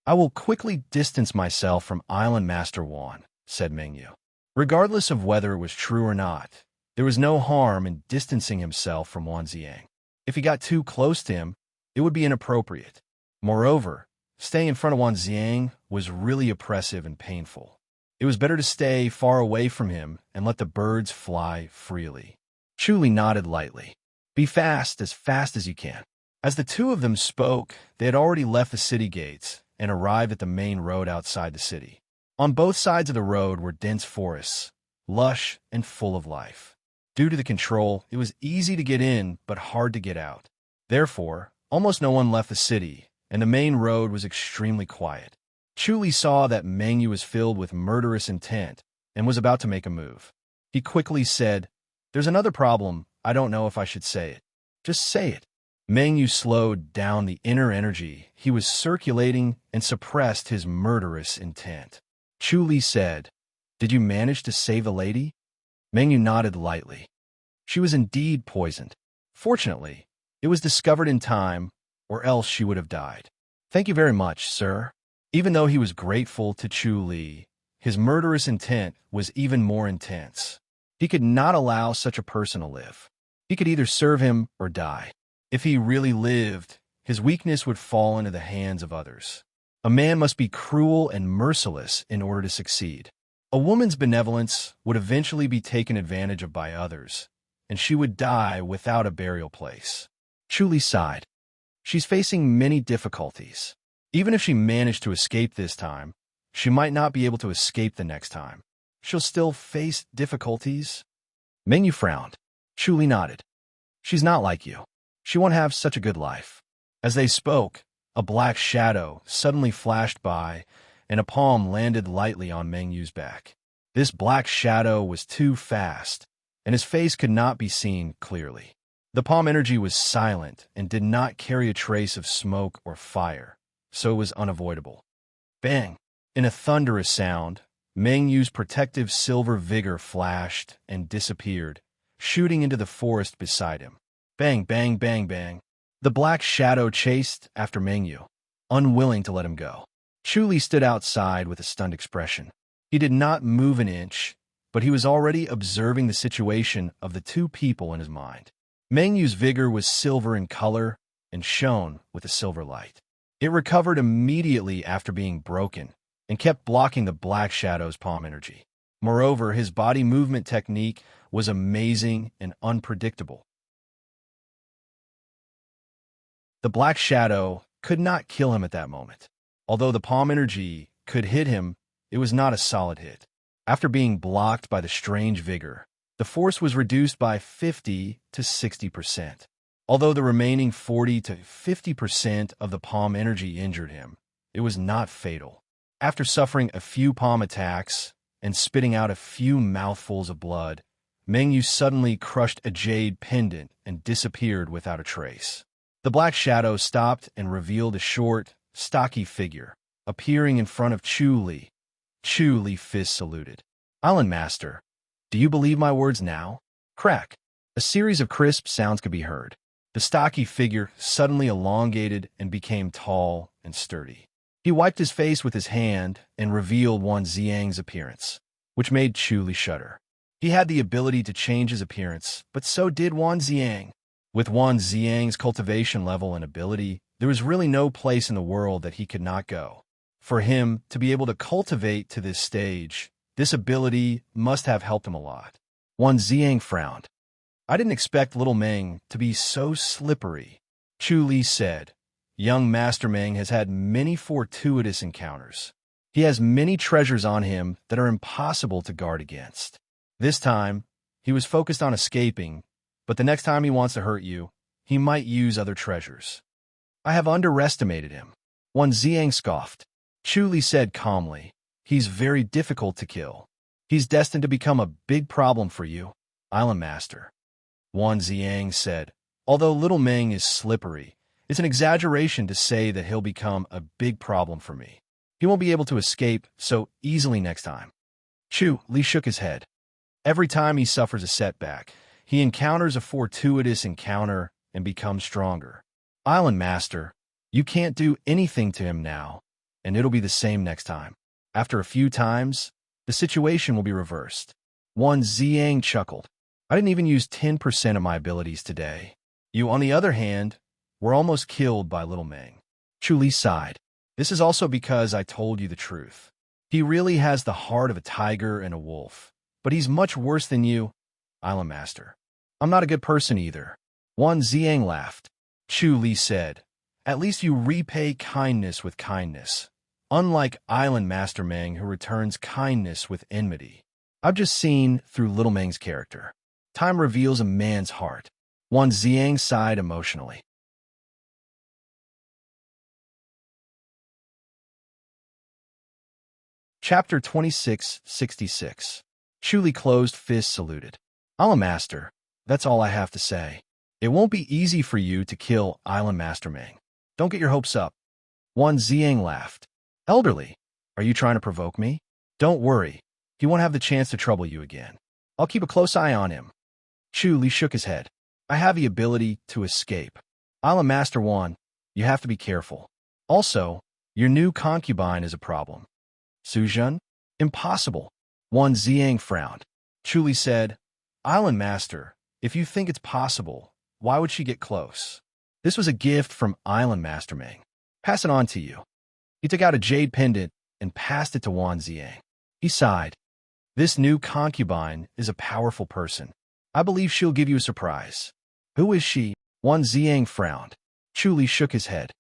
I will quickly distance myself from Island Master Wan, said Mengyu. Regardless of whether it was true or not, there was no harm in distancing himself from Wan Ziang. If he got too close to him, it would be inappropriate. Moreover, staying in front of Wan Ziang was really oppressive and painful. It was better to stay far away from him and let the birds fly freely. Chu Li nodded lightly. Be fast as you can. As the two of them spoke, they had already left the city gates and arrived at the main road outside the city. On both sides of the road were dense forests, lush and full of life. Due to the control, it was easy to get in but hard to get out. Therefore, almost no one left the city, and the main road was extremely quiet. Chu Li saw that Meng Yu was filled with murderous intent and was about to make a move. He quickly said, "There's another problem. I don't know if I should say it." "Just say it." Meng Yu slowed down the inner energy he was circulating and suppressed his murderous intent. Chu Li said, "Did you manage to save the lady?" Meng Yu nodded lightly. She was indeed poisoned. Fortunately, it was discovered in time, or else she would have died. "Thank you very much, sir." Even though he was grateful to Chu Li, his murderous intent was even more intense. He could not allow such a person to live. He could either serve him or die. If he really lived, his weakness would fall into the hands of others. A man must be cruel and merciless in order to succeed. A woman's benevolence would eventually be taken advantage of by others, and she would die without a burial place. Chu Li sighed. She's facing many difficulties. Even if she managed to escape this time, she might not be able to escape the next time. She'll still face difficulties. Meng Yu frowned. Chu Li nodded. She's not like you. She won't have such a good life. As they spoke, a black shadow suddenly flashed by, and a palm landed lightly on Meng Yu's back. This black shadow was too fast, and his face could not be seen clearly. The palm energy was silent and did not carry a trace of smoke or fire, so it was unavoidable. Bang! In a thunderous sound, Meng Yu's protective silver vigor flashed and disappeared, shooting into the forest beside him. Bang, bang, bang, bang. The black shadow chased after Meng Yu, unwilling to let him go. Chu Li stood outside with a stunned expression. He did not move an inch, but he was already observing the situation of the two people in his mind. Meng Yu's vigor was silver in color and shone with a silver light. It recovered immediately after being broken and kept blocking the black shadow's palm energy. Moreover, his body movement technique was amazing and unpredictable. The black shadow could not kill him at that moment. Although the palm energy could hit him, it was not a solid hit. After being blocked by the strange vigor, the force was reduced by 50 to 60%. Although the remaining 40 to 50% of the palm energy injured him, it was not fatal. After suffering a few palm attacks and spitting out a few mouthfuls of blood, Meng Yu suddenly crushed a jade pendant and disappeared without a trace. The black shadow stopped and revealed a short, stocky figure, appearing in front of Chu Li. Chu Li fist saluted. "Island Master, do you believe my words now?" Crack! A series of crisp sounds could be heard. The stocky figure suddenly elongated and became tall and sturdy. He wiped his face with his hand and revealed Wan Xiang's appearance, which made Chu Li shudder. He had the ability to change his appearance, but so did Wan Xiang. With Wan Xiang's cultivation level and ability, there was really no place in the world that he could not go. For him to be able to cultivate to this stage, this ability must have helped him a lot. Wan Xiang frowned. "I didn't expect little Meng to be so slippery," Chu Li said. "Young Master Meng has had many fortuitous encounters. He has many treasures on him that are impossible to guard against. This time, he was focused on escaping, but the next time he wants to hurt you, he might use other treasures. I have underestimated him." Wan Xiang scoffed. Chu Li said calmly, "He's very difficult to kill. He's destined to become a big problem for you, Island Master." Wan Xiang said, "Although little Meng is slippery, it's an exaggeration to say that he'll become a big problem for me. He won't be able to escape so easily next time." Chu Li shook his head. Every time he suffers a setback, he encounters a fortuitous encounter and becomes stronger. Island Master, you can't do anything to him now, and it'll be the same next time. After a few times, the situation will be reversed. Wan Xiang chuckled. "I didn't even use 10% of my abilities today. You, on the other hand, were almost killed by little Meng." Chu Li sighed. "This is also because I told you the truth. He really has the heart of a tiger and a wolf, but he's much worse than you, Island Master. I'm not a good person either." Wan Xiang laughed. Chu Li said, "At least you repay kindness with kindness, unlike Island Master Meng who returns kindness with enmity." I've just seen through Little Meng's character. Time reveals a man's heart. Wan Ziang sighed emotionally. Chapter 2666. Chu closed fist saluted. Island Master, that's all I have to say. It won't be easy for you to kill Island Master Meng. Don't get your hopes up. Wan Ziang laughed. Elderly, are you trying to provoke me? Don't worry. He won't have the chance to trouble you again. I'll keep a close eye on him. Chu shook his head. I have the ability to escape. Island Master Wan, you have to be careful. Also, your new concubine is a problem. Suzhen? Impossible. Wan Ziang frowned. Chu said, Island Master, if you think it's possible, why would she get close? This was a gift from Island Master Meng. Pass it on to you. He took out a jade pendant and passed it to Wan Ziang. He sighed. This new concubine is a powerful person. I believe she'll give you a surprise. Who is she? Wan Ziang frowned. Chu shook his head.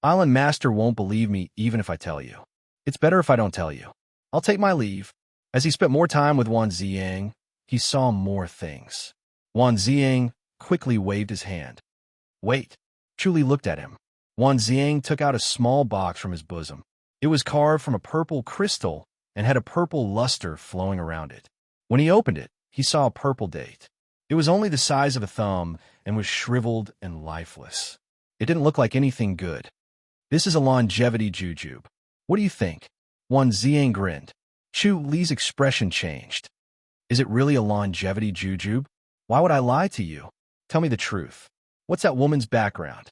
Island Master won't believe me even if I tell you. It's better if I don't tell you. I'll take my leave. As he spent more time with Wan Ziang, he saw more things. Wan Ziang quickly waved his hand. Wait. Chu looked at him. Wan Ziang took out a small box from his bosom. It was carved from a purple crystal and had a purple luster flowing around it. When he opened it, he saw a purple date. It was only the size of a thumb and was shriveled and lifeless. It didn't look like anything good. This is a longevity jujube. What do you think? Wan Ziang grinned. Chu Li's expression changed. Is it really a longevity jujube? Why would I lie to you? Tell me the truth. What's that woman's background?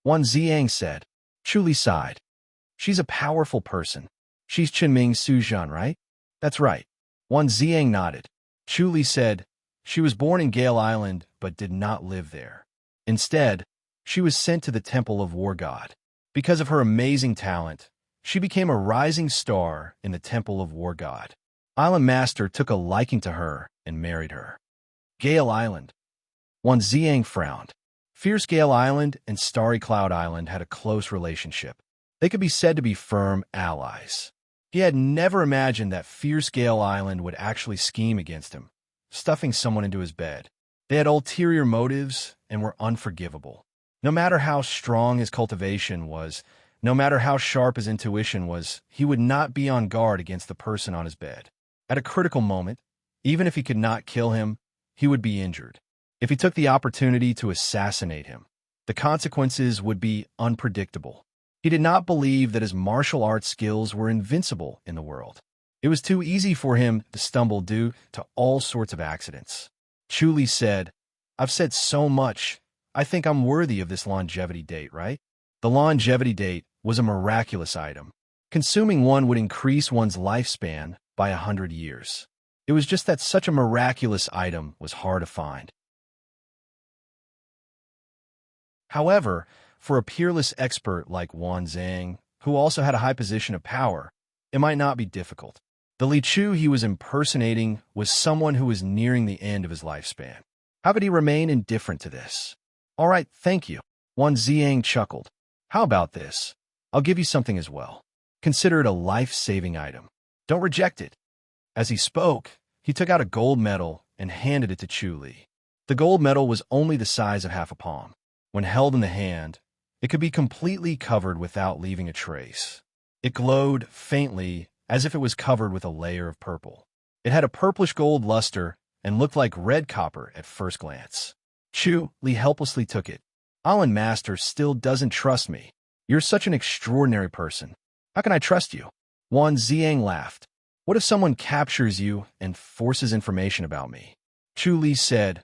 Wan Ziang said. Chu Li sighed. She's a powerful person. She's Qinming Suzhen, right? That's right. Wan Ziang nodded. Chu Li said, she was born in Gale Island but did not live there. Instead, she was sent to the Temple of War God. Because of her amazing talent, she became a rising star in the Temple of War God. Island Master took a liking to her and married her. Gale Island. Wan Ziang frowned. Fierce Gale Island and Starry Cloud Island had a close relationship. They could be said to be firm allies. He had never imagined that Fierce Gale Island would actually scheme against him, stuffing someone into his bed. They had ulterior motives and were unforgivable. No matter how strong his cultivation was, no matter how sharp his intuition was, he would not be on guard against the person on his bed. At a critical moment, even if he could not kill him, he would be injured. If he took the opportunity to assassinate him, the consequences would be unpredictable. He did not believe that his martial arts skills were invincible in the world. It was too easy for him to stumble due to all sorts of accidents. Chu Li said, I've said so much. I think I'm worthy of this longevity date, right? The longevity date was a miraculous item. Consuming one would increase one's lifespan by 100 years. It was just that such a miraculous item was hard to find. However, for a peerless expert like Wan Ziang, who also had a high position of power, it might not be difficult. The Li Chu he was impersonating was someone who was nearing the end of his lifespan. How could he remain indifferent to this? All right, thank you. Wan Ziang chuckled. How about this? I'll give you something as well. Consider it a life-saving item. Don't reject it. As he spoke, he took out a gold medal and handed it to Chu Li. The gold medal was only the size of half a palm. When held in the hand, it could be completely covered without leaving a trace. It glowed faintly as if it was covered with a layer of purple. It had a purplish gold luster and looked like red copper at first glance. Chu Li helplessly took it. Island Master still doesn't trust me. You're such an extraordinary person. How can I trust you? Wan Ziang laughed. What if someone captures you and forces information about me? Chu Li said,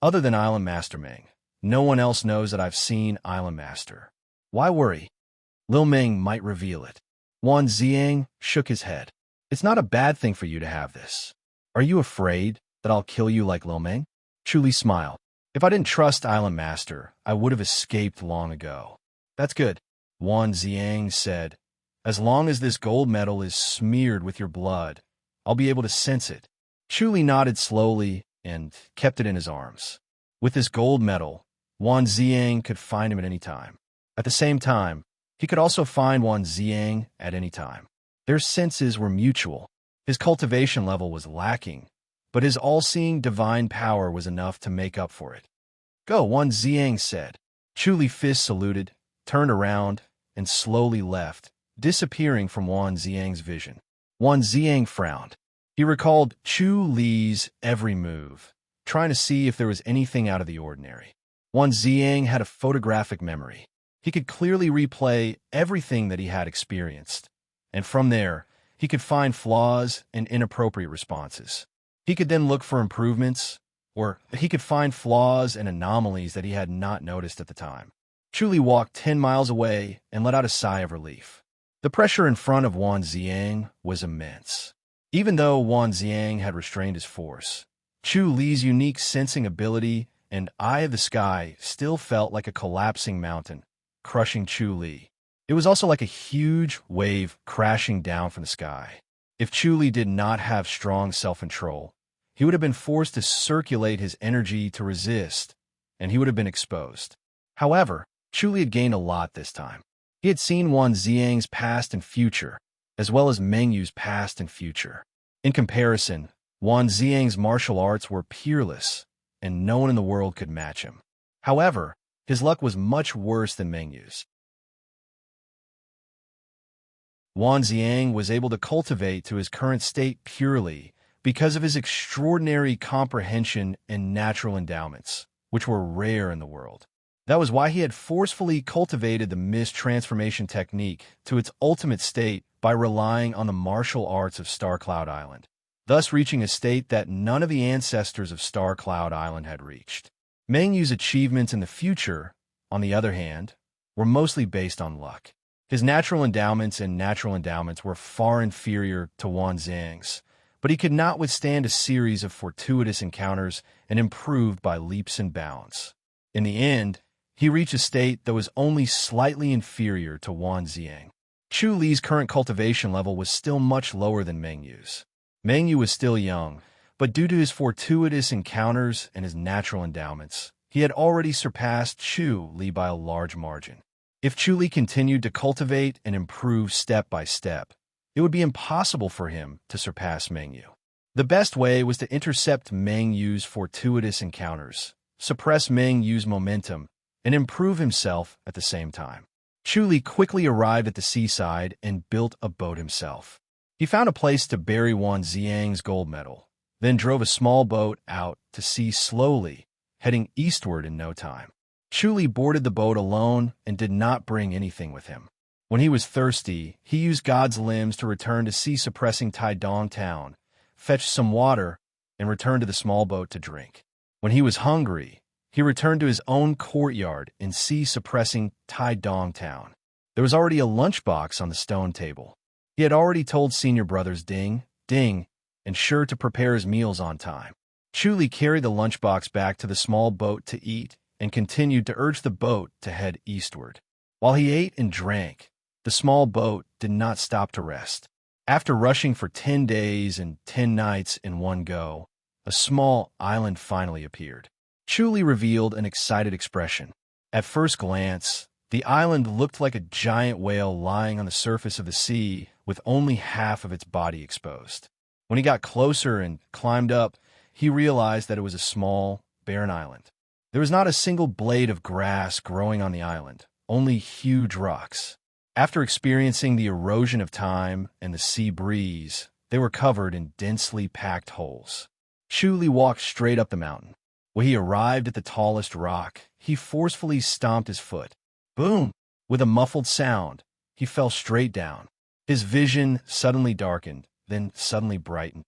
other than Island Master Meng, no one else knows that I've seen Island Master. Why worry? Lil Meng might reveal it. Wan Ziang shook his head. It's not a bad thing for you to have this. Are you afraid that I'll kill you like Lil Meng? Chu Li smiled. If I didn't trust Island Master, I would have escaped long ago. That's good, Wan Ziang said. As long as this gold medal is smeared with your blood, I'll be able to sense it. Chu Li nodded slowly and kept it in his arms. With this gold medal, Wan Ziang could find him at any time. At the same time, he could also find Wan Ziang at any time. Their senses were mutual. His cultivation level was lacking, but his all-seeing divine power was enough to make up for it. "Go," Wan Ziang said. Chu Li fist saluted, turned around, and slowly left, disappearing from Wan Ziang's vision. Wan Ziang frowned. He recalled Chu Li's every move, trying to see if there was anything out of the ordinary. Wan Ziang had a photographic memory. He could clearly replay everything that he had experienced, and from there, he could find flaws and inappropriate responses. He could then look for improvements, or he could find flaws and anomalies that he had not noticed at the time. Chu Li walked 10 miles away and let out a sigh of relief. The pressure in front of Wan Ziang was immense. Even though Wan Ziang had restrained his force, Chu Li's unique sensing ability and eye of the sky still felt like a collapsing mountain, crushing Chu Li. It was also like a huge wave crashing down from the sky. If Chu Li did not have strong self-control, he would have been forced to circulate his energy to resist, and he would have been exposed. However, Chu Li had gained a lot this time. He had seen Wan Ziang's past and future, as well as Meng Yu's past and future. In comparison, Wan Ziang's martial arts were peerless, and no one in the world could match him. However, his luck was much worse than Meng Yu's. Wan Ziang was able to cultivate to his current state purely because of his extraordinary comprehension and natural endowments, which were rare in the world. That was why he had forcefully cultivated the mist transformation technique to its ultimate state by relying on the martial arts of Star Cloud Island, thus reaching a state that none of the ancestors of Star Cloud Island had reached. Meng Yu's achievements in the future, on the other hand, were mostly based on luck. His natural endowments were far inferior to Wan Zhang's, but he could not withstand a series of fortuitous encounters and improved by leaps and bounds. In the end, he reached a state that was only slightly inferior to Wan Ziang. Chu Li's current cultivation level was still much lower than Meng Yu's. Meng Yu was still young, but due to his fortuitous encounters and his natural endowments, he had already surpassed Chu Li by a large margin. If Chu Li continued to cultivate and improve step by step, it would be impossible for him to surpass Meng Yu. The best way was to intercept Meng Yu's fortuitous encounters, suppress Meng Yu's momentum, and improve himself at the same time. Chu Li quickly arrived at the seaside and built a boat himself. He found a place to bury Wan Ziang's gold medal, then drove a small boat out to sea slowly, heading eastward in no time. Chu Li boarded the boat alone and did not bring anything with him. When he was thirsty, he used God's limbs to return to sea-suppressing Taidong town, fetch some water, and return to the small boat to drink. When he was hungry, he returned to his own courtyard in sea-suppressing Taidong town. There was already a lunchbox on the stone table. He had already told senior brothers Ding, Ding, and Sure to prepare his meals on time. Chu Li carried the lunchbox back to the small boat to eat and continued to urge the boat to head eastward. While he ate and drank, the small boat did not stop to rest. After rushing for 10 days and 10 nights in one go, a small island finally appeared. Chu Li revealed an excited expression. At first glance, the island looked like a giant whale lying on the surface of the sea with only half of its body exposed. When he got closer and climbed up, he realized that it was a small, barren island. There was not a single blade of grass growing on the island, only huge rocks. After experiencing the erosion of time and the sea breeze, they were covered in densely packed holes. Chu Li walked straight up the mountain. When he arrived at the tallest rock, he forcefully stomped his foot. Boom! With a muffled sound, he fell straight down. His vision suddenly darkened, then suddenly brightened.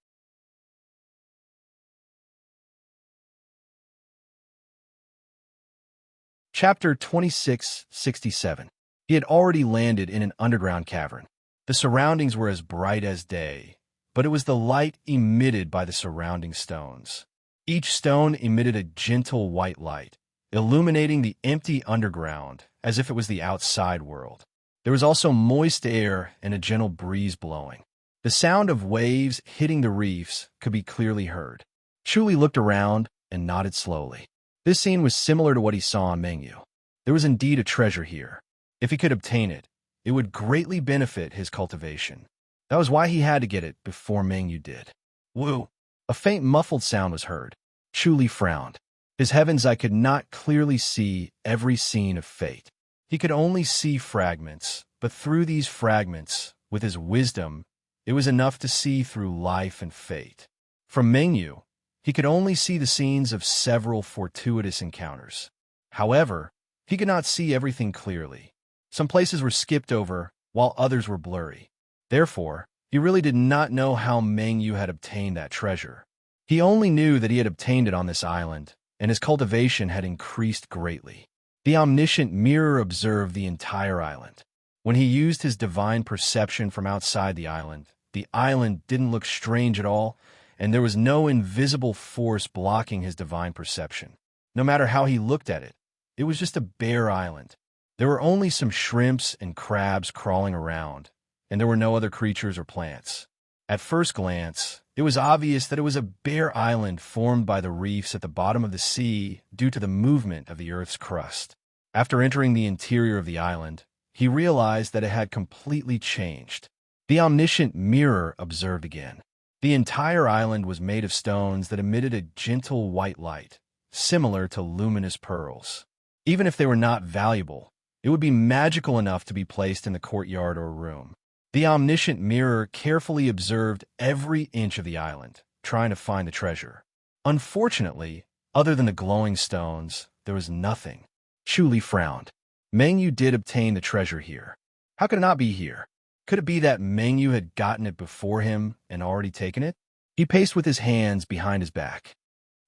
Chapter 2667. He had already landed in an underground cavern. The surroundings were as bright as day, but it was the light emitted by the surrounding stones. Each stone emitted a gentle white light, illuminating the empty underground as if it was the outside world. There was also moist air and a gentle breeze blowing. The sound of waves hitting the reefs could be clearly heard. Chu Li looked around and nodded slowly. This scene was similar to what he saw on Meng Yu. There was indeed a treasure here. If he could obtain it, it would greatly benefit his cultivation. That was why he had to get it before Meng Yu did. Woo! A faint muffled sound was heard. Chu Li frowned. His heavens, I could not clearly see every scene of fate. He could only see fragments, but through these fragments, with his wisdom, it was enough to see through life and fate. From Meng Yu, he could only see the scenes of several fortuitous encounters. However, he could not see everything clearly. Some places were skipped over, while others were blurry. Therefore, he really did not know how Meng Yu had obtained that treasure. He only knew that he had obtained it on this island, and his cultivation had increased greatly. The omniscient mirror observed the entire island. When he used his divine perception from outside the island didn't look strange at all, and there was no invisible force blocking his divine perception. No matter how he looked at it, it was just a bare island. There were only some shrimps and crabs crawling around, and there were no other creatures or plants. At first glance, it was obvious that it was a bare island formed by the reefs at the bottom of the sea due to the movement of the Earth's crust. After entering the interior of the island, he realized that it had completely changed. The omniscient mirror observed again. The entire island was made of stones that emitted a gentle white light, similar to luminous pearls. Even if they were not valuable, it would be magical enough to be placed in the courtyard or room. The omniscient mirror carefully observed every inch of the island, trying to find the treasure. Unfortunately, other than the glowing stones, there was nothing. Chu Li frowned. Meng Yu did obtain the treasure here. How could it not be here? Could it be that Meng Yu had gotten it before him and already taken it? He paced with his hands behind his back.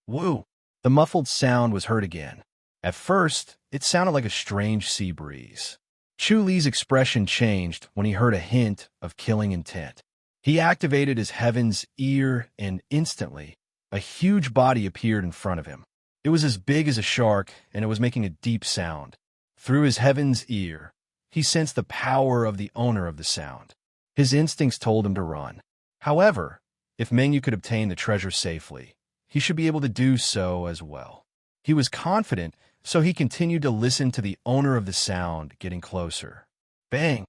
Woo! The muffled sound was heard again. At first, it sounded like a strange sea breeze. Chu Li's expression changed when he heard a hint of killing intent. He activated his heaven's ear, and instantly, a huge body appeared in front of him. It was as big as a shark, and it was making a deep sound. Through his heaven's ear, he sensed the power of the owner of the sound. His instincts told him to run. However, if Meng Yu could obtain the treasure safely, he should be able to do so as well. He was confident, so he continued to listen to the owner of the sound getting closer. Bang!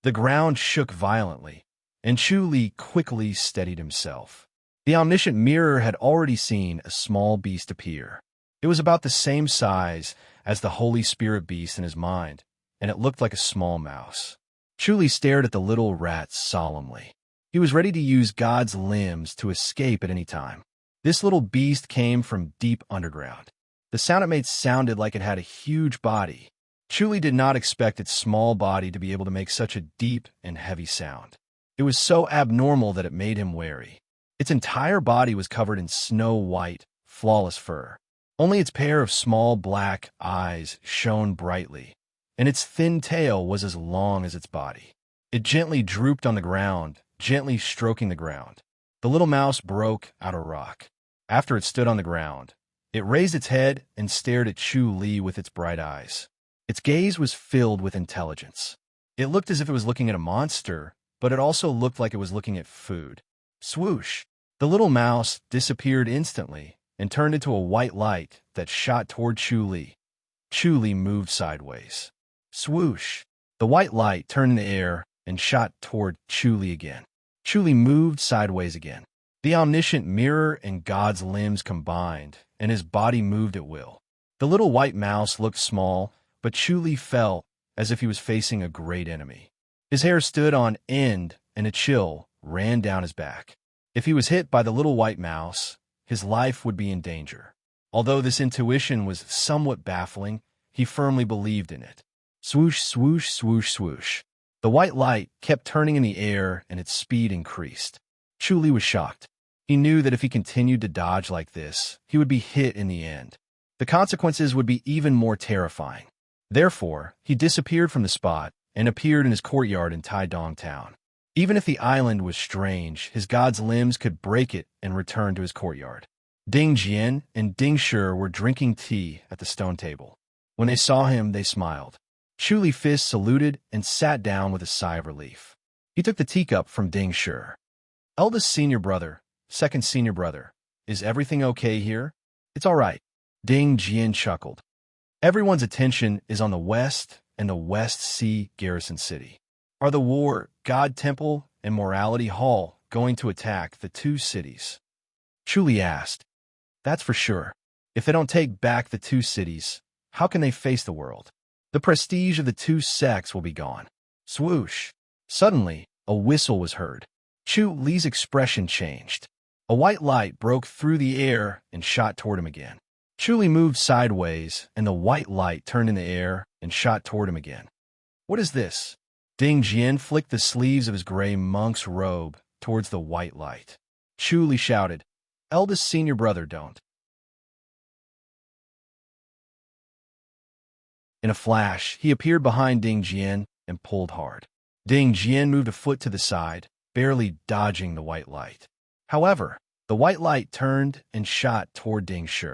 The ground shook violently, and Chu Li quickly steadied himself. The omniscient mirror had already seen a small beast appear. It was about the same size as the Holy Spirit beast in his mind, and it looked like a small mouse. Chu Li stared at the little rat solemnly. He was ready to use God's limbs to escape at any time. This little beast came from deep underground. The sound it made sounded like it had a huge body. Chu Li did not expect its small body to be able to make such a deep and heavy sound. It was so abnormal that it made him wary. Its entire body was covered in snow-white, flawless fur. Only its pair of small black eyes shone brightly, and its thin tail was as long as its body. It gently drooped on the ground, gently stroking the ground. The little mouse broke out a rock. After it stood on the ground, it raised its head and stared at Chu Li with its bright eyes. Its gaze was filled with intelligence. It looked as if it was looking at a monster, but it also looked like it was looking at food. Swoosh! The little mouse disappeared instantly and turned into a white light that shot toward Chu Li. Chu Li moved sideways. Swoosh! The white light turned in the air and shot toward Chu Li again. Chu Li moved sideways again. The omniscient mirror and God's limbs combined, and his body moved at will. The little white mouse looked small, but Chu Li felt as if he was facing a great enemy. His hair stood on end, and a chill ran down his back. If he was hit by the little white mouse, his life would be in danger. Although this intuition was somewhat baffling, he firmly believed in it. Swoosh, swoosh, swoosh, swoosh. The white light kept turning in the air, and its speed increased. Chu Li was shocked. He knew that if he continued to dodge like this, he would be hit in the end. The consequences would be even more terrifying. Therefore, he disappeared from the spot and appeared in his courtyard in Taidong Town. Even if the island was strange, his God's limbs could break it and return to his courtyard. Ding Jian and Ding Shi were drinking tea at the stone table. When they saw him, they smiled. Chu Li Fist saluted and sat down with a sigh of relief. He took the teacup from Ding Shi. Eldest senior brother, second senior brother, is everything okay here? It's all right. Ding Jian chuckled. Everyone's attention is on the west and the West Sea Garrison City. Are the War, God Temple, and Morality Hall going to attack the two cities? Chuli asked. That's for sure. If they don't take back the two cities, how can they face the world? The prestige of the two sects will be gone. Swoosh. Suddenly, a whistle was heard. Chu Li's expression changed. A white light broke through the air and shot toward him again. Chu Li moved sideways, and the white light turned in the air and shot toward him again. What is this? Ding Jian flicked the sleeves of his gray monk's robe towards the white light. Chu Li shouted, Eldest senior brother, don't. In a flash, he appeared behind Ding Jian and pulled hard. Ding Jian moved a foot to the side, barely dodging the white light. However, the white light turned and shot toward Ding Shi.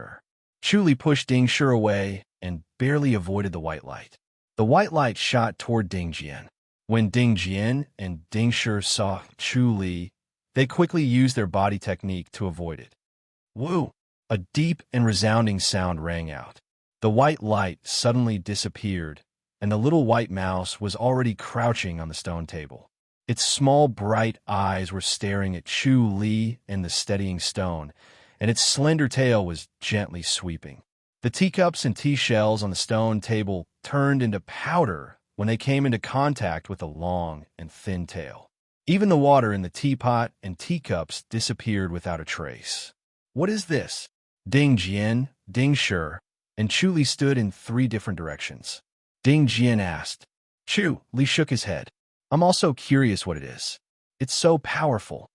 Chu Li pushed Ding Shi away and barely avoided the white light. The white light shot toward Ding Jian. When Ding Jian and Ding Shi saw Chu Li, they quickly used their body technique to avoid it. Woo! A deep and resounding sound rang out. The white light suddenly disappeared, and the little white mouse was already crouching on the stone table. Its small, bright eyes were staring at Chu Li and the steadying stone, and its slender tail was gently sweeping. The teacups and tea shells on the stone table turned into powder when they came into contact with the long and thin tail. Even the water in the teapot and teacups disappeared without a trace. What is this? Ding Jian, Ding Shi, and Chu Li stood in three different directions. Ding Jian asked. Chu Li shook his head. I'm also curious what it is. It's so powerful.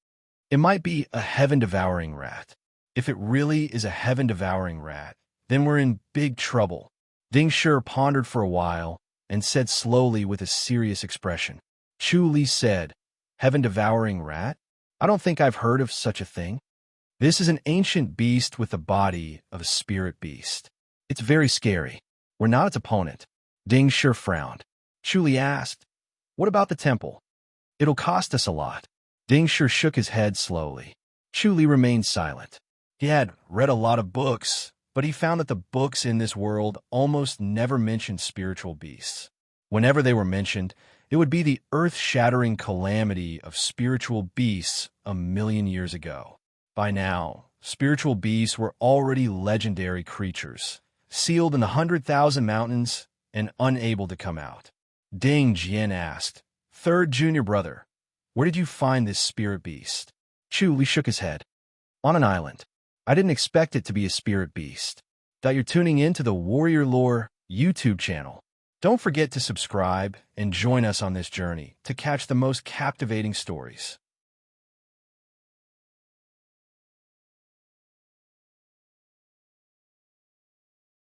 It might be a heaven-devouring rat. If it really is a heaven-devouring rat, then we're in big trouble. Ding Shi pondered for a while and said slowly with a serious expression. Chu Li said, Heaven-devouring rat? I don't think I've heard of such a thing. This is an ancient beast with the body of a spirit beast. It's very scary. We're not its opponent. Ding Shi frowned. Chu Li asked, What about the temple? It'll cost us a lot. Ding Shi shook his head slowly. Chu Li remained silent. He had read a lot of books, but he found that the books in this world almost never mentioned spiritual beasts. Whenever they were mentioned, it would be the earth-shattering calamity of spiritual beasts 1,000,000 years ago. By now, spiritual beasts were already legendary creatures, sealed in the 100,000 mountains and unable to come out. Ding Jian asked, Third junior brother, where did you find this spirit beast? Chu Li shook his head. On an island. I didn't expect it to be a spirit beast. That you're tuning in to the Warrior Lore YouTube channel. Don't forget to subscribe and join us on this journey to catch the most captivating stories.